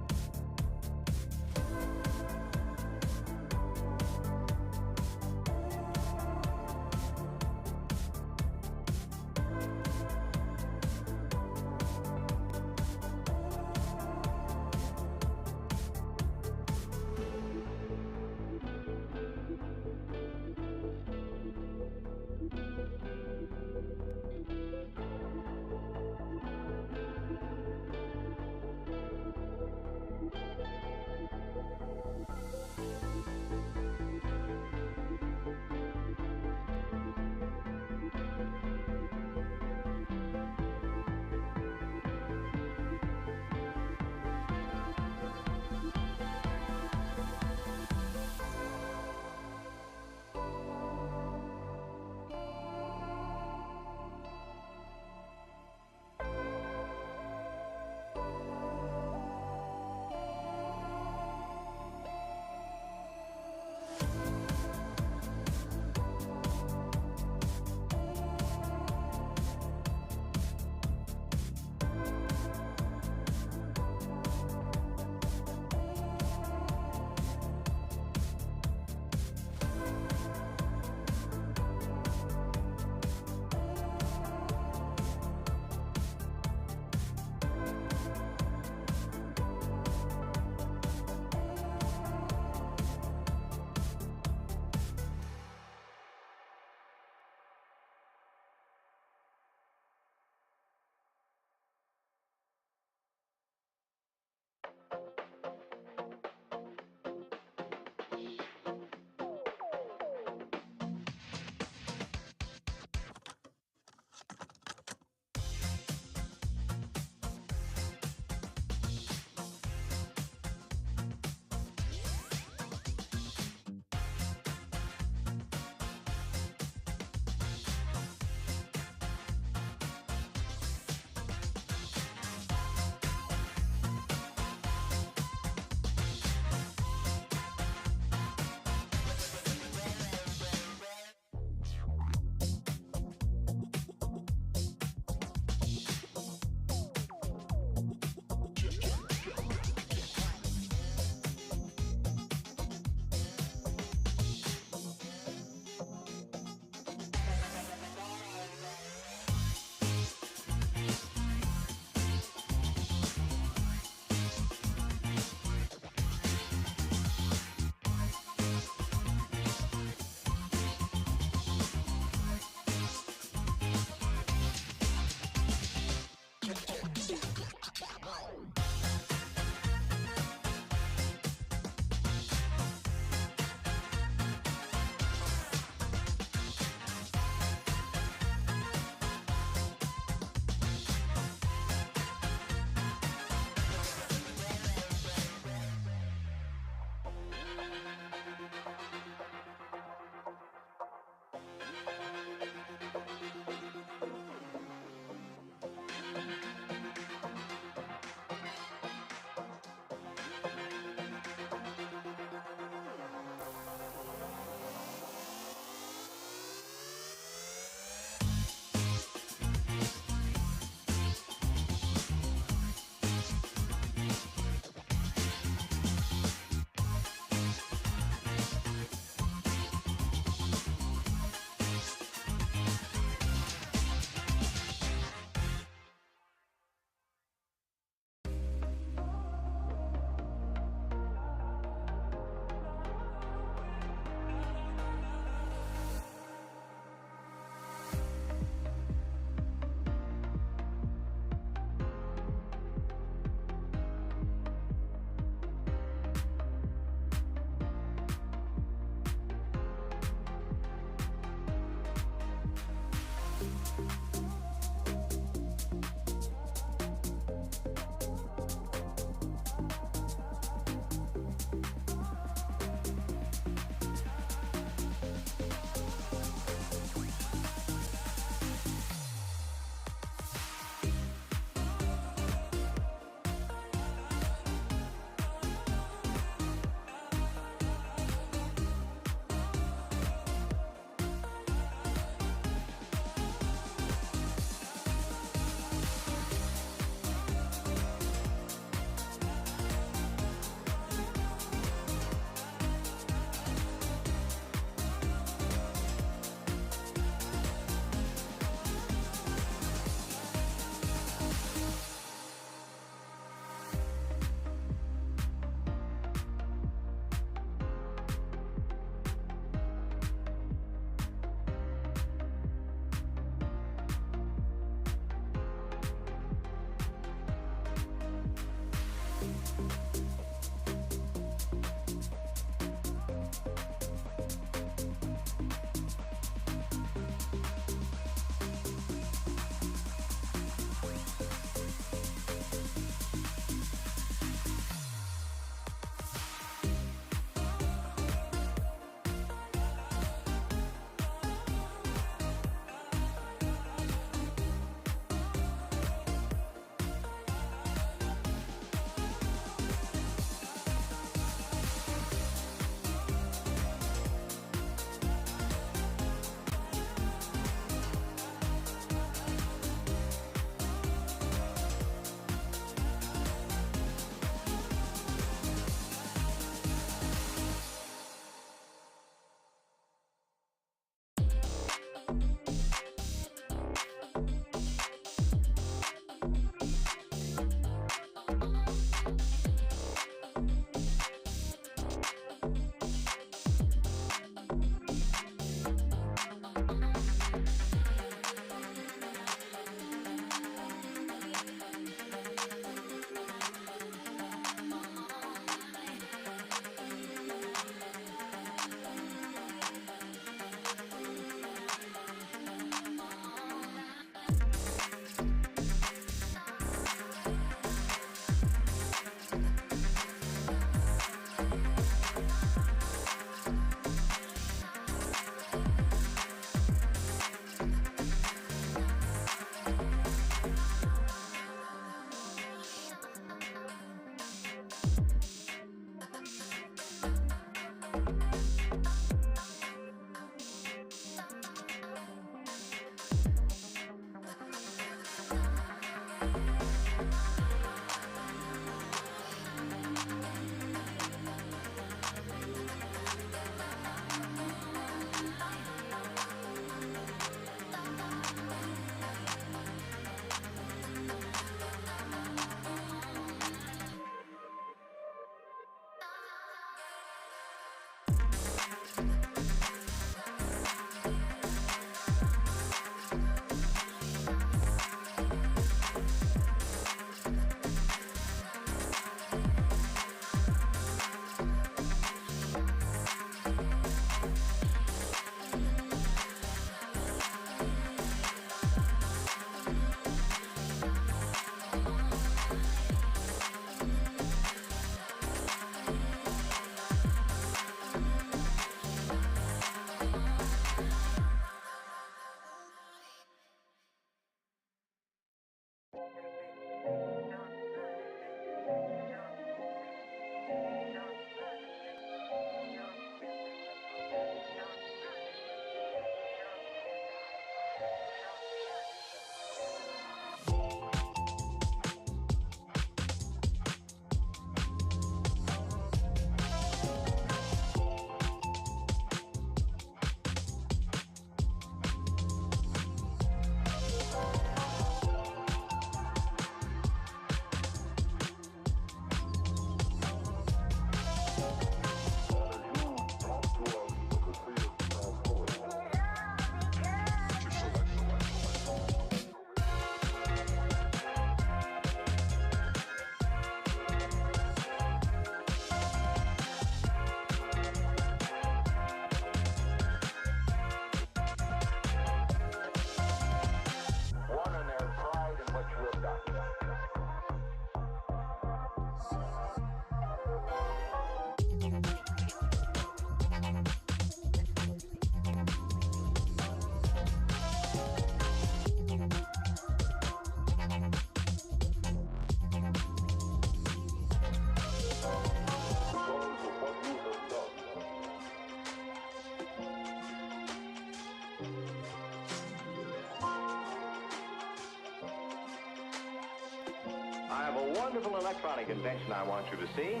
wonderful electronic invention I want you to see.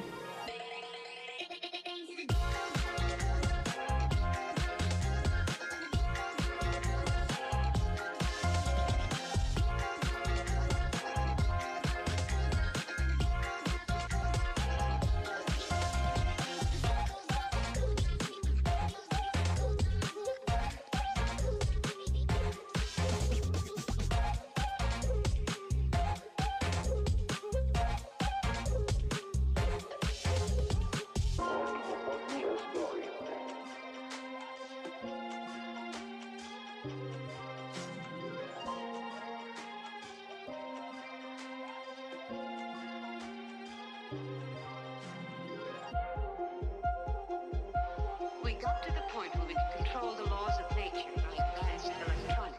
We got to the point where we could control the laws of nature by advanced electronics.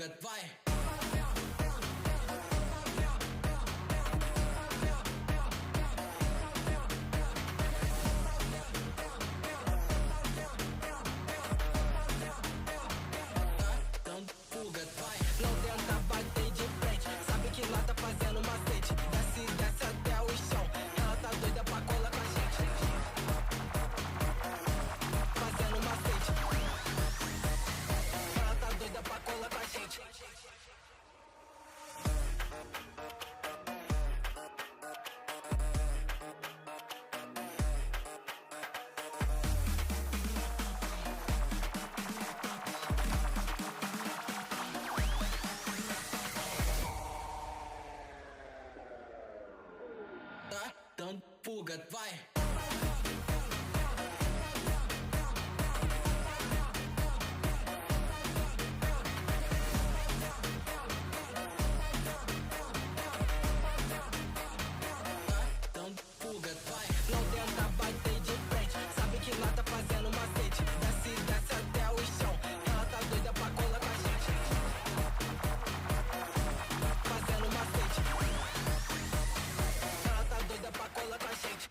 fuga, vai! Não tenta bater de frente, sabe que lá tá fazendo macete. Desce, desce até o chão, ela tá doida pra colar com a gente. Fazendo macete, ela tá doida pra colar com a gente. Dando fuga, vai! Dando fuga, vai! Não tenta bater de frente, sabe que lá tá fazendo macete. Desce, desce até o chão, ela tá doida pra colar com a gente. Fazendo macete, ela tá doida pra colar com a gente.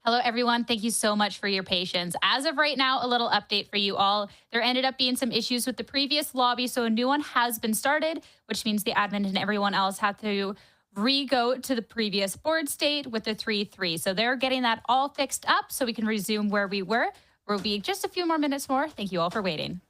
Hello, everyone. Thank you so much for your patience. As of right now, a little update for you all. There ended up being some issues with the previous lobby, so a new one has been started, which means the admin and everyone else have to re-go to the previous board state with the 3-3. So they're getting that all fixed up so we can resume where we were. We'll be just a few more minutes more. Thank you all for waiting.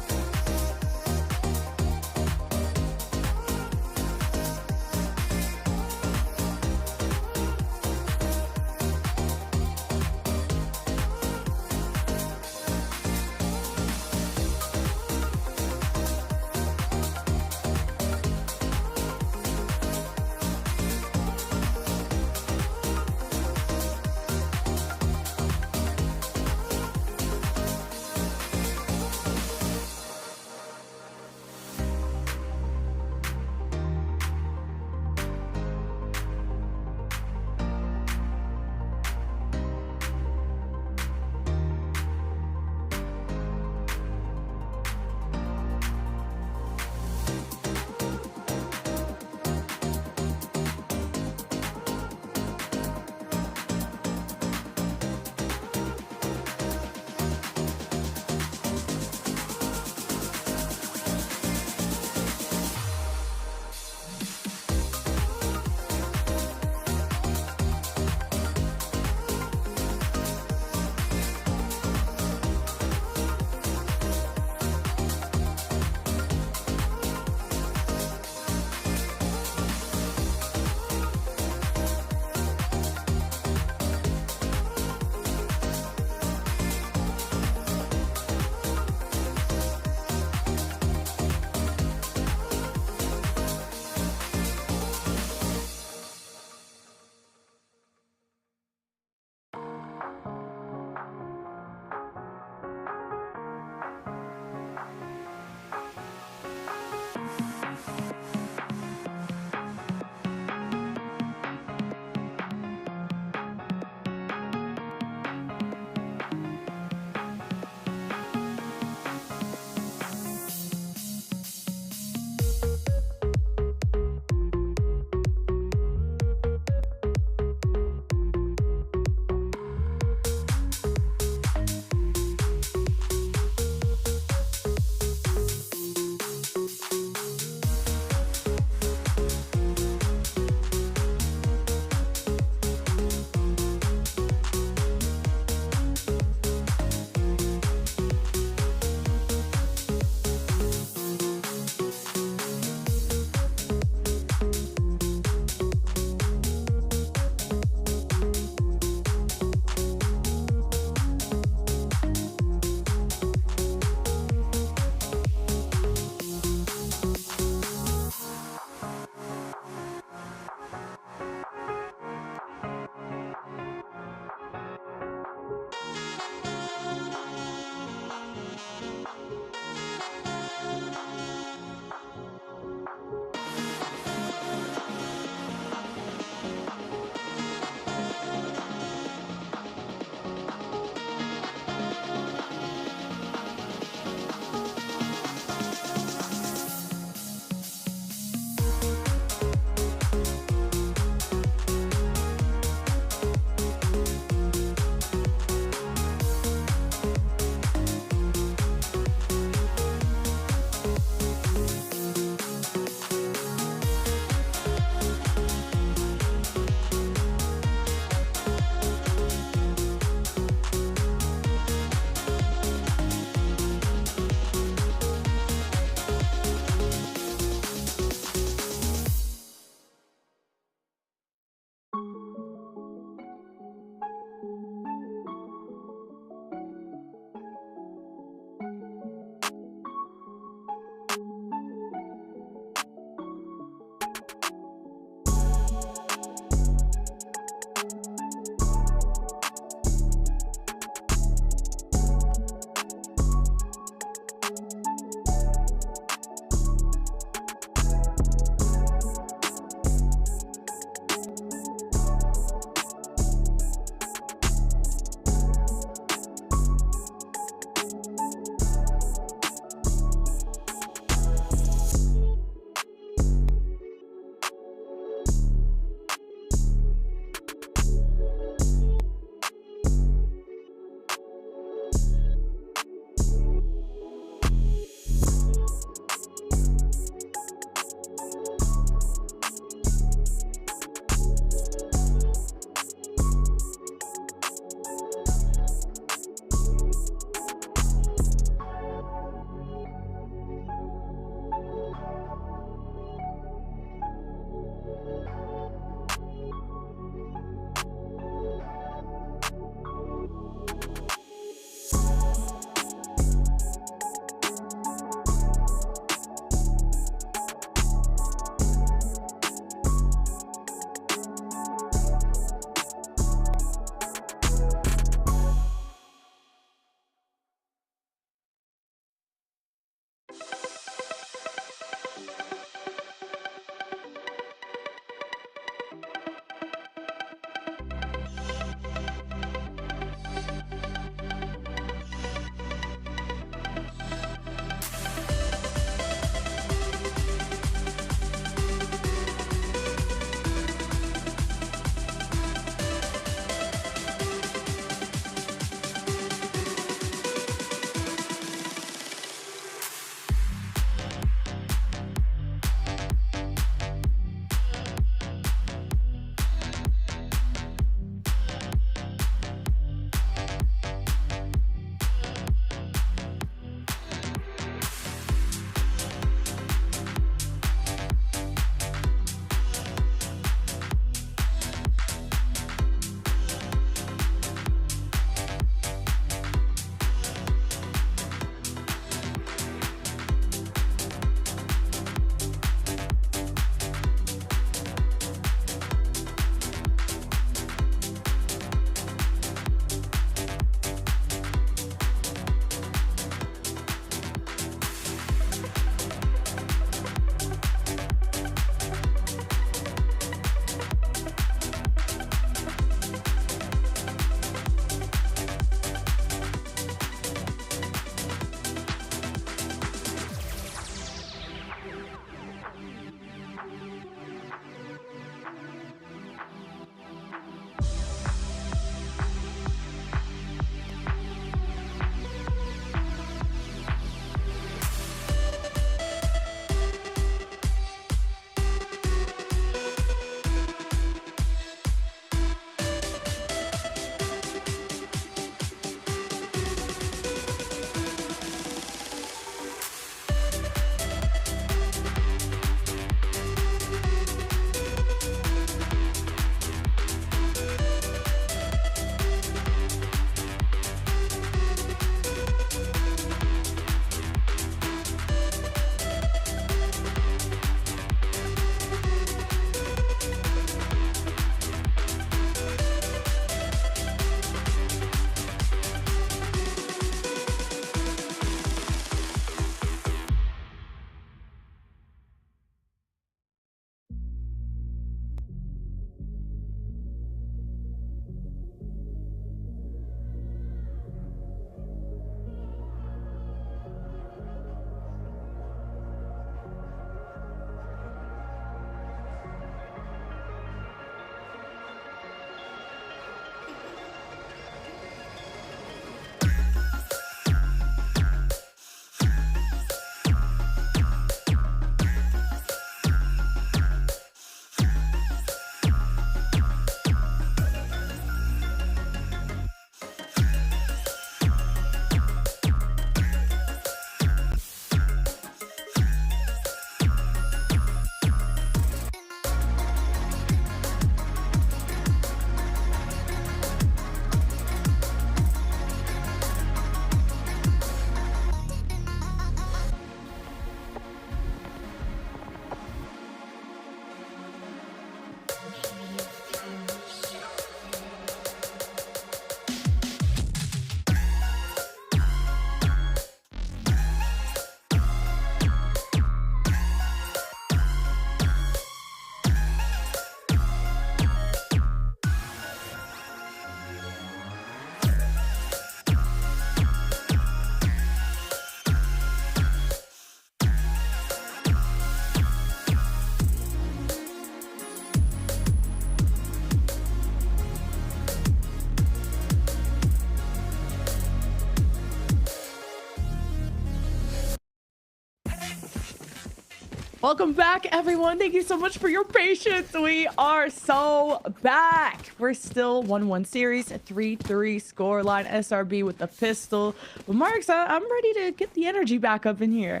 Welcome back, everyone. Thank you so much for your patience. We are so back. We're still 1-1 series, a 3-3 scoreline. SRB with the pistol. But Marks, I'm ready to get the energy back up in here.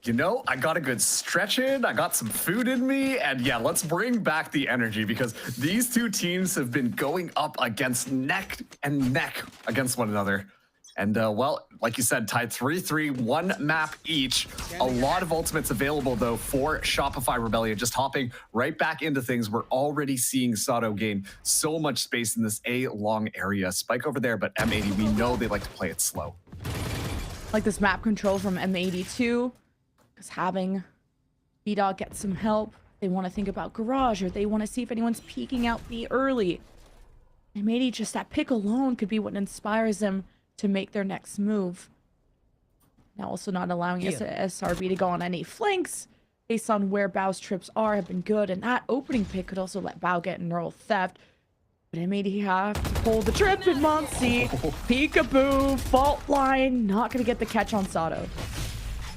You know, I got a good stretch in, I got some food in me, and yeah, let's bring back the energy because these two teams have been going up against neck and neck against one another. And well, like you said, tied 3-3, one map each. A lot of ultimates available though for Shopify Rebellion. Just hopping right back into things, we're already seeing Sato gain so much space in this A long area. Spike over there, but M80, we know they like to play it slow. Like this map control from M82. Because having B-Dog get some help, they want to think about garage or they want to see if anyone's peeking out B early. And maybe just that pick alone could be what inspires them to make their next move. Now also not allowing SRB to go on any flanks based on where Bao's trips are have been good. And that opening pick could also let Bao get neural theft. But M80 have to pull the trip in Monsi. Peekaboo, fault line, not going to get the catch on Sato.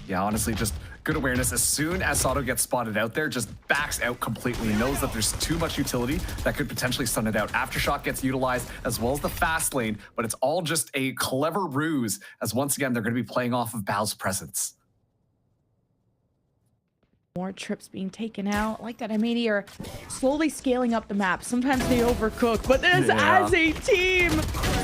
Yeah, honestly, just good awareness. As soon as Sato gets spotted out there, just backs out completely. Knows that there's too much utility that could potentially stun it out. Aftershock gets utilized as well as the fast lane, but it's all just a clever ruse as once again, they're going to be playing off of Bao's presence. More trips being taken out. Like that, M80 are slowly scaling up the map. Sometimes they overcook, but as a team,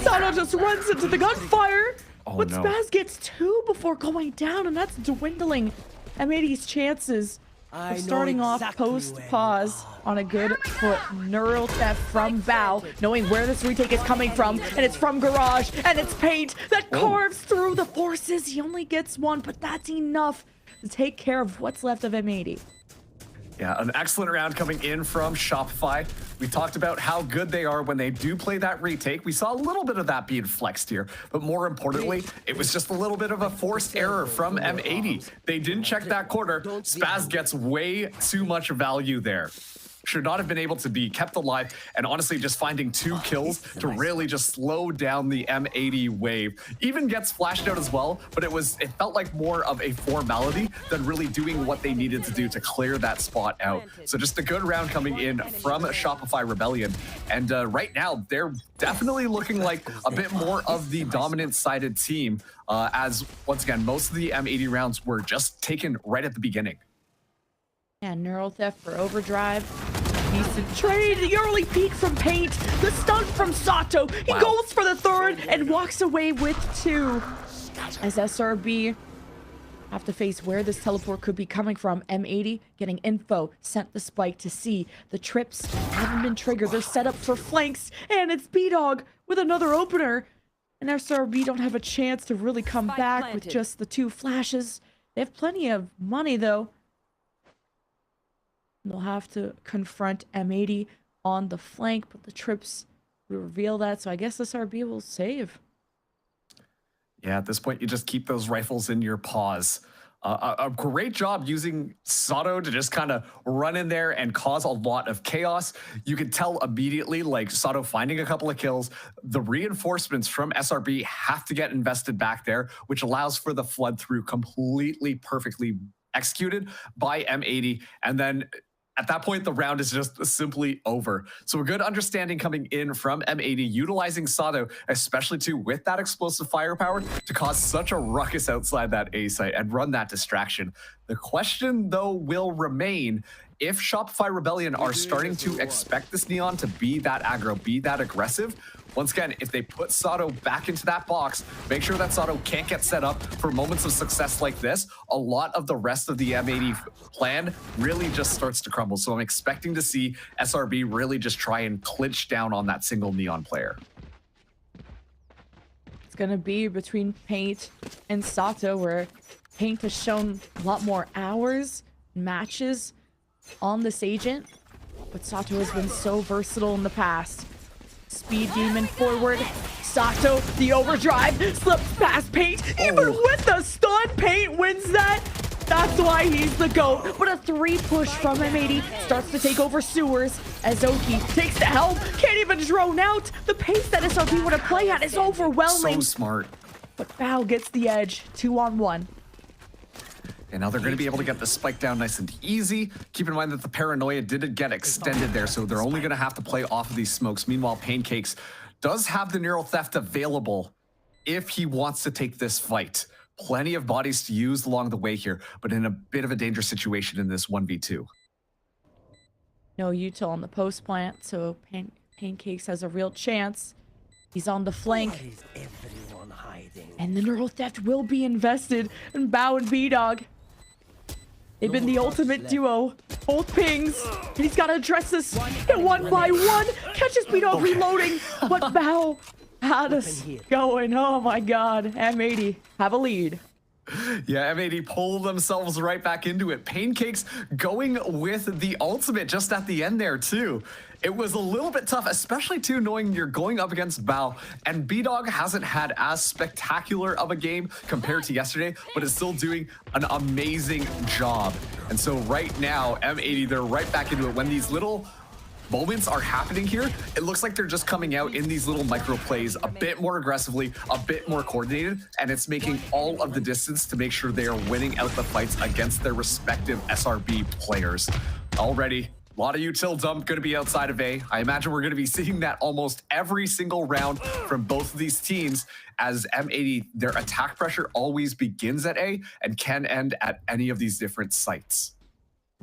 Sato just runs into the gunfire. But Spaz gets 2 before going down, and that's dwindling M80's chances of starting off post-pause on a good foot. Neural theft from Bao, knowing where this retake is coming from, and it's from Garage, and it's Paint that carves through the forces. He only gets 1, but that's enough to take care of what's left of M80. Yeah, an excellent round coming in from Shopify. We talked about how good they are when they do play that retake. We saw a little bit of that being flexed here, but more importantly, it was just a little bit of a forced error from M80. They didn't check that corner. Spaz gets way too much value there. Should not have been able to be kept alive, and honestly just finding 2 kills to really just slow down the M80 wave. Even gets flashed out as well, but it felt like more of a formality than really doing what they needed to do to clear that spot out. So just a good round coming in from Shopify Rebellion, and right now they're definitely looking like a bit more of the dominant sided team, as once again most of the M80 rounds were just taken right at the beginning. And neural theft for Overdrive. Decent trade. The early peek from Paint. The stun from Sato. He goes for the 3rd and walks away with 2. As SRB have to face where this teleport could be coming from. M80 getting info. Sent the spike to see. The trips haven't been triggered. They're set up for flanks. And it's B-Dog with another opener. And SRB don't have a chance to really come back with just the 2 flashes. They have plenty of money though. They'll have to confront M80 on the flank, but the trips reveal that, so I guess SRB will save. Yeah, at this point, you just keep those rifles in your paws. A great job using Sato to just kind of run in there and cause a lot of chaos. You could tell immediately, like Sato finding a couple of kills, the reinforcements from SRB have to get invested back there, which allows for the flood through completely perfectly executed by M80, and then at that point, the round is just simply over. So a good understanding coming in from M80, utilizing Sato, especially too with that explosive firepower to cause such a ruckus outside that A site and run that distraction. The question though will remain, if Shopify Rebellion are starting to expect this Neon to be that aggro, be that aggressive, once again, if they put Sato back into that box, make sure that Sato can't get set up for moments of success like this, a lot of the rest of the M80 plan really just starts to crumble. So I'm expecting to see SRB really just try and clinch down on that single Neon player. It's going to be between Paint and Sato, where Paint has shown a lot more hours, matches on this agent, but Sato has been so versatile in the past. Speed Demon forward. Sato, the overdrive, slips past Paint. Even with the stun, Paint wins that. That's why he's the GOAT. But a 3 push from M80 starts to take over sewers as Oki takes the helm. Can't even drone out. The pace that SRB would have played at is overwhelming. So smart. But Bao gets the edge. 2-on-1. And now they're going to be able to get the spike down nice and easy. Keep in mind that the paranoia didn't get extended there, so they're only going to have to play off of these smokes. Meanwhile, Pancakes does have the neural theft available if he wants to take this fight. Plenty of bodies to use along the way here, but in a bit of a dangerous situation in this 1v2. No util on the post plant, so Pancakes has a real chance. He's on the flank. And the neural theft will be invested in Bao and B-Dog. They've been the ultimate duo. Both pings. And he's got to address this one by one. Catches B-Dog reloading. But Bao had us going. Oh my god. M80 have a lead. Yeah, M80 pull themselves right back into it. Pancakes going with the ultimate just at the end there too. It was a little bit tough, especially too knowing you're going up against Bao, and B-Dog hasn't had as spectacular of a game compared to yesterday, but is still doing an amazing job. And so right now, M80, they're right back into it. When these little moments are happening here, it looks like they're just coming out in these little micro plays a bit more aggressively, a bit more coordinated, and it's making all of the distance to make sure they are winning out the fights against their respective SRB players. Already, a lot of util dump going to be outside of A. I imagine we're going to be seeing that almost every single round from both of these teams, as M80, their attack pressure always begins at A and can end at any of these different sites.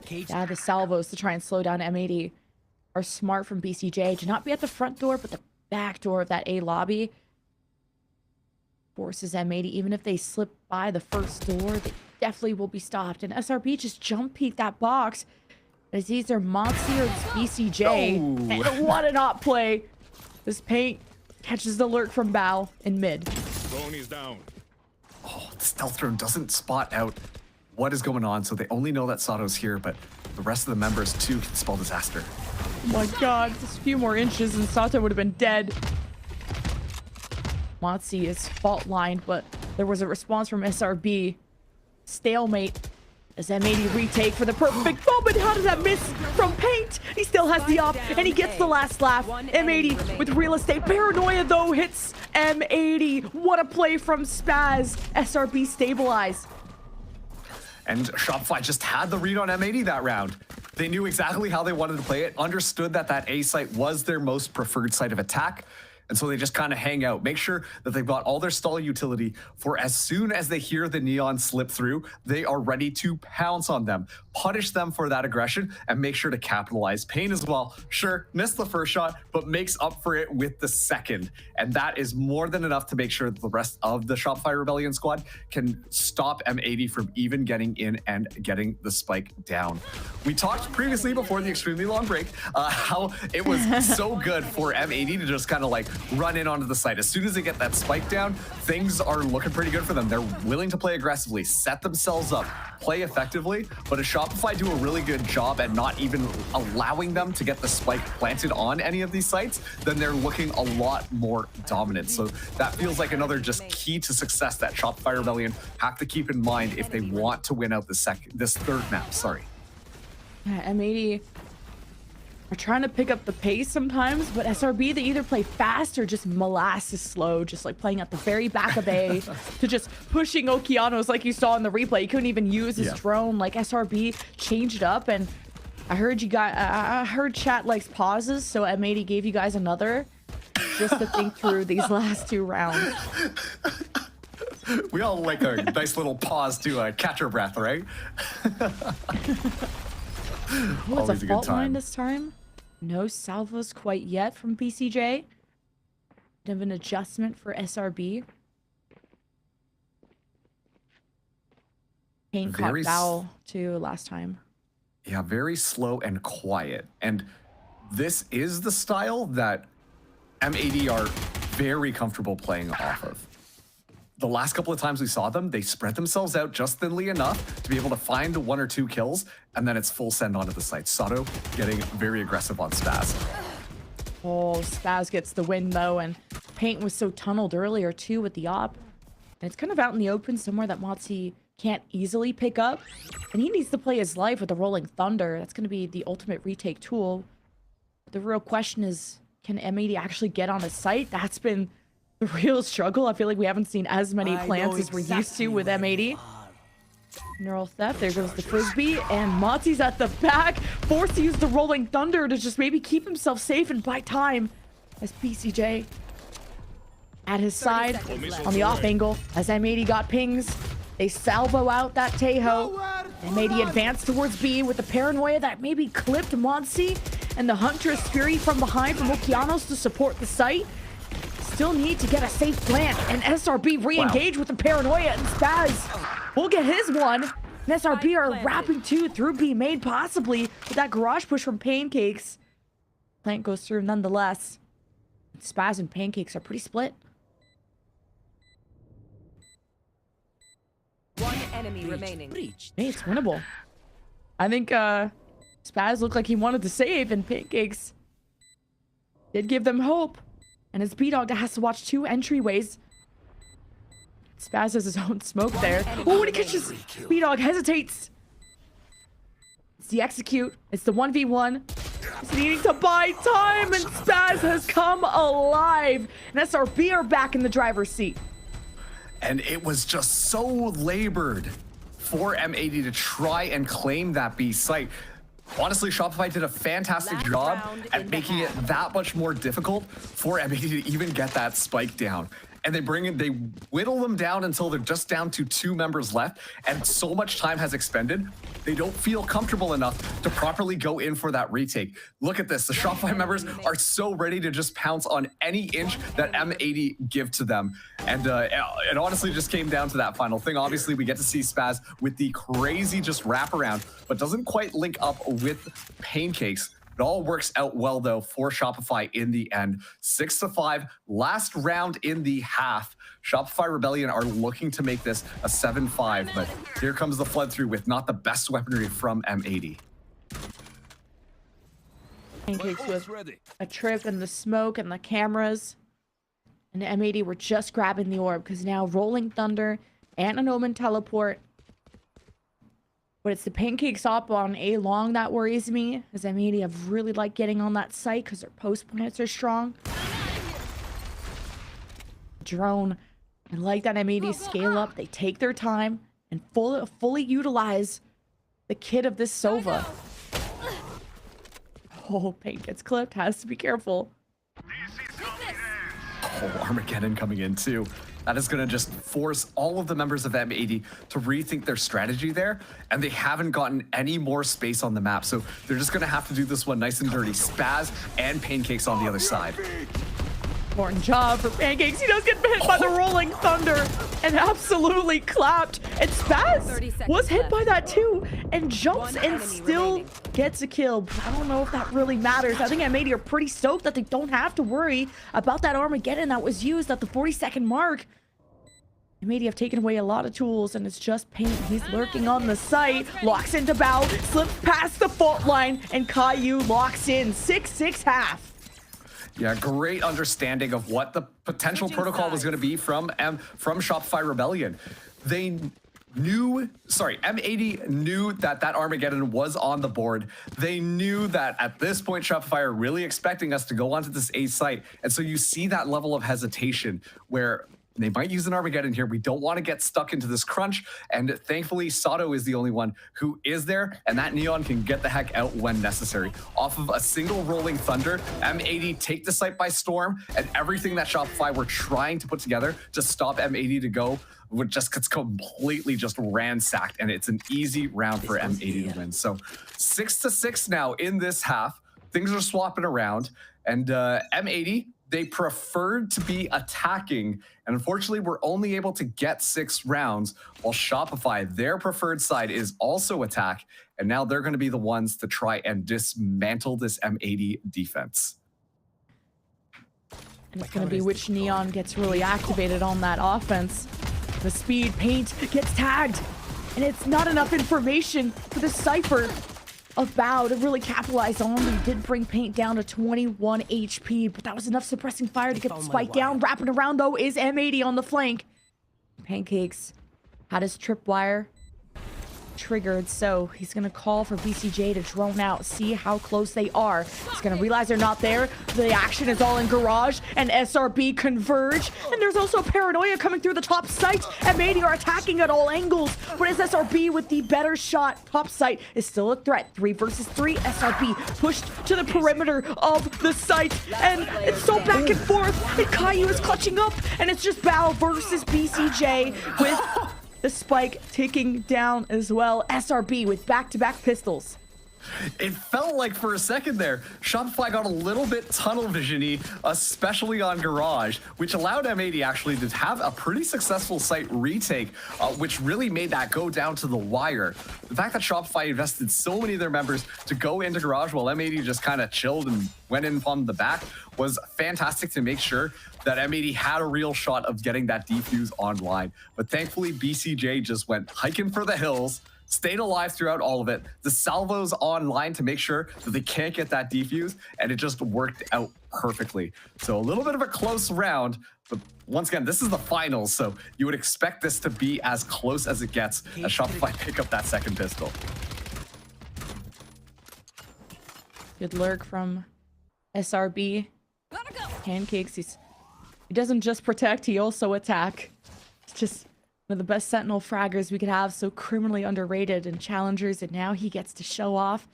Yeah, the salvos to try and slow down M80 are smart from BCJ to not be at the front door, but the back door of that A lobby. Forces M80, even if they slip by the first door, they definitely will be stopped. And SRB just jump peek that box. As these are Moxie or BCJ. Oh. And what a not play. This Paint catches the lurk from Bao in mid. Drone is down. Oh, the stealth drone doesn't spot out what is going on, so they only know that Sato's here, but the rest of the members too can spell disaster. Oh my god, just a few more inches and Sato would have been dead. Moxie is fault lined, but there was a response from SRB. Stalemate. As M80 retake for the perfect moment. How does that miss from Paint? He still has the op, and he gets the last laugh. M80 with real estate. Paranoia, though, hits M80. What a play from Spaz. SRB stabilize. And Shopify just had the read on M80 that round. They knew exactly how they wanted to play it, understood that that A site was their most preferred site of attack. And so they just kind of hang out, make sure that they've got all their stall utility for as soon as they hear the neon slip through, they are ready to pounce on them, punish them for that aggression, and make sure to capitalize. Pain as well, sure, missed the first shot, but makes up for it with the second. And that is more than enough to make sure that the rest of the Shopify Rebellion squad can stop M80 from even getting in and getting the spike down. We talked previously before the extremely long break, how it was so good for M80 to just kind of like run in onto the site. As soon as they get that spike down, things are looking pretty good for them. They're willing to play aggressively, set themselves up, play effectively, but if Shopify do a really good job at not even allowing them to get the spike planted on any of these sites, then they're looking a lot more dominant. So that feels like another just key to success that Shopify Rebellion have to keep in mind if they want to win out this third map. Sorry. Yeah, M80 are trying to pick up the pace sometimes, but SRB, they either play fast or just molasses slow, just like playing at the very back of A to just pushing Okeanos like you saw in the replay. He couldn't even use his drone. Like SRB changed up, and I heard you guys, I heard chat likes pauses, so M80 gave you guys another just to think through these last two rounds. We all like a nice little pause to catch our breath, right? Oh, it's a fault line this time. No salvos quite yet from BCJ. Bit of an adjustment for SRB. Paint caught Bao too last time. Yeah, very slow and quiet. And this is the style that M80 are very comfortable playing off of. The last couple of times we saw them, they spread themselves out just thinly enough to be able to find 1 or 2 kills, and then it's full send onto the site. Sato getting very aggressive on Spaz. Oh, Spaz gets the win though, and Paint was so tunneled earlier too with the op. And it's kind of out in the open somewhere that Moxie can't easily pick up. And he needs to play his life with the Rolling Thunder. That's going to be the ultimate retake tool. The real question is, can M80 actually get on the site? That's been the real struggle. I feel like we haven't seen as many plants as we're used to with M80. Neural theft. There goes the frisbee, and Monty's at the back, forced to use the rolling thunder to just maybe keep himself safe and buy time. As BCJ at his side on the off angle, as M80 got pings, they salvo out that Tejo. M80 advanced towards B with the paranoia that maybe clipped Monty, and the Huntress Fury from behind from Okeanos to support the site. Still need to get a safe plant, and SRB re-engage with the paranoia, and Spaz will get his one. And SRB are wrapping two through B made, possibly with that garage push from Pancakes. Plant goes through nonetheless. Spaz and Pancakes are pretty split. One enemy remaining. Hey, it's winnable. I think Spaz looked like he wanted to save, and Pancakes did give them hope. And his B-Dog has to watch two entryways. Spaz has his own smoke there. Oh, when he catches B-Dog, hesitates. It's the execute. It's the 1v1. He's needing to buy time, and Spaz has come alive. And SRB are back in the driver's seat. And it was just so labored for M80 to try and claim that B site. Honestly, Shopify did a fantastic job at making it that much more difficult for M80 to even get that spike down. And they whittle them down until they're just down to 2 members left, and so much time has expended, they don't feel comfortable enough to properly go in for that retake. Look at this. The Shopify members are so ready to just pounce on any inch that M80 give to them. And it honestly just came down to that final thing. Obviously, we get to see Spaz with the crazy just wraparound, but doesn't quite link up with Pancakes. It all works out well, though, for Shopify in the end. 6-5, last round in the half. Shopify Rebellion are looking to make this a 7-5, but here comes the flood through with not the best weaponry from M80. Pancakes with a trip and the smoke and the cameras. And M80 were just grabbing the orb, because now Rolling Thunder and an Omen teleport. But it's the Pancakes up on A long that worries me, as M80 have really liked getting on that site because their post plants are strong. Drone. I like that M80 scale up. They take their time and fully utilize the kit of this Sova. Oh, Paint gets clipped. Has to be careful. Oh, Armageddon coming in too. That is going to just force all of the members of M80 to rethink their strategy there, and they haven't gotten any more space on the map, so they're just going to have to do this one nice and dirty. Spaz and Pancakes on the other side. Important job for Pancakes. He does get hit by the Rolling Thunder and absolutely clapped. And Spaz was hit by that too and jumps and still gets a kill. But I don't know if that really matters. I think M80 are pretty stoked that they don't have to worry about that Armageddon that was used at the 40-second mark. M80 have taken away a lot of tools, and it's just Paint. He's lurking on the site, locks into Bow, slips past the fault line, and Caillou locks in. 6-6 half. Yeah, great understanding of what the potential protocol was going to be from Shopify Rebellion. They knew, M80 knew that that Armageddon was on the board. They knew that at this point, Shopify are really expecting us to go onto this A site. And so you see that level of hesitation where they might use an Armageddon here. We don't want to get stuck into this crunch. And thankfully, Sato is the only one who is there. And that Neon can get the heck out when necessary. Off of a single Rolling Thunder, M80 take the site by storm. And everything that Shopify were trying to put together to stop M80 to go just gets completely just ransacked. And it's an easy round for M80 to win. So 6-6 now in this half. Things are swapping around. And M80, they preferred to be attacking, and unfortunately we're only able to get 6 rounds, while Shopify, their preferred side, is also attack, and now they're going to be the ones to try and dismantle this M80 defense. And it's going to be which Neon gets really activated on that offense. The speed, Paint gets tagged, and it's not enough information for the Cypher of Bow to really capitalize on. We did bring Paint down to 21 HP, but that was enough suppressing fire to get the spike down. Wrapping around, though, is M80 on the flank. Pancakes had his tripwire. triggered, so he's gonna call for BCJ to drone out, see how close they are. He's gonna realize they're not there. The action is all in garage, and SRB converge, and there's also paranoia coming through the top site. M80 are attacking at all angles, but it's SRB with the better shot. Top site is still a threat. 3 versus 3. SRB pushed to the perimeter of the site, and it's so back and forth. And Caillou is clutching up, and it's just Bao versus BCJ with the spike ticking down as well. SRB with back-to-back pistols. It felt like for a second there, Shopify got a little bit tunnel vision-y, especially on Garage, which allowed M80 actually to have a pretty successful site retake, which really made that go down to the wire. The fact that Shopify invested so many of their members to go into Garage while M80 just kind of chilled and went in from the back was fantastic to make sure that M80 had a real shot of getting that defuse online. But thankfully, BCJ just went hiking for the hills, stayed alive throughout all of it. The salvos online to make sure that they can't get that defuse, and it just worked out perfectly. So a little bit of a close round, but once again, this is the finals, so you would expect this to be as close as it gets as Shopify pick up that second pistol. Good lurk from SRB. Pancakes, he doesn't just protect, he also attack. It's just one of the best sentinel fraggers we could have, so criminally underrated in Challengers, and now he gets to show off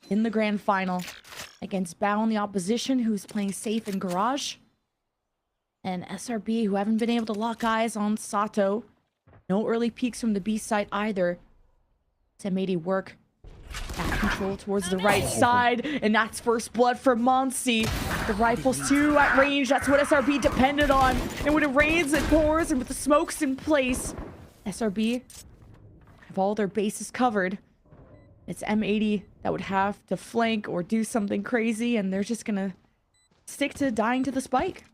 in the grand final against Bao in the opposition, who's playing safe in Garage, and SRB, who haven't been able to lock eyes on Sato. No early peeks from the B side either. M80 work back control towards the right side, and that's first blood for Monsi. The rifles too at range, that's what SRB depended on. And when it rains, it pours, and with the smokes in place, SRB have all their bases covered. It's M80 that would have to flank or do something crazy, and they're just gonna stick to dying to the spike.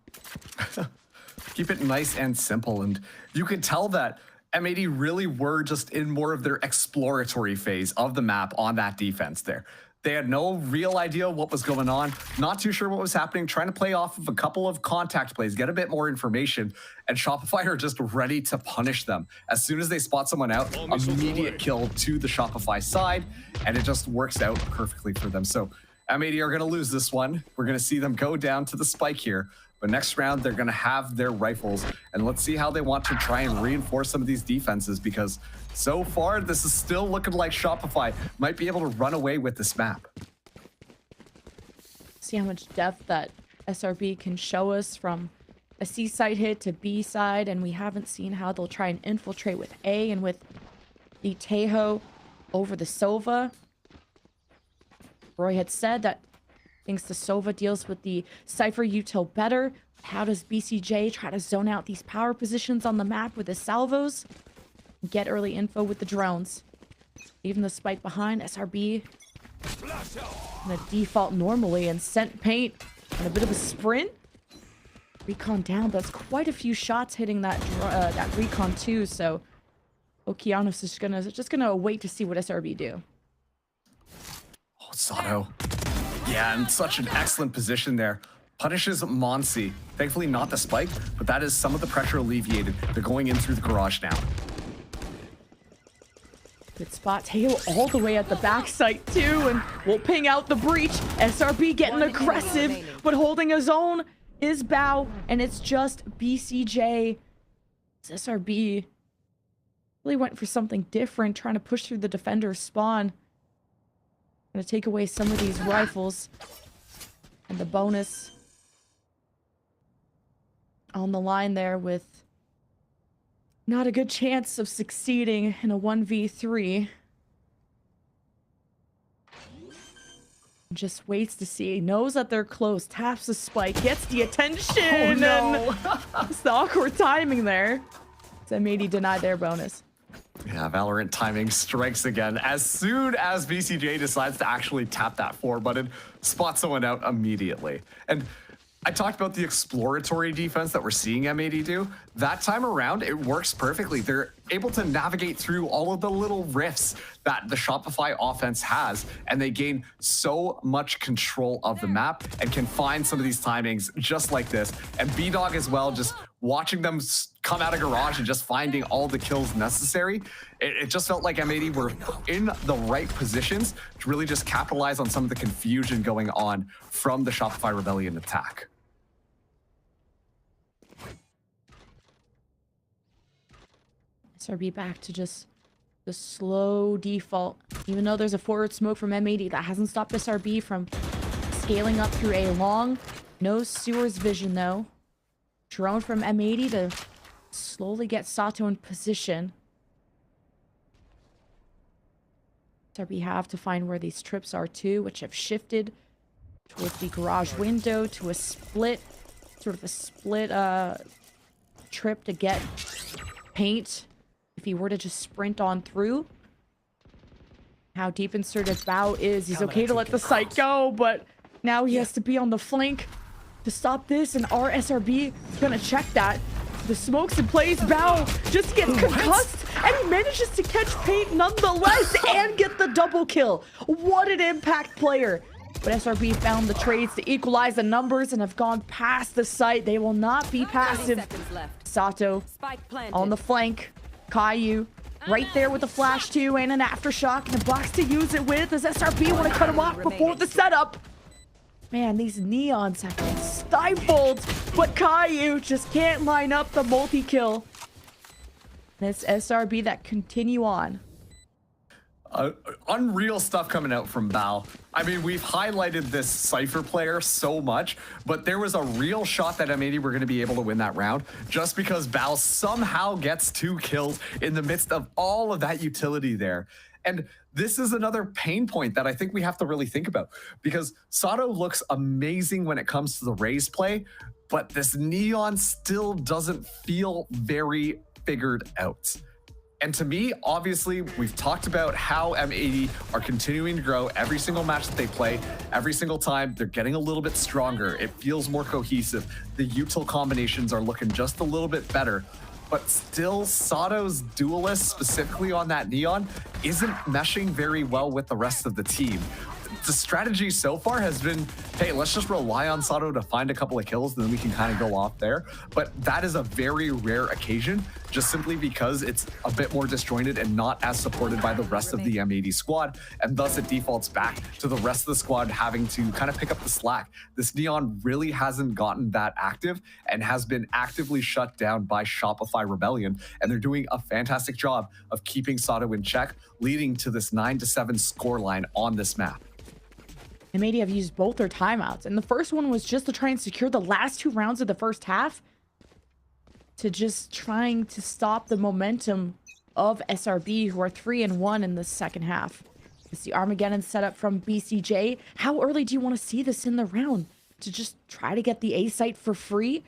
Keep it nice and simple, and you can tell that M80 really were just in more of their exploratory phase of the map on that defense there. They had no real idea what was going on, not too sure what was happening, trying to play off of a couple of contact plays, get a bit more information, and Shopify are just ready to punish them. As soon as they spot someone out, immediate kill to the Shopify side, and it just works out perfectly for them. So M80 are going to lose this one. We're going to see them go down to the spike here. But next round, they're going to have their rifles. And let's see how they want to try and reinforce some of these defenses, because so far, this is still looking like Shopify might be able to run away with this map. See how much depth that SRB can show us from a C side hit to B side. And we haven't seen how they'll try and infiltrate with A and with the Tejo over the Sova. Roy had said that thinks the Sova deals with the Cypher util better. How does BCJ try to zone out these power positions on the map with the salvos? Get early info with the drones. Even the spike behind, SRB gonna default normally and scent paint and a bit of a sprint. Recon down, that's quite a few shots hitting that recon too, so Okeanos is just gonna wait to see what SRB do. Oh, Sato. Yeah, and such an excellent position there. Punishes Monsi. Thankfully not the spike, but that is some of the pressure alleviated. They're going in through the garage now. Good spot. Teo all the way at the backside too, and we'll ping out the breach. SRB getting aggressive, but holding his own is Bao, and it's just BCJ. SRB really went for something different, trying to push through the defender's spawn. Gonna take away some of these rifles. And the bonus on the line there with not a good chance of succeeding in a 1v3. Just waits to see. Knows that they're close. Taps the spike. Gets the attention. Oh, no. And it's the awkward timing there. M80 denied their bonus. Yeah, Valorant timing strikes again. As soon as BCJ decides to actually tap that 4 button, spot someone out immediately. And I talked about the exploratory defense that we're seeing M80 do. That time around, it works perfectly. They're able to navigate through all of the little rifts that the Shopify offense has, and they gain so much control of the map and can find some of these timings just like this. And B-Dog as well, just watching them come out of garage and just finding all the kills necessary. It just felt like M80 were in the right positions to really just capitalize on some of the confusion going on from the Shopify Rebellion attack. SRB back to just the slow default. Even though there's a forward smoke from M80, that hasn't stopped SRB from scaling up through A long. No Sewer's vision though. Drone from M80 to slowly get Sato in position. SRB have to find where these trips are too, which have shifted towards the garage window to a split, sort of a split trip to get paint. If he were to just sprint on through. How deep inserted Bao is. He's okay to let the site go, but now he has to be on the flank to stop this, and our SRB is gonna check that. The smoke's in place. Bao just gets concussed, and he manages to catch paint nonetheless and get the double kill. What an impact player. But SRB found the trades to equalize the numbers and have gone past the site. They will not be passive. Sato on the flank. Caillou right there with the flash too, and an aftershock and a box to use it with as SRB want to cut him off before the setup. Man, these neons have been stifled, but Caillou just can't line up the multi-kill. And it's SRB that continue on. Unreal stuff coming out from Bao. I mean, we've highlighted this Cypher player so much, but there was a real shot that M80 were going to be able to win that round just because Bao somehow gets 2 kills in the midst of all of that utility there. And this is another pain point that I think we have to really think about, because Sato looks amazing when it comes to the Raze play, but this Neon still doesn't feel very figured out. And to me, obviously, we've talked about how M80 are continuing to grow every single match that they play. Every single time, they're getting a little bit stronger. It feels more cohesive. The util combinations are looking just a little bit better. But still, Sato's duelist, specifically on that Neon, isn't meshing very well with the rest of the team. The strategy so far has been, hey, let's just rely on Sato to find a couple of kills, and then we can kind of go off there. But that is a very rare occasion, just simply because it's a bit more disjointed and not as supported by the rest of the M80 squad, and thus it defaults back to the rest of the squad having to kind of pick up the slack. This Neon really hasn't gotten that active and has been actively shut down by Shopify Rebellion, and they're doing a fantastic job of keeping Sato in check, leading to this 9-7 scoreline on this map. M80 have used both their timeouts, and the first one was just to try and secure the last 2 rounds of the first half, to just trying to stop the momentum of SRB, who are 3-1 in the second half. It's the Armageddon setup from BCJ. How early do you want to see this in the round? To just try to get the A site for free?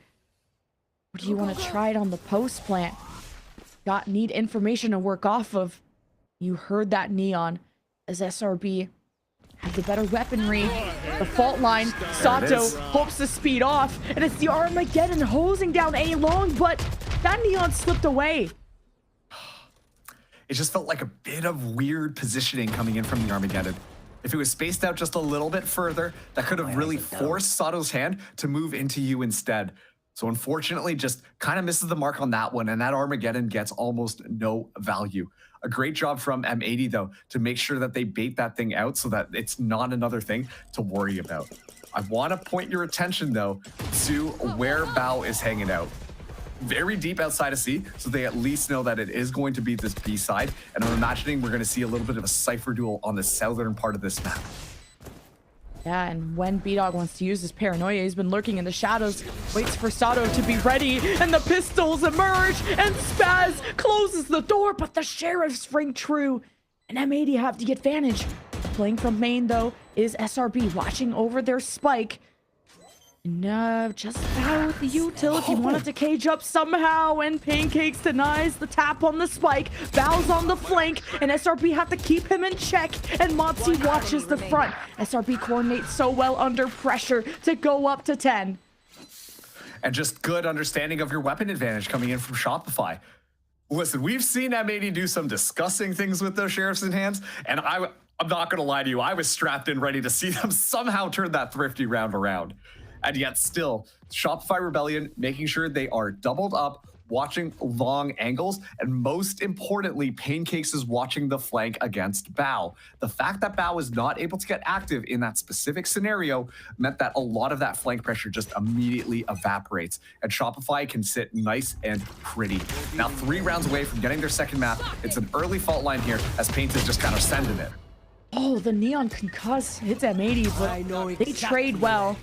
Or do you want to try it on the post plant? Need information to work off of. You heard that Neon as SRB have the better weaponry. The fault line, Sato hopes to speed off, and it's the Armageddon hosing down A long, but that Neon slipped away. It just felt like a bit of weird positioning coming in from the Armageddon. If it was spaced out just a little bit further, that could have really forced Sato's hand to move into you instead. So unfortunately, just kind of misses the mark on that one, and that Armageddon gets almost no value. A great job from M80, though, to make sure that they bait that thing out so that it's not another thing to worry about. I want to point your attention, though, to where Bao is hanging out. Very deep outside of C, so they at least know that it is going to be this B side, and I'm imagining we're going to see a little bit of a Cypher duel on the southern part of this map. Yeah, and when B-Dog wants to use his paranoia, he's been lurking in the shadows, waits for Sato to be ready, and the pistols emerge, and Spaz closes the door, but the sheriffs ring true, and M80 have the advantage. Playing from main, though, is SRB, watching over their spike. No, just Bao with the utility. Wanted to cage up somehow, and Pancakes denies the tap on the spike. Bao's on the flank, and SRB have to keep him in check, and Motzi watches the front. SRB coordinates so well under pressure to go up to 10. And just good understanding of your weapon advantage coming in from Shopify. Listen, we've seen M80 do some disgusting things with those sheriffs in hands, and I'm not going to lie to you. I was strapped in ready to see them somehow turn that thrifty round around. And yet still, Shopify Rebellion making sure they are doubled up, watching long angles, and most importantly, Pancakes is watching the flank against Bao. The fact that Bao was not able to get active in that specific scenario meant that a lot of that flank pressure just immediately evaporates, and Shopify can sit nice and pretty. Now 3 rounds away from getting their second map. It's an early fault line here as Paint is just kind of sending it. Oh, the Neon concuss hits M80, but they trade well.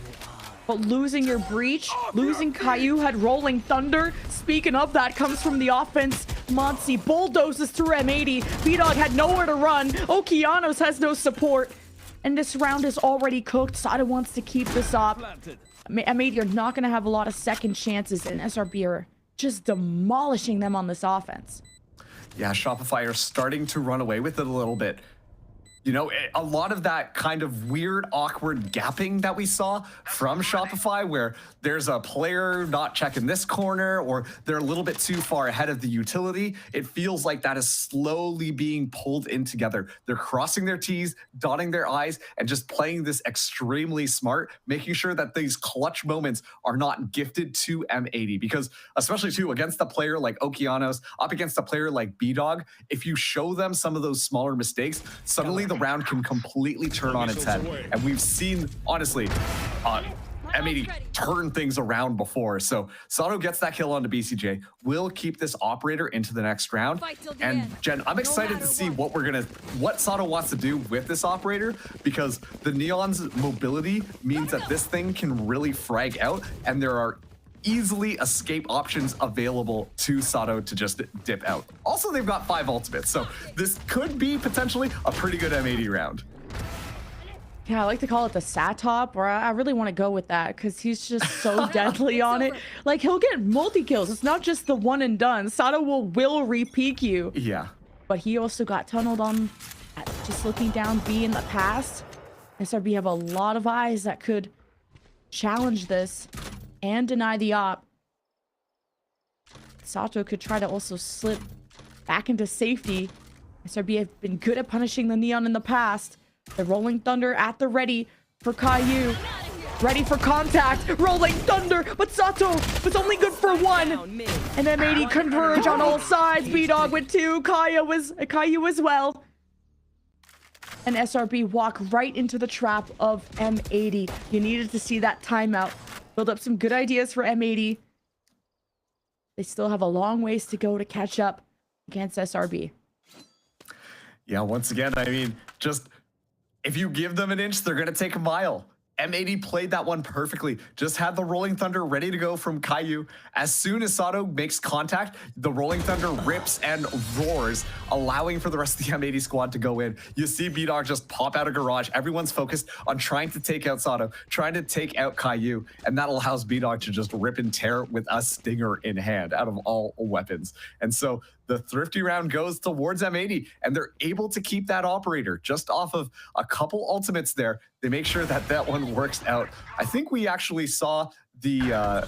But losing your breach, losing Caillou had Rolling Thunder. Speaking of that, comes from the offense. Monsi bulldozes through M80. B-Dog had nowhere to run. Okeanos has no support. And this round is already cooked. Sada wants to keep this up. M80 are not going to have a lot of second chances, and SRB are just demolishing them on this offense. Yeah, Shopify are starting to run away with it a little bit. You know, a lot of that kind of weird, awkward gapping that we saw from Shopify, where there's a player not checking this corner or they're a little bit too far ahead of the utility, it feels like that is slowly being pulled in together. They're crossing their T's, dotting their I's, and just playing this extremely smart, making sure that these clutch moments are not gifted to M80. Because especially too, against a player like Okeanos, up against a player like B-Dog, if you show them some of those smaller mistakes, suddenly the round can completely turn on its head. And we've seen, honestly, M80 turn things around before. So Sato gets that kill onto BCJ. We'll keep this operator into the next round. And Jen, I'm excited to see what Sato wants to do with this operator, because the Neon's mobility means that this thing can really frag out, and there are easily escape options available to Sato to just dip out. Also, they've got 5 ultimates, so this could be potentially a pretty good M80 round. Yeah, I like to call it the Satop, or I really want to go with that because he's just so deadly on it. Like, he'll get multi-kills. It's not just the one and done. Sato will re-peek you. Yeah. But he also got tunneled on just looking down B in the past. SRB have a lot of eyes that could challenge this and deny the op. Sato could try to also slip back into safety. SRB have been good at punishing the Neon in the past. The Rolling Thunder at the ready for Caillou. Ready for contact. Rolling Thunder, but Sato was only good for 1. And M80 converge on all sides. B-Dog with 2. Caillou as well. And SRB walk right into the trap of M80. You needed to see that timeout. Build up some good ideas for M80. They still have a long ways to go to catch up against SRB. Yeah, once again, I mean, just if you give them an inch, they're going to take a mile. M80 played that one perfectly. Just had the Rolling Thunder ready to go from Caillou. As soon as Sato makes contact, the Rolling Thunder rips and roars, allowing for the rest of the M80 squad to go in. You see B-Dog just pop out of garage. Everyone's focused on trying to take out Sato, trying to take out Caillou, and that allows B-Dog to just rip and tear with a stinger in hand out of all weapons. And so the thrifty round goes towards M80, and they're able to keep that operator just off of a couple ultimates there. They make sure that that one works out. I think we actually saw the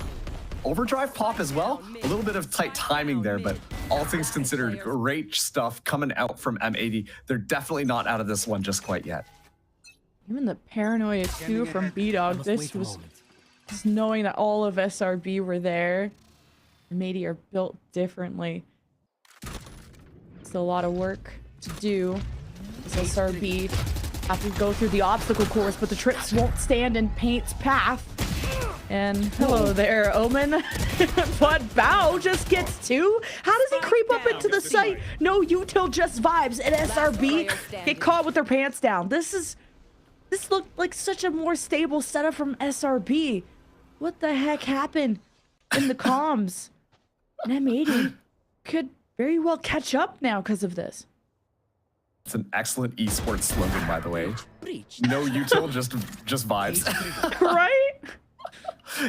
overdrive pop as well. A little bit of tight timing there, but all things considered, great stuff coming out from M80. They're definitely not out of this one just quite yet. Even the paranoia too from B-Dog. This was just knowing that all of SRB were there. M80 are built differently. It's a lot of work to do. This SRB have to go through the obstacle course, but the trips won't stand in Paint's path. And hello there, Omen. But Bao just gets 2? How does he creep up into the site? No util, just vibes. And SRB get caught with their pants down. This looked like such a more stable setup from SRB. What the heck happened in the comms? And M80 could very well catch up now because of this. It's an excellent esports slogan, by the way. No util, just vibes. Right?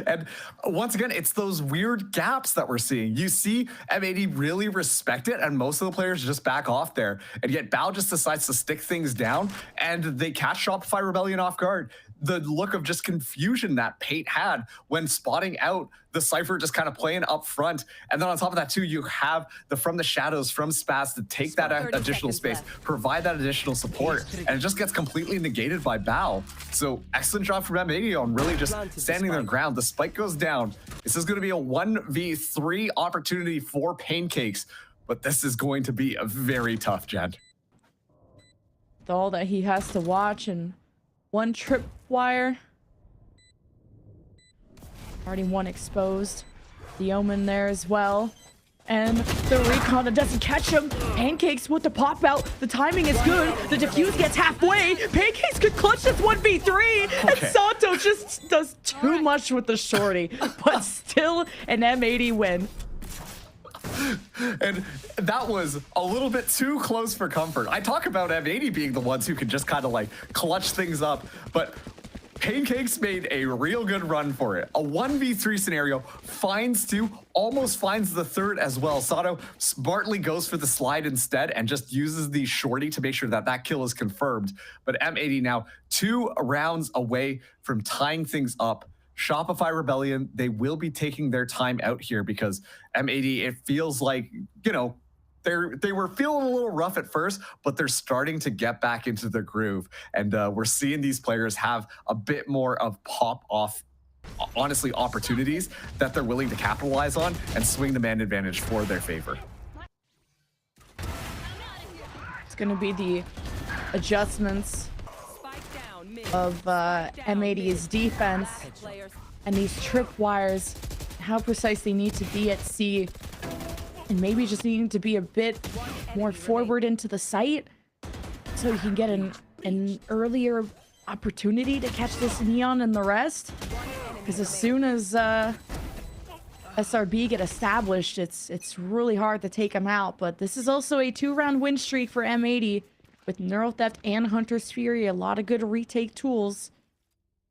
And once again, it's those weird gaps that we're seeing. You see M80 really respect it, and most of the players just back off there. And yet Bao just decides to stick things down, and they catch Shopify Rebellion off guard. the look of just confusion that Pate had when spotting out the Cypher just kind of playing up front. And then on top of that too, you have the From the Shadows from Spaz to take that additional space, provide that additional support, and it just gets completely negated by Bao. So excellent job from M80 on really just standing their ground. The spike goes down. This is going to be a 1v3 opportunity for Pancakes, but this is going to be a very tough, Jed. With all that he has to watch and one tripwire. Already one exposed. The Omen there as well. And the recon that doesn't catch him. Pancakes with the pop out. The timing is good. The defuse gets halfway. Pancakes could clutch this 1v3. Okay. And Sato just does too much with the shorty. But still an M80 win. And that was a little bit too close for comfort. I talk about M80 being the ones who can just kind of like clutch things up, but Pancakes made a real good run for it. A 1v3 scenario, finds two, almost finds the third as well. Sato smartly goes for the slide instead and just uses the shorty to make sure that that kill is confirmed. But M80 now 2 rounds away from tying things up. Shopify Rebellion, they will be taking their time out here because M80, it feels like, you know, they were feeling a little rough at first, but they're starting to get back into the groove. And we're seeing these players have a bit more of pop-off, honestly, opportunities that they're willing to capitalize on and swing the man advantage for their favor. It's going to be the adjustments of M80's defense and these tripwires, how precise they need to be at C, and maybe just needing to be a bit more forward into the site so you can get an earlier opportunity to catch this Neon and the rest. Because as soon as SRB get established, it's really hard to take them out. But this is also a 2-round win streak for M80 with Neural Theft and Hunter's Fury. A lot of good retake tools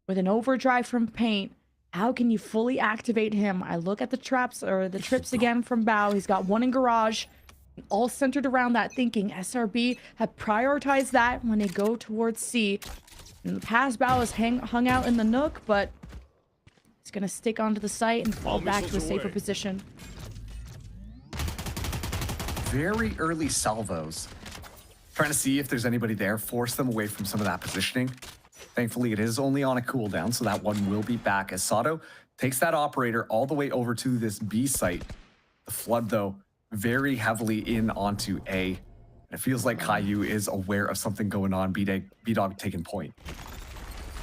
with an overdrive from Paint. How can you fully activate him? I look at the traps or the trips again from Bao. He's got one in Garage, all centered around that thinking. SRB have prioritized that when they go towards C. In the past, Bao has hung out in the Nook, but he's going to stick onto the site and fall back to a safer position. Very early salvos. Trying to see if there's anybody there, force them away from some of that positioning. Thankfully, it is only on a cooldown, so that one will be back as Sato takes that operator all the way over to this B site. The Flood, though, very heavily in onto A. And it feels like Caillou is aware of something going on. B-Dog taking point.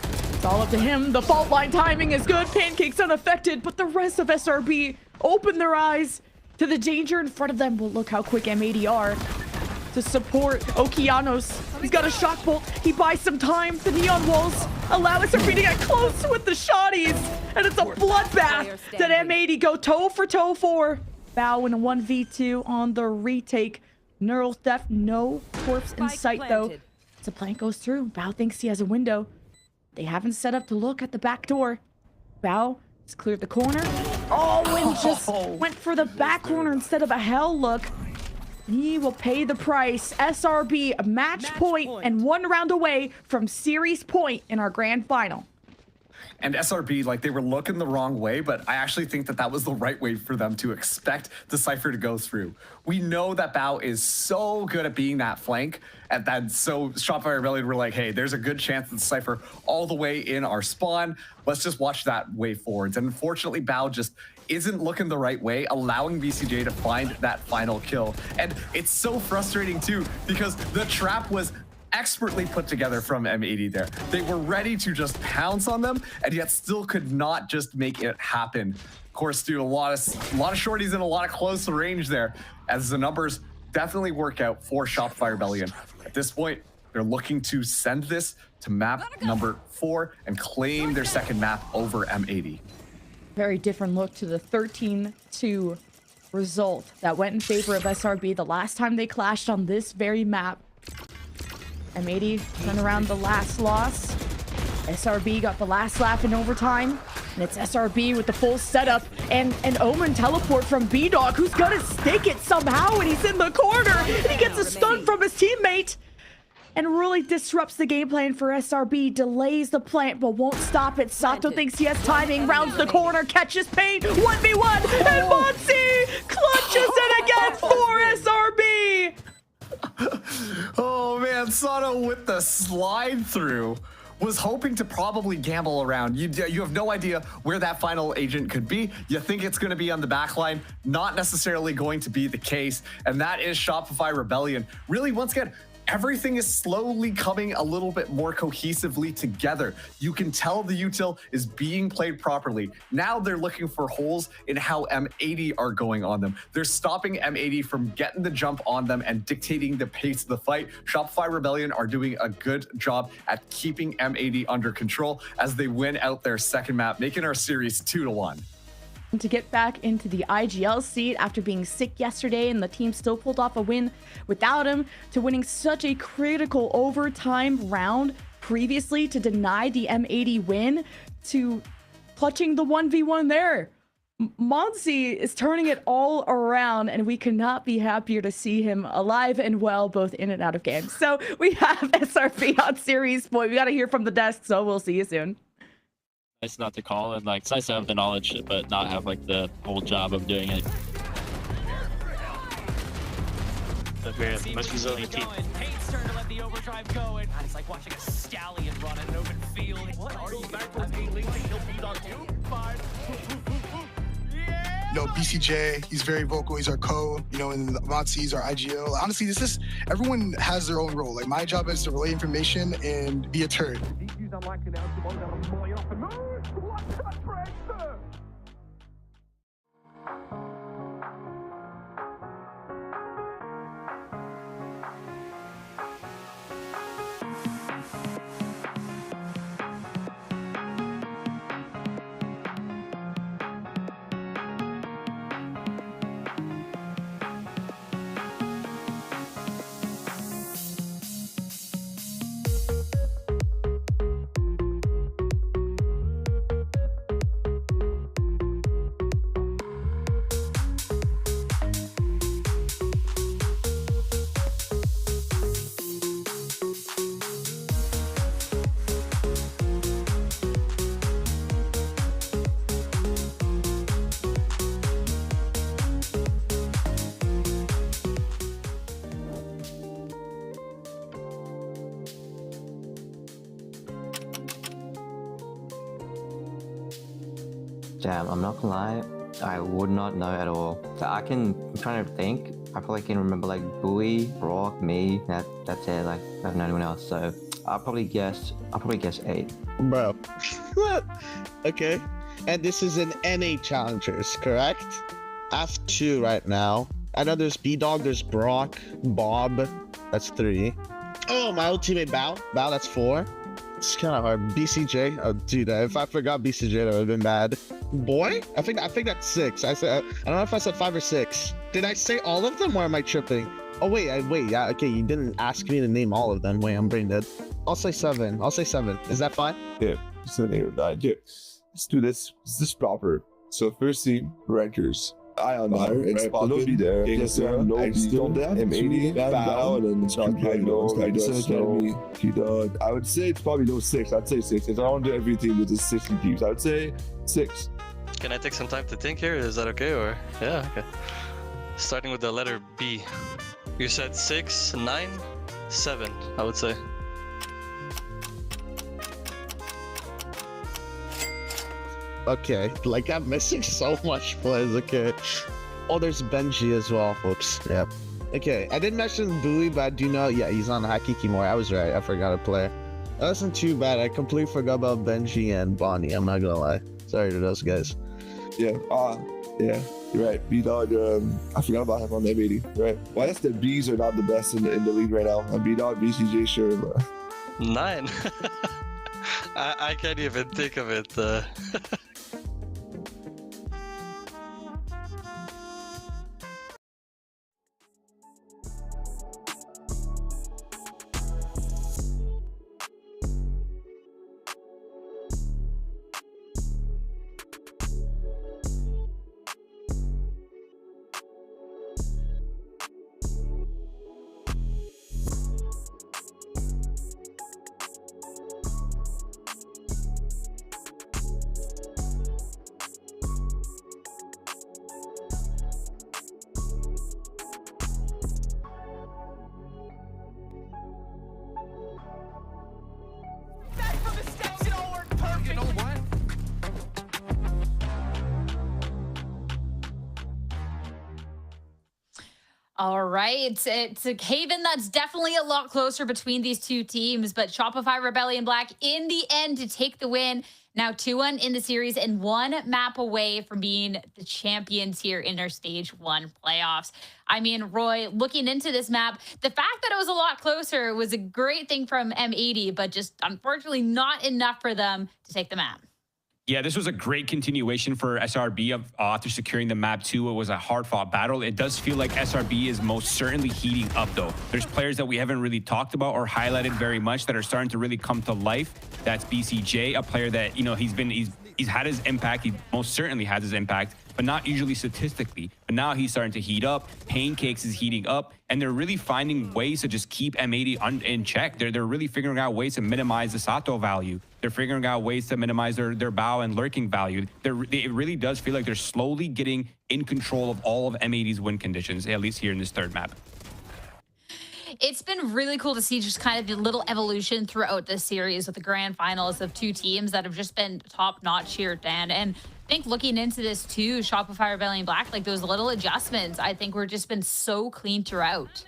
It's all up to him. The fault line timing is good. Pancakes unaffected, but the rest of SRB open their eyes to the danger in front of them. Well, look how quick M80 are to support Okeanos. He's got a shock bolt. He buys some time. The neon walls allow SRB to get close with the shotties. And it's a bloodbath that M80 go toe for toe for. Bao in a 1v2 on the retake. Neural Theft, no corpse in sight though. As the plant goes through, Bao thinks he has a window. They haven't set up to look at the back door. Bao has cleared the corner. Oh, and just went for the back corner instead of a hell look. He will pay the price. SRB, a match point and 1 round away from series point in our grand final. And SRB, like, they were looking the wrong way, but I actually think that that was the right way for them to expect the Cypher to go through. We know that Bao is so good at being that flank, and that so Shopify Rebellion were like, hey, there's a good chance that the Cypher all the way in our spawn. Let's just watch that way forwards. And unfortunately, Bao just isn't looking the right way, allowing BCJ to find that final kill. And it's so frustrating too, because the trap was expertly put together from M80 there. They were ready to just pounce on them, and yet still could not just make it happen. Of course, dude, a lot of shorties in a lot of close range there, as the numbers definitely work out for Shopify Rebellion. At this point, they're looking to send this to map number 4 and claim their second map over M80. Very different look to the 13-2 result that went in favor of SRB the last time they clashed on this very map. M80 turned around the last loss. SRB got the last laugh in overtime. And it's SRB with the full setup and an Omen teleport from B-Dog, who's gonna stick it somehow, and he's in the corner. And he gets a stun from his teammate. and really disrupts the game plan for SRB, delays the plant, but won't stop it. Sato thinks he has timing, rounds the corner, catches pain, 1v1, and Monty clutches it again for SRB! Oh man, Sato with the slide through. Was hoping to probably gamble around. You have no idea where that final agent could be. You think it's going to be on the back line. Not necessarily going to be the case. And that is Shopify Rebellion. Really, once again, everything is slowly coming a little bit more cohesively together. You can tell the util is being played properly. Now they're looking for holes in how M80 are going on them. They're stopping M80 from getting the jump on them and dictating the pace of the fight. Shopify Rebellion are doing a good job at keeping M80 under control as they win out their second map, making our series 2-1. To get back into the IGL seat after being sick yesterday, and the team still pulled off a win without him, to winning such a critical overtime round previously to deny the M80 win, to clutching the 1v1 there. Monsi is turning it all around, and we could not be happier to see him alive and well, both in and out of games. So we have SRB on series point. We got to hear from the desk, so we'll see you soon. Nice not to call, and like it's nice to have the knowledge but not have like the whole job of doing it. But we're the most resilient team. Pate's turn to let the overdrive go, and it's like watching a stallion run in an open field. What are you back towards A-Link? He'll beat on you. Fine. You know, BCJ, he's very vocal. He's our co. You know, and Motsi's our IGL. Honestly, everyone has their own role. Like, my job is to relay information and be a turd. Damn, I'm not gonna lie, I would not know at all. So I'm trying to think. I probably can remember like Bowie, Brock, me. That's it. Like I don't know anyone else. So I'll probably guess 8. Bro. Okay. And this is an NA Challengers, correct? I have 2 right now. I know there's B-Dog, there's Brock, Bob. That's 3. Oh, my old teammate Bao. Bao, that's 4. It's kind of hard. BCJ. Oh, dude, if I forgot BCJ, that would have been bad. Boy? I think that's 6. I don't know if I said 5 or 6. Did I say all of them, or am I tripping? Oh, wait. Yeah, okay, you didn't ask me to name all of them. Wait, I'm brain dead. I'll say 7. Is that fine? Yeah, 7, 8, or 9. Yeah. Let's do this. This is proper. So first team, rankers. Ion Fire, and Spot will be there. Gangster, No Still Death, M80, Bao, and then T-Dog. I would say it's probably no 6. I'd say 6. If I want to do everything with the 60 teams, I would say 6. Can I take some time to think here? Is that okay? Or yeah, okay. Starting with the letter B. You said 6, 9, 7, I would say. Okay, like I'm missing so much plays. Okay. Oh, there's Benji as well. Whoops. Yep. Okay, I didn't mention Bowie, but I do know. Yeah, he's on Hakikimori. I was right. I forgot a player. That wasn't too bad. I completely forgot about Benji and Bonnie. I'm not gonna lie. Sorry to those guys. Yeah. Yeah. You're right. B-Dog. I forgot about him on the M80. Right. Well, I guess the Bs are not the best in the league right now. B-Dog, BCJ, sure. But... 9. I can't even think of it. All right, it's a Haven that's definitely a lot closer between these two teams, but Shopify Rebellion Black in the end to take the win. Now 2-1 in the series and 1 map away from being the champions here in our Stage 1 playoffs. I mean, Roy, looking into this map, the fact that it was a lot closer was a great thing from M80, but just unfortunately not enough for them to take the map. Yeah, this was a great continuation for SRB after securing the map 2. It was a hard-fought battle. It does feel like SRB is most certainly heating up, though. There's players that we haven't really talked about or highlighted very much that are starting to really come to life. That's BCJ, a player that, you know, he's had his impact. He most certainly has his impact, but not usually statistically. But now he's starting to heat up. Pancakes is heating up, and they're really finding ways to just keep M80 in check. They're really figuring out ways to minimize the Sato value. They're figuring out ways to minimize their bow and lurking value. It really does feel like they're slowly getting in control of all of M80's win conditions, at least here in this third map. It's been really cool to see just kind of the little evolution throughout this series with the grand finals of two teams that have just been top notch here, Dan. And I think looking into this too, Shopify Rebellion Black, like those little adjustments, I think we're just been so clean throughout.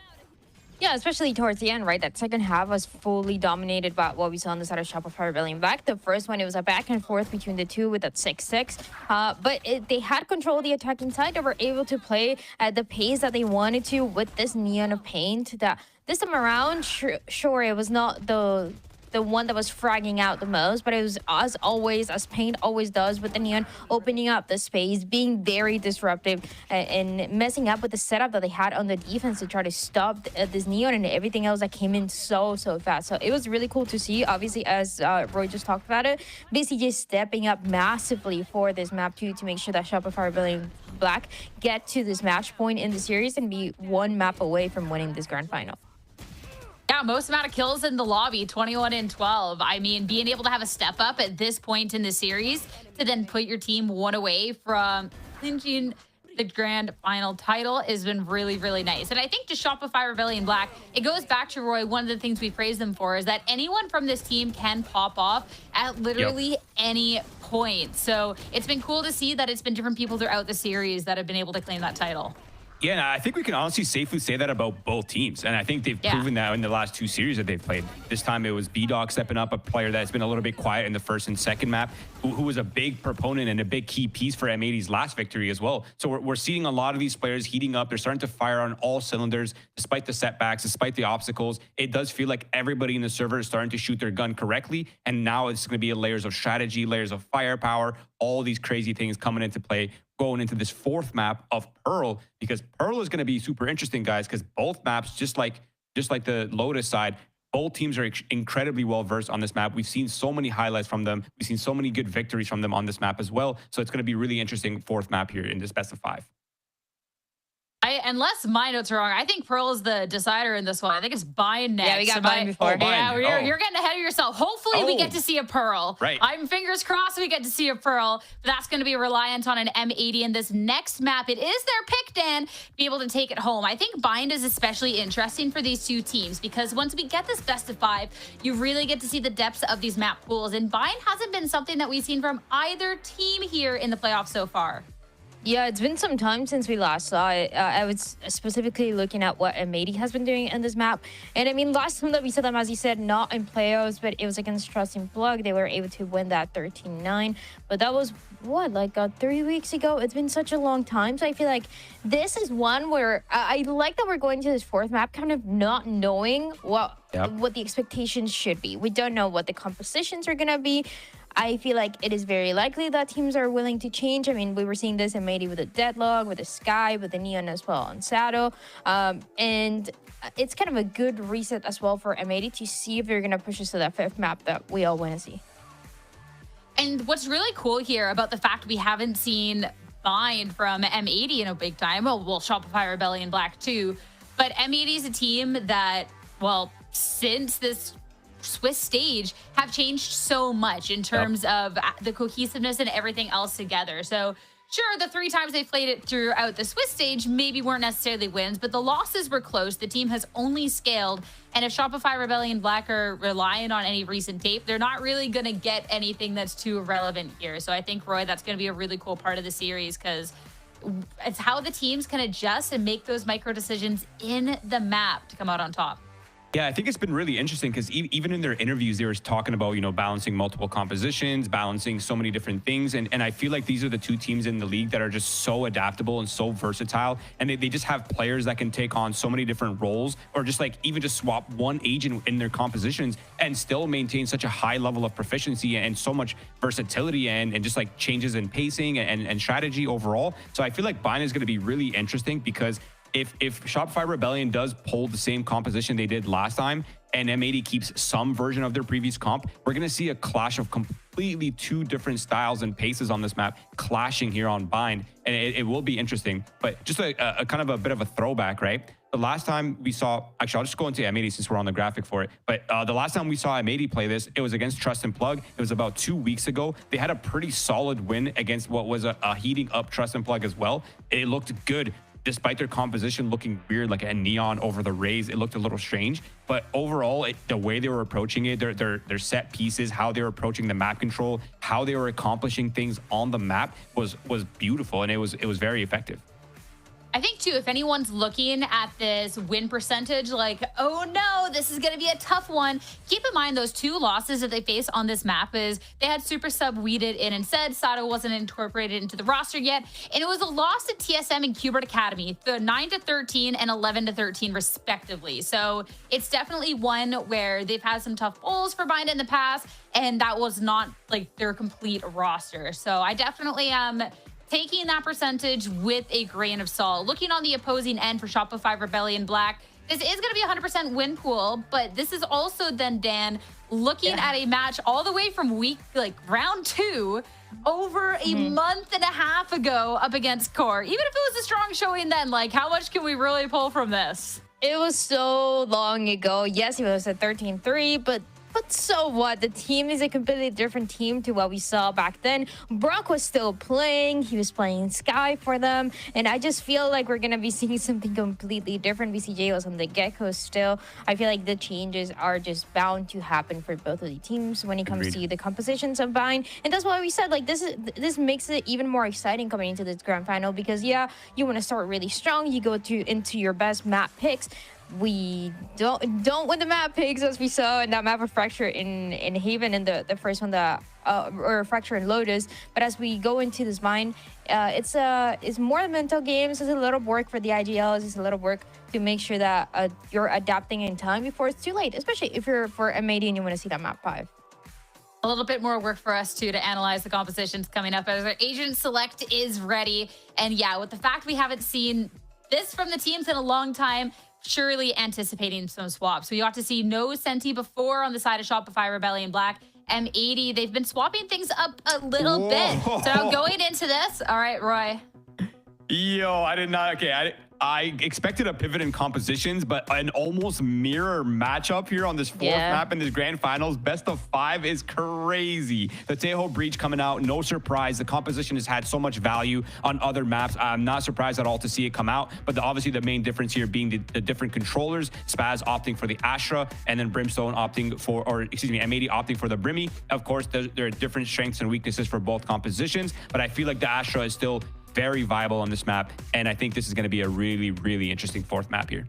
Yeah, especially towards the end, right? That second half was fully dominated by what we saw on the side of Shopify Rebellion Black. The first one, it was a back and forth between the two with that 6-6. But they had control of the attacking side. They were able to play at the pace that they wanted to with this Neon of Paint. That this time around, sure, it was not the one that was fragging out the most, but it was as always, as Paint always does with the Neon, opening up the space, being very disruptive and messing up with the setup that they had on the defense to try to stop this Neon and everything else that came in so fast. So it was really cool to see. Obviously, as Roy just talked about it, BCJ stepping up massively for this map 2 to make sure that Shopify Rebellion Black get to this match point in the series and be 1 map away from winning this grand final. Yeah, most amount of kills in the lobby, 21 and 12. I mean, being able to have a step up at this point in the series to then put your team 1 away from clinching the grand final title has been really, really nice. And I think to Shopify Rebellion Black, it goes back to Roy, one of the things we praise them for is that anyone from this team can pop off at literally any point. So it's been cool to see that it's been different people throughout the series that have been able to claim that title. Yeah, and I think we can honestly safely say that about both teams. And I think they've proven that in the last 2 series that they've played. This time it was B-Dog stepping up, a player that's been a little bit quiet in the first and second map, who was a big proponent and a big key piece for M80's last victory as well. So we're seeing a lot of these players heating up. They're starting to fire on all cylinders, despite the setbacks, despite the obstacles. It does feel like everybody in the server is starting to shoot their gun correctly. And now it's going to be layers of strategy, layers of firepower, all these crazy things coming into play going into this 4th map of Pearl, because Pearl is going to be super interesting, guys, because both maps, just like the Lotus side, both teams are incredibly well versed on this map. We've seen so many highlights from them. We've seen so many good victories from them on this map as well. So it's going to be really interesting 4th map here in this best of 5. Unless my notes are wrong, I think Pearl is the decider in this one. I think it's Bind next. Yeah, we got Bind before. You're getting ahead of yourself. Hopefully we get to see a Pearl. Right. I'm fingers crossed we get to see a Pearl. But that's going to be reliant on an M80 in this next map. It is their pick, Dan, to be able to take it home. I think Bind is especially interesting for these two teams because once we get this best of 5, you really get to see the depths of these map pools. And Bind hasn't been something that we've seen from either team here in the playoffs so far. Yeah, it's been some time since we last saw it. I was specifically looking at what M80 has been doing in this map. And I mean, last time that we saw them, as you said, not in playoffs, but it was against Trusting Plug. They were able to win that 13-9. But that was, what, like 3 weeks ago? It's been such a long time. So I feel like this is one where I like that we're going to this 4th map kind of not knowing what the expectations should be. We don't know what the compositions are going to be. I feel like it is very likely that teams are willing to change. I mean, we were seeing this in M80 with the Deadlock, with the Sky, with the Neon as well on Sato. And it's kind of a good reset as well for M80 to see if they're going to push us to that 5th map that we all want to see. And what's really cool here about the fact we haven't seen Bind from M80 in a big time, well, Shopify Rebellion Black too, but M80 is a team that, well, since this Swiss stage have changed so much in terms of the cohesiveness and everything else together. So sure, the 3 times they played it throughout the Swiss stage maybe weren't necessarily wins, but the losses were close. The team has only scaled. And if Shopify Rebellion Black are relying on any recent tape, they're not really going to get anything that's too relevant here. So I think, Roy, that's going to be a really cool part of the series because it's how the teams can adjust and make those micro decisions in the map to come out on top. Yeah, I think it's been really interesting because even in their interviews, they were talking about, balancing multiple compositions, balancing so many different things. And I feel like these are the two teams in the league that are just so adaptable and so versatile. And they just have players that can take on so many different roles, or just like even just swap one agent in their compositions and still maintain such a high level of proficiency and so much versatility and just like changes in pacing and strategy overall. So I feel like Bind is going to be really interesting because if Shopify Rebellion does pull the same composition they did last time and M80 keeps some version of their previous comp, we're going to see a clash of completely two different styles and paces on this map clashing here on Bind. And it will be interesting. But just a kind of a bit of a throwback, right? The last time we saw, actually, I'll just go into M80 since we're on the graphic for it. But the last time we saw M80 play this, it was against Trust and Plug. It was about 2 weeks ago. They had a pretty solid win against what was a heating up Trust and Plug as well. It looked good. Despite their composition looking weird, like a neon over the rays, it looked a little strange. But overall, the way they were approaching it, their set pieces, how they were approaching the map control, how they were accomplishing things on the map was beautiful, and it was very effective. I think too, if anyone's looking at this win percentage, like, oh no, this is going to be a tough one. Keep in mind those two losses that they face on this map is they had Super Sub weeded in and said Sato wasn't incorporated into the roster yet. And it was a loss to TSM and Qbert Academy, the 9-13 and 11-13 respectively. So it's definitely one where they've had some tough bowls for Bind in the past, and that was not like their complete roster. So I definitely am taking that percentage with a grain of salt. Looking on the opposing end for Shopify Rebellion Black, this is going to be a 100% win pool, but this is also then, Dan, looking at a match all the way from round 2 over a month and a half ago up against Core. Even if it was a strong showing then, like, how much can we really pull from this? It was so long ago. Yes, it was a 13-3, but so what? The team is a completely different team to what we saw back then. Brock was still playing. He was playing Sky for them. And I just feel like we're going to be seeing something completely different. BCJ was on the get-go still. I feel like the changes are just bound to happen for both of the teams when it comes to the compositions of Bind. And that's why we said, like, this makes it even more exciting coming into this grand final because, yeah, you want to start really strong. You go into your best map picks. We don't win the map picks as we saw in that map of Fracture in Haven in the first one, or Fracture in Lotus. But as we go into this Bind, it's more mental games. It's a little work for the IGLs. It's a little work to make sure that you're adapting in time before it's too late, especially if you're for M80 and you want to see that map 5. A little bit more work for us too to analyze the compositions coming up as our agent select is ready. And yeah, with the fact we haven't seen this from the teams in a long time, surely anticipating some swaps. We got to see no Senti before on the side of Shopify Rebellion Black. M80, they've been swapping things up a little bit. So now going into this, all right, Roy. Yo, I did not, okay, I expected a pivot in compositions, but an almost mirror matchup here on this fourth map in this grand finals. Best of 5 is crazy. The Tejo Breach coming out, no surprise. The composition has had so much value on other maps. I'm not surprised at all to see it come out, but obviously the main difference here being the different controllers, Spaz opting for the Astra, and then Brimstone opting for, or excuse me, M80 opting for the Brimmy. Of course, there are different strengths and weaknesses for both compositions, but I feel like the Astra is still very viable on this map, and I think this is going to be a really, really interesting fourth map here.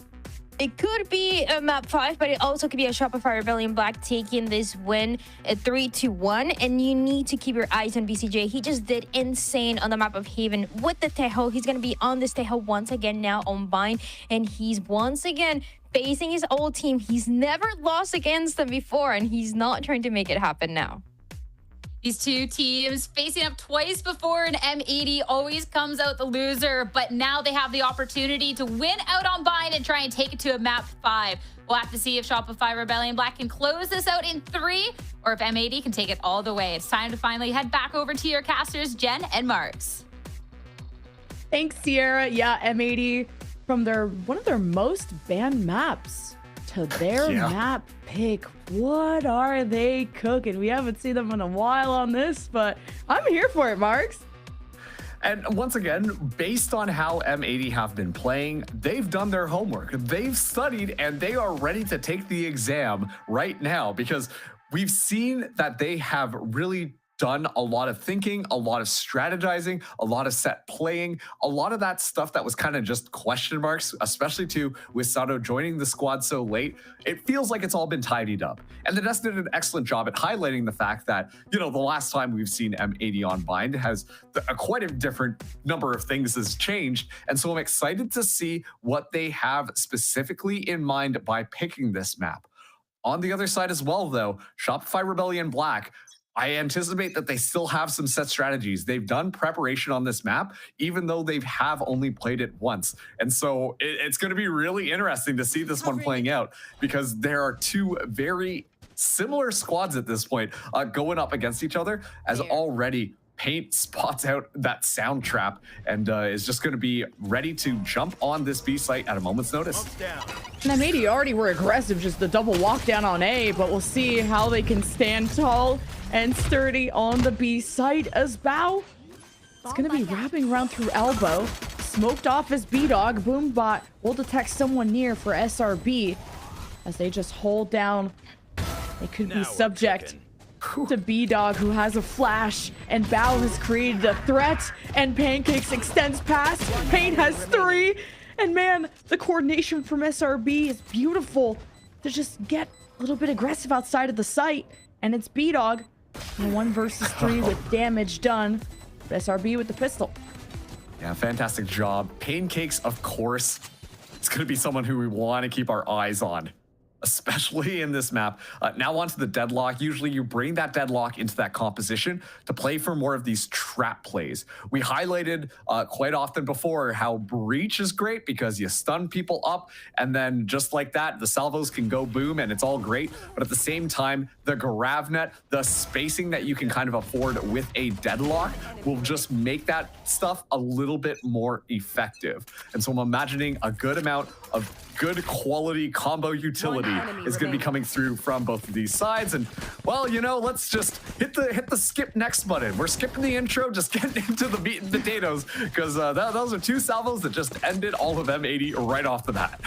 It could be a map 5, but it also could be a Shopify Rebellion Black taking this win at 3-1, and you need to keep your eyes on BCJ. He just did insane on the map of Haven with the Tejo. He's going to be on this Tejo once again now on Bind, and he's once again facing his old team. He's never lost against them before, and he's not trying to make it happen now. These two teams facing up twice before, and M80 always comes out the loser, but now they have the opportunity to win out on Bind and try and take it to a map 5. We'll have to see if Shopify Rebellion Black can close this out in 3, or if M80 can take it all the way. It's time to finally head back over to your casters, Jen and Marks. Thanks, Sierra. Yeah, M80 from one of their most banned maps to their map pick. What are they cooking? We haven't seen them in a while on this, but I'm here for it, Marks. And once again, based on how M80 have been playing, they've done their homework. They've studied and they are ready to take the exam right now because we've seen that they have really done a lot of thinking, a lot of strategizing, a lot of set playing, a lot of that stuff that was kind of just question marks, especially too with Sato joining the squad so late. It feels like it's all been tidied up. And the Nets did an excellent job at highlighting the fact that, you know, the last time we've seen M80 on Bind has quite a different number of things has changed. And so I'm excited to see what they have specifically in mind by picking this map. On the other side as well, though, Shopify Rebellion Black, I anticipate that they still have some set strategies. They've done preparation on this map, even though they have only played it once. And so it's going to be really interesting to see this one playing out, because there are two very similar squads at this point going up against each other, as already Paint spots out that sound trap and is just going to be ready to jump on this B site at a moment's notice. And M80 already were aggressive, just the double walk down on A, but we'll see how they can stand tall and sturdy on the B site as Bao. It's going to be wrapping around through elbow. Smoked off as B-Dog. Boombot will detect someone near for SRB as they just hold down. They could be subject to B-Dog, who has a flash, and Bao has created a threat, and Pancakes extends past. Pain has 3, and man, the coordination from SRB is beautiful to just get a little bit aggressive outside of the site, and it's B-Dog in 1 versus 3 with damage done. SRB with the pistol. Yeah, fantastic job. Pancakes, of course, it's going to be someone who we want to keep our eyes on, especially in this map. Now onto the deadlock. Usually you bring that deadlock into that composition to play for more of these trap plays. We highlighted quite often before how breach is great because you stun people up, and then just like that, the salvos can go boom and it's all great. But at the same time, the Gravnet, the spacing that you can kind of afford with a deadlock will just make that stuff a little bit more effective. And so I'm imagining a good amount of good quality combo utility is going to be coming through from both of these sides. And well, you know, let's just hit the skip next button. We're skipping the intro, just getting into the meat and potatoes, because those are 2 salvos that just ended all of M80 right off the bat.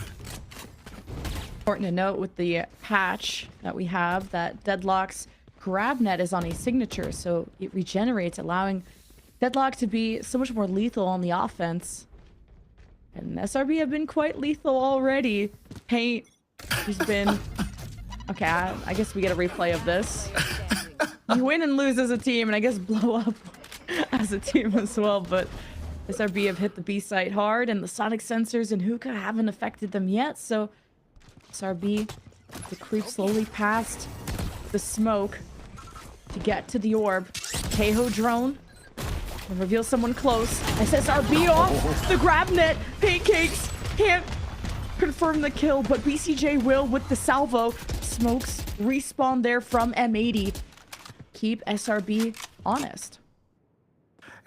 Important to note with the patch that we have that Deadlock's Grabnet is on a signature, so it regenerates, allowing Deadlock to be so much more lethal on the offense. And SRB have been quite lethal already. Paint has been... Okay, I guess we get a replay of this. You win and lose as a team, and I guess blow up as a team as well, but SRB have hit the B site hard, and the sonic sensors and Hookah haven't affected them yet, so SRB to creep slowly past the smoke to get to the orb. Teho drone. And reveal someone close. SSRB off the Grabnet. Pancakes can't confirm the kill, but BCJ will with the salvo. Smokes respawn there from M80. Keep SRB honest.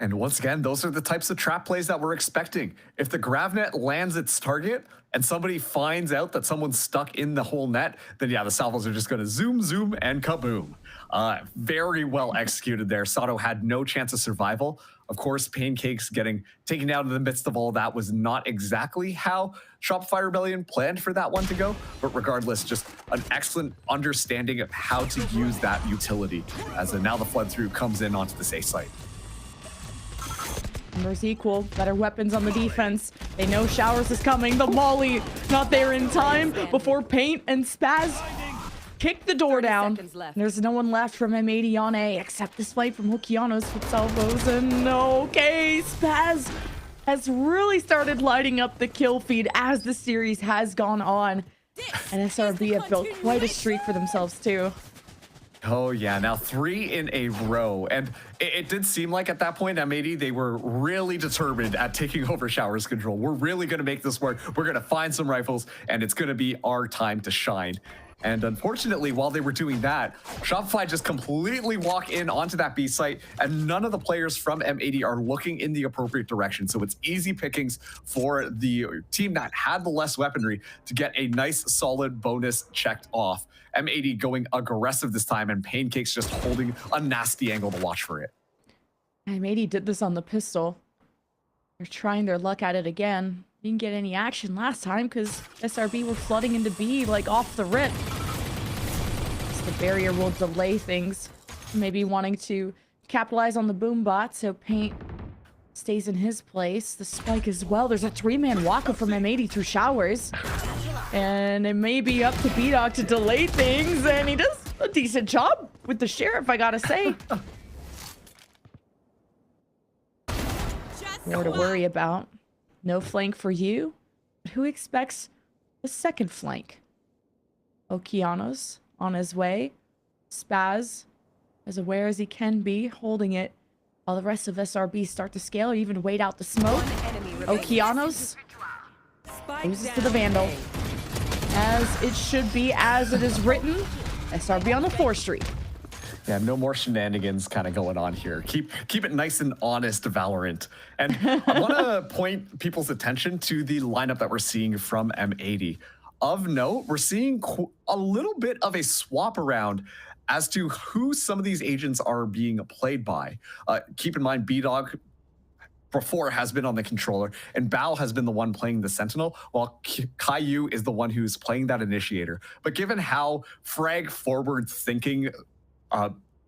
And once again, those are the types of trap plays that we're expecting. If the Gravnet lands its target and somebody finds out that someone's stuck in the whole net, then yeah, the salvos are just going to zoom, and kaboom. Very well executed there. Sato had no chance of survival. Of course, Pancakes getting taken out in the midst of all that was not exactly how Shopify Rebellion planned for that one to go, but regardless, just an excellent understanding of how to use that utility as now the flood through comes in onto the safe site. Numbers equal, better weapons on the defense. They know Showers is coming. The Molly not there in time before Paint and Spaz kick the door down. There's no one left from M80 on A except this fight from Lucianos with salvos. And okay, Spaz has really started lighting up the kill feed as the series has gone on. And SRB have built quite a streak for themselves too. Oh yeah, now 3 in a row. And it did seem like at that point, M80, they were really determined at taking over Showers control. We're really gonna make this work. We're gonna find some rifles and it's gonna be our time to shine. And unfortunately, while they were doing that, Shopify just completely walk in onto that B site, and none of the players from M80 are looking in the appropriate direction. So it's easy pickings for the team that had the less weaponry to get a nice, solid bonus checked off. M80 going aggressive this time, and Pancakes just holding a nasty angle to watch for it. M80 did this on the pistol. They're trying their luck at it again. Didn't get any action last time because SRB were flooding into B like off the rip. So the barrier will delay things. Maybe wanting to capitalize on the boom bot, so Paint stays in his place. The spike as well. There's a 3-man walk-up from M80 through showers. And it may be up to B-Dog to delay things, and he does a decent job with the Sheriff, I gotta say. More to worry about. No flank for you. But who expects the second flank? Okeanos on his way. Spaz, as aware as he can be, holding it while the rest of SRB start to scale, even wait out the smoke. Okeanos loses to the Vandal. As it should be, as it is written, SRB on the 4th Street. Yeah, no more shenanigans kind of going on here. Keep it nice and honest, Valorant. And I want to point people's attention to the lineup that we're seeing from M80. Of note, we're seeing a little bit of a swap around as to who some of these agents are being played by. Keep in mind, B-Dog before has been on the controller, and Bao has been the one playing the Sentinel, while Caillou is the one who's playing that Initiator. But given how frag forward thinking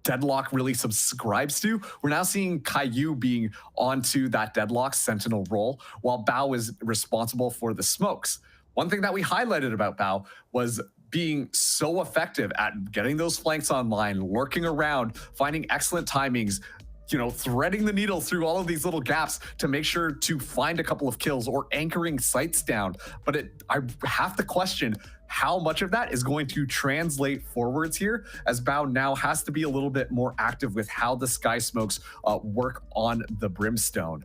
Deadlock really subscribes to, we're now seeing Caillou being onto that Deadlock Sentinel role, while Bao is responsible for the smokes. One thing that we highlighted about Bao was being so effective at getting those flanks online, lurking around, finding excellent timings, you know, threading the needle through all of these little gaps to make sure to find a couple of kills or anchoring sites down. But I have to question how much of that is going to translate forwards here, as Bao now has to be a little bit more active with how the Sky Smokes work on the Brimstone.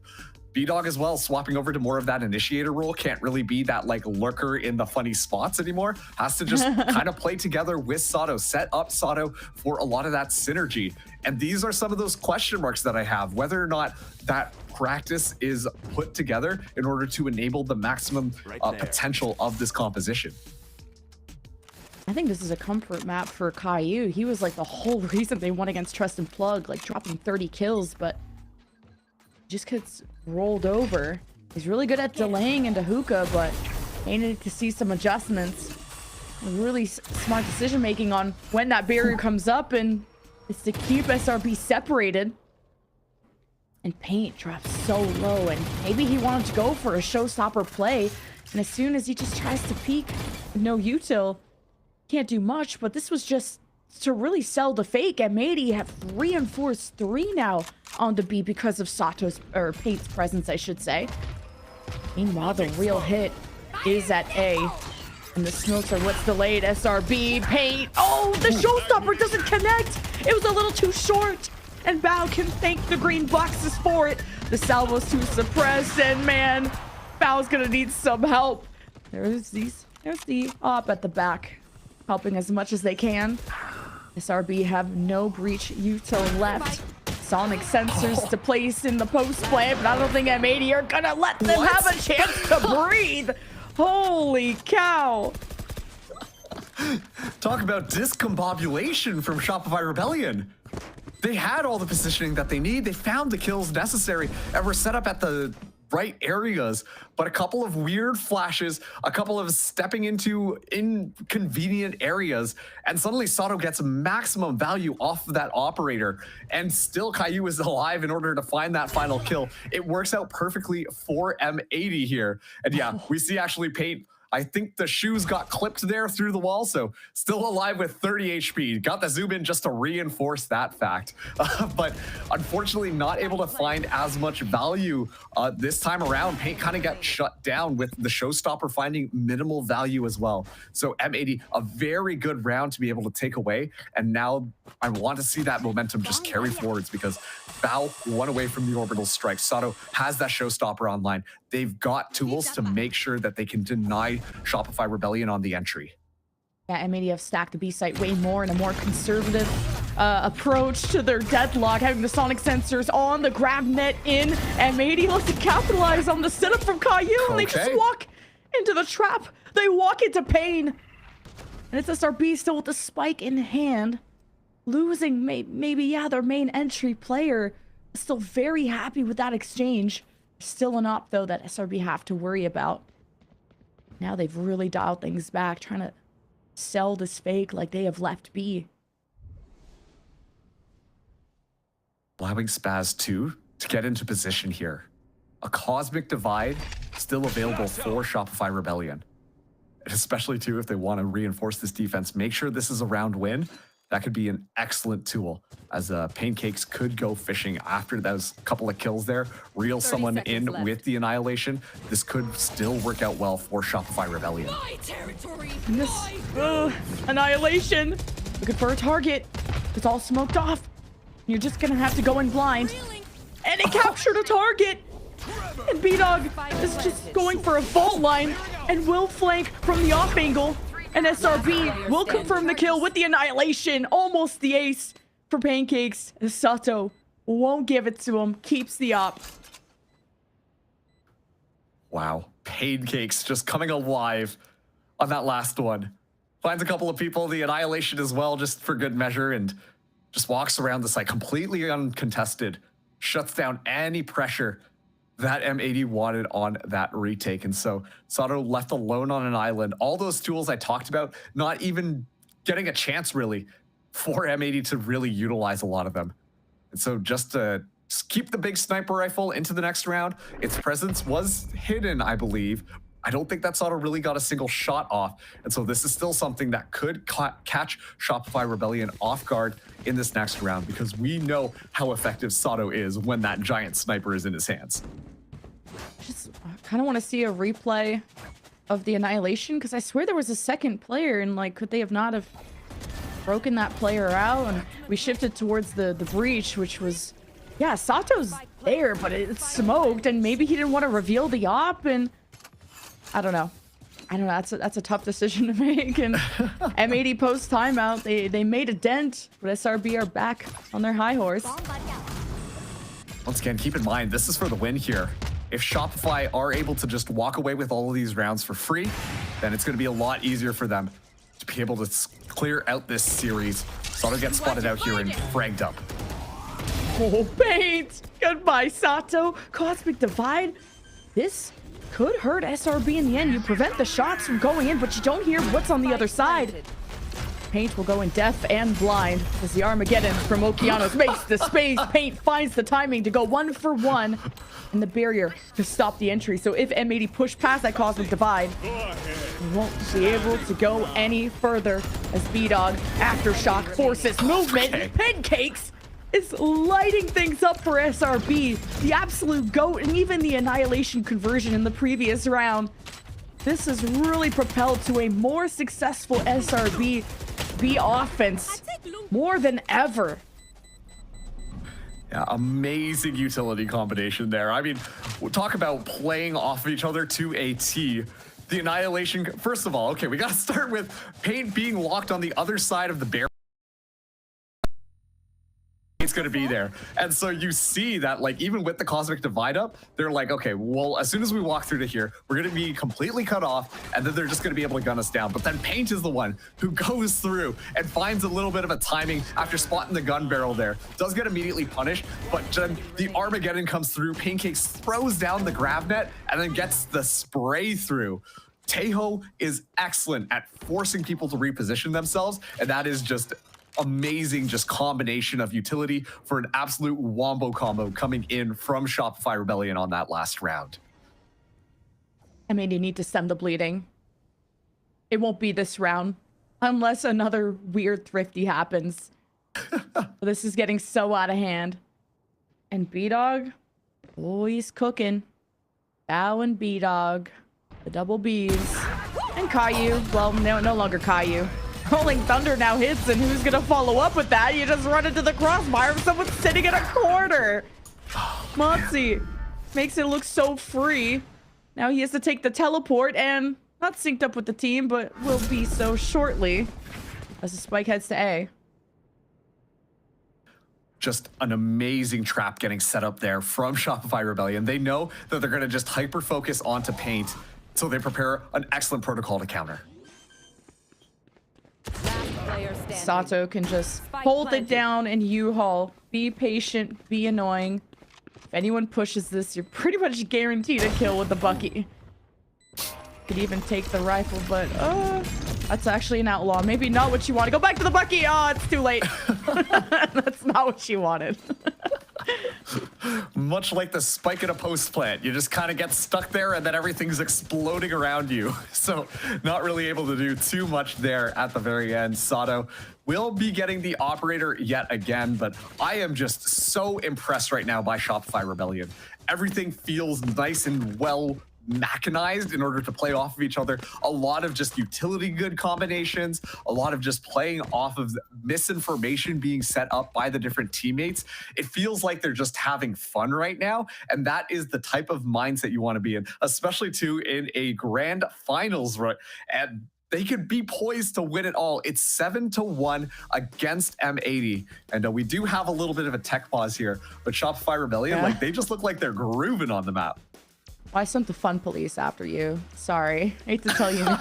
B-Dog as well, swapping over to more of that Initiator role. Can't really be that like lurker in the funny spots anymore. Has to just kind of play together with Sato, set up Sato for a lot of that synergy. And these are some of those question marks that I have, whether or not that practice is put together in order to enable the maximum potential of this composition. I think this is a comfort map for Caillou. He was like the whole reason they won against Trust and Plug, like dropping 30 kills, but just gets rolled over. He's really good at delaying into hookah, but they needed to see some adjustments. Really smart decision making on when that barrier comes up, and it's to keep SRB separated. And Paint drops so low, and maybe he wanted to go for a showstopper play, and as soon as he just tries to peek, no util, can't do much. But this was just to really sell the fake. M80 have reinforced 3 now on the B because of Sato's, or Paint's presence, I should say. Meanwhile, the real hit is at A, and the smokes are what's delayed. SRB, Paint. Oh, the showstopper doesn't connect. It was a little too short, and Bao can thank the green boxes for it. The salvo's too suppressed, and man, Bao's gonna need some help. There's the op at the back, helping as much as they can. SRB have no breach util left. Sonic sensors to place in the post play, but I don't think M80 are gonna let them have a chance to breathe. Holy cow. Talk about discombobulation from Shopify Rebellion. They had all the positioning that they need. They found the kills necessary and were set up at the right areas, but a couple of weird flashes, a couple of stepping into inconvenient areas, and suddenly Sato gets maximum value off of that operator, and still Caillou is alive in order to find that final kill. It works out perfectly for M80 here. And yeah, we see actually Paint, I think the shoes got clipped there through the wall, so still alive with 30 HP. Got the zoom in just to reinforce that fact. But unfortunately not able to find as much value this time around. Paint kind of got shut down with the showstopper finding minimal value as well. So M80, a very good round to be able to take away. And now I want to see that momentum just carry forwards, because Bao won away from the orbital strike. Sato has that showstopper online. They've got tools to make sure that they can deny Shopify Rebellion on the entry. Yeah, M80 have stacked the B site way more in a more conservative approach to their deadlock, having the sonic sensors on, the grab net in. M80 looks to capitalize on the setup from Caillou, and they just walk into the trap. They walk into pain. And it's SRB still with the spike in hand. Losing maybe, yeah, their main entry player. Still very happy with that exchange. Still an op, though, that SRB have to worry about. Now they've really dialed things back, trying to sell this fake like they have left B. allowing Spaz 2 to get into position here. A Cosmic Divide still available for Shopify Rebellion. And especially too, if they want to reinforce this defense, make sure this is a round win. That could be an excellent tool, as Pancakes could go fishing after those couple of kills there, reel someone in with the Annihilation. This could still work out well for Shopify Rebellion. And this Annihilation, looking for a target. It's all smoked off. You're just gonna have to go in blind. And it captured a target. And B-Dog is just going for a fault line and will flank from the off angle. And SRB will confirm the kill with the Annihilation. Almost the ace for Pancakes. Sato won't give it to him. Keeps the op. Wow. Pancakes just coming alive on that last one. Finds a couple of people, the Annihilation as well, just for good measure, and just walks around the site completely uncontested. Shuts down any pressure that M80 wanted on that retake. And so Sato left alone on an island. All those tools I talked about, not even getting a chance really for M80 to really utilize a lot of them. And so just to keep the big sniper rifle into the next round, its presence was hidden, I believe. I don't think that Sato really got a single shot off. And so this is still something that could catch Shopify Rebellion off guard in this next round, because we know how effective Sato is when that giant sniper is in his hands. Just kind of want to see a replay of the Annihilation, because I swear there was a second player, and like, could they have not have broken that player out? And we shifted towards the breach, which was, yeah, Sato's there, but it's smoked, and maybe he didn't want to reveal the op, and I don't know. That's a tough decision to make. And M80 post timeout, they made a dent, but SRB are back on their high horse. Once again, keep in mind, this is for the win here. If Shopify are able to just walk away with all of these rounds for free, then it's going to be a lot easier for them to be able to clear out this series. Sato gets spotted out here and fragged up. Oh, Paint! Goodbye, Sato. Cosmic Divide. This could hurt SRB in the end. You prevent the shots from going in, but you don't hear what's on the other side. Paint will go in deaf and blind as the Armageddon from Okeanos makes the space. Paint finds the timing to go 1 for 1 in the barrier to stop the entry. So if M80 push past that Cosmic Divide, he won't be able to go any further as B-Dog Aftershock forces movement. Okay. Pancakes is lighting things up for SRB. The absolute GOAT, and even the Annihilation conversion in the previous round. This has really propelled to a more successful SRB B offense more than ever. Yeah, amazing utility combination there. I mean, we'll talk about playing off of each other to a T. The Annihilation, first of all, okay, we got to start with Paint being locked on the other side of the barrier. It's going to be there. And so you see that, like, even with the Cosmic Divide up, they're like, okay, well, as soon as we walk through to here, we're going to be completely cut off, and then they're just going to be able to gun us down. But then Paint is the one who goes through and finds a little bit of a timing after spotting the gun barrel there. Does get immediately punished, but then the Armageddon comes through. Pancakes throws down the grab net and then gets the spray through. Tejo is excellent at forcing people to reposition themselves, and that is just amazing just combination of utility for an absolute wombo combo coming in from Shopify Rebellion on that last round. I mean, you need to stem the bleeding. It won't be this round unless another weird thrifty happens. This is getting so out of hand. And B-Dog, oh, he's cooking. Bao and B-Dog, the double Bs. And Caillou, well, no longer Caillou. Rolling Thunder now hits, and who's gonna follow up with that? You just run into the crossbar of someone sitting in a corner. Motzi makes it look so free. Now he has to take the teleport, and not synced up with the team, but will be so shortly as the spike heads to A. Just an amazing trap getting set up there from Shopify Rebellion. They know that they're gonna just hyper focus onto Paint, so they prepare an excellent protocol to counter. Sato can just hold it down in U-Haul. Be patient, be annoying. If anyone pushes this, you're pretty much guaranteed a kill with the Bucky. Could even take the rifle, but that's actually an outlaw. Maybe not what you want. Go back to the Bucky. Oh, it's too late. That's not what you wanted. Much like the spike in a post plant, you just kind of get stuck there and then everything's exploding around you. So not really able to do too much there at the very end. Sato will be getting the operator yet again, but I am just so impressed right now by Shopify Rebellion. Everything feels nice and well mechanized in order to play off of each other. A lot of just utility good combinations, a lot of just playing off of misinformation being set up by the different teammates. It feels like they're just having fun right now, and that is the type of mindset you want to be in, especially too in a grand finals, right? And they could be poised to win it all. It's 7-1 against M80. And we do have a little bit of a tech pause here, but Shopify Rebellion, like they just look like they're grooving on the map. I sent the fun police after you. Sorry. Hate to tell you now.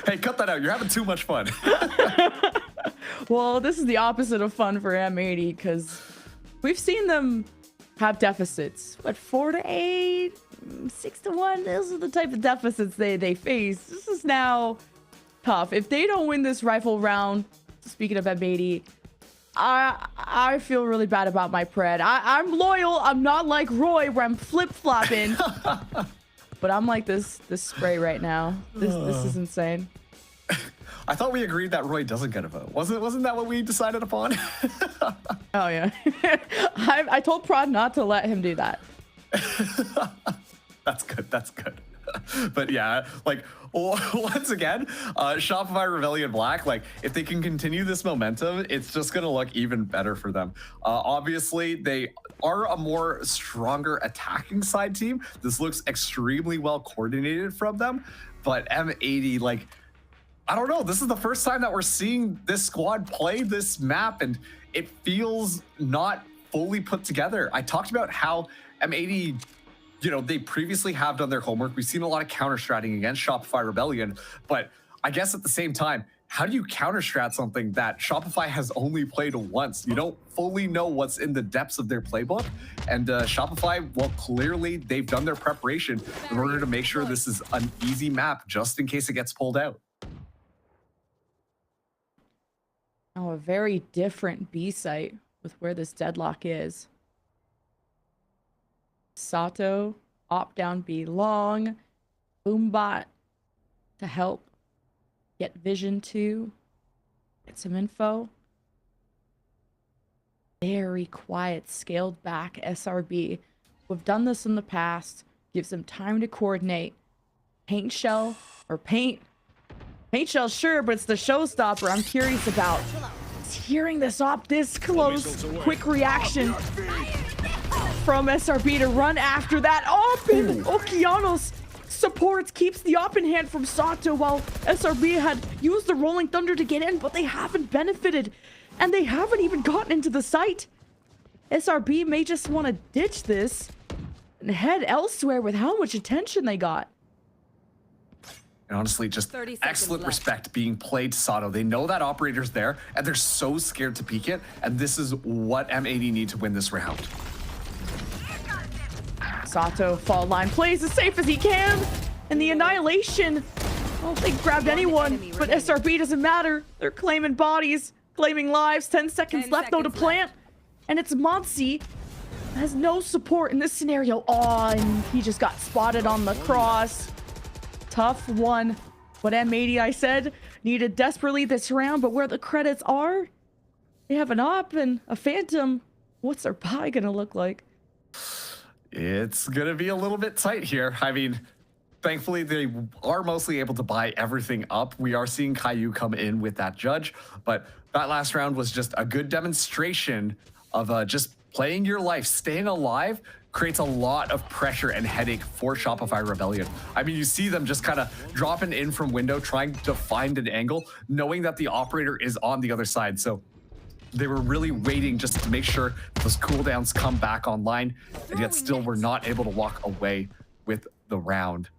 Hey, cut that out. You're having too mumuch fun. Well, this is the opposite of fun for M80 because we've seen them have deficits. What, 4-8, 6-1? Those are the type of deficits they face. This is now tough. If they don't win this rifle round, speaking of M80, I feel really bad about my pred. I'm loyal. I'm not like Roy where I'm flip-flopping. But I'm like this spray right now. This is insane. I thought we agreed that Roy doesn't get a vote. Wasn't that what we decided upon? Oh yeah. I told Prod not to let him do that. That's good. That's good. But yeah, like once again, Shopify Rebellion Black, like if they can continue this momentum, it's just going to look even better for them. Obviously, they are a more stronger attacking side team. This looks extremely well coordinated from them. But M80, like, I don't know. This is the first time that we're seeing this squad play this map, and it feels not fully put together. I talked about how M80, you know, they previously have done their homework. We've seen a lot of counter-stratting against Shopify Rebellion, but I guess at the same time, how do you counter-strat something that Shopify has only played once? You don't fully know what's in the depths of their playbook. And Shopify, well, clearly they've done their preparation in order to make sure this is an easy map just in case it gets pulled out. Oh, a very different B site with where this deadlock is. Sato, op down B long, Boombot to help get vision to get some info. Very quiet, scaled back SRB. We've done this in the past. Gives them time to coordinate. Paint shell or paint shell, sure, but it's the showstopper I'm curious about. Hearing this op this close, quick reaction from SRB to run after that op, and Okeanos supports, keeps the op in hand from Sato while SRB had used the Rolling Thunder to get in, but they haven't benefited, and they haven't even gotten into the site. SRB may just want to ditch this and head elsewhere with how much attention they got. And honestly, just excellent respect being played to Sato. They know that operator's there, and they're so scared to peek it, and this is what M80 need to win this round. Sato, fall line, plays as safe as he can, and the Annihilation, I don't think grabbed anyone, but SRB doesn't matter. They're claiming bodies, claiming lives, 10 seconds left though to plant, and it's Monsi. Has no support in this scenario. Oh, and he just got spotted on the cross. Tough one. But M80, I said, needed desperately this round, but where the credits are, they have an op and a phantom. What's their pie gonna look like? It's gonna be a little bit tight here. I mean, thankfully they are mostly able to buy everything up. We are seeing Caillou come in with that judge, but that last round was just a good demonstration of just playing your life. Staying alive creates a lot of pressure and headache for Shopify Rebellion. I mean, you see them just kind of dropping in from window, trying to find an angle, knowing that the operator is on the other side. So they were really waiting just to make sure those cooldowns come back online, and yet still were not able to walk away with the round.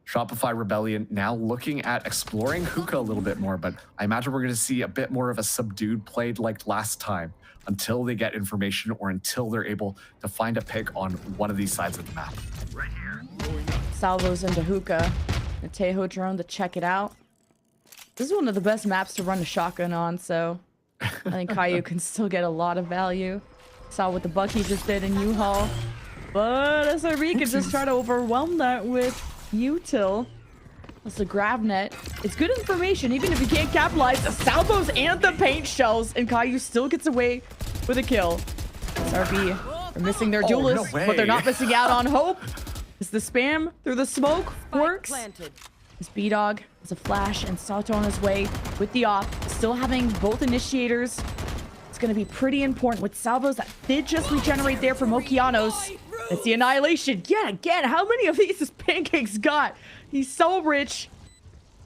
Shopify Rebellion now looking at exploring hookah a little bit more, but I imagine we're going to see a bit more of a subdued play like last time until they get information or until they're able to find a pick on one of these sides of the map. Right here. Salvos into hookah. The Tejo drone to check it out. This is one of the best maps to run a shotgun on, so I think Caillou can still get a lot of value. Saw what the Bucky just did in U-Haul. But SRB can just try to overwhelm that with util. That's the grab net. It's good information, even if you can't capitalize. The salvos and the paint shells, and Caillou still gets away with a kill. SRB are missing their duelists, but they're not missing out on hope. As the spam through the smoke works. This B-Dog is a flash, and Sato on his way with the op. Still having both initiators. It's going to be pretty important with salvos that did just regenerate there from Okeanos. It's the annihilation yet again. How many of these has Pancakes got? He's so rich.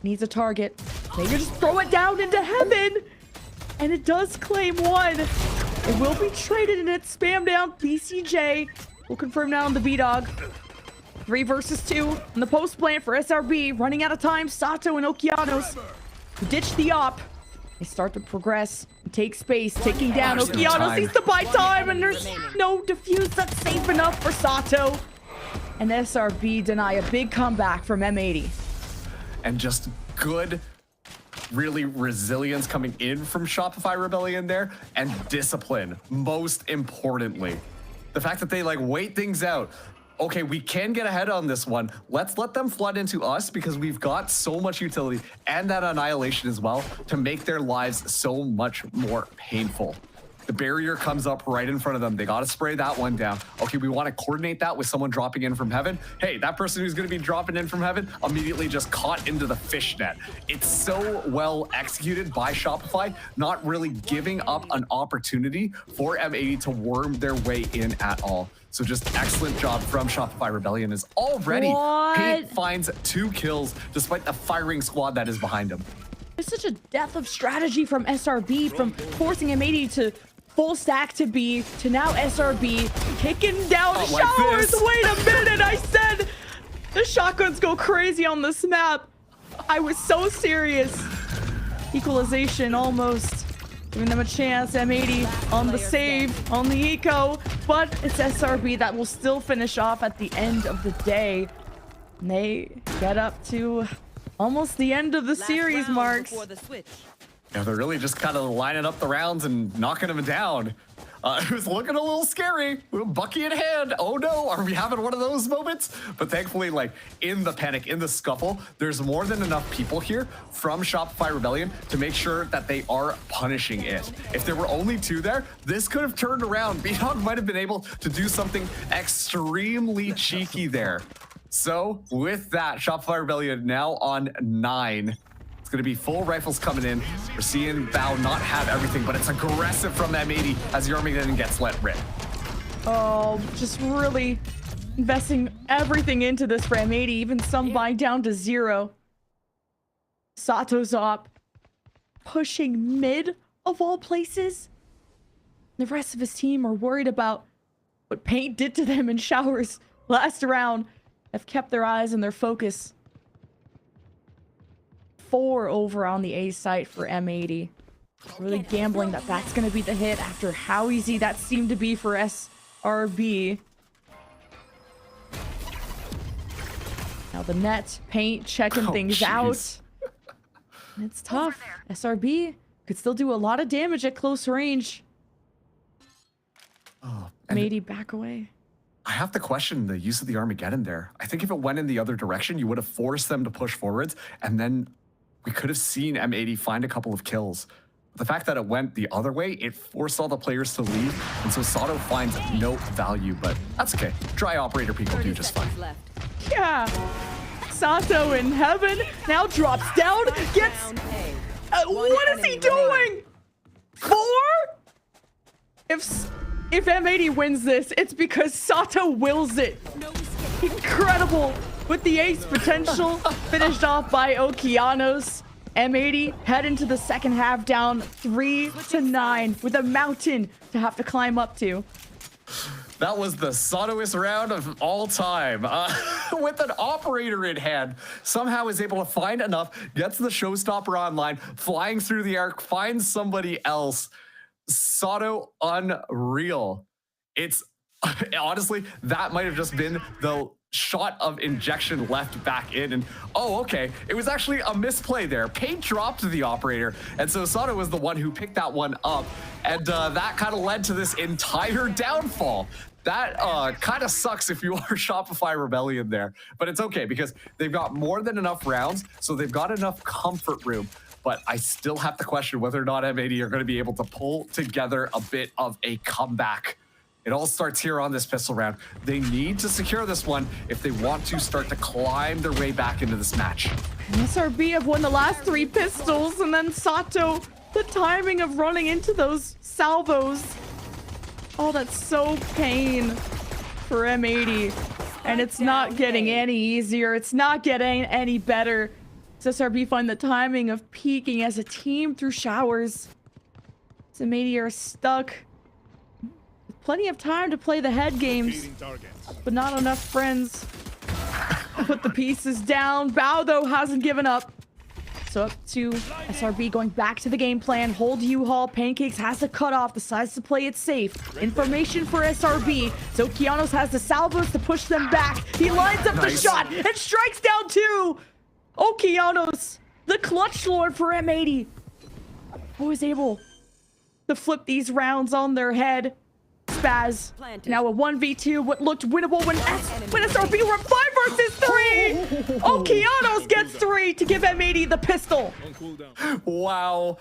Needs a target. Maybe just throw it down into heaven. And it does claim one. It will be traded and it's spammed down. BCJ will confirm now on the B-Dog. 3 versus 2 on the post plant for SRB. Running out of time. Sato and Okeanos ditch the op. They start to progress and take space, taking down Okeanos. Needs to buy time, and there's no defuse that's safe enough for Sato. And SRB deny a big comeback from M80. And just good, really resilience coming in from Shopify Rebellion there, and discipline, most importantly. The fact that they like wait things out. Okay, we can get ahead on this one. Let's let them flood into us because we've got so much utility and that annihilation as well to make their lives so much more painful. The barrier comes up right in front of them. They got to spray that one down. Okay, we want to coordinate that with someone dropping in from heaven. Hey, that person who's going to be dropping in from heaven immediately just caught into the fishnet. It's so well executed by Shopify, not really giving up an opportunity for M80 to worm their way in at all. So just excellent job from Shopify Rebellion is already Paint finds 2 kills despite the firing squad that is behind him. It's such a death of strategy from SRB, from forcing M80 to full stack to B, to now SRB kicking down showers. Wait a minute, I said the shotguns go crazy on this map. I was so serious. Equalization almost. Giving them a chance. M80 on the save, on the eco, but it's SRB that will still finish off at the end of the day. And they get up to almost the end of the series marks. Yeah, they're really just kind of lining up the rounds and knocking them down. It was looking a little scary. Bucky in hand. Oh no, are we having one of those moments? But thankfully, like in the panic, in the scuffle, there's more than enough people here from Shopify Rebellion to make sure that they are punishing it. If there were only 2 there, this could have turned around. B-Dog might have been able to do something extremely cheeky there. So with that, Shopify Rebellion now on 9. It's going to be full rifles coming in. We're seeing Val not have everything, but it's aggressive from M80 as the Armageddon gets let rip. Oh, just really investing everything into this for M80, even some buying down to 0. Sato's op pushing mid of all places. The rest of his team are worried about what Paint did to them in showers last round. Have kept their eyes and their focus. 4 over on the A site for M80. Really gambling that that's going to be the hit after how easy that seemed to be for SRB. Now the net, Paint checking things out. And it's tough. SRB could still do a lot of damage at close range. M80 back away. I have to question the use of the Armageddon there. I think if it went in the other direction, you would have forced them to push forwards, and then we could have seen M80 find a couple of kills. The fact that it went the other way, it forced all the players to leave, and so Sato finds no value, but that's okay. Dry operator people do just fine. Yeah. Sato in heaven, now drops down, gets... what is he doing? 4? If M80 wins this, it's because Sato wills it. Incredible. With the ace potential finished off by Okeanos. M80 head into the second half down 3-9 with a mountain to have to climb up to. That was the Satoist round of all time. With an operator in hand, somehow is able to find enough, gets the showstopper online, flying through the arc, finds somebody else. Sato, unreal. It's honestly, that might have just been the shot of injection left back in, and oh, okay, it was actually a misplay there. Paint dropped to the operator, and so Sato was the one who picked that one up, and that kind of led to this entire downfall. That kind of sucks if you are Shopify Rebellion there, but it's okay because they've got more than enough rounds, so they've got enough comfort room. But I still have to question whether or not M80 are going to be able to pull together a bit of a comeback. It all starts here on this pistol round. They need to secure this one if they want to start to climb their way back into this match. SRB have won the last 3 pistols, and then Sato, the timing of running into those salvos. Oh, that's so pain for M80. And it's not getting any easier. It's not getting any better. SRB find the timing of peaking as a team through showers. M80 are stuck. Plenty of time to play the head games, but not enough friends. Put the pieces down. Bao, though, hasn't given up. So up to SRB going back to the game plan. Hold U-Haul. Pancakes has the cutoff. Decides to play it safe. Information for SRB. So Kianos has the salvos to push them back. He lines up the shot and strikes down 2. Oh, Kianos, the clutch lord for M80, who was able to flip these rounds on their head. Spaz now a 1v2, what looked winnable when SRB were 5 versus 3. Oh, Kianos gets 3 to give M80 the pistol. Wow.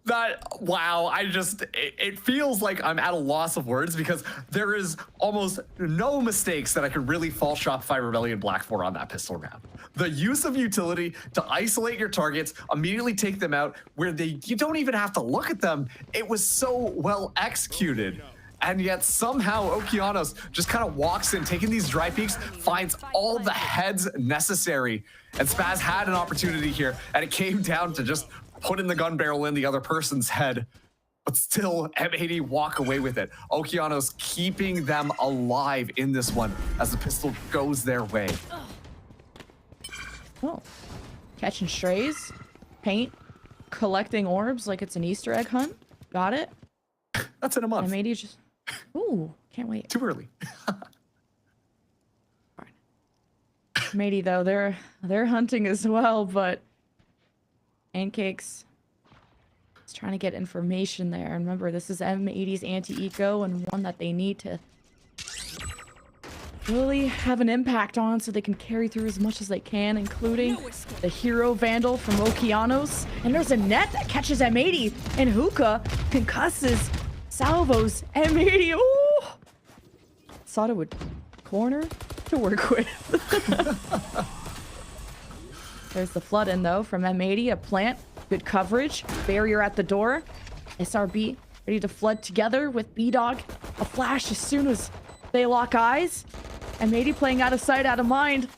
It feels like I'm at a loss of words because there is almost no mistakes that I could really fault Shopify Rebellion Black for on that pistol round. The use of utility to isolate your targets, immediately take them out where you don't even have to look at them. It was so well executed. And yet somehow Okeanos just kind of walks in, taking these dry peeks, finds all the heads necessary. And Spaz had an opportunity here, and it came down to just putting the gun barrel in the other person's head. But still, M80 walk away with it. Okeanos keeping them alive in this one as the pistol goes their way. Oh, catching strays, paint, collecting orbs like it's an Easter egg hunt. Got it. That's in a month. M80 just... Ooh, can't wait. Too early. M80 though, they're hunting as well, but Pancakes is trying to get information there. Remember, this is M80's anti-eco and one that they need to really have an impact on so they can carry through as much as they can, including the hero vandal from Okeanos. And there's a net that catches M80, and Hookah concusses salvos M80. Ooh! Sato would corner to work with. There's the flood in though from M80, a plant, good coverage, barrier at the door. SRB ready to flood together with B-Dog. A flash as soon as they lock eyes. M80 playing out of sight, out of mind.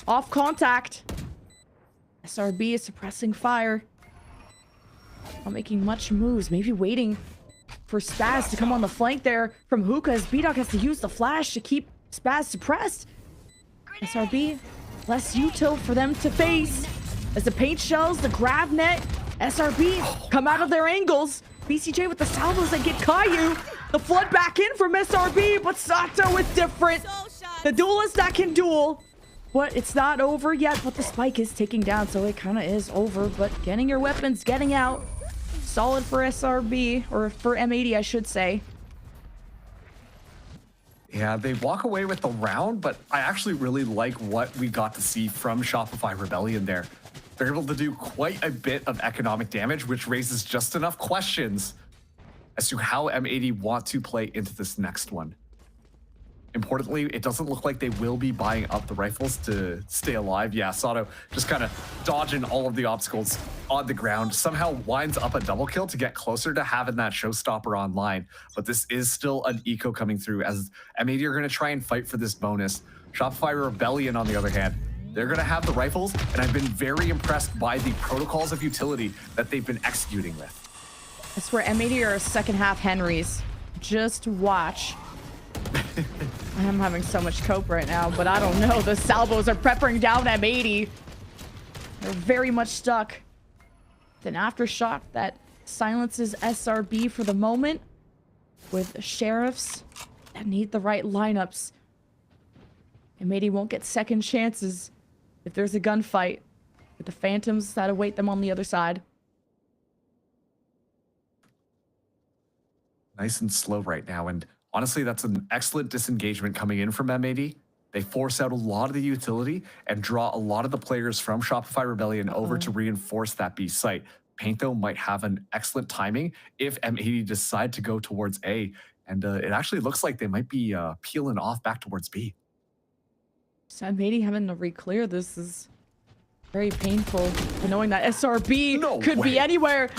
Off contact. SRB is suppressing fire. Not making much moves, maybe waiting for Spaz to come on the flank there from Hookah as B-Dog has to use the flash to keep Spaz suppressed. SRB, less util for them to face. As the paint shells, the grab net, SRB come out of their angles. BCJ with the salvos that get Caillou. The flood back in from SRB, but Sato is different. The duelist that can duel. But it's not over yet, but the spike is ticking down, so it kind of is over. But getting your weapons, getting out. Solid for SRB, or for M80, I should say. Yeah, they walk away with the round, but I actually really like what we got to see from Shopify Rebellion there. They're able to do quite a bit of economic damage, which raises just enough questions as to how M80 want to play into this next one. Importantly, it doesn't look like they will be buying up the rifles to stay alive. Yeah, Sato just kind of dodging all of the obstacles on the ground. Somehow winds up a double kill to get closer to having that showstopper online. But this is still an eco coming through as M80 are going to try and fight for this bonus. Shopify Rebellion, on the other hand, they're going to have the rifles, and I've been very impressed by the protocols of utility that they've been executing with. I swear, M80 are second half Henrys. Just watch. I'm having so much cope right now, but I don't know. The salvos are peppering down M80. They're very much stuck. An aftershock that silences SRB for the moment with sheriffs that need the right lineups. M80 won't get second chances if there's a gunfight with the Phantoms that await them on the other side. Nice and slow right now, and honestly, that's an excellent disengagement coming in from M80. They force out a lot of the utility and draw a lot of the players from Shopify Rebellion over to reinforce that B site. Paint, though, might have an excellent timing if M80 decide to go towards A, and it actually looks like they might be peeling off back towards B. So M80 having to re-clear this is very painful. And knowing that SRB could be anywhere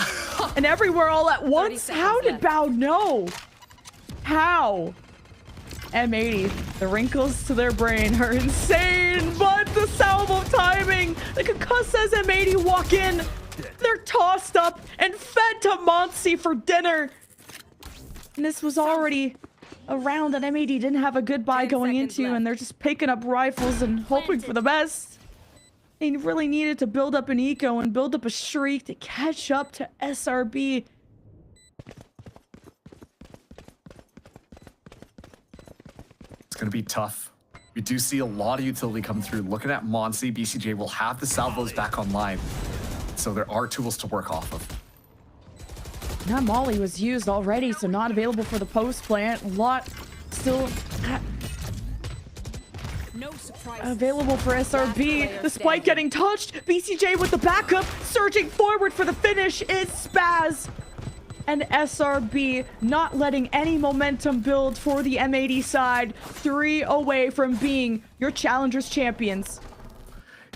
and everywhere all at once. How did Bao know? How? M80, the wrinkles to their brain are insane, but the salvo timing, the concuss says M80 walk in, they're tossed up and fed to Monsi for dinner. And this was already a round that M80 didn't have a good buy going into, and they're just picking up rifles and hoping for the best. They really needed to build up an eco and build up a streak to catch up to SRB. It's going to be tough. We do see a lot of utility come through. Looking at Monsi, BCJ will have the salvos back online. So there are tools to work off of. That molly was used already, so not available for the post plant. A lot still available for SRB. The spike getting touched. BCJ with the backup, surging forward for the finish is Spaz. And SRB not letting any momentum build for the M80 side. 3 away from being your Challengers champions.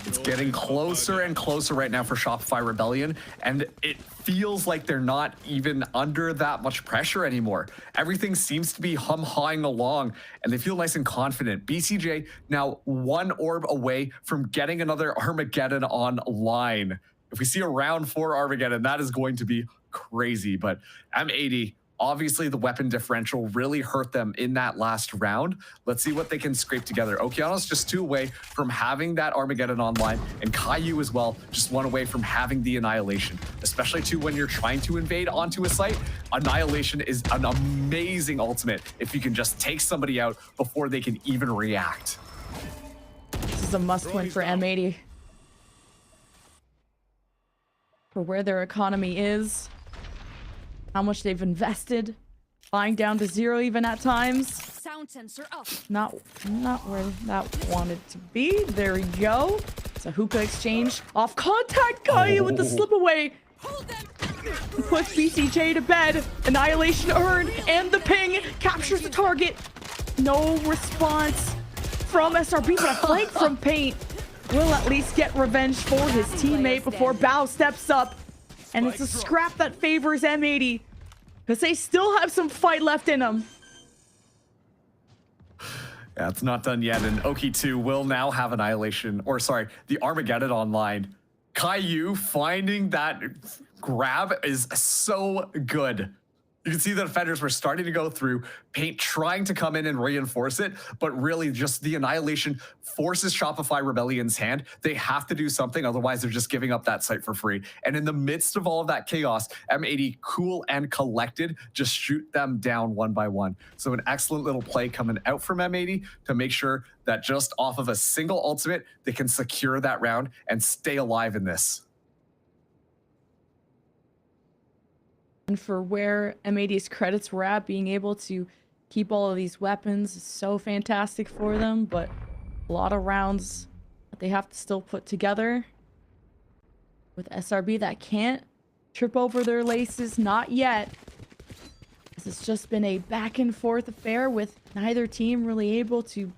It's getting closer and closer right now for Shopify Rebellion, and it feels like they're not even under that much pressure anymore. Everything seems to be hum-hawing along, and they feel nice and confident. BCJ now 1 orb away from getting another Armageddon online. If we see a round 4 Armageddon, that is going to be crazy, but M80, obviously the weapon differential really hurt them in that last round. Let's see what they can scrape together. Okeanos just 2 away from having that Armageddon online, and Caillou as well, just 1 away from having the Annihilation. Especially too when you're trying to invade onto a site, Annihilation is an amazing ultimate if you can just take somebody out before they can even react. This is a must-win for M80. For where their economy is, how much they've invested, buying down to 0 even at times. Sound sensor up. Not where that wanted to be. There we go. It's a hookah exchange. Off contact, Caillou with the slip away. Puts BCJ to bed. Annihilation earned, and the ping captures the target. No response from SRB, but a flank from Paint will at least get revenge for his teammate before Bao steps up. And it's a scrap that favors M80 because they still have some fight left in them. Yeah, it's not done yet, and Oki 2 will now have Annihilation, or sorry, the Armageddon online. Caillou finding that grab is so good. You can see the defenders were starting to go through, Paint trying to come in and reinforce it, but really just the Annihilation forces Shopify Rebellion's hand. They have to do something, otherwise they're just giving up that site for free. And in the midst of all of that chaos, M80, cool and collected, just shoot them down 1 by 1. So an excellent little play coming out from M80 to make sure that just off of a single ultimate, they can secure that round and stay alive in this. And for where M80's credits were at, being able to keep all of these weapons is so fantastic for them, but a lot of rounds that they have to still put together. With SRB that can't trip over their laces, not yet. It's just been a back and forth affair with neither team really able to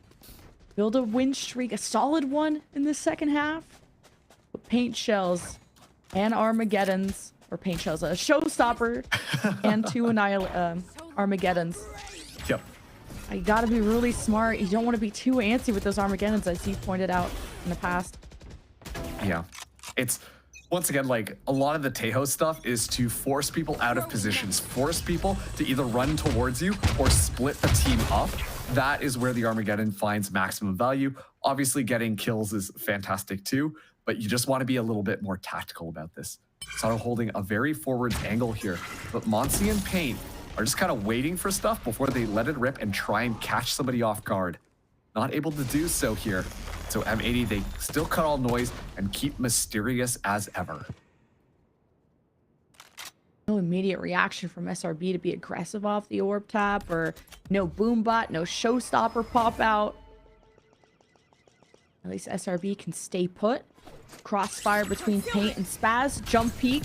build a win streak, a solid one in the second half. But Paint Shells and Armageddons, or Paint Shells, a Showstopper and 2 Armageddons. Yep. You gotta be really smart. You don't want to be too antsy with those Armageddons, as you've pointed out in the past. Yeah. It's, once again, like, a lot of the Tejo stuff is to force people out of positions, force people to either run towards you or split the team up. That is where the Armageddon finds maximum value. Obviously, getting kills is fantastic too, but you just want to be a little bit more tactical about this. Sato holding a very forward angle here, but Monsi and Paint are just kind of waiting for stuff before they let it rip and try and catch somebody off guard. not able to do so here. So M80, they still cut all noise and keep mysterious as ever. No immediate reaction from SRB to be aggressive off the orb tap, or no boom bot, no showstopper pop out. At least SRB can stay put. Crossfire between Paint and Spaz. Jump peek.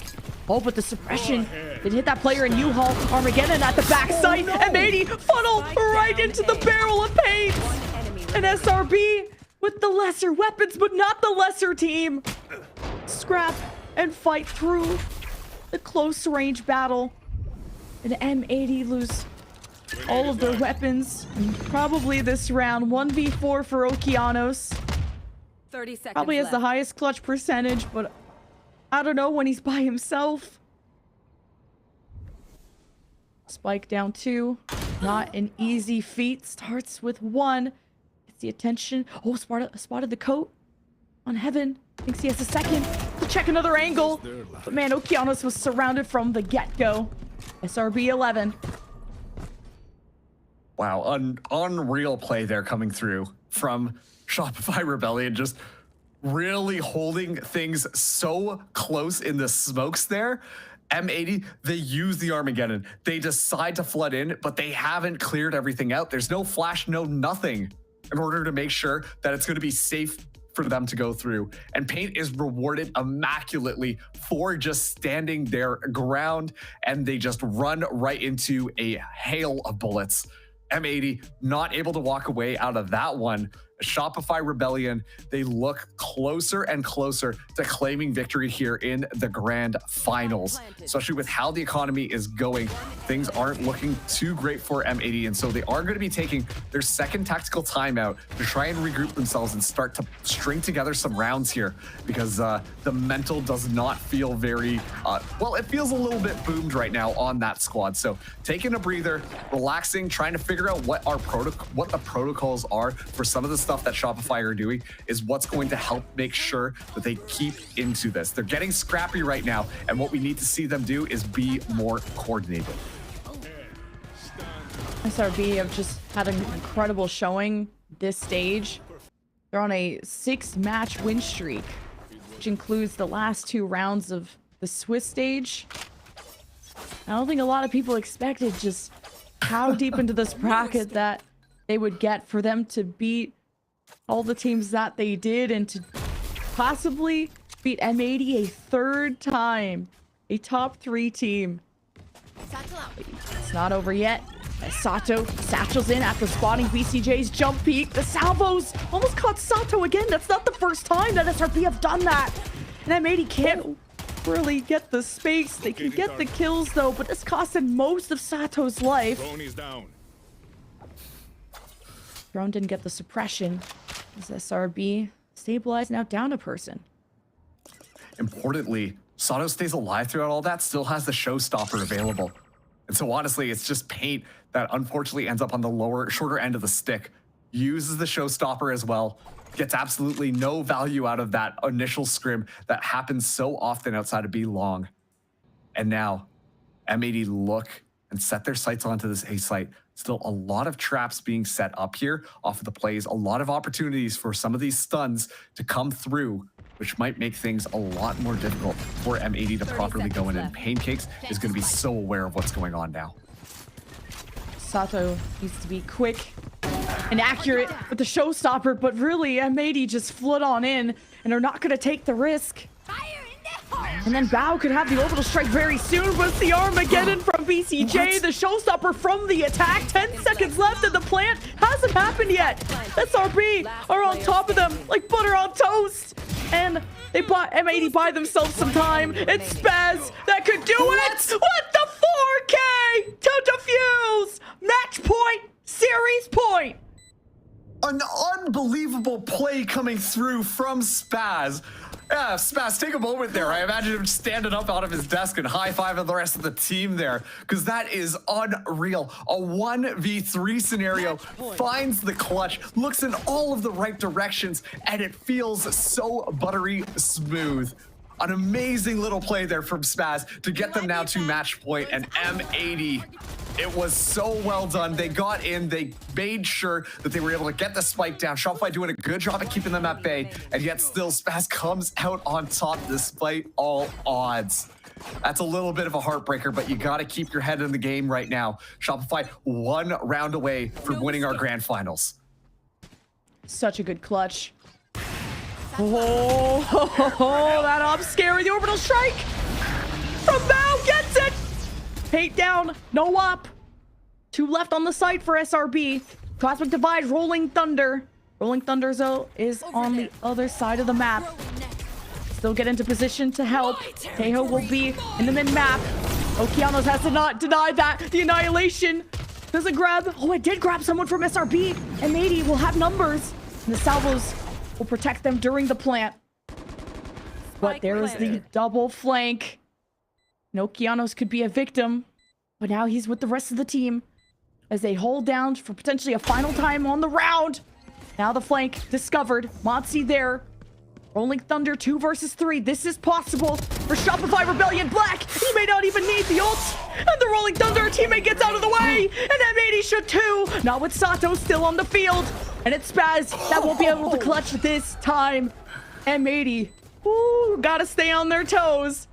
Oh, but the suppression did hit that player in U-Haul. Armageddon at the backside. M80 funnel right into the barrel of Paint. And SRB with the lesser weapons, but not the lesser team. Scrap and fight through the close range battle. And M80 lose all of their weapons. And probably this round 1v4 for Okeanos. 30 seconds Probably has left. the highest clutch percentage, but I don't know when he's by himself. Spike down 2. Not an easy feat. Starts with 1. Gets the attention. Oh, spotted the coat on Heaven. Thinks he has a second to check another angle. But man, Okeanos was surrounded from the get-go. SRB 11. Wow, unreal play there coming through from Shopify Rebellion, just really holding things so close in the smokes there. M80, they use the Armageddon. They decide to flood in, but they haven't cleared everything out. There's no flash, no nothing in order to make sure that it's going to be safe for them to go through. And Paint is rewarded immaculately for just standing their ground, and they just run right into a hail of bullets. M80 not able to walk away out of that one. Shopify Rebellion, they look closer and closer to claiming victory here in the grand finals. Especially with how the economy is going, things aren't looking too great for M80, and so they are going to be taking their second tactical timeout to try and regroup themselves and start to string together some rounds here, because the mental does not feel very, well, it feels a little bit boomed right now on that squad. So taking a breather, relaxing, trying to figure out what the protocols are for some of the stuff that Shopify are doing is what's going to help make sure that they keep into this. They're getting scrappy right now, and what we need to see them do is be more coordinated. SRB have just had an incredible showing this stage. They're on a 6-match win streak, which includes the last 2 rounds of the Swiss stage. I don't think a lot of people expected just how deep into this bracket that they would get for them to beat all the teams that they did, and to possibly beat M80 a 3rd time. A top 3 team. It's not over yet. As Sato satchels in after spotting BCJ's jump peek. The salvos almost caught Sato again. That's not the first time that SRB have done that. And M80 can't really get the space. They can get the kills though, but this costed most of Sato's life. Drone didn't get the suppression. As SRB stabilized, now down a person. Importantly, Sato stays alive throughout all that, still has the showstopper available. And so honestly, it's just Paint that unfortunately ends up on the shorter end of the stick. Uses the showstopper as well. Gets absolutely no value out of that initial scrim that happens so often outside of B long. And now, M80 look and set their sights onto this A site. Still a lot of traps being set up here off of the plays. A lot of opportunities for some of these stuns to come through, which might make things a lot more difficult for M80 to properly go in. And Pancakes is going to be so aware of what's going on now. Sato needs to be quick and accurate with the showstopper, but really M80 just flood on in and are not going to take the risk. And then Bao could have the orbital strike very soon, but it's the Armageddon from BCJ, the showstopper from the attack. 10 seconds left and the plant hasn't happened yet. SRB are on top of them like butter on toast. And they bought M80 by themselves some time. It's Spaz that could do it with the 4K to defuse. Match point, series point. An unbelievable play coming through from Spaz. Yeah, Spaz, take a moment there. I imagine him standing up out of his desk and high-fiving the rest of the team there, because that is unreal. A 1v3 scenario, finds the clutch, looks in all of the right directions, and it feels so buttery smooth. An amazing little play there from Spaz to get them now to match point, and M80. It was so well done. They got in, they made sure that they were able to get the spike down. Shopify doing a good job at keeping them at bay, and yet still Spaz comes out on top despite all odds. That's a little bit of a heartbreaker, but you got to keep your head in the game right now. Shopify 1 round away from winning our grand finals. Such a good clutch. Oh, that op scary. The orbital strike from Bao gets it. Paint down, no op. 2 left on the site for SRB. Cosmic Divide, Rolling Thunder. Rolling Thunder though is on the other side of the map. Still get into position to help. Tejo will be in the mid-map. Okeanos has to not deny that. The Annihilation doesn't grab. Oh, it did grab someone from SRB. M80 will have numbers. And the salvos will protect them during the plant. But there is the double flank. Okeanos could be a victim. But now he's with the rest of the team as they hold down for potentially a final time on the round. Now the flank discovered. Motzi there. Rolling Thunder 2 versus 3. This is possible for Shopify Rebellion Black. He may not even need the ult. And the Rolling Thunder teammate gets out of the way. And M80 should too. Not with Sato still on the field. And it's Spaz that won't be able to clutch this time. M80. Ooh, gotta stay on their toes.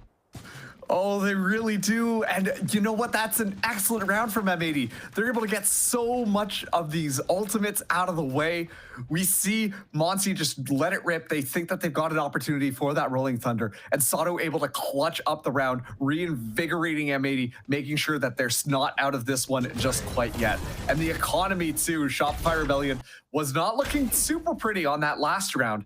Oh, they really do. And you know what? That's an excellent round from M80. They're able to get so much of these ultimates out of the way. We see Monty just let it rip. They think that they've got an opportunity for that Rolling Thunder. And Sato able to clutch up the round, reinvigorating M80, making sure that they're not out of this one just quite yet. And the economy too, Shopify Rebellion was not looking super pretty on that last round.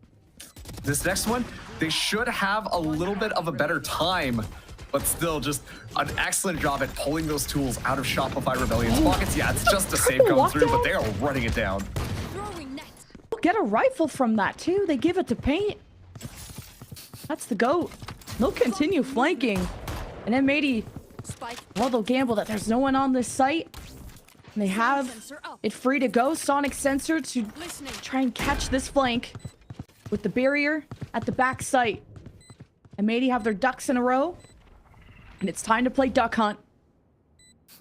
This next one, they should have a little bit of a better time. But still, just an excellent job at pulling those tools out of Shopify Rebellion's pockets. Yeah, it's just a save going through, but they are running it down. We'll get a rifle from that, too. They give it to Paint. That's the GOAT. They'll continue flanking. And M80, well, they'll gamble that there's no one on this site. And they have it free to go. Sonic Sensor to try and catch this flank with the barrier at the back site. M80 have their ducks in a row. And it's time to play Duck Hunt.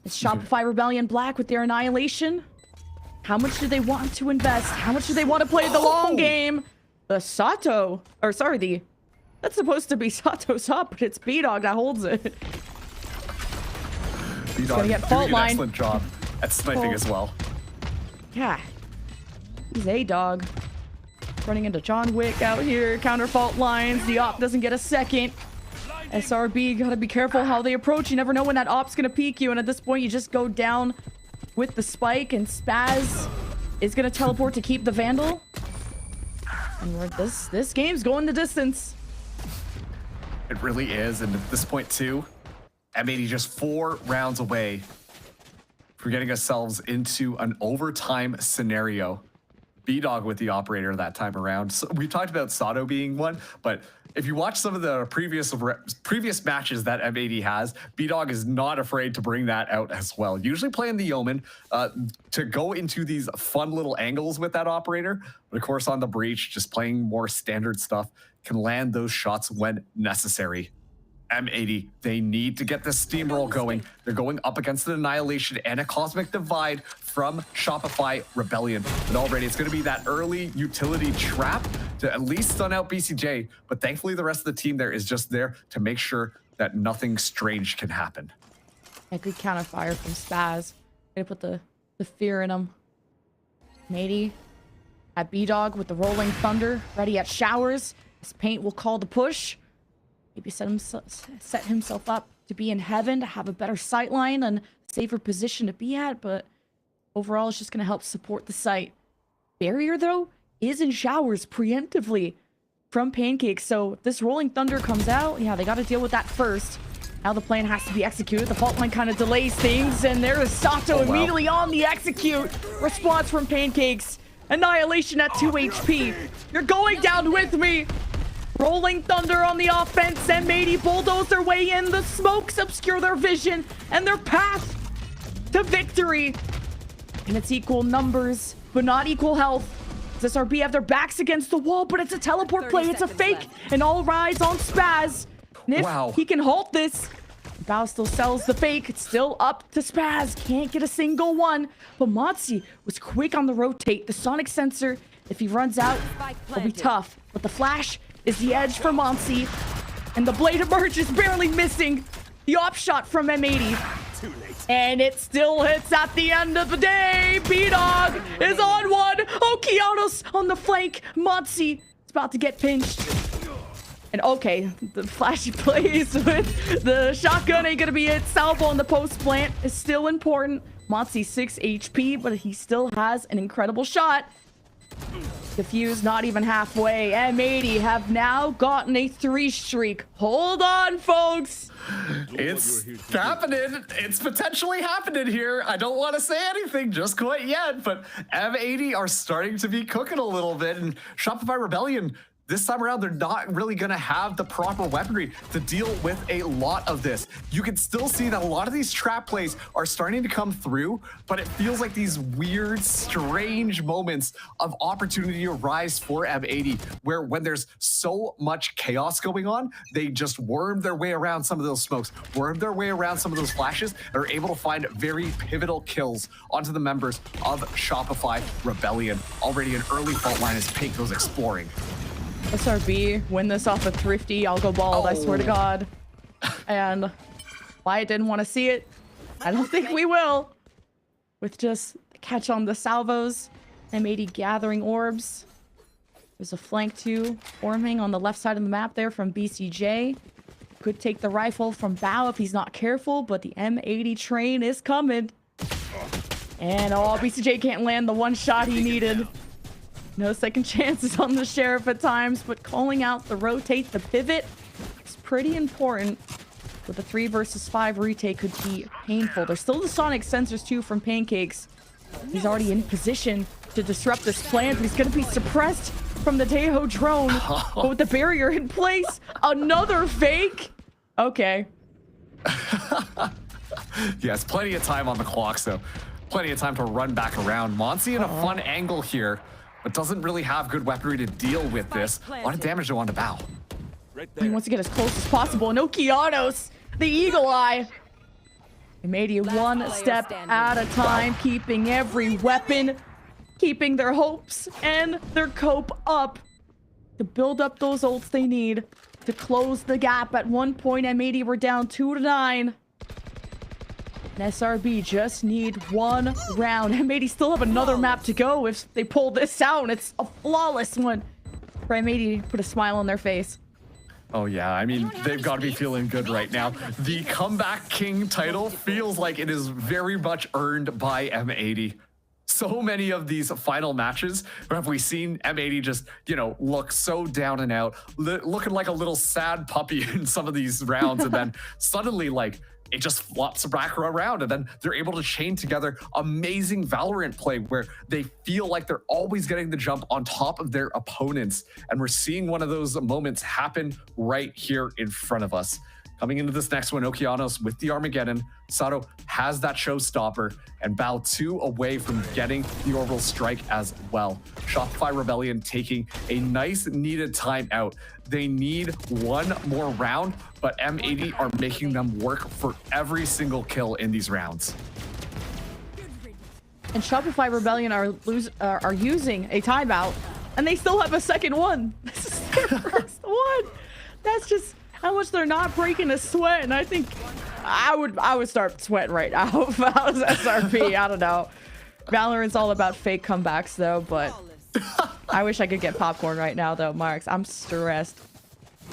It's Shopify Rebellion Black with their Annihilation. How much do they want to invest? How much do they want to play the long game? The Sato, or sorry, that's supposed to be Sato's up, but it's B-Dog that holds it. B-Dog get fault doing an line. excellent job at sniping as well. Yeah, he's A-Dog. Running into John Wick out here, counter fault lines. The op doesn't get a second. SRB, gotta be careful how they approach. You never know when that op's gonna peek you, and at this point, you just go down with the spike, and Spaz is gonna teleport to keep the Vandal. And this game's going the distance. It really is, and at this point too, M80 just 4 rounds away from getting ourselves into an overtime scenario. B-Dog with the operator that time around. So we talked about Sato being one, but if you watch some of the previous matches that M80 has, B-Dog is not afraid to bring that out as well. Usually playing the Yeoman to go into these fun little angles with that operator. But of course on the Breach, just playing more standard stuff, can land those shots when necessary. M80, they need to get this steamroll going. They're going up against an Annihilation and a Cosmic Divide from Shopify Rebellion. But already it's going to be that early utility trap to at least stun out BCJ. But thankfully the rest of the team there is just there to make sure that nothing strange can happen. A good counter fire from Spaz. Gonna put the fear in him. M80 at B-Dog with the Rolling Thunder. Ready at Showers. His Paint will call the push. Maybe set himself up to be in heaven, to have a better sight line and safer position to be at, but overall it's just going to help support the site. Barrier, though, is in Showers preemptively from Pancakes, so if this Rolling Thunder comes out, yeah, they got to deal with that first. Now the plan has to be executed. The fault line kind of delays things, and there is Sato immediately on the execute. Response from Pancakes. Annihilation at 2 HP. You're going down with me. Rolling Thunder on the offense. M80 bulldoze their way in. The smokes obscure their vision and their path to victory. And it's equal numbers, but not equal health. SRB have their backs against the wall, but it's a teleport play. It's a fake. And all rise on Spaz. Niff, Wow. he can halt this. Bao still sells the fake. It's still up to Spaz. Can't get a single one. But Motzi was quick on the rotate. The sonic sensor, if he runs out, will be tough. But the flash is the edge for Motzi. And the blade of Merge is barely missing. The op shot from M80. And it still hits at the end of the day. B-Dog is on one. Okeanos on the flank. Motzi is about to get pinched. And okay, the flashy plays with the shotgun ain't gonna be it. Salvo on the post plant is still important. Motzi 6 HP, but he still has an incredible shot. Defuse not even halfway. M80 have now gotten a 3 streak. Hold on, folks. It's happening. It's potentially happening here. I don't want to say anything just quite yet, but M80 are starting to be cooking a little bit. And Shopify Rebellion, this time around, they're not really going to have the proper weaponry to deal with a lot of this. You can still see that a lot of these trap plays are starting to come through, but it feels like these weird, strange moments of opportunity arise for M80, where when there's so much chaos going on, they just worm their way around some of those smokes, worm their way around some of those flashes, and are able to find very pivotal kills onto the members of Shopify Rebellion. Already an early fault line as Pink goes exploring. SRB win this off a thrifty. I'll go bald, I swear to God. And why I didn't want to see it, I don't think we will. With just the catch on the salvos, M80 gathering orbs. There's a flank 2 forming on the left side of the map there from BCJ. Could take the rifle from Bao if he's not careful, but the M80 train is coming. And oh, BCJ can't land the one shot he needed. No second chances on the Sheriff at times, but calling out the rotate, the pivot is pretty important. But the 3 versus 5 retake could be painful. There's still the sonic sensors too from Pancakes. He's already in position to disrupt this plant. He's going to be suppressed from the Tejo drone. But with the barrier in place, another fake. Okay. Yes, plenty of time on the clock, so plenty of time to run back around. Monsi in a fun angle here, but doesn't really have good weaponry to deal with this. A lot of damage to on to Bao. He wants to get as close as possible. And Okeanos, the eagle eye. They made it one step at a time, keeping every weapon, keeping their hopes and their cope up to build up those ults they need to close the gap. At one point, M80 were down 2-9. And SRB just need one round. M80 still have another map to go if they pull this out. And it's a flawless one for M80 to put a smile on their face. Oh yeah, I mean, they've got to be feeling good right now. The Comeback King title feels like it is very much earned by M80. So many of these final matches have we seen M80 just, you know, look so down and out, looking like a little sad puppy in some of these rounds, and then suddenly, like, it just flops back around, and then they're able to chain together amazing Valorant play where they feel like they're always getting the jump on top of their opponents. And we're seeing one of those moments happen right here in front of us. Coming into this next one, Okeanos with the Armageddon. Sato has that showstopper, and Bao 2 away from getting the orbital strike as well. Shopify Rebellion taking a nice needed timeout. They need one more round, but M80 are making them work for every single kill in these rounds. And Shopify Rebellion are using a timeout, and they still have a second one. This is their first one. That's just how much they're not breaking a sweat. And I think I would start sweating right now if I was SRB. I don't know. Valorant's all about fake comebacks though, but I wish I could get popcorn right now though, Marks. I'm stressed.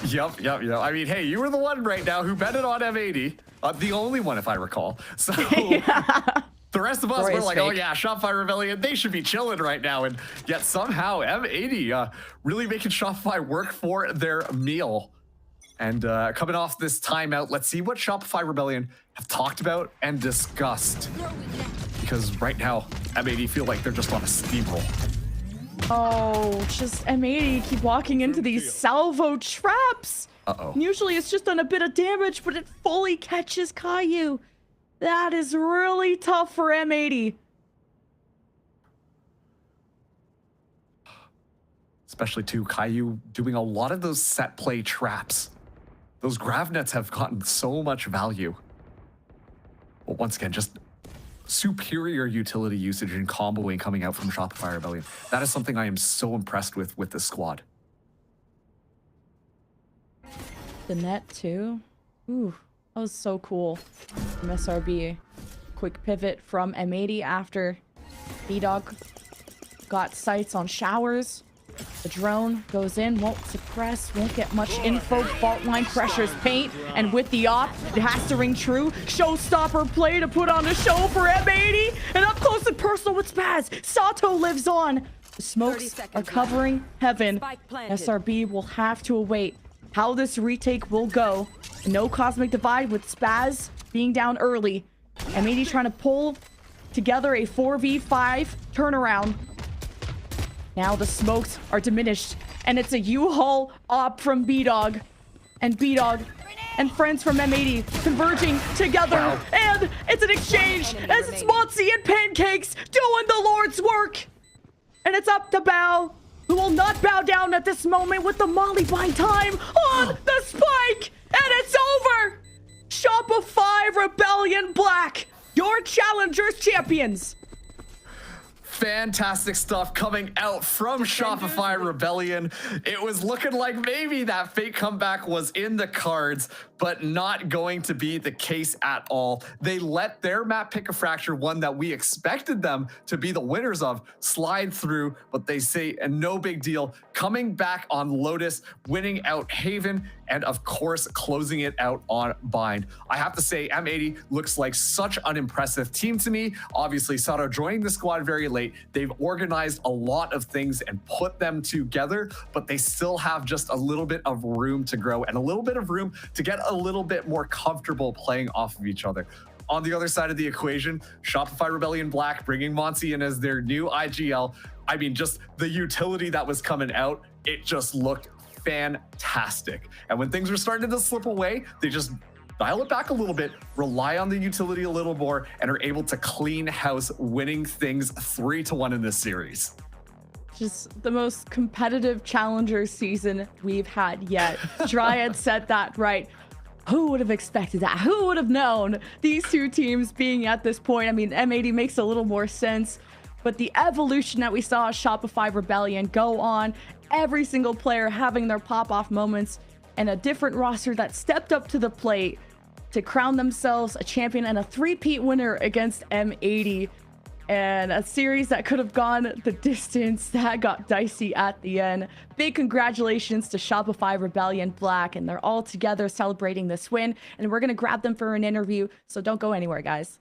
Yep. I mean, hey, you were the one right now who betted on M80. The only one, if I recall. So the rest of us were like, oh yeah, Shopify Rebellion, they should be chilling right now. And yet somehow M80 really making Shopify work for their meal. And coming off this timeout, let's see what Shopify Rebellion have talked about and discussed. Because right now, M80 feel like they're just on a steamroll. Oh, just M80 keep walking into these salvo traps. Uh-oh. Usually it's just done a bit of damage, but it fully catches Caillou. That is really tough for M80. Especially too, Caillou doing a lot of those set play traps. Those grav nets have gotten so much value. But once again, just superior utility usage and comboing coming out from Shopify Rebellion. That is something I am so impressed with this squad. The net too. Ooh, that was so cool from SRB. Quick pivot from M80 after B-Dog got sights on showers. The drone goes in, won't suppress, won't get much info. Fault line pressures paint, and with the op, it has to ring true. Showstopper play to put on a show for M80, and up close and personal with Spaz. Sato lives on. The smokes are covering heaven. SRB will have to await how this retake will go. No cosmic divide with Spaz being down early. M80 trying to pull together a 4v5 turnaround. Now the smokes are diminished, and it's a U-Haul op from B-Dog. And B-Dog and friends from M80 converging together. Wow. And it's an exchange as it's Monty and Pancakes doing the Lord's work. And it's up to Bao, who will not bow down at this moment with the Molly bind time on the spike. And it's over. Shopify Rebellion Black, your Challengers champions. Fantastic stuff coming out from Shopify Rebellion. It was looking like maybe that fake comeback was in the cards, but not going to be the case at all. They let their map Pick a Fracture, one that we expected them to be the winners of, slide through, but they say, and no big deal, coming back on Lotus, winning out Haven, and of course, closing it out on Bind. I have to say, M80 looks like such an impressive team to me. Obviously, Sato joining the squad very late. They've organized a lot of things and put them together, but they still have just a little bit of room to grow and a little bit of room to get a little bit more comfortable playing off of each other. On the other side of the equation, Shopify Rebellion Black bringing Monty in as their new IGL. I mean, just the utility that was coming out, it just looked fantastic. And when things were starting to slip away, they just dial it back a little bit, rely on the utility a little more, and are able to clean house, winning things 3-1 in this series. Just the most competitive challenger season we've had yet. Dryad said that right. Who would have expected that? Who would have known these two teams being at this point? I mean, M80 makes a little more sense, but the evolution that we saw Shopify Rebellion go on, every single player having their pop-off moments, and a different roster that stepped up to the plate to crown themselves a champion and a three-peat winner against M80. And a series that could have gone the distance that got dicey at the end. Big congratulations to Shopify Rebellion Black, and they're all together celebrating this win. And we're going to grab them for an interview, so don't go anywhere, guys.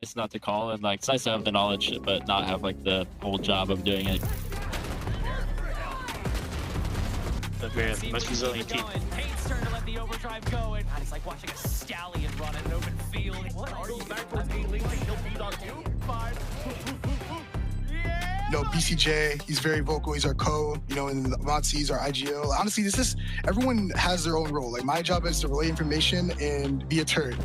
It's not to call, and like, it's nice to have the knowledge, but not have like the whole job of doing it. We're the most resilient team. Hate's turn to let the overdrive go, and it's like watching a stallion run in an open field. What are you No, BCJ, he's very vocal. He's our co, and Vatsi's our IGL. Honestly, everyone has their own role. Like, my job is to relay information and be a turd.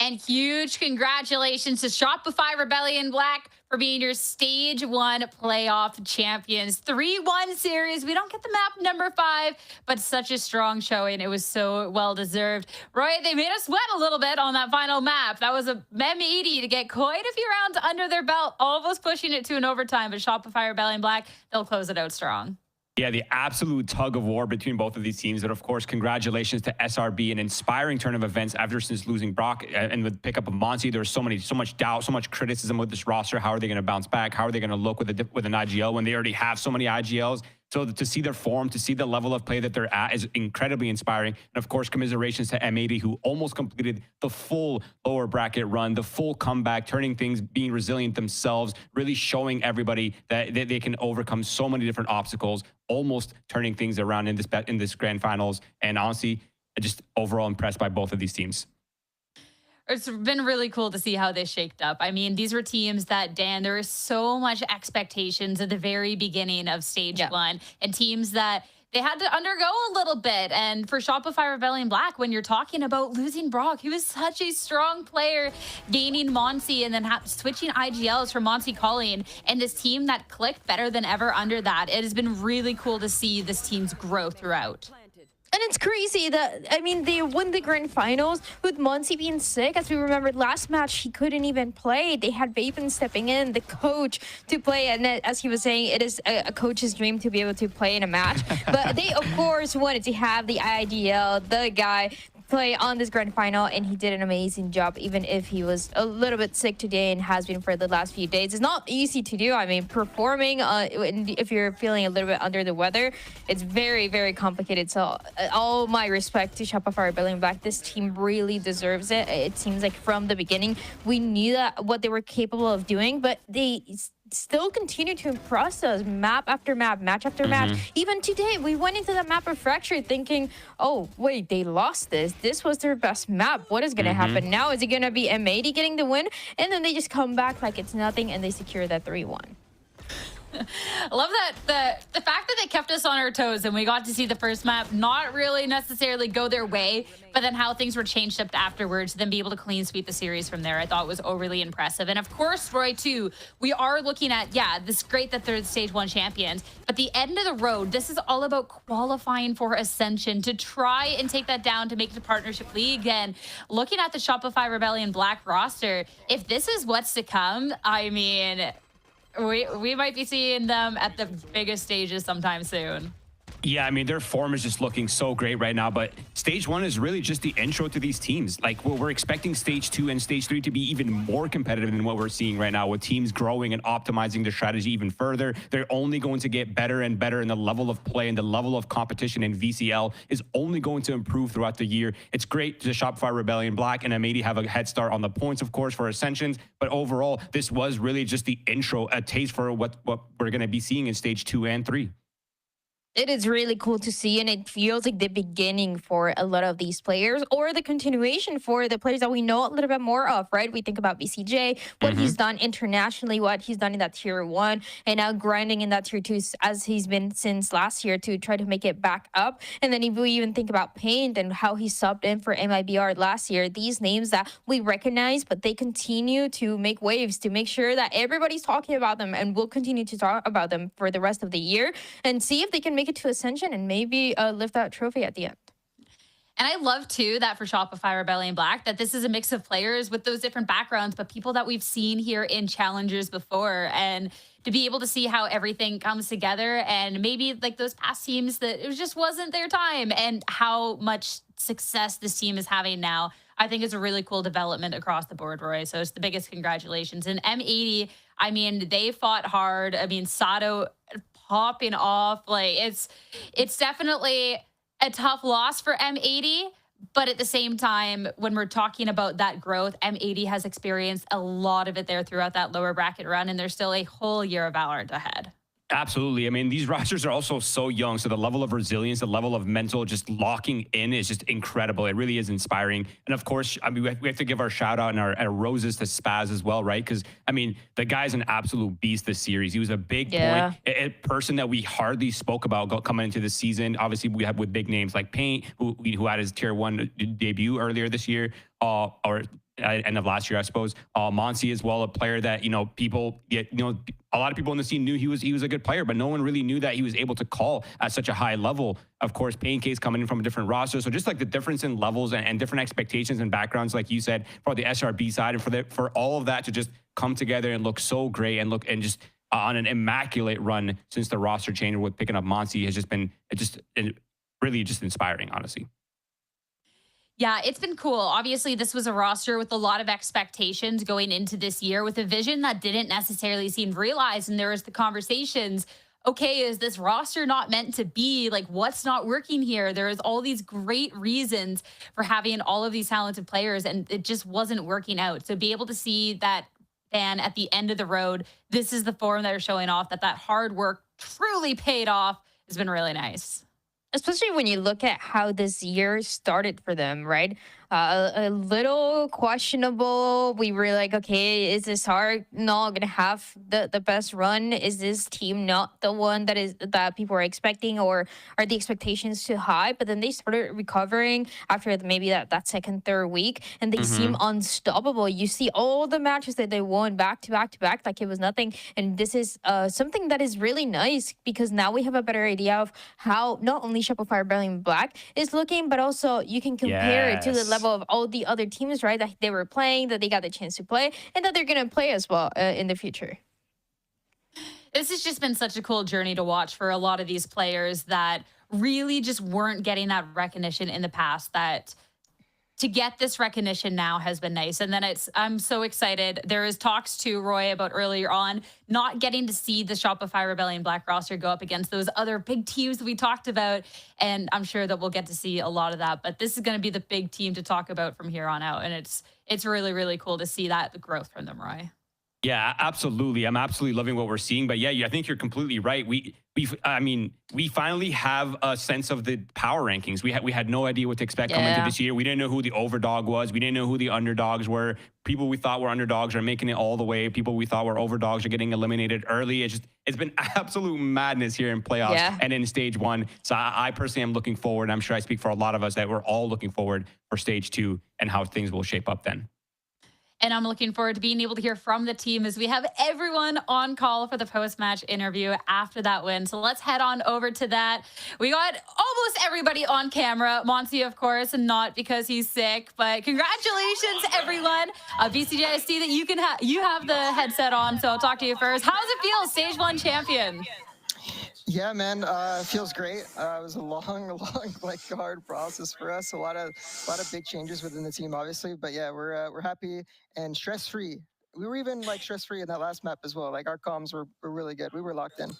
And huge congratulations to Shopify Rebellion Black for being your Stage 1 playoff champions. 3-1 series. We don't get the map number 5, but such a strong showing. It was so well-deserved. Roy, they made us sweat a little bit on that final map. That was a M80 to get quite a few rounds under their belt, almost pushing it to an overtime, but Shopify Rebellion Black, they'll close it out strong. Yeah, the absolute tug of war between both of these teams. And of course, congratulations to SRB, an inspiring turn of events ever since losing Brock and with pickup of Monty. There was so much doubt, so much criticism with this roster. How are they going to bounce back? How are they going to look with an IGL when they already have so many IGLs? So to see their form, to see the level of play that they're at is incredibly inspiring. And of course, commiserations to M80, who almost completed the full lower bracket run, the full comeback, turning things, being resilient themselves, really showing everybody that they can overcome so many different obstacles, almost turning things around in this grand finals. And honestly, just overall impressed by both of these teams. It's been really cool to see how this shaked up. I mean, these were teams that, Dan, there was so much expectations at the very beginning of Stage 1, and teams that they had to undergo a little bit. And for Shopify Rebellion Black, when you're talking about losing Brock, he was such a strong player, gaining Monty and then switching IGLs for Monty Colleen, and this team that clicked better than ever under that. It has been really cool to see this team's growth throughout. And it's crazy that, I mean, they won the grand finals with Monty being sick. As we remembered last match, he couldn't even play. They had Vapen stepping in, the coach, to play. And as he was saying, it is a coach's dream to be able to play in a match. But they, of course, wanted to have the IDL, the guy, play on this grand final, and he did an amazing job, even if he was a little bit sick today and has been for the last few days. It's not easy to do. I mean, performing, if you're feeling a little bit under the weather, it's very, very complicated. So all my respect to Shopify Rebellion Black. This team really deserves it. It seems like from the beginning, we knew that what they were capable of doing, but they still continue to impress us map after map, match after match. Even today, we went into the map of Fracture thinking, oh, wait, they lost this. This was their best map. What is going to happen now? Is it going to be M80 getting the win? And then they just come back like it's nothing, and they secure that 3-1. I love that the fact that they kept us on our toes and we got to see the first map not really necessarily go their way, but then how things were changed up afterwards, then be able to clean sweep the series from there, I thought was overly impressive. And of course, Roy, too, we are looking at, yeah, this is great that they're the stage 1 champions, but the end of the road, this is all about qualifying for Ascension to try and take that down to make it to Partnership League. And looking at the Shopify Rebellion Black roster, if this is what's to come, I mean, we might be seeing them at the biggest stages sometime soon. Yeah, I mean, their form is just looking so great right now, but stage 1 is really just the intro to these teams. Like, we're expecting stage 2 and stage 3 to be even more competitive than what we're seeing right now, with teams growing and optimizing their strategy even further. They're only going to get better and better, and the level of play and the level of competition in VCL is only going to improve throughout the year. It's great to Shopify Rebellion Black and M80 have a head start on the points, of course, for Ascensions, but overall, this was really just the intro, a taste for what we're going to be seeing in stage 2 and 3. It is really cool to see, and it feels like the beginning for a lot of these players, or the continuation for the players that we know a little bit more of, right? We think about BCJ, what he's done internationally, what he's done in that tier 1, and now grinding in that tier 2 as he's been since last year to try to make it back up. And then if we even think about Paint and how he subbed in for MIBR last year, these names that we recognize, but they continue to make waves to make sure that everybody's talking about them, and we'll continue to talk about them for the rest of the year and see if they can make it to Ascension and maybe lift that trophy at the end. And I love, too, that for Shopify Rebellion Black, that this is a mix of players with those different backgrounds, but people that we've seen here in Challengers before. And to be able to see how everything comes together, and maybe like those past teams that it just wasn't their time, and how much success this team is having now, I think is a really cool development across the board, Roy. So it's the biggest congratulations. And M80, I mean, they fought hard. I mean, Sato popping off. Like, it's definitely a tough loss for M80, but at the same time, when we're talking about that growth, M80 has experienced a lot of it there throughout that lower bracket run, and there's still a whole year of VALORANT ahead. Absolutely. I mean, these rosters are also so young, so the level of resilience, the level of mental just locking in is just incredible. It really is inspiring. And of course, I mean, we have to give our shout out and our roses to Spaz as well, right? Because, I mean, the guy's an absolute beast this series. He was a big point, a person that we hardly spoke about coming into the season. Obviously, we have with big names like Paint, who had his tier 1 debut earlier this year, or end of last year, I suppose. Monsi as well, a player that, people get, a lot of people in the scene knew he was a good player, but no one really knew that he was able to call at such a high level. Of course, Pancakes coming in from a different roster. So just like the difference in levels and different expectations and backgrounds, like you said, for the SRB side, and for all of that to just come together and look so great and just on an immaculate run since the roster change with picking up Monsi has just been really just inspiring, honestly. Yeah, it's been cool. Obviously, this was a roster with a lot of expectations going into this year, with a vision that didn't necessarily seem realized. And there was the conversations, okay, is this roster not meant to be? Like, what's not working here? There is all these great reasons for having all of these talented players, and it just wasn't working out. So be able to see that, and at the end of the road, this is the form that are showing off that hard work truly paid off, has been really nice. Especially when you look at how this year started for them, right? A little questionable. We were like, okay, is this hard not gonna have the best run? Is this team not the one that people are expecting, or are the expectations too high? But then they started recovering after maybe that second, third week, and they seem unstoppable. You see all the matches that they won back to back to back like it was nothing. And this is something that is really nice, because now we have a better idea of how not only Shopify Rebellion Black is looking, but also you can compare it to the level of all the other teams, right, that they were playing, that they got the chance to play, and that they're going to play as well in the future. This has just been such a cool journey to watch for a lot of these players that really just weren't getting that recognition in the past, that to get this recognition now has been nice. And then I'm so excited. There is talks too, Roy, about earlier on not getting to see the Shopify Rebellion Black roster go up against those other big teams that we talked about. And I'm sure that we'll get to see a lot of that. But this is going to be the big team to talk about from here on out. And it's really, really cool to see that growth from them, Roy. Yeah, absolutely. I'm absolutely loving what we're seeing. But yeah, I think you're completely right. We finally have a sense of the power rankings. We had no idea what to expect coming into this year. We didn't know who the overdog was. We didn't know who the underdogs were. People we thought were underdogs are making it all the way. People we thought were overdogs are getting eliminated early. It's been absolute madness here in playoffs and in stage 1. So I personally am looking forward. I'm sure I speak for a lot of us that we're all looking forward for stage 2 and how things will shape up then. And I'm looking forward to being able to hear from the team as we have everyone on call for the post-match interview after that win. So let's head on over to that. We got almost everybody on camera. Monty, of course, and not because he's sick, but congratulations, everyone. BCJ, I see that you have the headset on, so I'll talk to you first. How does it feel, stage 1 champion? Yeah, man, it feels great. It was a long, like hard process for us. A lot of big changes within the team, obviously. But yeah, we're happy and stress-free. We were even like stress-free in that last map as well. Like our comms were really good. We were locked in.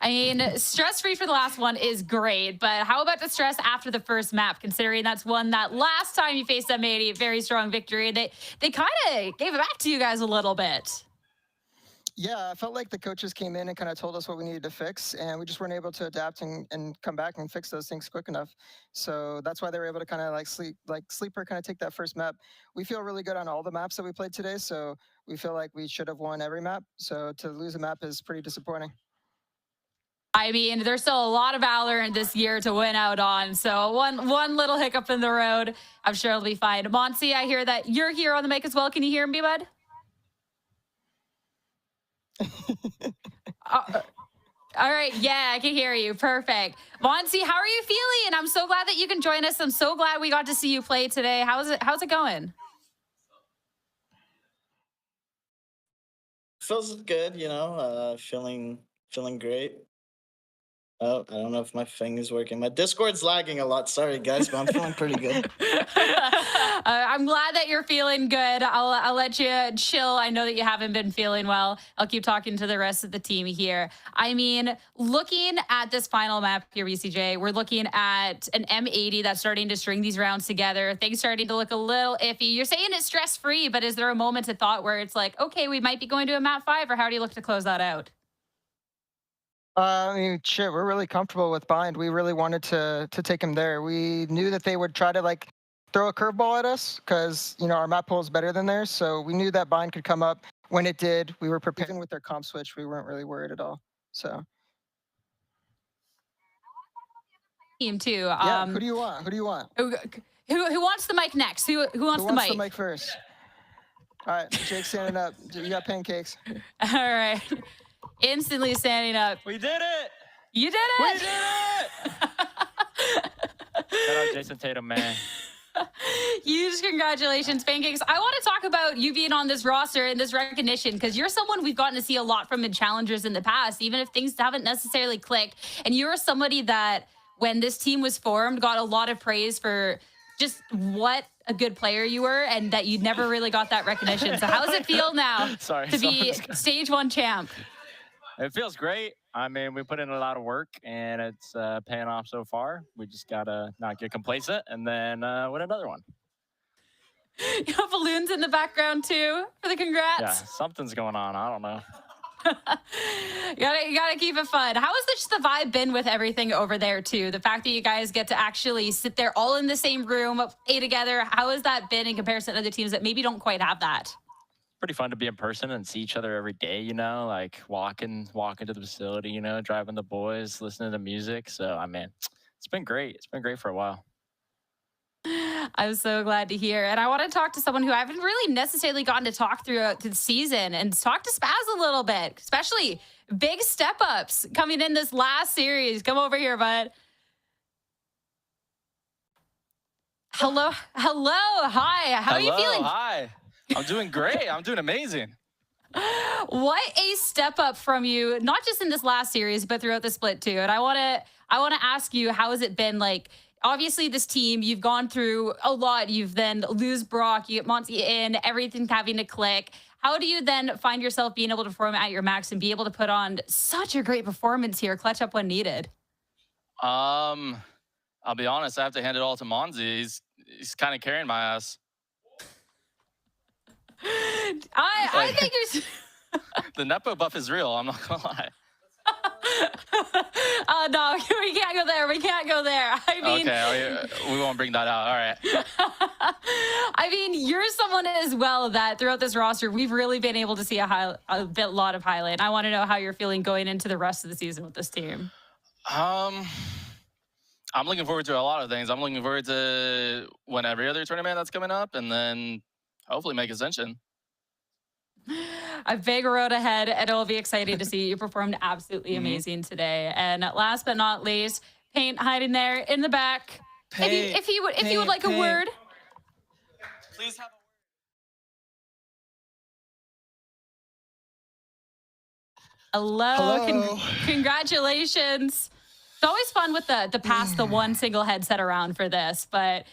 I mean, stress-free for the last one is great, but how about the stress after the first map, considering that's one that last time you faced M80, very strong victory. They kind of gave it back to you guys a little bit. Yeah, I felt like the coaches came in and kind of told us what we needed to fix, and we just weren't able to adapt and come back and fix those things quick enough. So that's why they were able to kind of like sleeper kind of take that first map. We feel really good on all the maps that we played today, so we feel like we should have won every map. So to lose a map is pretty disappointing. I mean, there's still a lot of VALORANT this year to win out on. So one little hiccup in the road, I'm sure it'll be fine. Monty, I hear that you're here on the mic as well. Can you hear me, bud? All right, yeah, I can hear you. Perfect. Monty, how are you feeling? I'm so glad that you can join us. I'm so glad we got to see you play today. How's it going? Feels good, you know, feeling great. Oh, I don't know if my thing is working. My Discord's lagging a lot. Sorry, guys, but I'm feeling pretty good. I'm glad that you're feeling good. I'll let you chill. I know that you haven't been feeling well. I'll keep talking to the rest of the team here. I mean, looking at this final map here, BCJ, we're looking at an M80 that's starting to string these rounds together. Things starting to look a little iffy. You're saying it's stress-free, but is there a moment of thought where it's like, okay, we might be going to a map 5, or how do you look to close that out? I mean, shit, we're really comfortable with Bind. We really wanted to take him there. We knew that they would try to like throw a curveball at us because, you know, our map pool is better than theirs. So we knew that Bind could come up. When it did, we were prepared. Even with their comp switch, we weren't really worried at all. So. Team too. Yeah, who do you want? Who do you want? Who wants the mic next? Who wants the mic? The mic first? All right, Jake's standing up. You got pancakes. All right. Instantly standing up. We did it! You did it! We did it! Shout out Jason Tatum, man. Huge congratulations, Pancakes. I want to talk about you being on this roster and this recognition because you're someone we've gotten to see a lot from in Challengers in the past, even if things haven't necessarily clicked. And you're somebody that, when this team was formed, got a lot of praise for just what a good player you were and that you never really got that recognition. So how does it feel now to be stage 1 champ? It feels great. I mean, we put in a lot of work, and it's paying off so far. We just got to not get complacent and then win another one. You have balloons in the background, too, for the congrats? Yeah, something's going on. I don't know. you gotta keep it fun. How has the vibe been with everything over there, too? The fact that you guys get to actually sit there all in the same room, play together, how has that been in comparison to other teams that maybe don't quite have that? Pretty fun to be in person and see each other every day, you know, like walking to the facility, you know, driving the boys, listening to music. So, I mean, it's been great. It's been great for a while. I'm so glad to hear. And I want to talk to someone who I haven't really necessarily gotten to talk throughout the season and talk to Spaz a little bit, especially big step ups coming in this last series. Come over here, bud. Hello. Hi. How are you feeling? Hi. I'm doing great. I'm doing amazing. What a step up from you, not just in this last series, but throughout the split too. And I want to ask you, how has it been? Like, obviously this team, you've gone through a lot. You've then lose Brock, you get Monty in, everything's having to click. How do you then find yourself being able to perform at your max and be able to put on such a great performance here, clutch up when needed? I'll be honest, I have to hand it all to Monzi. He's kind of carrying my ass. I think you're. The Nepo buff is real. I'm not gonna lie. No, we can't go there. We can't go there. I mean, okay, we won't bring that out. All right. I mean, you're someone as well that throughout this roster, we've really been able to see a lot of highlight. I want to know how you're feeling going into the rest of the season with this team. I'm looking forward to a lot of things. I'm looking forward to win every other tournament that's coming up, and then hopefully make Ascension. A big road ahead, and it'll be exciting to see. You performed absolutely amazing today. And last but not least, Paint hiding there in the back. If you would like a word. Please have Hello. Congratulations. It's always fun with the pass the one single headset around for this, but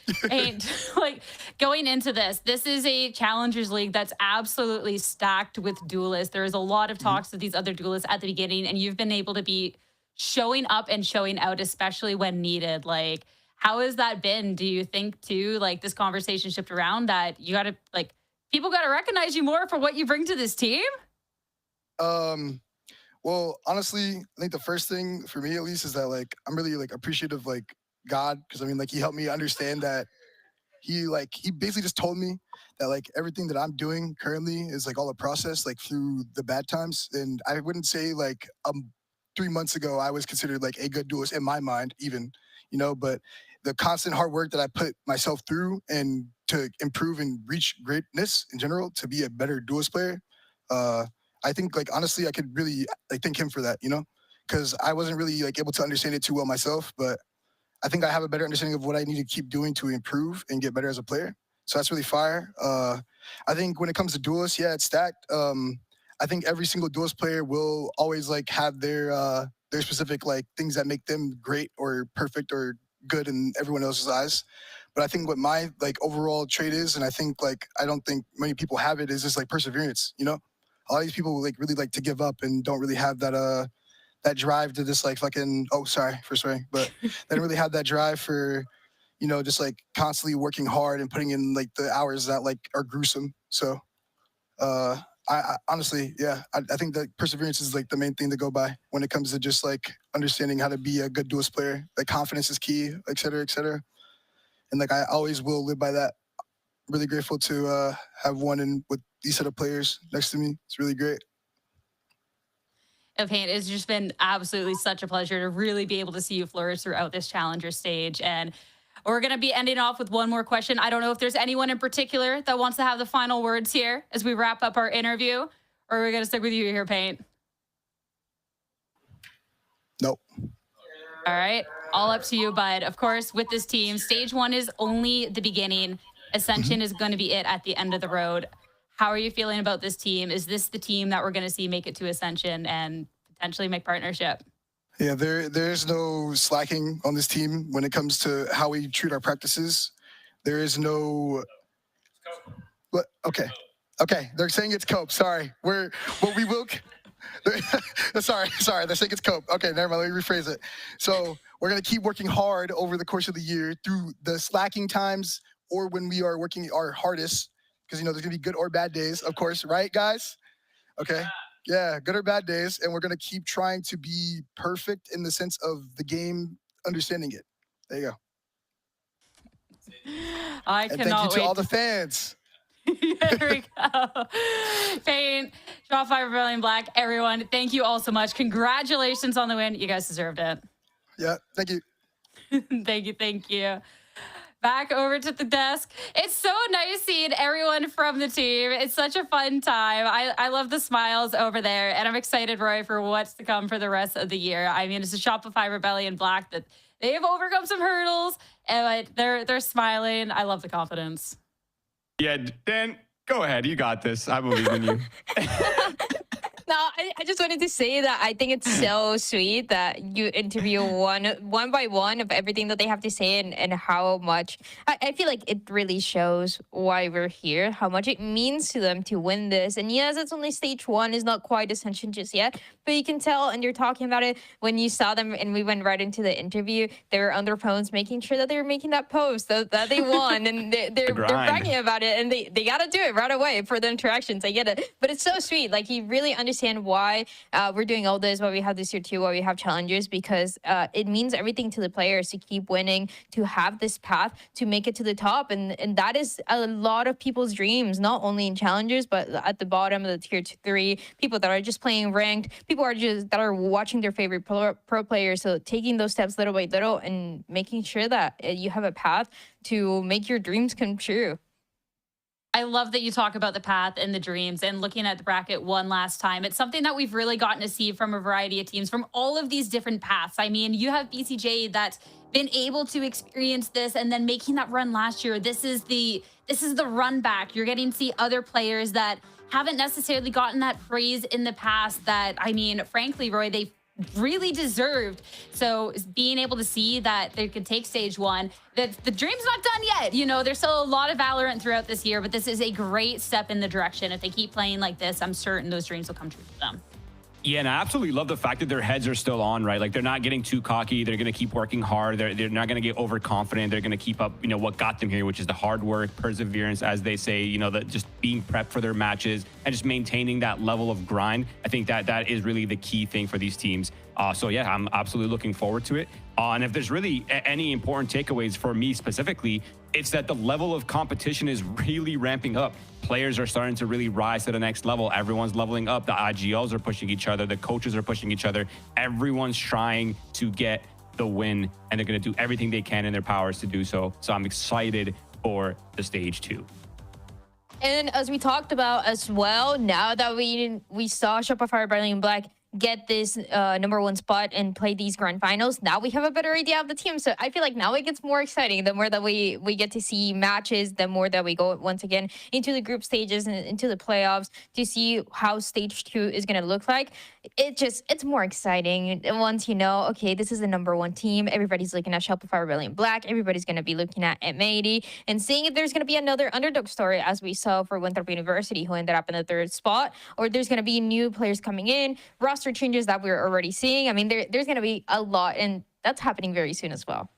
like going into this is a Challengers League that's absolutely stacked with duelists. There's a lot of talks with these other duelists at the beginning, and you've been able to be showing up and showing out, especially when needed. Like, how has that been? Do you think too, like this conversation shift around that you gotta people gotta recognize you more for what you bring to this team? Well, honestly, I think the first thing for me, at least, is that like I'm really like appreciative of like God, because I mean, like he helped me understand that he basically just told me that like everything that I'm doing currently is like all a process, like through the bad times. And I wouldn't say like 3 months ago I was considered like a good duelist in my mind, even, but the constant hard work that I put myself through and to improve and reach greatness in general, to be a better duelist player. I think, like, honestly, I could really thank him for that, because I wasn't really like able to understand it too well myself, but I think I have a better understanding of what I need to keep doing to improve and get better as a player. So that's really fire. I think when it comes to duelists, yeah, it's stacked. I think every single duelist player will always like have their specific like things that make them great or perfect or good in everyone else's eyes. But I think what my like overall trait is, and I think like I don't think many people have it, is just like perseverance, A lot of these people like really like to give up and don't really have that that drive to just like fucking sorry for swearing, but they don't really have that drive for just like constantly working hard and putting in like the hours that like are gruesome. So I honestly, yeah, I think that perseverance is like the main thing to go by when it comes to just like understanding how to be a good duelist player. Like confidence is key, et cetera, et cetera. And like I always will live by that. Really grateful to have one in with these set of players next to me. It's really great. Paint, it's just been absolutely such a pleasure to really be able to see you flourish throughout this Challenger stage. And we're going to be ending off with one more question. I don't know if there's anyone in particular that wants to have the final words here as we wrap up our interview, or are we going to stick with you here, Paint? Nope. All right. All up to you, bud. Of course, with this team, stage 1 is only the beginning. Ascension is going to be it at the end of the road. How are you feeling about this team? Is this the team that we're going to see make it to Ascension and potentially make partnership? Yeah, there's no slacking on this team when it comes to how we treat our practices. There is no... What? Okay. They're saying it's cope. Sorry. We will... sorry. They're saying it's cope. Okay, never mind. Let me rephrase it. So we're going to keep working hard over the course of the year through the slacking times or when we are working our hardest, because, there's going to be good or bad days, of course. Right, guys? Okay. Yeah, good or bad days. And we're going to keep trying to be perfect in the sense of the game, understanding it. There you go. I and cannot thank you to wait all the fans. There we go. Paint, Drop 5 Brilliant Black, everyone, thank you all so much. Congratulations on the win. You guys deserved it. Yeah, thank you. Thank you. Back over to the desk. It's so nice seeing everyone from the team. It's such a fun time. I love the smiles over there, and I'm excited, Roy, for what's to come for the rest of the year. I mean, it's a Shopify Rebellion Black that they have overcome some hurdles, and they're smiling. I love the confidence. Yeah, Dan, go ahead. You got this. I believe in you. No, I just wanted to say that I think it's so sweet that you interview one by one of everything that they have to say and how much I feel like it really shows why we're here, how much it means to them to win this. And yes, it's only stage 1, is not quite ascension just yet, but you can tell, and you're talking about it when you saw them and we went right into the interview, they were on their phones making sure that they were making that post that they won, and they're bragging about it, and they got to do it right away for the interactions. I get it, but it's so sweet. Like, you really understand why we're doing all this, why we have this year too, why we have challengers, because it means everything to the players to keep winning, to have this path to make it to the top, and that is a lot of people's dreams, not only in challengers but at the bottom of the tier 3, people that are just playing ranked, people that are watching their favorite pro players. So taking those steps little by little and making sure that you have a path to make your dreams come true. I love that you talk about the path and the dreams, and looking at the bracket one last time. It's something that we've really gotten to see from a variety of teams from all of these different paths. I mean, you have BCJ that's been able to experience this and then making that run last year. This is the run back. You're getting to see other players that haven't necessarily gotten that praise in the past that, I mean, frankly, Roy, they really deserved. So being able to see that they could take stage 1, that the dream's not done yet. You know, there's still a lot of Valorant throughout this year, but this is a great step in the direction. If they keep playing like this, I'm certain those dreams will come true for them. Yeah, and I absolutely love the fact that their heads are still on, right? Like, they're not getting too cocky. They're going to keep working hard. They're not going to get overconfident. They're going to keep up, you know, what got them here, which is the hard work, perseverance, as they say, you know, just being prepped for their matches and just maintaining that level of grind. I think that is really the key thing for these teams. So yeah, I'm absolutely looking forward to it. And if there's really any important takeaways for me specifically, it's that the level of competition is really ramping up. Players are starting to really rise to the next level. Everyone's leveling up. The IGLs are pushing each other. The coaches are pushing each other. Everyone's trying to get the win, and they're going to do everything they can in their powers to do so. So I'm excited for the stage 2. And as we talked about as well, now that we saw Shopify Berlin Black get this #1 spot and play these grand finals, now we have a better idea of the team. So I feel like now it gets more exciting. The more that we get to see matches, the more that we go once again into the group stages and into the playoffs to see how stage 2 is going to look like. It's more exciting. And once you know, okay, this is the #1 team, everybody's looking at Shopify Rebellion Black, everybody's going to be looking at M80 and seeing if there's going to be another underdog story, as we saw for Winthrop University, who ended up in the 3rd spot, or there's going to be new players coming in, roster changes that we're already seeing. I mean, there's going to be a lot, and that's happening very soon as well.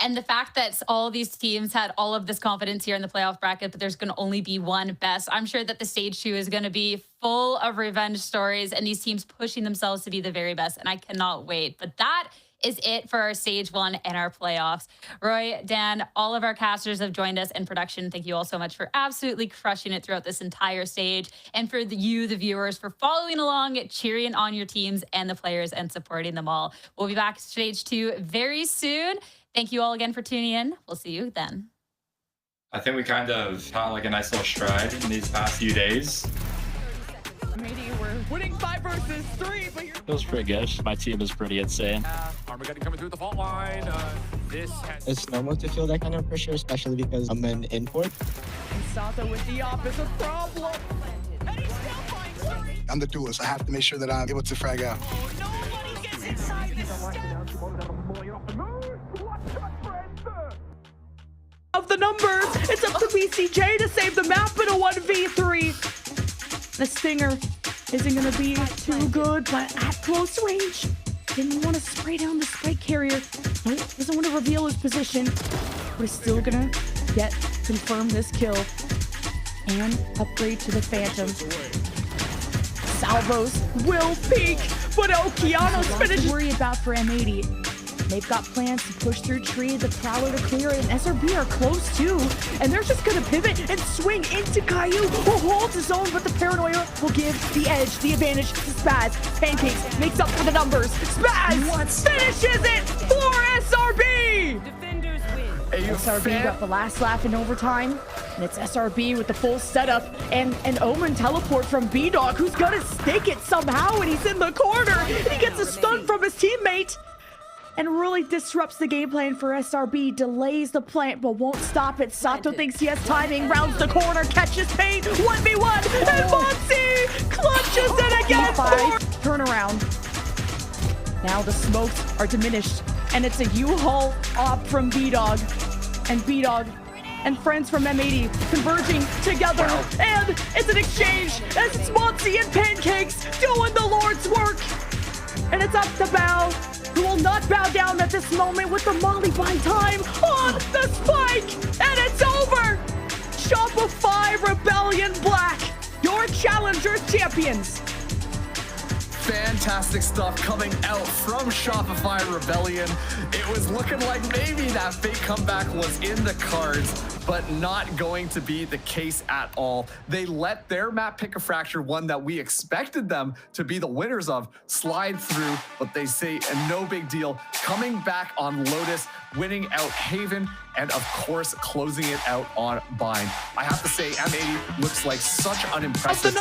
And the fact that all of these teams had all of this confidence here in the playoff bracket, but there's going to only be one best. I'm sure that the stage 2 is going to be full of revenge stories and these teams pushing themselves to be the very best. And I cannot wait. But that is it for our stage 1 and our playoffs. Roy, Dan, all of our casters have joined us in production. Thank you all so much for absolutely crushing it throughout this entire stage. And for you, the viewers, for following along, cheering on your teams and the players and supporting them all. We'll be back stage 2 very soon. Thank you all again for tuning in. We'll see you then. I think we kind of found like a nice little stride in these past few days. M80, we're winning 5 versus 3, but you're... Feels pretty good. My team is pretty insane. Armageddon coming through the fault line. It's normal to feel that kind of pressure, especially because I'm an import. And Sato with the opposite problem. And he's still flying 3. I'm the duelist. I have to make sure that I'm able to frag out. Nobody gets inside this. Of the numbers, it's up to BCJ to save the map in a 1v3. The Stinger isn't going to be too good, but at close range, didn't want to spray down the spike carrier. Nope, doesn't want to reveal his position, but is still going to confirm this kill and upgrade to the Phantom. Salvos will peak, but Okeanos finished. Worry about for M80. They've got plans to push through tree, the Prowler to clear it, and SRB are close too. And they're just gonna pivot and swing into Caillou, who holds his own, but the Paranoia will give the edge, the advantage to Spaz. Pancakes makes up for the numbers. Spaz finishes it for SRB! Defenders win. SRB got the last laugh in overtime, and it's SRB with the full setup and an Omen teleport from B-Dog, who's gonna stake it somehow, and he's in the corner, and he gets a stun from his teammate. and really disrupts the game plan for SRB, delays the plant, but won't stop it. Sato thinks he has timing, rounds the corner, catches Pain, 1v1, and Monty clutches it again. Turnaround. Now the smokes are diminished, and it's a U-Haul op from B-Dog. And B-Dog and friends from M80 converging together. And it's an exchange as it's Monty and Pancakes doing the Lord's work. And it's up to Bao, who will not bow down at this moment with the Molly by time on the spike. And it's over. Shopify Rebellion Black, your Challengers champions. Fantastic stuff coming out from Shopify Rebellion. It was looking like maybe that fake comeback was in the cards, but not going to be the case at all. They let their map Pick a Fracture, one that we expected them to be the winners of, slide through, but they say no big deal. Coming back on Lotus, winning out Haven, and of course, closing it out on Bind. I have to say, M80 looks like such an impressive...